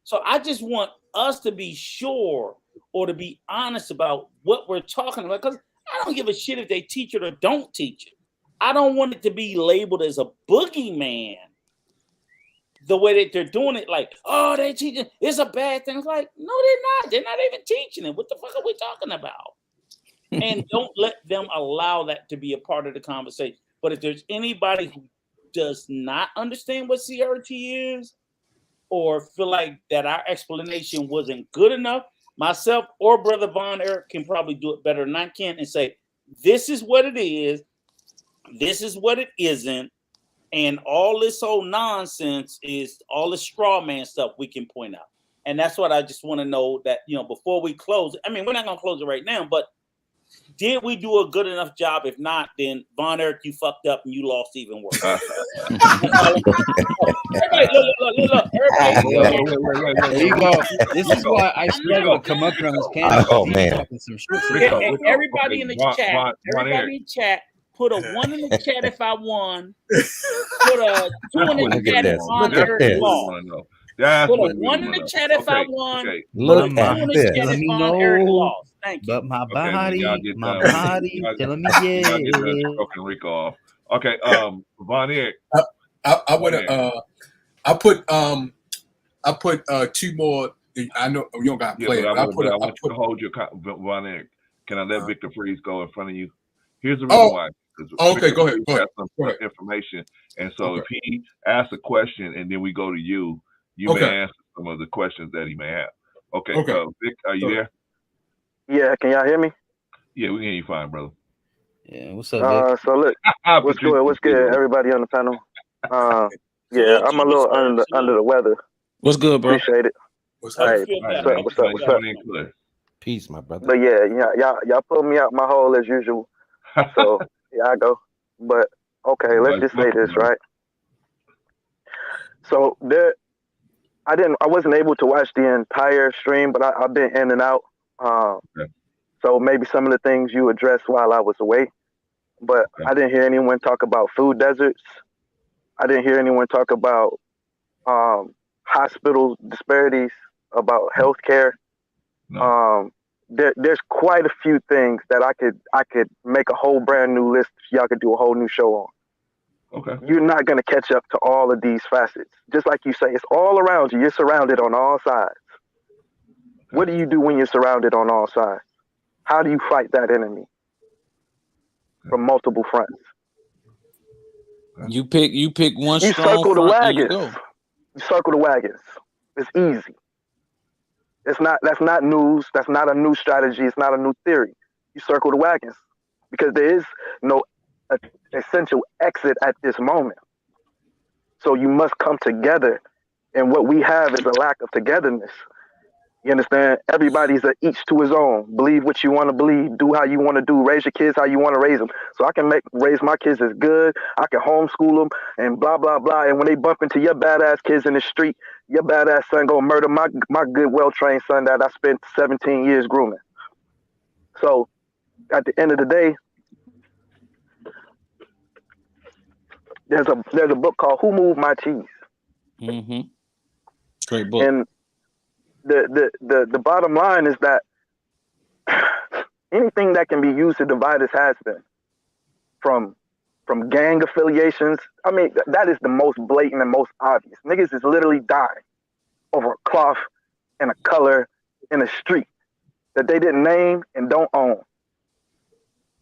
So I just want us to be sure or to be honest about what we're talking about, because I don't give a shit if they teach it or don't teach it. I don't want it to be labeled as a boogeyman the way that they're doing it. Like, oh, they teaching it's a bad thing. It's like, no, they're not. They're not even teaching it. What the fuck are we talking about? And don't let them allow that to be a part of the conversation. But if there's anybody who does not understand what CRT is, or feel like that our explanation wasn't good enough, myself or Brother Von Eric can probably do it better than I can and say, this is what it is, this is what it isn't, and all this old nonsense is all the straw man stuff we can point out. And that's what I just want to know, that, you know, before we close, I mean, we're not going to close it right now, but did we do a good enough job? If not, then Von Eric, you fucked up and you lost even worse. Everybody, look. There you go. This is why I struggle to come up here on this panel. Oh man! Everybody in the chat, put a 1 in the chat if I won. Put a 2 in the chat if Von Eric lost. Put a 1 in the chat if I won. Look at this. Let me know. Thank you. But my body telling me yeah. Rico off. Okay, Von Eric. I would I put 2 more. I know you don't got to play. I want you to hold your Von Eric. Can I let Victor Freeze go in front of you? Here's the reason why. Okay, go ahead. Some information, and so if he asks a question and then we go to you, you may answer some of the questions that he may have. Okay. Vic, are you there? Yeah, can y'all hear me? Yeah, we can hear you fine, brother. Yeah, what's up, Vic? So look, what's good? What's good, everybody on the panel? Yeah, I'm a little under the weather. What's good, bro? Appreciate it. What's up? Peace, my brother. But yeah, y'all pulled me out my hole as usual. So yeah, I go. But okay, let's just say this, right? So I wasn't able to watch the entire stream, but I've been in and out. So maybe some of the things you addressed while I was away, but I didn't hear anyone talk about food deserts. I didn't hear anyone talk about hospital disparities, about healthcare. There's quite a few things that I could make a whole brand new list. Y'all could do a whole new show on. Okay. You're not going to catch up to all of these facets. Just like you say, it's all around you. You're surrounded on all sides. What do you do when you're surrounded on all sides? How do you fight that enemy from multiple fronts? You pick one You strong circle the front wagons. and you go. You circle the wagons. It's easy. That's not news. That's not a new strategy. It's not a new theory. You circle the wagons because there is no essential exit at this moment. So you must come together. And what we have is a lack of togetherness. You understand? Everybody's each to his own. Believe what you want to believe. Do how you want to do. Raise your kids how you want to raise them. So I can raise my kids as good. I can homeschool them and blah, blah, blah. And when they bump into your badass kids in the street, your badass son gonna murder my good, well-trained son that I spent 17 years grooming. So at the end of the day, there's a book called Who Moved My Cheese? Mm-hmm. Great book. And the bottom line is that anything that can be used to divide us has been, from gang affiliations. I mean, that is the most blatant and most obvious. Niggas is literally dying over a cloth and a color in a street that they didn't name and don't own.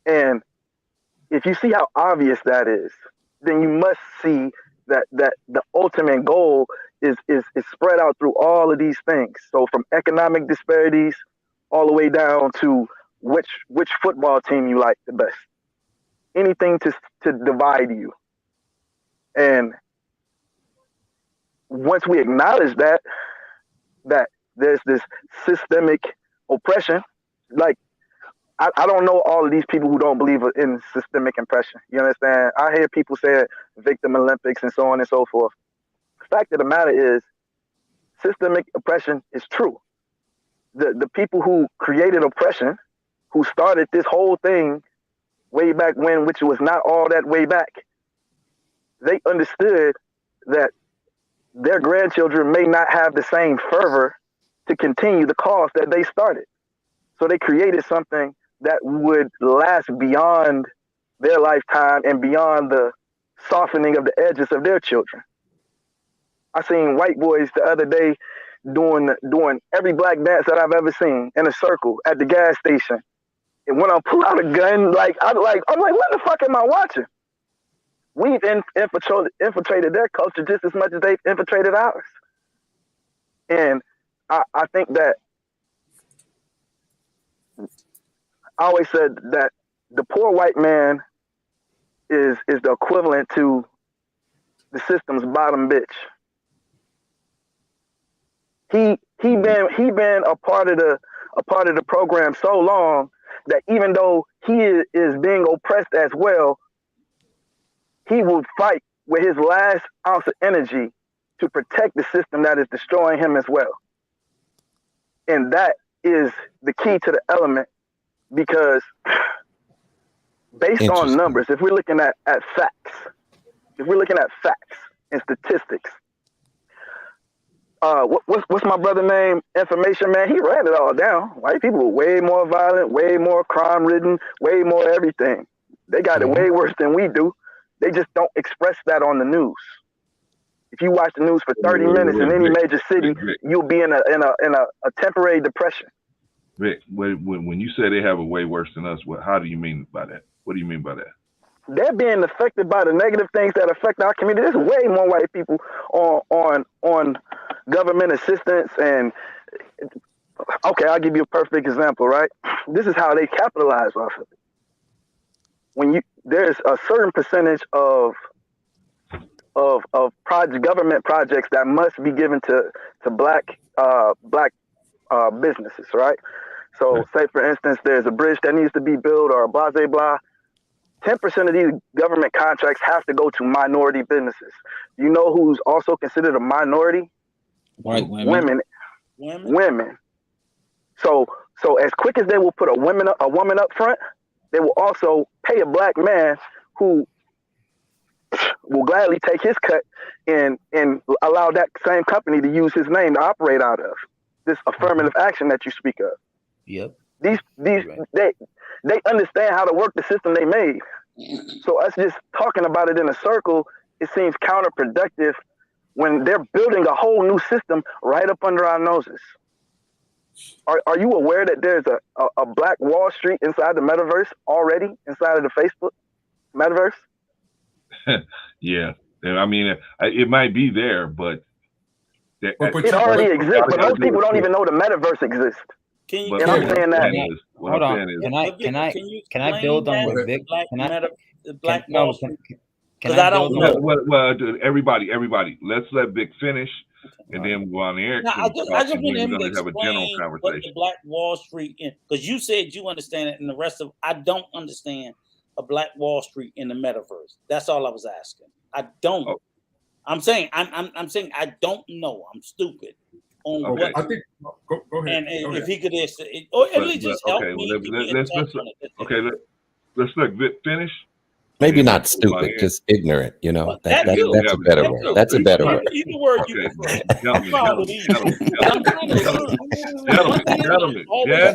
And if you see how obvious that is, then you must see that the ultimate goal is spread out through all of these things. So from economic disparities all the way down to which football team you like the best. Anything to divide you. And once we acknowledge that there's this systemic oppression, like I don't know all of these people who don't believe in systemic oppression. You understand? I hear people say victim Olympics and so on and so forth. The fact of the matter is, systemic oppression is true. The people who created oppression, who started this whole thing way back when, which was not all that way back, they understood that their grandchildren may not have the same fervor to continue the cause that they started. So they created something that would last beyond their lifetime and beyond the softening of the edges of their children. I seen white boys the other day doing every black dance that I've ever seen in a circle at the gas station. And when I pull out a gun, I'm like, what the fuck am I watching? We've infiltrated their culture just as much as they've infiltrated ours. And I think that I always said that the poor white man is the equivalent to the system's bottom bitch. He been a part of the program so long that even though he is being oppressed as well, he will fight with his last ounce of energy to protect the system that is destroying him as well. And that is the key to the element, because based on numbers, if we're looking at facts, and statistics, what's my brother name? Information Man. He ran it all down. White people were way more violent, way more crime-ridden, way more everything. They got it way worse than we do. They just don't express that on the news. If you watch the news for 30 minutes in any major city, you'll be in a temporary depression. Rick, when you say they have it way worse than us, how do you mean by that? What do you mean by that? They're being affected by the negative things that affect our community. There's way more white people on government assistance. And okay, I'll give you a perfect example, right? This is how they capitalize off of it. There's a certain percentage of government projects that must be given to black businesses, right? So say for instance, there's a bridge that needs to be built or a blah, blah, blah. 10% of these government contracts have to go to minority businesses. You know who's also considered a minority? White women. Women. So as quick as they will put a woman up front, they will also pay a black man who will gladly take his cut and allow that same company to use his name to operate out of. This affirmative action that you speak of. Yep. These they understand how to work the system they made. So us just talking about it in a circle, it seems counterproductive when they're building a whole new system right up under our noses. Are you aware that there's a Black Wall Street inside the metaverse already, inside of the Facebook metaverse? Yeah. I mean, it might be there, but it already exists, but most people don't even know the metaverse exists. Can and I'm saying that. Hold on. Can I build on what Vic? Black Wall Street? Because I don't know. Well, everybody, let's let Vic finish, and then we'll go on Eric. I just want him to have a general explain conversation. what the Black Wall Street is, because you said you understand it, and the rest of I don't understand a Black Wall Street in the metaverse. That's all I was asking. I don't. Oh. I'm saying I'm saying I don't know. I'm stupid. Okay. I think go ahead. And go if ahead. he could or at least just help me. Let's let Vic finish. Maybe not stupid, just ignorant. You know, that's a better word. That's a better word. Either word you Gentlemen.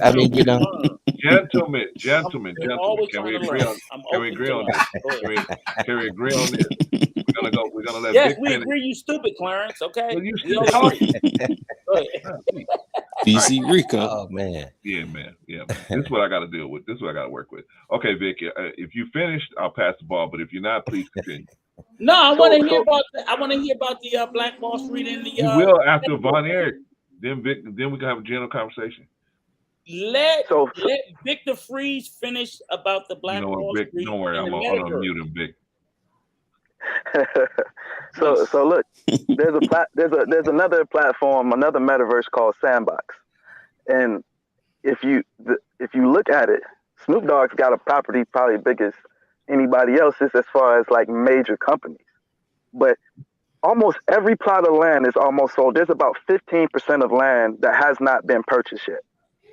I mean, you know. Gentlemen. Can we agree on this? Can we agree on this? We're gonna let Yes, Vic we finish. agree. You stupid, Clarence. Okay. Well, you stupid. DC Rico. Oh man. Yeah, man. This is what I got to deal with. This is what I got to work with. Okay, Vic. If you finished, I'll pass the ball. But if you're not, please continue. No, I So- want to hear so- about. I want to hear about the Black Wall Street and the. You will after Von Eric. Then Vic, then we can have a general conversation. Let So- Victor Freeze finish about the Black You know what, Wall Vic? Street. Don't worry, and I'm the gonna metaverse. mute him, Vic. so look, there's another platform, another metaverse called Sandbox, and if you look at it, Snoop Dogg's got a property probably big as anybody else's as far as like major companies, but almost every plot of land is almost sold. There's about 15% of land that has not been purchased yet.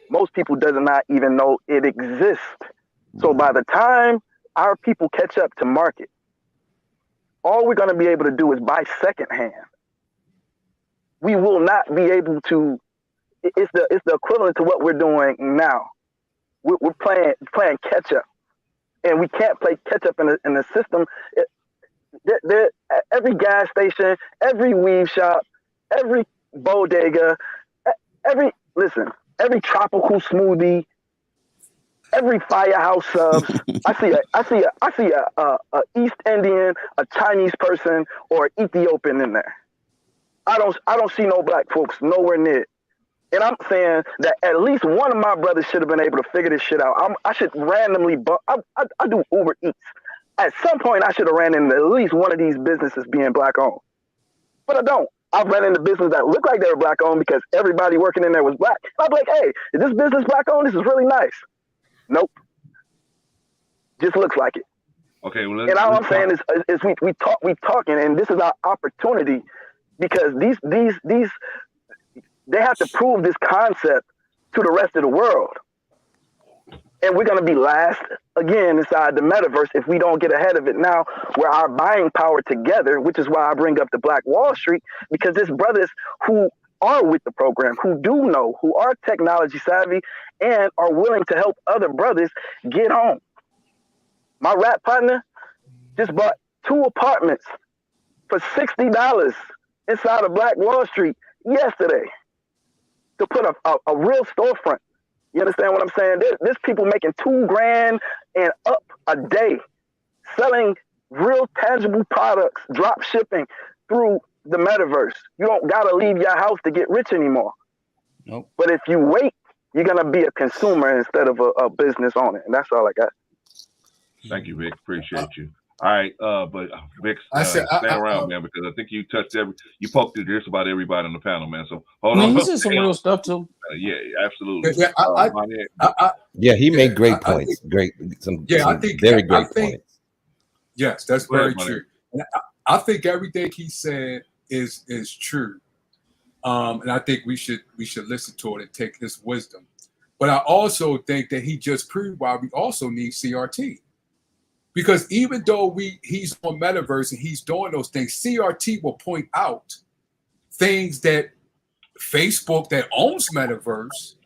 Most people does not even know it exists. So by the time our people catch up to market, all we're going to be able to do is buy secondhand. We will not be able to. It's the equivalent to what we're doing now. We're playing catch up, and we can't play catch up in the system. Every gas station, every weave shop, every bodega, every tropical smoothie, every firehouse subs. I see a East Indian, a Chinese person, or Ethiopian in there. I don't see no black folks nowhere near it. And I'm saying that at least one of my brothers should have been able to figure this shit out. I should randomly I do Uber Eats. At some point, I should have ran into at least one of these businesses being black owned, but I don't. I've run into businesses that look like they were black owned because everybody working in there was black. I'm like, hey, is this business black owned? This is really nice. Nope. Just looks like it. Okay. Well, and all I'm saying is we talking, and this is our opportunity because these they have to prove this concept to the rest of the world. And we're going to be last again inside the metaverse if we don't get ahead of it now, where our buying power together, which is why I bring up the Black Wall Street, because there's brothers who are with the program, who do know, who are technology savvy, and are willing to help other brothers get on. My rap partner just bought 2 apartments for $60 inside of Black Wall Street yesterday to put a real storefront. You understand what I'm saying? There's people making $2,000 and up a day, selling real tangible products, drop shipping through the metaverse. You don't gotta leave your house to get rich anymore. Nope. But if you wait, you're gonna be a consumer instead of a business owner, and that's all I got. Thank you, Vic. Appreciate you. All right, but Vic, stay around, man, because I think you touched you poked at just about everybody on the panel, man. So hold on. He said some real stuff too. Yeah, absolutely. Yeah, he made great points. Some very great points. Yes, that's very true. And I think everything he said is true, and I think we should listen to it and take his wisdom. But I also think that he just proved why we also need CRT. Because even though he's on metaverse and he's doing those things, CRT will point out things that Facebook that owns metaverse,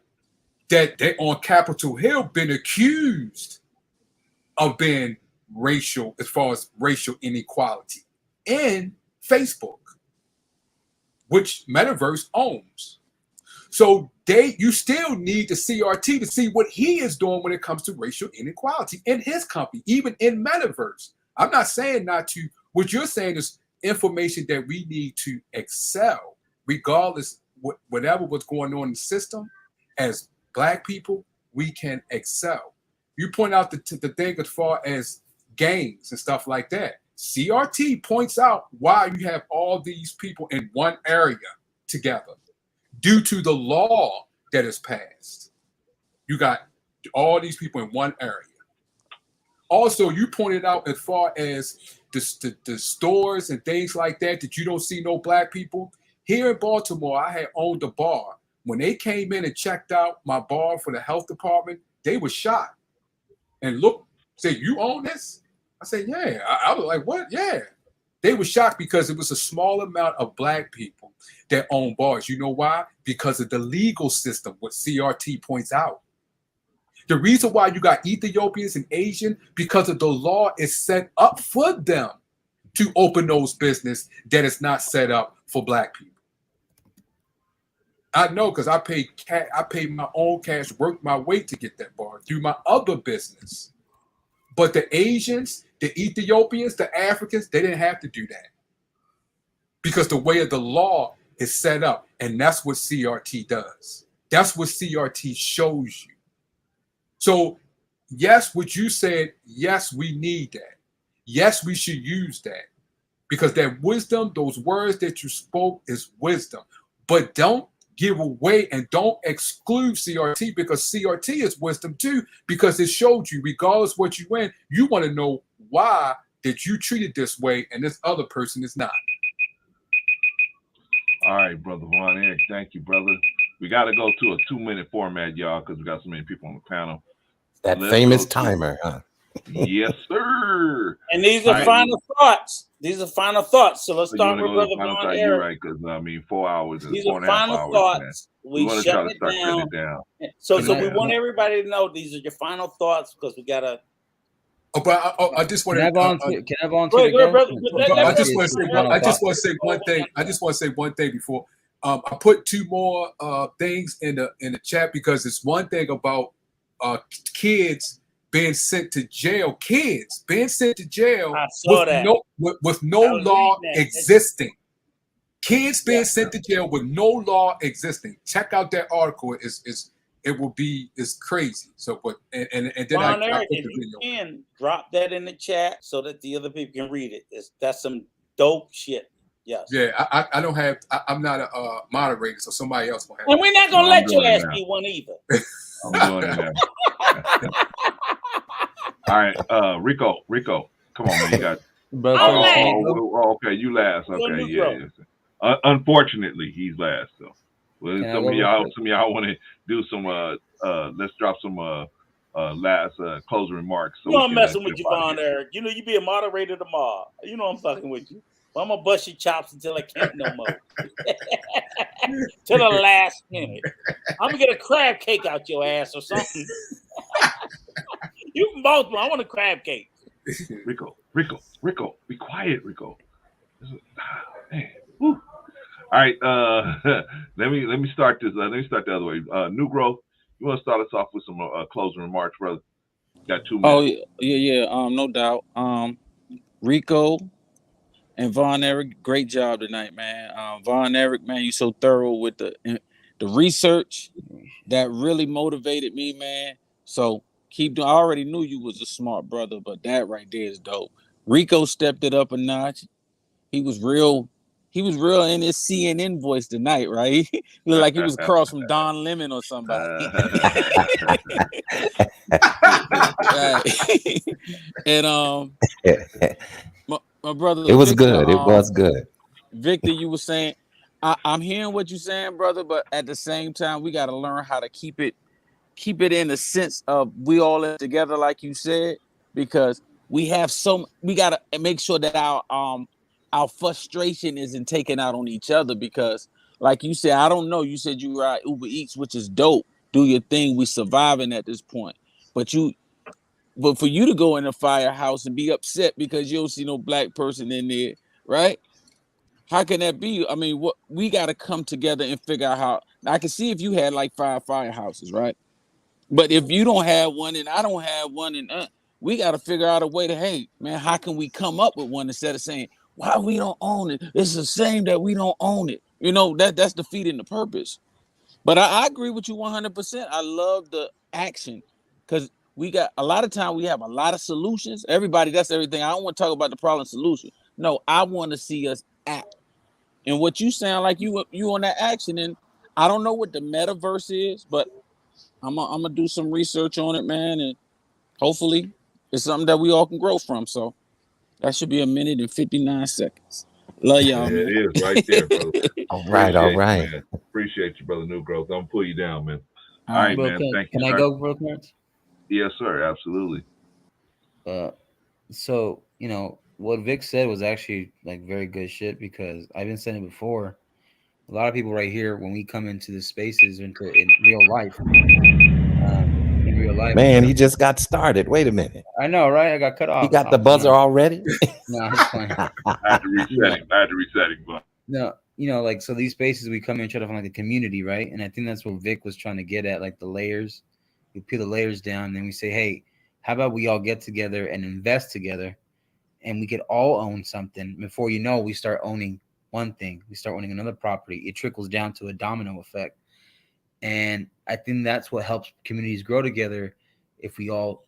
that they on Capitol Hill been accused of being racial, as far as racial inequality in Facebook, which metaverse owns. So you still need the CRT to see what he is doing when it comes to racial inequality in his company, even in metaverse. I'm not saying not to. What you're saying is information that we need to excel, regardless whatever what's going on in the system. As Black people, we can excel. You point out the thing as far as gangs and stuff like that. CRT points out why you have all these people in one area together. Due to the law that is passed, you got all these people in one area. Also, you pointed out as far as the stores and things like that you don't see no Black people. Here in Baltimore, I had owned a bar. When they came in and checked out my bar for the health department, they were shocked. And look, said, "You own this?" I said, "Yeah." I was like, "What?" "Yeah." They were shocked because it was a small amount of Black people that own bars. You know why? Because of the legal system, what CRT points out. The reason why you got Ethiopians and Asian, because of the law is set up for them to open those business that is not set up for Black people. I know because I paid my own cash, worked my way to get that bar through my other business. But the Asians, the Ethiopians, the Africans, they didn't have to do that because the way of the law is set up, and that's what CRT does. That's what CRT shows you. So, yes, what you said, yes, we need that. Yes, we should use that because that wisdom, those words that you spoke is wisdom. But don't give away and don't exclude CRT because CRT is wisdom too, because it showed you, regardless what you win, you want to know why that you treated this way and this other person is not. All right, Brother Von Eric. Thank you, brother. We got to go to a 2-minute format, y'all, because we got so many people on the panel. That famous timer, huh? Yes, sir. And these are final thoughts. These are final thoughts. So let's start with Brother Von Eric. You're right, because I mean, 4 hours and these 4.5 final hours. Thoughts. Man. We want to try to start cutting it down. So we want everybody to know these are your final thoughts because we gotta. I just want to. Can I volunteer? I just want to say one thing. I just want to say one thing before I put 2 more things in the chat because it's one thing about kids being sent to jail. Kids being sent to jail with no law existing. Kids being sent to jail with no law existing. Check out that article. It's crazy. So, but and then Von I Eric, put if the you video. can drop that in the chat so that the other people can read it. That's some dope shit. Yes. Yeah, I don't have. I'm not a moderator, so somebody else will have. And we're not gonna let your ass be one either. I'm doing it now. All right, Rico, come on, man. You got. Okay, you last. Okay, yeah. Unfortunately, he's last. So, well, some of y'all want to do some. Let's drop some last closing remarks. So I'm messing with you, Von Eric. You know you be a moderator tomorrow. You know I'm fucking with you. I'm gonna bust your chops until I can't no more. Till the last minute. I'm gonna get a crab cake out your ass or something. You can both, but I want a crab cake. Rico, be quiet, Rico. Man. Woo. All right, let me start this. Let me start the other way. New Growth, you want to start us off with some closing remarks, brother? Got 2 minutes. Oh yeah. No doubt. Rico and Von Eric, great job tonight, man. Von Eric, man, you so thorough with the research. That really motivated me, man. So keep doing. I already knew you was a smart brother, but that right there is dope. Rico stepped it up a notch. He was real in his CNN voice tonight, right? He looked like he was across from Don Lemon or somebody. And my brother, it was Victor, good. It was good. Victor, you were saying, I'm hearing what you're saying, brother, but at the same time, we got to learn how to keep it in the sense of we all in together, like you said, because we got to make sure that our frustration isn't taken out on each other because, like you said, I don't know. You said you ride Uber Eats, which is dope. Do your thing. We surviving at this point. But for you to go in a firehouse and be upset because you don't see no black person in there, right? How can that be? I mean, we got to come together and figure out how. I can see if you had like 5 firehouses, right? But if you don't have one and I don't have one, and we got to figure out a way to, hey, man, how can we come up with one instead of saying, why we don't own it? It's the same that we don't own it. You know, that's defeating the purpose. But I agree with you 100%. I love the action because we got a lot of time. We have a lot of solutions. Everybody, that's everything. I don't want to talk about the problem solution. No, I want to see us act. And what you sound like you on that action. And I don't know what the metaverse is, but I'm gonna do some research on it, man. And hopefully it's something that we all can grow from. So that should be 1 minute and 59 seconds. Love y'all, man. It is right there, brother. All right. Appreciate you, brother. New Growth. I'm gonna pull you down, man. All right, man. Thank you. Can I go, bro, Clarence? Yes, sir. Absolutely. So what Vic said was actually like very good shit because I've been saying it before. A lot of people right here, when we come into the spaces in real life, man, he just got started. Wait a minute. I know, right? I got cut off. He got the buzzer already. No, I'm just playing. I had to reset him, but no, like so these spaces we come in and try to find like a community, right? And I think that's what Vic was trying to get at, like the layers. We peel the layers down, and then we say, hey, How about we all get together and invest together, and we could all own something? Before you know, we start owning one thing, we start owning another property. It trickles down to a domino effect. And I think that's what helps communities grow together, if we all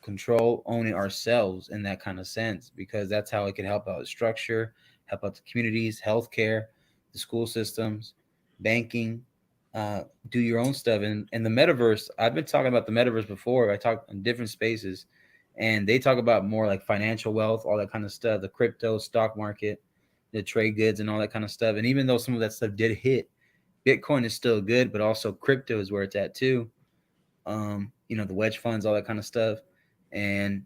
control, own it ourselves in that kind of sense, because that's how it can help out structure, help out the communities, healthcare, the school systems, banking, do your own stuff. And the metaverse, I've been talking about the metaverse before. I talked in different spaces, and they talk about more like financial wealth, all that kind of stuff, the crypto, stock market, the trade goods and all that kind of stuff. And even though some of that stuff did hit, Bitcoin is still good, but also crypto is where it's at too. The wedge funds, all that kind of stuff. And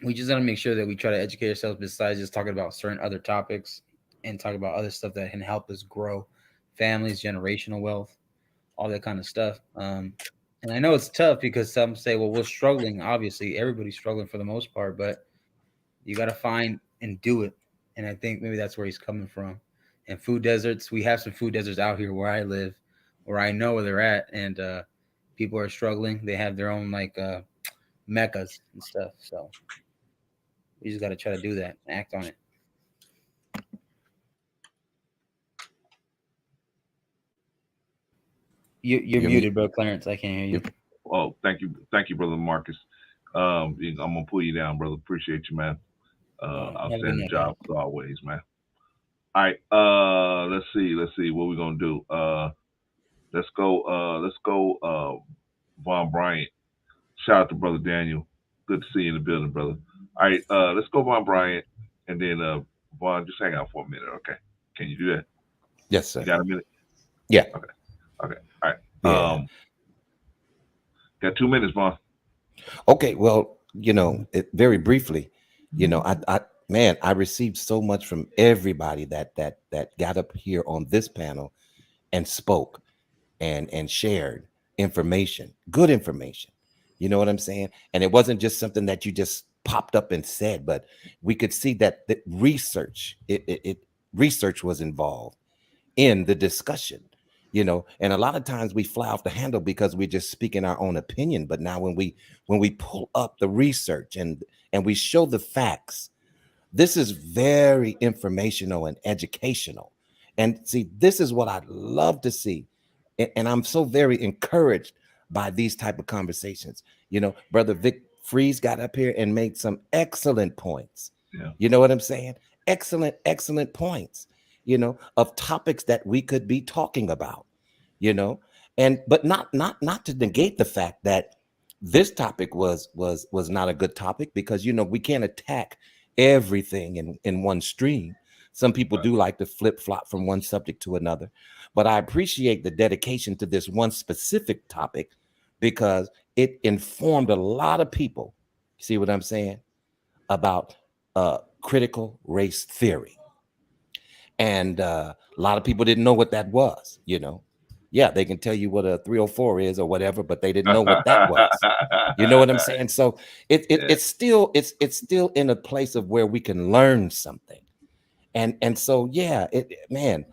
we just got to make sure that we try to educate ourselves besides just talking about certain other topics, and talk about other stuff that can help us grow families, generational wealth, all that kind of stuff. And I know it's tough because some say, well, we're struggling. Obviously, everybody's struggling for the most part, but you got to find and do it. And I think maybe that's where he's coming from. And food deserts, we have some food deserts out here where I live, where I know where they're at, and people are struggling. They have their own meccas and stuff. So we just got to try to do that, act on it. You're muted, bro, Clarence. I can't hear you. Oh, thank you, brother Marcus. I'm gonna pull you down, brother. Appreciate you, man. Outstanding job as always, man. All right, let's see what we're gonna do. Let's go Von Bryant. Shout out to brother Daniel. Good to see you in the building, brother. All right, let's go Von Bryant, and then Von, just hang out for a minute, okay? Can you do that? Yes, sir. You got a minute? Yeah. Okay. All right. Yeah. Got 2 minutes, Von. Okay, well, very briefly, I received so much from everybody that got up here on this panel and spoke and shared information, good information. You know what I'm saying? And it wasn't just something that you just popped up and said, but we could see that the research, research was involved in the discussion. And a lot of times we fly off the handle because we're just speaking our own opinion. But now when we pull up the research and we show the facts, this is very informational and educational. And see, this is what I'd love to see. And I'm so very encouraged by these type of conversations. Brother Vic Freeze got up here and made some excellent points. Yeah. You know what I'm saying? Excellent points, of topics that we could be talking about, but not to negate the fact that this topic was not a good topic, because, we can't attack everything in one stream. Some people do like to flip-flop from one subject to another, but I appreciate the dedication to this one specific topic because it informed a lot of people, see what I'm saying, about critical race theory. And a lot of people didn't know what that was, Yeah, they can tell you what a 304 is or whatever, but they didn't know what that was. You know what I'm saying? So it's still in a place of where we can learn something. And so, yeah, man,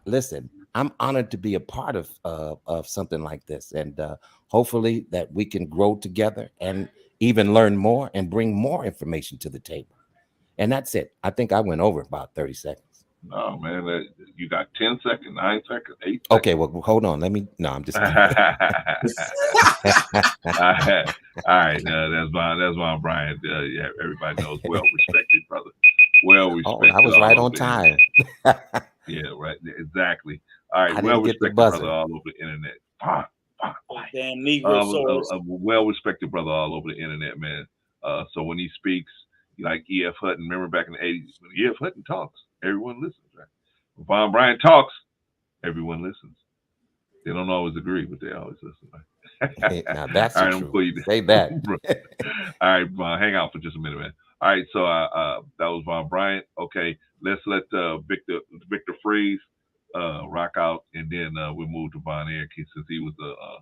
listen, I'm honored to be a part of something like this. And hopefully that we can grow together and even learn more and bring more information to the table. And that's it. I think I went over about 30 seconds. Oh, man, you got 10 seconds, 9 seconds, 8 seconds. Okay, well, hold on. I'm just kidding. All right, that's Von Bryant. Yeah, everybody knows, well-respected brother. Well-respected. Oh, I was right on time. Yeah, right, exactly. All right, well-respected brother all over the internet. Damn Negro a well-respected brother all over the internet, man. So when he speaks, like E.F. Hutton, remember back in the 80s, when E.F. Hutton talks, everyone listens, right? When Von Bryant talks, everyone listens. They don't always agree, but they always listen. Right? Now that's all the truth. Say that. All right, Von, hang out for just a minute, man. All right, so that was Von Bryant. Okay, let's let Victor Freeze rock out, and then we'll move to Von Eric since he was a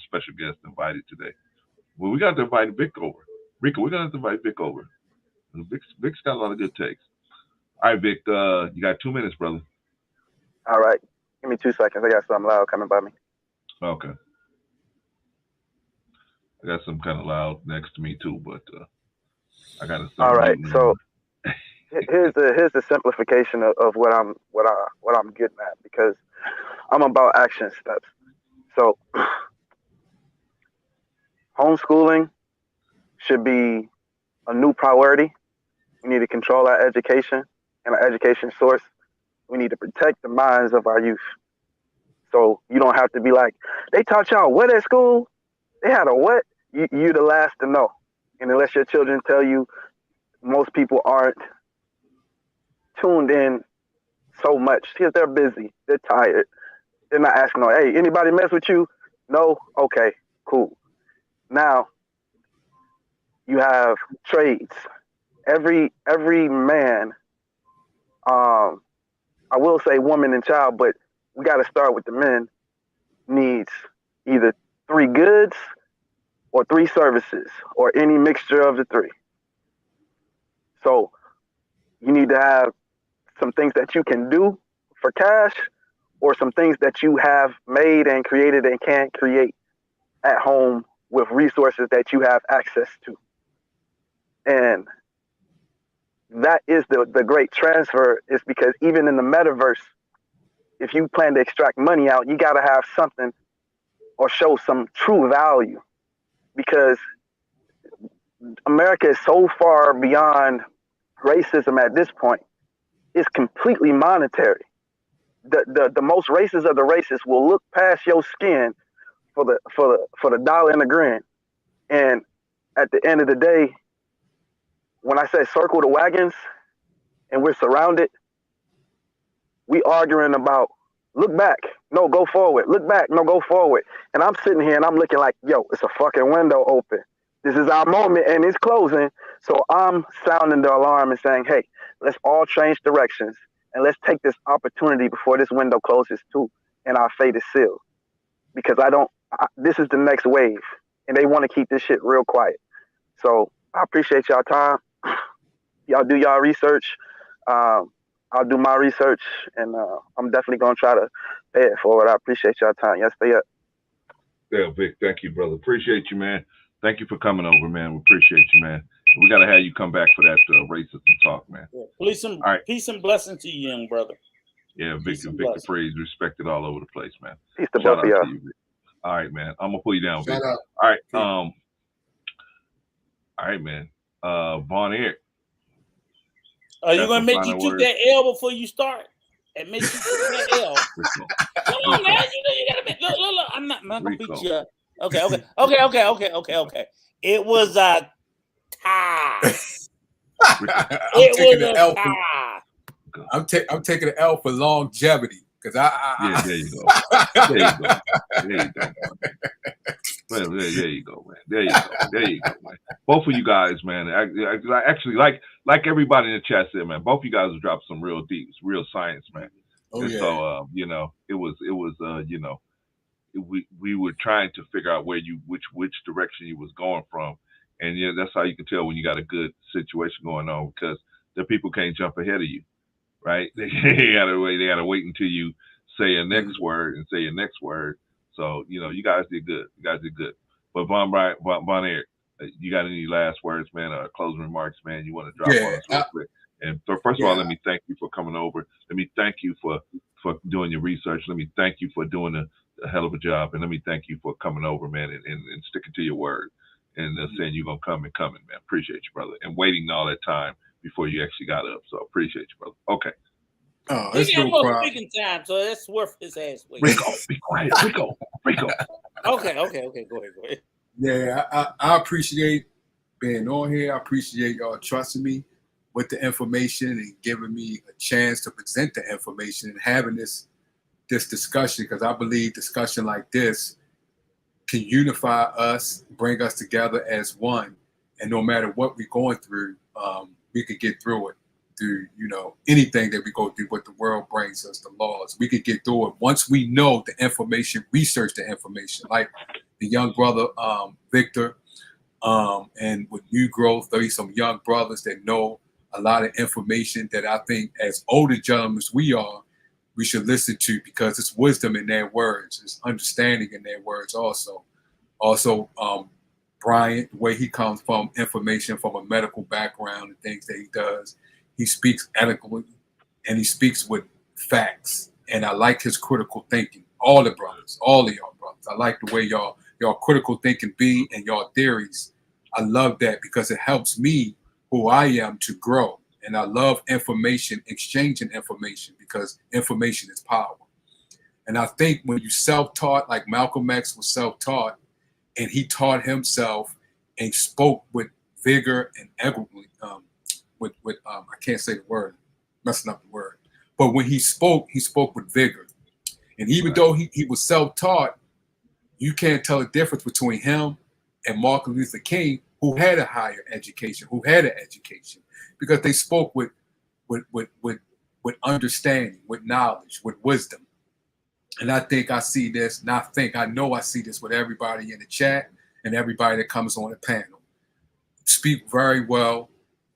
special guest invited today. Well, we got to invite Vic over. Rico, we're gonna have to invite Vic over. Vic's got a lot of good takes. All right, Vic, you got 2 minutes, brother. All right. Give me 2 seconds. I got something loud coming by me. Okay. I got some kind of loud next to me too, but I got to start. All right, so here's the simplification of what I'm getting at, because I'm about action steps. So homeschooling should be a new priority. We need to control our education and our education source. We need to protect the minds of our youth. So you don't have to be like, they taught y'all what at school? They had a what? You're the last to know. And unless your children tell you, most people aren't tuned in so much because they're busy, they're tired. They're not asking, hey, anybody mess with you? No? Okay, cool. Now, you have trades. Every man, I will say woman and child, but we got to start with the men, needs either 3 goods or 3 services or any mixture of the 3. So you need to have some things that you can do for cash or some things that you have made and created and can create at home with resources that you have access to. And that is the great transfer, is because even in the metaverse, if you plan to extract money out, you got to have something or show some true value, because America is so far beyond racism at this point. It's completely monetary. The most racist of the racists will look past your skin for the dollar and the grin. And at the end of the day, when I say circle the wagons and we're surrounded, we arguing about look back, no, go forward. Look back, no, go forward. And I'm sitting here and I'm looking like, yo, it's a fucking window open. This is our moment and it's closing. So I'm sounding the alarm and saying, hey, let's all change directions and let's take this opportunity before this window closes too and our fate is sealed. Because this is the next wave and they want to keep this shit real quiet. So I appreciate y'all time. Y'all do y'all research. I'll do my research, and I'm definitely going to try to pay it forward. I appreciate y'all time. Y'all stay up. Yeah, Vic, thank you, brother. Appreciate you, man. Thank you for coming over, man. We appreciate you, man. We got to have you come back for that racism talk, man. Yeah. Peace and blessing to you, young brother. Yeah, Victor Praise, respected all over the place, man. Peace to both of y'all. All right, man. I'm going to pull you down, Vic. Shout out. All right. All right, man. Von Eric. Are you gonna make you took that L before you start? And make you took that L. Come on, man. You gotta make look. I'm not gonna beat you up. Okay. It was a tie. I'm taking an L for longevity, because yeah, there you go. There you go. Well, there you go, man. There you go, man. Both of you guys, man. Actually, like everybody in the chat said, man. Both of you guys have dropped some real deep, real science, man. And so, it was, we were trying to figure out which direction you was going from, and yeah, that's how you can tell when you got a good situation going on, because the people can't jump ahead of you, right? They gotta wait until you say a next word and say your next word. So, you guys did good. But Von Eric, you got any last words, man, or closing remarks, man, you want to drop on us real quick? And first of all, let me thank you for coming over. Let me thank you for doing your research. Let me thank you for doing a hell of a job. And let me thank you for coming over, man, and sticking to your word and saying you're going to come and coming, man. Appreciate you, brother. And waiting all that time before you actually got up. So appreciate you, brother. Okay. Oh, it's no problem. Time, so that's worth his ass. Rico, be quiet. Rico. Okay. Go ahead. Yeah, I appreciate being on here. I appreciate y'all trusting me with the information and giving me a chance to present the information and having this discussion, because I believe discussion like this can unify us, bring us together as one. And no matter what we're going through, we could get through it. Through anything that we go through, what the world brings us, the laws, we could get through it once we know the information, research the information, like the young brother Victor, and with New Growth, there's some young brothers that know a lot of information that I think, as older gentlemen as we are, we should listen to, because it's wisdom in their words, it's understanding in their words. Also Bryant, the way he comes from information from a medical background and things that he does. He speaks eloquently and he speaks with facts. And I like his critical thinking. All the brothers, all of y'all brothers. I like the way y'all critical thinking be and y'all theories. I love that because it helps me, who I am, to grow. And I love information, exchanging information, because information is power. And I think when you self-taught, like Malcolm X was self-taught, and he taught himself and spoke with vigor and eloquently, I can't say the word, messing up the word. But when he spoke with vigor. And even though he was self-taught, you can't tell the difference between him and Martin Luther King, who had a higher education, because they spoke with understanding, with knowledge, with wisdom. And I think I see this, I know I see this with everybody in the chat and everybody that comes on the panel. Speak very well,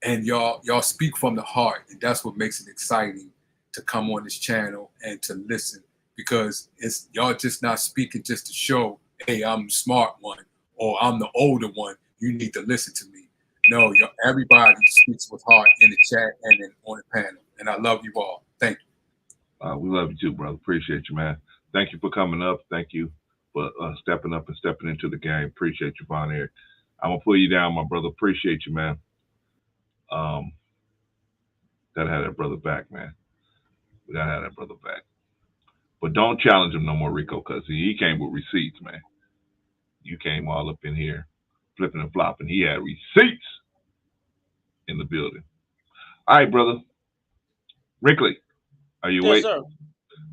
and y'all speak from the heart, and that's what makes it exciting to come on this channel and to listen, because it's y'all just not speaking just to show, hey, I'm the smart one or I'm the older one. You need to listen to me. No, everybody speaks with heart in the chat and then on the panel, and I love you all. Thank you. We love you too, brother. Appreciate you, man. Thank you for coming up. Thank you for stepping up and stepping into the game. Appreciate you, Von Eric. I'm gonna pull you down, my brother. Appreciate you, man. Gotta have that brother back, man. We gotta have that brother back. But don't challenge him no more, Rico, because he came with receipts, man. You came all up in here flipping and flopping. He had receipts in the building. All right, brother. Wrigley, are you awake? Yes, sir.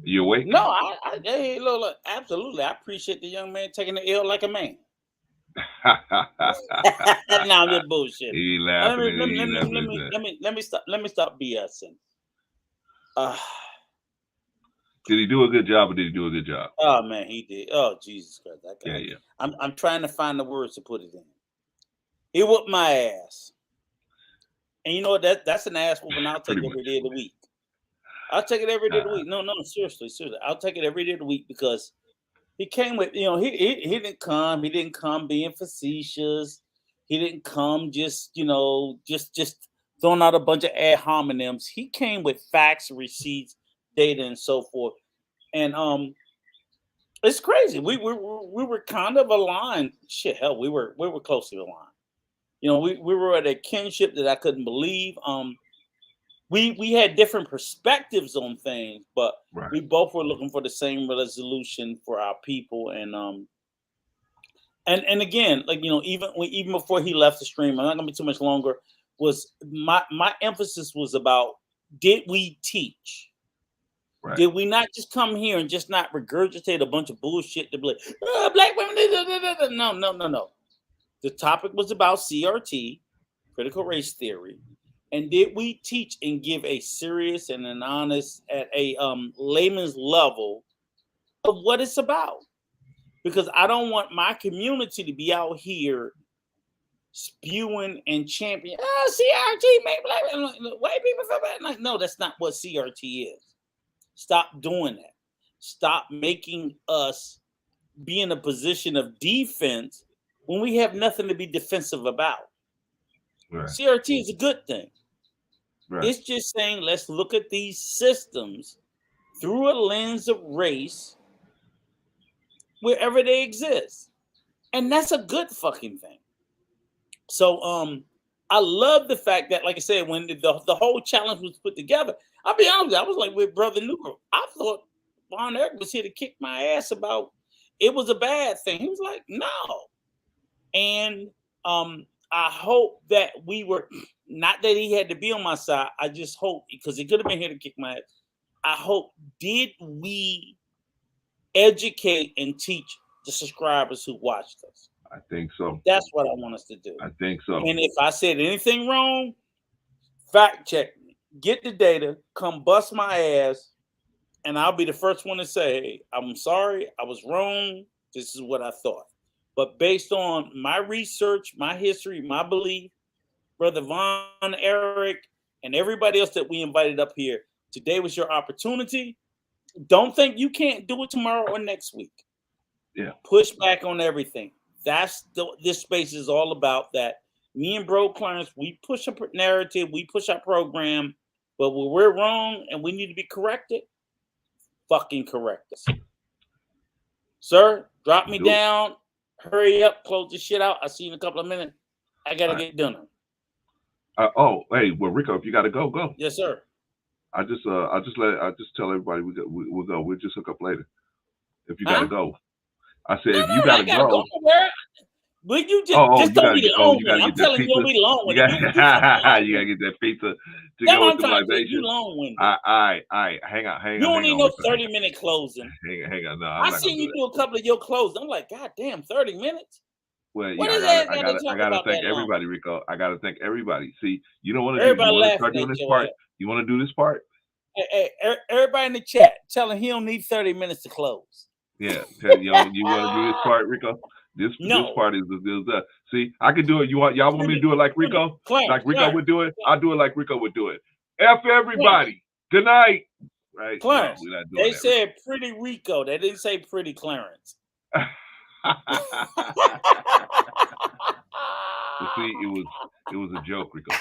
You awake? No, hey, look, absolutely. I appreciate the young man taking the L like a man. Now I'm just bullshit. He laughing. Let me stop BSing. Did he do a good job, or did he do a good job? Oh man, he did. Oh Jesus Christ! That guy. Yeah. I'm trying to find the words to put it in. He whooped my ass, and you know what? That's an ass whooping I'll take every day of the week. I'll take it every day of the week. No, seriously. I'll take it every day of the week, because he came with, he didn't come being facetious. He didn't come just throwing out a bunch of ad hominems. He came with facts, receipts, data, and so forth. And it's crazy. We were kind of aligned. Shit, hell, we were closely aligned. We were at a kinship that I couldn't believe. We had different perspectives on things, but we both were looking for the same resolution for our people. And again, like, even before he left the stream, I'm not gonna be too much longer. Was my emphasis was about, did we teach? Right. Did we not just come here and just not regurgitate a bunch of bullshit to be like, black women? No. The topic was about CRT, critical race theory. And did we teach and give a serious and an honest, at a layman's level of what it's about? Because I don't want my community to be out here spewing and championing, CRT make white people feel bad. Like, no, that's not what CRT is. Stop doing that. Stop making us be in a position of defense when we have nothing to be defensive about. Right. CRT is a good thing. Right. It's just saying, let's look at these systems through a lens of race wherever they exist. And that's a good fucking thing. So I love the fact that, like I said, when the whole challenge was put together, I'll be honest with you, I was like with Brother Newbrook. I thought Von Eric was here to kick my ass about it was a bad thing. He was like, no. And I hope that we were, not that he had to be on my side. I just hope, because he could have been here to kick my ass. I hope, did we educate and teach the subscribers who watched us? I think so. That's what I want us to do. I think so. And if I said anything wrong, fact check me. Get the data, come bust my ass, and I'll be the first one to say, hey, I'm sorry, I was wrong. This is what I thought. But based on my research, my history, my belief, Brother Von Eric, and everybody else that we invited up here, today was your opportunity. Don't think you can't do it tomorrow or next week. Yeah. Push back on everything. this space is all about. That me and Bro Clarence, we push a narrative, we push our program, but when we're wrong and we need to be corrected, fucking correct us. Sir, drop me down. Hurry up, close this shit out. I'll see you in a couple of minutes. I gotta get dinner. Hey, well, Rico, if you gotta go, go. Yes, sir. I just tell everybody we'll go. We'll just hook up later. If you gotta go, I said if you gotta go. Will you just don't be long with it? I'm telling you, don't be long with it. You gotta get that pizza to go with the libation. You long with it. All right. Hang on. You don't need no 30-minute closing. Hang on. No, I seen you do a couple of your closes. I'm like, God damn, 30 minutes. Well, yeah, I gotta thank everybody, Rico. I gotta thank everybody. See, you don't want to start doing this part. You want to do this part? Hey, everybody in the chat, tell him he don't need 30 minutes to close. Yeah, you want to do this part, Rico? This part is see, I can do it. Y'all want me to do it like Rico? Like Rico would do it? I'll do it like Rico would do it. F everybody. Good night. Right? Clarence. No, we're not doing they that, said Pretty Rico. They didn't say Pretty Clarence. See, it was a joke, Rico.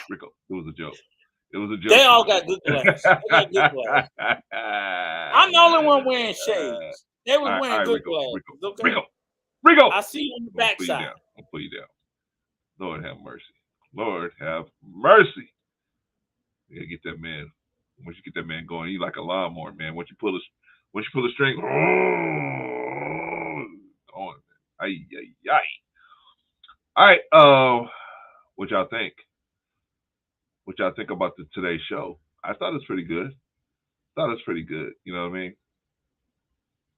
It was a joke. It was a joke. They all got good glass. I'm the only one wearing shades. They were wearing good glass. Rico. I see you on the backside. I'll put you down. Lord have mercy. Lord have mercy. Yeah, get that man. Once you get that man going, he's like a lawnmower, man. Once you pull the string, on. Ay. All right. What y'all think? What y'all think about today's show? I thought it was pretty good. You know what I mean?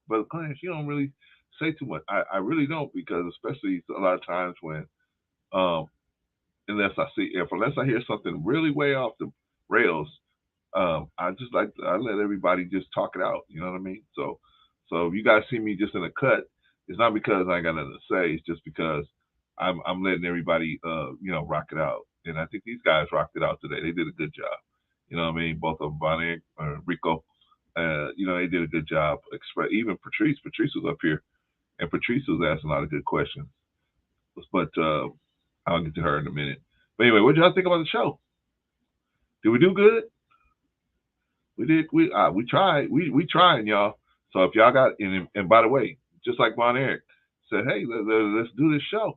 But Clarence, you don't really say too much. I really don't, because especially a lot of times when, unless I hear something really way off the rails, I let everybody just talk it out. You know what I mean? So if you guys see me just in a cut, it's not because I ain't got nothing to say. It's just because I'm letting everybody rock it out. And I think these guys rocked it out today. They did a good job. You know what I mean? Both of them, Von Eric, Rico, they did a good job. Even Patrice was up here, and Patrice was asking a lot of good questions. But I'll get to her in a minute. But anyway, what did y'all think about the show? Did we do good? We did. We tried. We trying, y'all. So if y'all got, and by the way, just like Von Eric said, hey, let's do this show.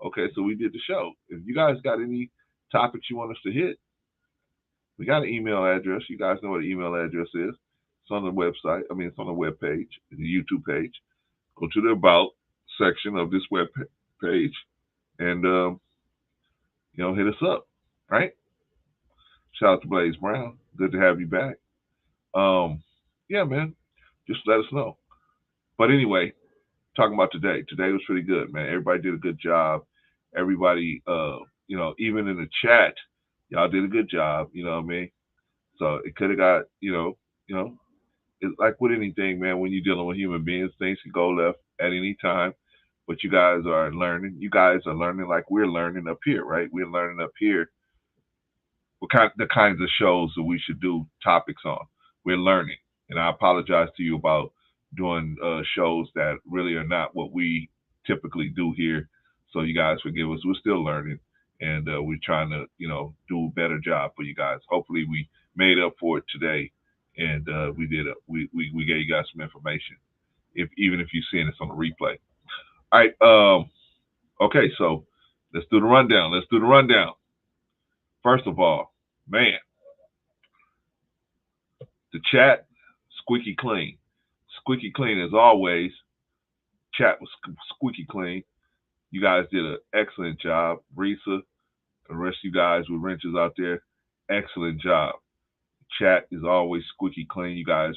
Okay, so we did the show. If you guys got any topics you want us to hit, we got an email address. You guys know what the email address is. It's on the website. It's on the web page, the YouTube page. Go to the About section of this web page and, hit us up, right? Shout out to Blaze Brown. Good to have you back. Yeah, man, just let us know. But anyway, talking about today. Today was pretty good, man. Everybody did a good job. Everybody, even in the chat, y'all did a good job. You know what I mean? So it could have got, it's like with anything, man. When you're dealing with human beings, things can go left at any time. But you guys are learning. You guys are learning like we're learning up here, right? We're learning up here the kinds of shows that we should do topics on. We're learning. And I apologize to you about doing shows that really are not what we typically do here. So you guys forgive us. We're still learning, and we're trying to, do a better job for you guys. Hopefully we made up for it today, and we did. We gave you guys some information, even if you're seeing this on the replay. All right. Okay, so let's do the rundown. First of all, man, the chat, squeaky clean. Squeaky clean as always. Chat was squeaky clean. You guys did an excellent job. Risa, the rest of you guys with wrenches out there, excellent job. Chat is always squeaky clean. You guys'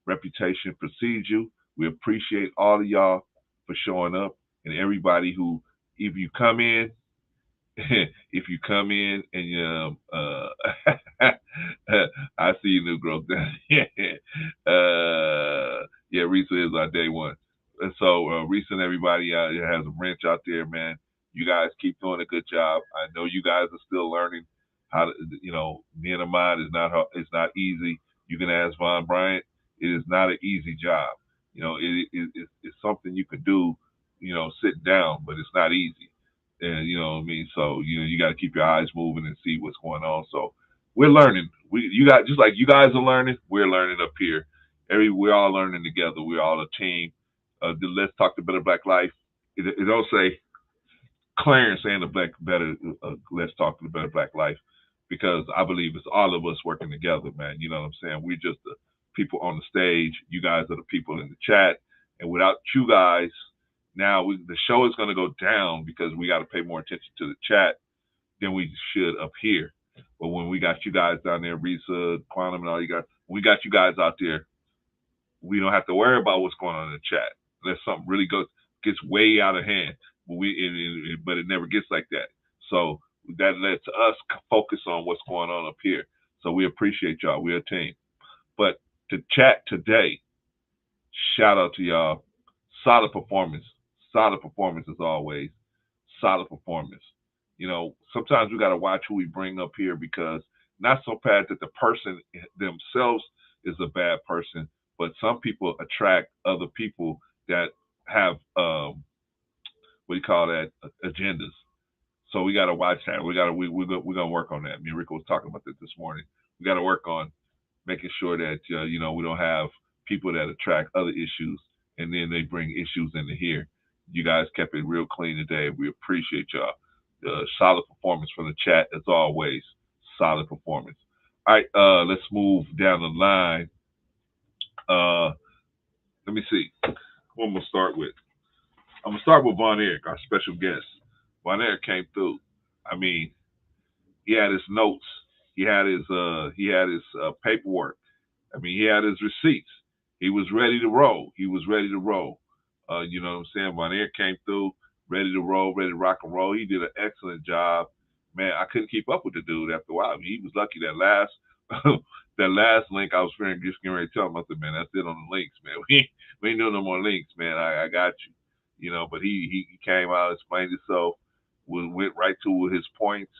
reputation precedes you. We appreciate all of y'all for showing up, and everybody who, if you come in and I see you, new growth. Yeah, Risa is our day one. And so Risa and everybody has a wrench out there, man. You guys keep doing a good job. I know you guys are still learning how to, being a mod it's not easy. You can ask Von Bryant. It is not an easy job. It's something you can do sitting down, but it's not easy. And you know what I mean? So, you got to keep your eyes moving and see what's going on. So we're learning. Just like you guys are learning, we're learning up here. We're all learning together. We're all a team. Let's talk to Better Black Life. It don't say Clarence and Let's Talk to the Better Black Life, because I believe it's all of us working together, man. You know what I'm saying? We're just the people on the stage. You guys are the people in the chat. And without you guys, now the show is going to go down because we got to pay more attention to the chat than we should up here. But when we got you guys down there, Risa, Quantum, and all you guys, we got you guys out there, we don't have to worry about what's going on in the chat. Unless something really gets way out of hand. But it never gets like that. So that lets us focus on what's going on up here. So we appreciate y'all. We're a team. But to chat today, shout out to y'all. Solid performance. Solid performance as always. Solid performance. Sometimes we got to watch who we bring up here, because not so bad that the person themselves is a bad person, but some people attract other people that have agendas. So we got to watch that. We're gonna work on that. Me and Rico was talking about that this morning. We got to work on making sure that we don't have people that attract other issues and then they bring issues into here. You guys kept it real clean today. We appreciate y'all. Solid performance from the chat as always. Solid performance. All right, let's move down the line. Let me see. What I'm gonna start with. I'm gonna start with Von Eric, our special guest. Von Eric came through. I mean, he had his notes. He had his paperwork. I mean, he had his receipts. He was ready to roll. You know what I'm saying? Von Eric came through, ready to roll, ready to rock and roll. He did an excellent job. Man, I couldn't keep up with the dude after a while. I mean, he was lucky that last link I was just getting ready to tell him. I said, man, that's it on the links, man. We ain't doing no more links, man. I got you. But he came out, explained himself, went right to his points,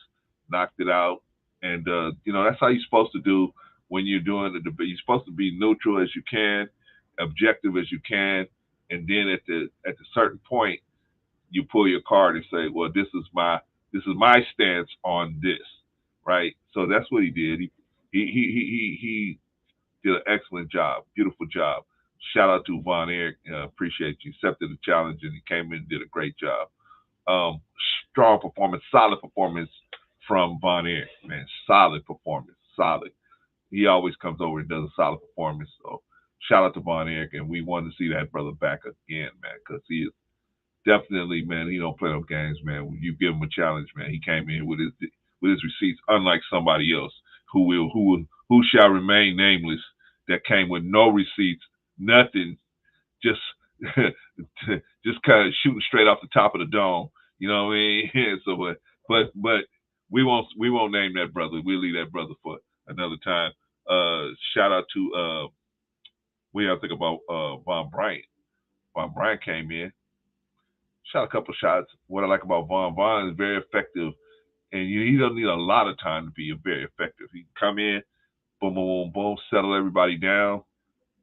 knocked it out. And, that's how you're supposed to do when you're doing the debate. You're supposed to be neutral as you can, objective as you can. And then at the certain point, you pull your card and say, well, this is my stance on this, right? So that's what he did. He did an excellent job, beautiful job. Shout out to Von Eric. Appreciate you. Accepted the challenge and he came in and did a great job. Strong performance, solid performance from Von Eric, man. Solid performance, solid. He always comes over and does a solid performance. So shout out to Von Eric, and we want to see that brother back again, man, because he is definitely, man, he don't play no games, man. When you give him a challenge, man, he came in with his receipts, unlike somebody else who shall remain nameless, that came with no receipts, nothing, just kind of shooting straight off the top of the dome. You know what I mean? So, but we won't name that brother. We'll leave that brother for another time. Shout out to we have to think about Von Bryant. Von Bryant came in, shot a couple shots. What I like about Von is very effective, and he doesn't need a lot of time to be very effective. He can come in, boom, boom, boom, boom, settle everybody down,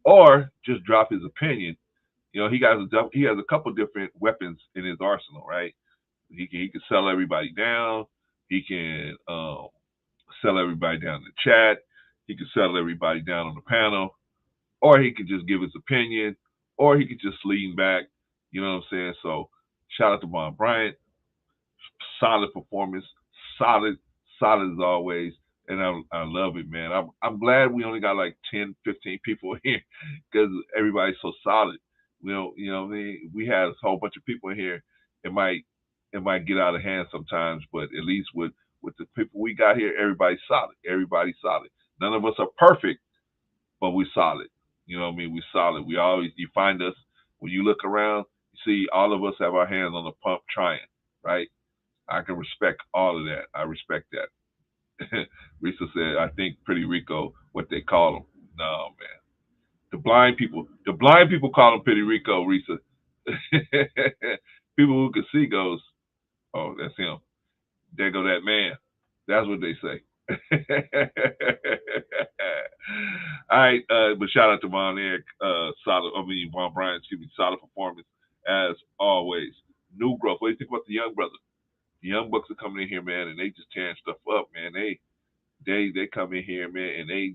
or just drop his opinion. He has a couple different weapons in his arsenal, right? He can settle everybody down. He can settle everybody down in the chat. He can settle everybody down on the panel, or he can just give his opinion, or he could just lean back. You know what I'm saying? So shout out to Von Bryant. Solid performance, solid as always. And I love it, man. I'm glad we only got like 10, 15 people here because everybody's so solid. We had a whole bunch of people in here. It might get out of hand sometimes, but at least with the people we got here, everybody's solid. Everybody's solid. None of us are perfect, but we're solid. You know what I mean? We're solid. You find us, when you look around, you see all of us have our hands on the pump trying, right? I can respect all of that. I respect that. Risa said, I think Pretty Rico, what they call him. No, man. The blind people call him Pretty Rico, Risa. People who can see goes, oh, that's him. There go that man. That's what they say. All right, but shout out to Von Eric, Von Bryant, solid performance. as always. New growth. What do you think about the young brother? The young bucks are coming in here, man, and they just tearing stuff up, man. They come in here, man, and they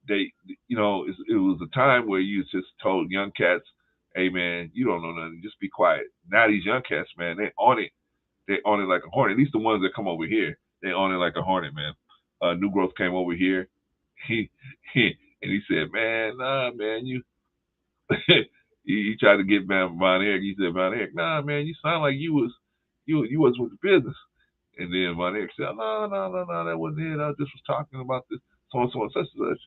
it was a time where you just told young cats, hey man, you don't know nothing, just be quiet. Now these young cats, man, they on it. They on it like a hornet. At least the ones that come over here, they on it like a hornet, man. New growth came over here. He said, man, nah, man, you he tried to get Von Eric. He said, Von Eric, nah, man, you sound like you was with the business. And then Von Eric said, no, that wasn't it. I just was talking about this, so and such and such.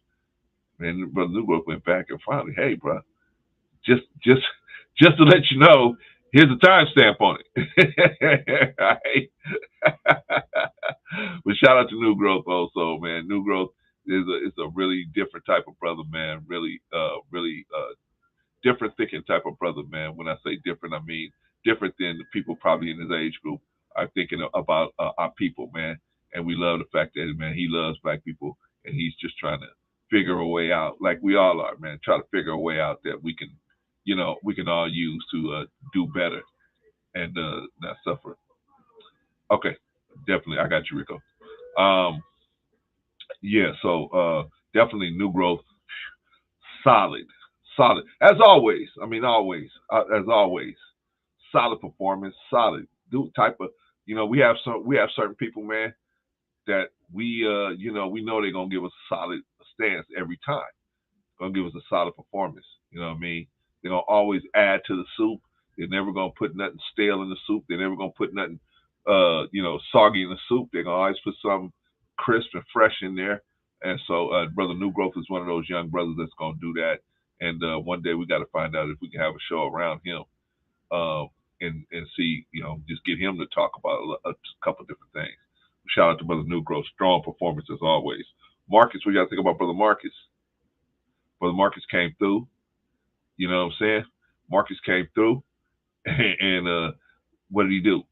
And Brother New Growth went back and finally, hey, bro, just to let you know, here's a timestamp on it. Right? But shout out to New Growth also, man. New Growth is a really different type of brother, man. Really different thinking type of brother, man. When I say different, I mean different than the people probably in his age group are thinking about our people, man. And we love the fact that, man, he loves black people, and he's just trying to figure a way out, like we all are, man. Try to figure a way out that we can all use to do better and not suffer. Okay, definitely, I got you, Rico. Yeah, so definitely New Growth, solid, as always. I mean, always, as always, solid performance, solid type of. We have certain people, man, that we know they're gonna give us a solid stance every time. Gonna give us a solid performance. You know what I mean? They're gonna always add to the soup. They're never gonna put nothing stale in the soup. They're never gonna put nothing soggy in the soup. They're gonna always put something crisp and fresh in there. And so Brother New Growth is one of those young brothers that's gonna do that. And one day we got to find out if we can have a show around him and see, just get him to talk about a couple different things. Shout out to Brother New Growth, strong performance as always. Marcus, what you got to think about Brother Marcus? Brother Marcus came through. You know what I'm saying? Marcus came through, and what did he do?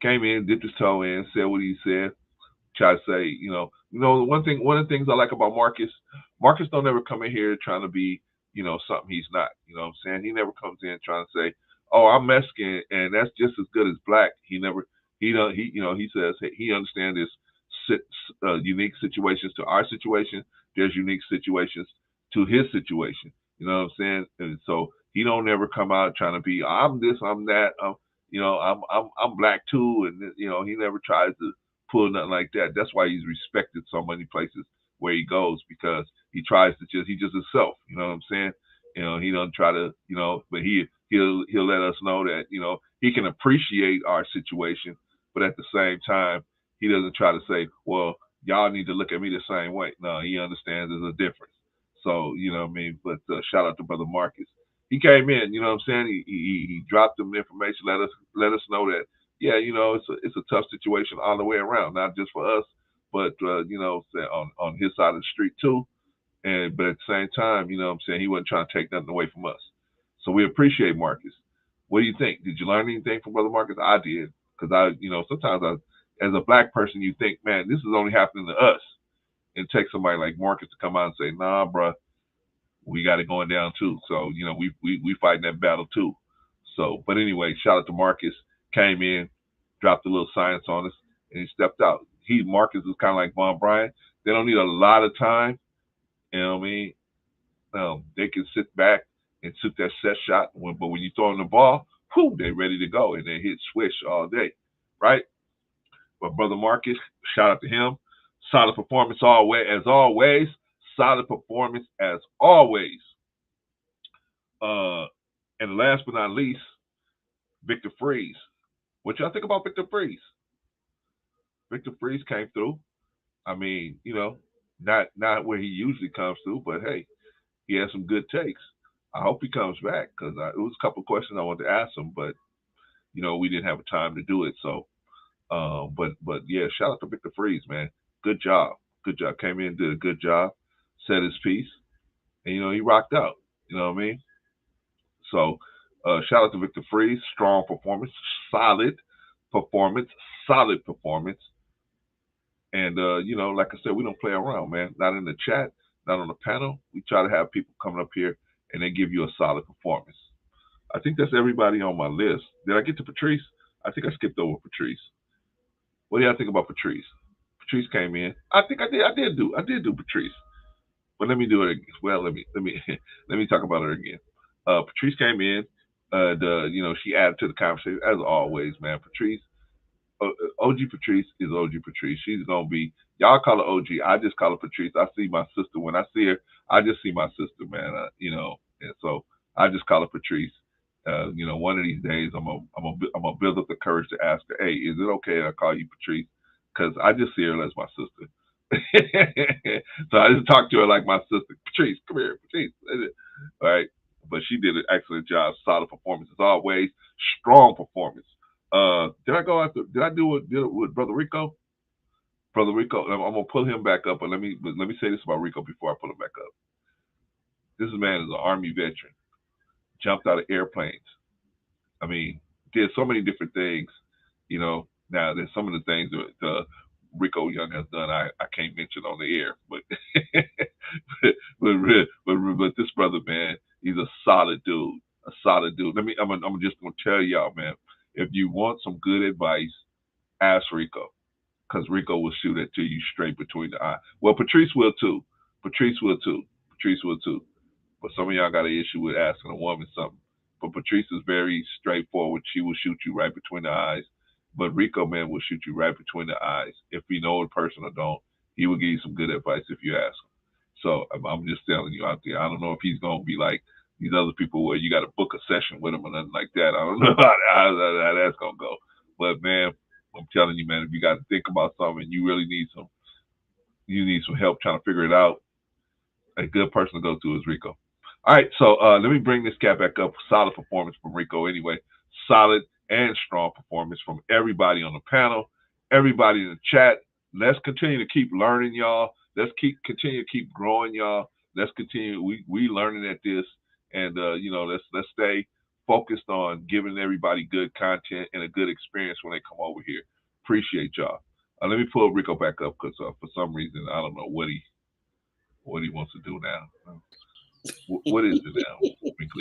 Came in, dipped his toe in, said what he said. Tried to say, one of the things I like about Marcus don't ever come in here trying to be, something he's not. You know what I'm saying? He never comes in trying to say, oh, I'm Mexican and that's just as good as black. He says he understands this unique situations to our situation. There's unique situations to his situation. You know what I'm saying? And so he don't ever come out trying to be, I'm this, I'm that, I'm black too, and he never tries to pull nothing like that. That's why he's respected so many places where he goes, because he tries to he's just himself. You know what I'm saying? He doesn't try to, but he'll let us know that, he can appreciate our situation, but at the same time, he doesn't try to say, well, y'all need to look at me the same way. No, he understands there's a difference. So, you know what I mean? But shout out to Brother Marcus. He came in, you know what I'm saying? He dropped them information, let us know that, yeah, it's a tough situation all the way around, not just for us, but on his side of the street too. But at the same time, you know what I'm saying, he wasn't trying to take nothing away from us. So we appreciate Marcus. What do you think? Did you learn anything from Brother Marcus? I did, because sometimes as a black person, you think, man, this is only happening to us. And take somebody like Marcus to come out and say, nah, bro, we got it going down too. So, we fighting that battle too. So, but anyway, shout out to Marcus. Came in, dropped a little science on us, and he stepped out. Marcus is kind of like Von Bryant. They don't need a lot of time. You know what I mean? They can sit back and shoot that set shot. But when you throw them the ball, they're ready to go, and they hit swish all day, right? But Brother Marcus, shout out to him. Solid performance as always. Solid performance as always. And last but not least, Victor Freeze. What y'all think about Victor Freeze? Victor Freeze came through. I mean, not where he usually comes through, but hey, he has some good takes. I hope he comes back, because it was a couple of questions I wanted to ask him, but we didn't have time to do it. So, but yeah, shout out to Victor Freeze, man. Good job. Came in, did a good job, said his piece, and he rocked out. You know what I mean? So, shout out to Victor Freeze. Strong performance, solid performance. And like I said, we don't play around, man. Not in the chat, not on the panel. We try to have people coming up here and they give you a solid performance. I think that's everybody on my list. Did I get to Patrice? I think I skipped over Patrice. What do y'all think about Patrice? Patrice came in. I think I did do Patrice. But let me do it again. Well, let me let me talk about her again. Patrice came in. She added to the conversation as always, man. Patrice, OG Patrice is OG Patrice. She's gonna be. Y'all call her OG. I just call her Patrice. I see my sister when I see her. I just see my sister, man. And so I just call her Patrice. One of these days I'm gonna build up the courage to ask her, hey, is it okay if I call you Patrice? Because I just see her as my sister. So I just talk to her like my sister. Patrice, come here, Patrice. All right. But she did an excellent job. Solid performance as always. Strong performance. Did I do it with Brother Rico? Brother Rico, I'm gonna pull him back up, but let me say this about Rico before I pull him back up. This man is an Army veteran. Jumped out of airplanes. I mean, did so many different things. Now there's some of the things that Rico Young has done I can't mention on the air, but but this brother, man, he's a solid dude. A solid dude. I'm just gonna tell y'all, man, if you want some good advice, ask Rico, because Rico will shoot it to you straight between the eye. Well, Patrice will too. Patrice will too. But some of y'all got an issue with asking a woman something. But Patrice is very straightforward. She will shoot you right between the eyes. But Rico, man, will shoot you right between the eyes. If you know the person or don't, he will give you some good advice if you ask him. So I'm just telling you out there. I don't know if he's going to be like these other people where you got to book a session with him or nothing like that. I don't know how that's going to go. But, man, I'm telling you, man, if you got to think about something, you really need some help trying to figure it out, a good person to go to is Rico. All right, so let me bring this cat back up. Solid performance from Rico anyway. Solid and strong performance from everybody on the panel, everybody in the chat. Let's continue to keep learning, y'all. Let's continue to keep growing, y'all. Let's continue. We learning at this, and let's stay focused on giving everybody good content and a good experience when they come over here. Appreciate y'all. Let me pull Rico back up because for some reason I don't know what he wants to do now. What is it now?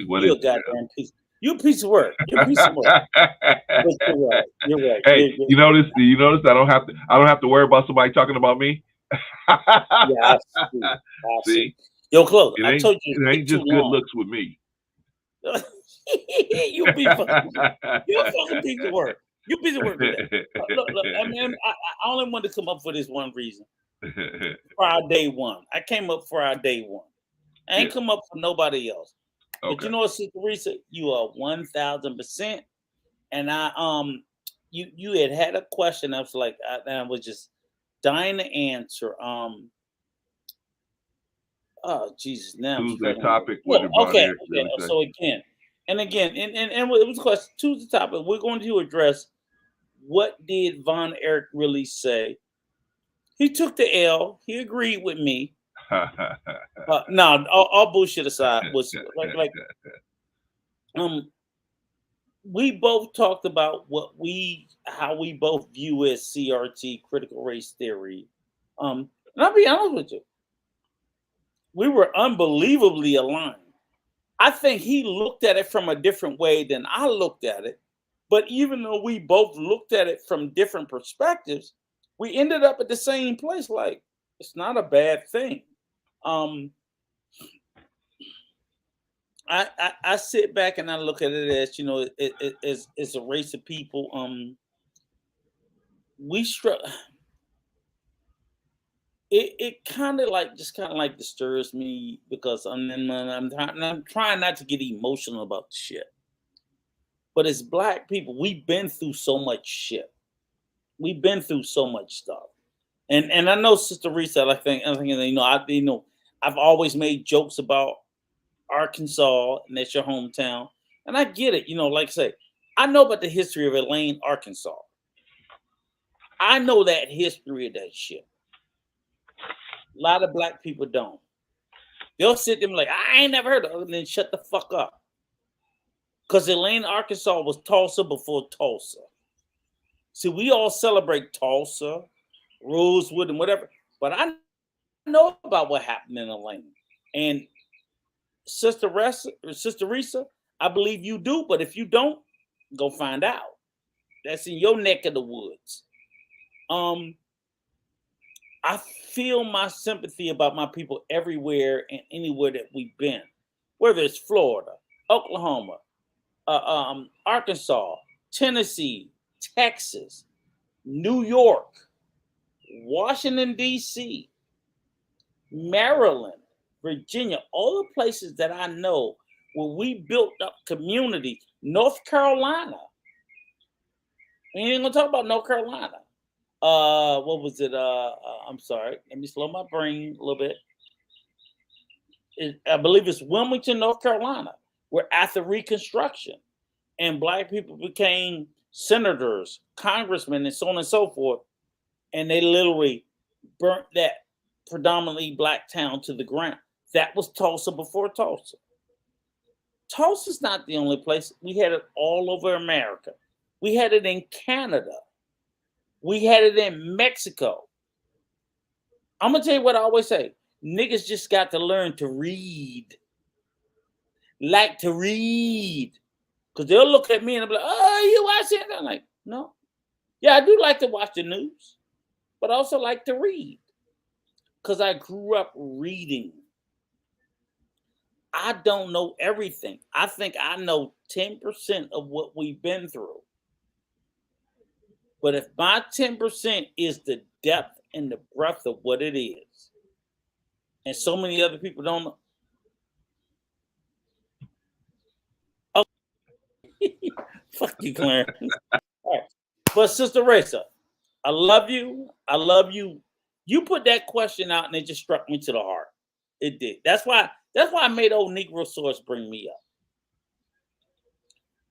What is it? You're a piece of work. You're a piece of work. You're right. Hey, you notice I don't have to worry about somebody talking about me. Yeah, I see. Yo, Chloe, I told you it ain't just good looks with me. You're a fucking piece of work. You're a piece of work with that. Look, I mean, I only wanted to come up for this one reason. For our day one. I came up for our day one. I ain't come up for nobody else. Okay. But you know what, Sister Risa, you are 1,000%. And you had a question. I was like, I was just dying to answer. Oh Jesus! Now Tuesday topic. Okay. So again, and it was a question. Tuesday topic. We're going to address what did Von Eric really say. He took the L. He agreed with me. No, all bullshit aside, was we both talked about how we both view as CRT, critical race theory. And I'll be honest with you, we were unbelievably aligned. I think he looked at it from a different way than I looked at it, but even though we both looked at it from different perspectives, we ended up at the same place. Like, it's not a bad thing. I sit back and I look at it as, it's a race of people. It kind of disturbs me because I'm trying not to get emotional about the shit. But as Black people, we've been through so much shit. We've been through so much stuff. And I know Sister Risa, I think I've always made jokes about Arkansas, and that's your hometown. And I get it, like I say, I know about the history of Elaine, Arkansas. I know that history of that shit. A lot of Black people don't. They'll sit there and be like, I ain't never heard of it, and then shut the fuck up. Because Elaine, Arkansas was Tulsa before Tulsa. See, we all celebrate Tulsa, Rosewood, and whatever, but I know about what happened in Elaine. And Sister Risa, I believe you do, but if you don't, go find out. That's in your neck of the woods. I feel my sympathy about my people everywhere and anywhere that we've been, whether it's Florida, Oklahoma, Arkansas, Tennessee, Texas, New York, Washington, D.C., Maryland, Virginia, all the places that I know where we built up community. North Carolina. We ain't gonna talk about North Carolina. What was it? I'm sorry. Let me slow my brain a little bit. I believe it's Wilmington, North Carolina, where after Reconstruction and Black people became senators, congressmen, and so on and so forth, and they literally burnt that predominantly Black town to the ground. That was Tulsa before Tulsa. Tulsa's not the only place. We had it all over America. We had it in Canada. We had it in Mexico. I'm going to tell you what I always say. Niggas just got to learn to read. Like to read. Because they'll look at me and they'll be like, oh, you watching it? I'm like, no. Yeah, I do like to watch the news. But I also like to read. Because I grew up reading. I don't know everything. I think I know 10% of what we've been through. But if my 10% is the depth and the breadth of what it is, and so many other people don't know. Oh, fuck you, Clarence. All right. But Sister Raisa, I love you. I love you. You put that question out and it just struck me to the heart. It did. That's why I made old Negro Source bring me up.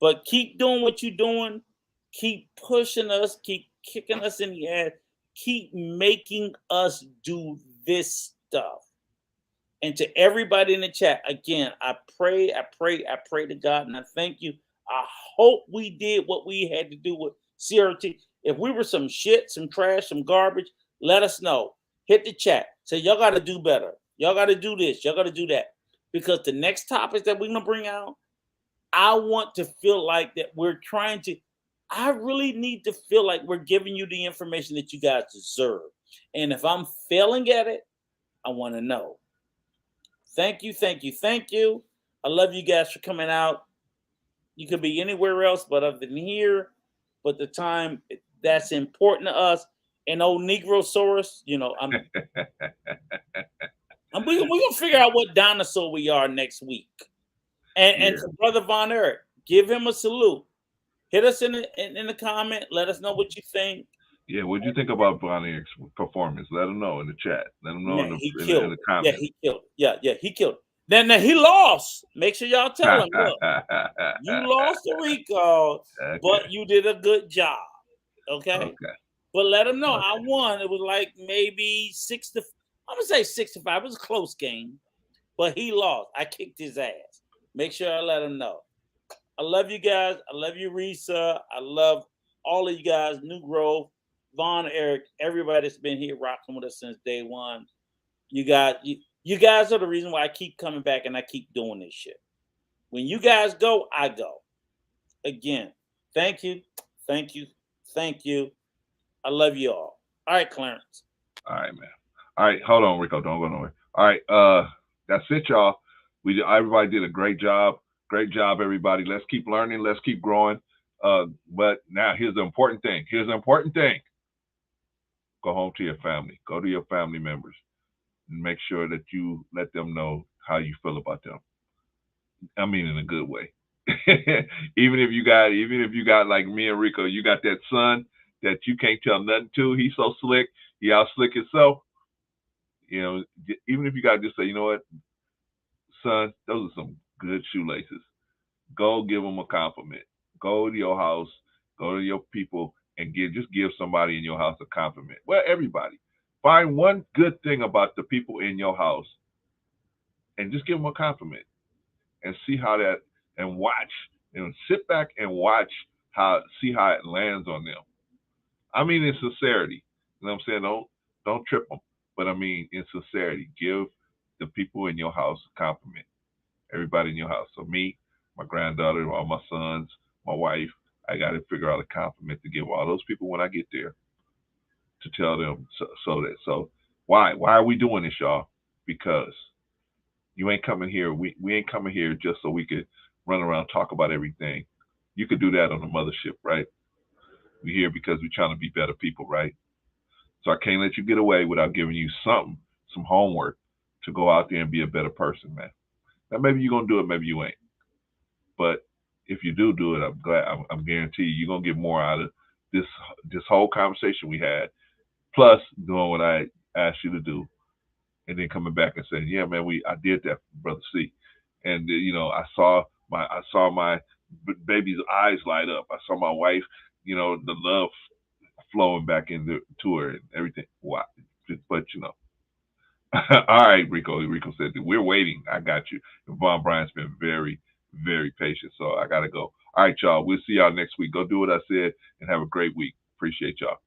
But keep doing what you're doing. Keep pushing us. Keep kicking us in the ass. Keep making us do this stuff. And to everybody in the chat, again, I pray to God, and I thank you. I hope we did what we had to do with CRT. If we were some shit, some trash, some garbage, let us know. Hit the chat. Say, y'all got to do better. Y'all got to do this. Y'all got to do that. Because the next topics that we're going to bring out, I want to feel like that we're trying to, I really need to feel like we're giving you the information that you guys deserve. And if I'm failing at it, I want to know. Thank you, thank you, thank you. I love you guys for coming out. You could be anywhere else but other than here. But the time that's important to us. And old Negrosaurus, you know, we're gonna figure out what dinosaur we are next week. And to Brother Von Eric, give him a salute. Hit us in the comment. Let us know what you think. Yeah, what do you think about Von Eric's performance? Let him know in the chat. Let him know in the comments. Yeah, he killed it. Yeah, he killed it. Now he lost. Make sure y'all tell him, look, you lost to Rico, but you did a good job. Okay. But let him know I won. It was like maybe 6-5. I'm gonna say 6-5. It was a close game, but he lost. I kicked his ass. Make sure I let him know. I love you guys. I love you, Risa. I love all of you guys. New Grove, Von Eric, everybody that's been here rocking with us since day one. You guys are the reason why I keep coming back and I keep doing this shit. When you guys go, I go. Again, thank you. Thank you. Thank you. I love you all. All right, Clarence. All right, man. All right, hold on, Rico. Don't go nowhere. All right, that's it, y'all. Everybody did a great job. Great job, everybody. Let's keep learning. Let's keep growing. But now here's the important thing. Go home to your family. Go to your family members and make sure that you let them know how you feel about them. I mean, in a good way. even if you got like me and Rico, you got that son that you can't tell nothing to. He's so slick. He out slick himself. You know, even if you got to just say, you know what, son, those are some good shoelaces. Go give them a compliment. Go to your house. Go to your people and just give somebody in your house a compliment. Well, everybody. Find one good thing about the people in your house and just give them a compliment and see how that, and watch, sit back and watch see how it lands on them. I mean, in sincerity. You know what I'm saying? Don't trip them. But I mean, in sincerity, give the people in your house a compliment. Everybody in your house. So me, my granddaughter, all my sons, my wife. I got to figure out a compliment to give all those people when I get there to tell them so why are we doing this, y'all? Because you ain't coming here. We ain't coming here just so we could run around talk about everything. You could do that on the mothership, right? We're here because we're trying to be better people, right? So I can't let you get away without giving you some homework to go out there and be a better person, man. Now maybe you're gonna do it, maybe you ain't. But if you do it, I'm glad. I'm guarantee you're gonna get more out of this whole conversation we had, plus doing what I asked you to do, and then coming back and saying, "Yeah, man, I did that, Brother C," and I saw my baby's eyes light up. I saw my wife, the love flowing back into her and everything. Wow. But all right, Rico. Rico said that we're waiting. I got you. And Von Bryant's been very, very patient, so I gotta go. All right, y'all. We'll see y'all next week. Go do what I said and have a great week. Appreciate y'all.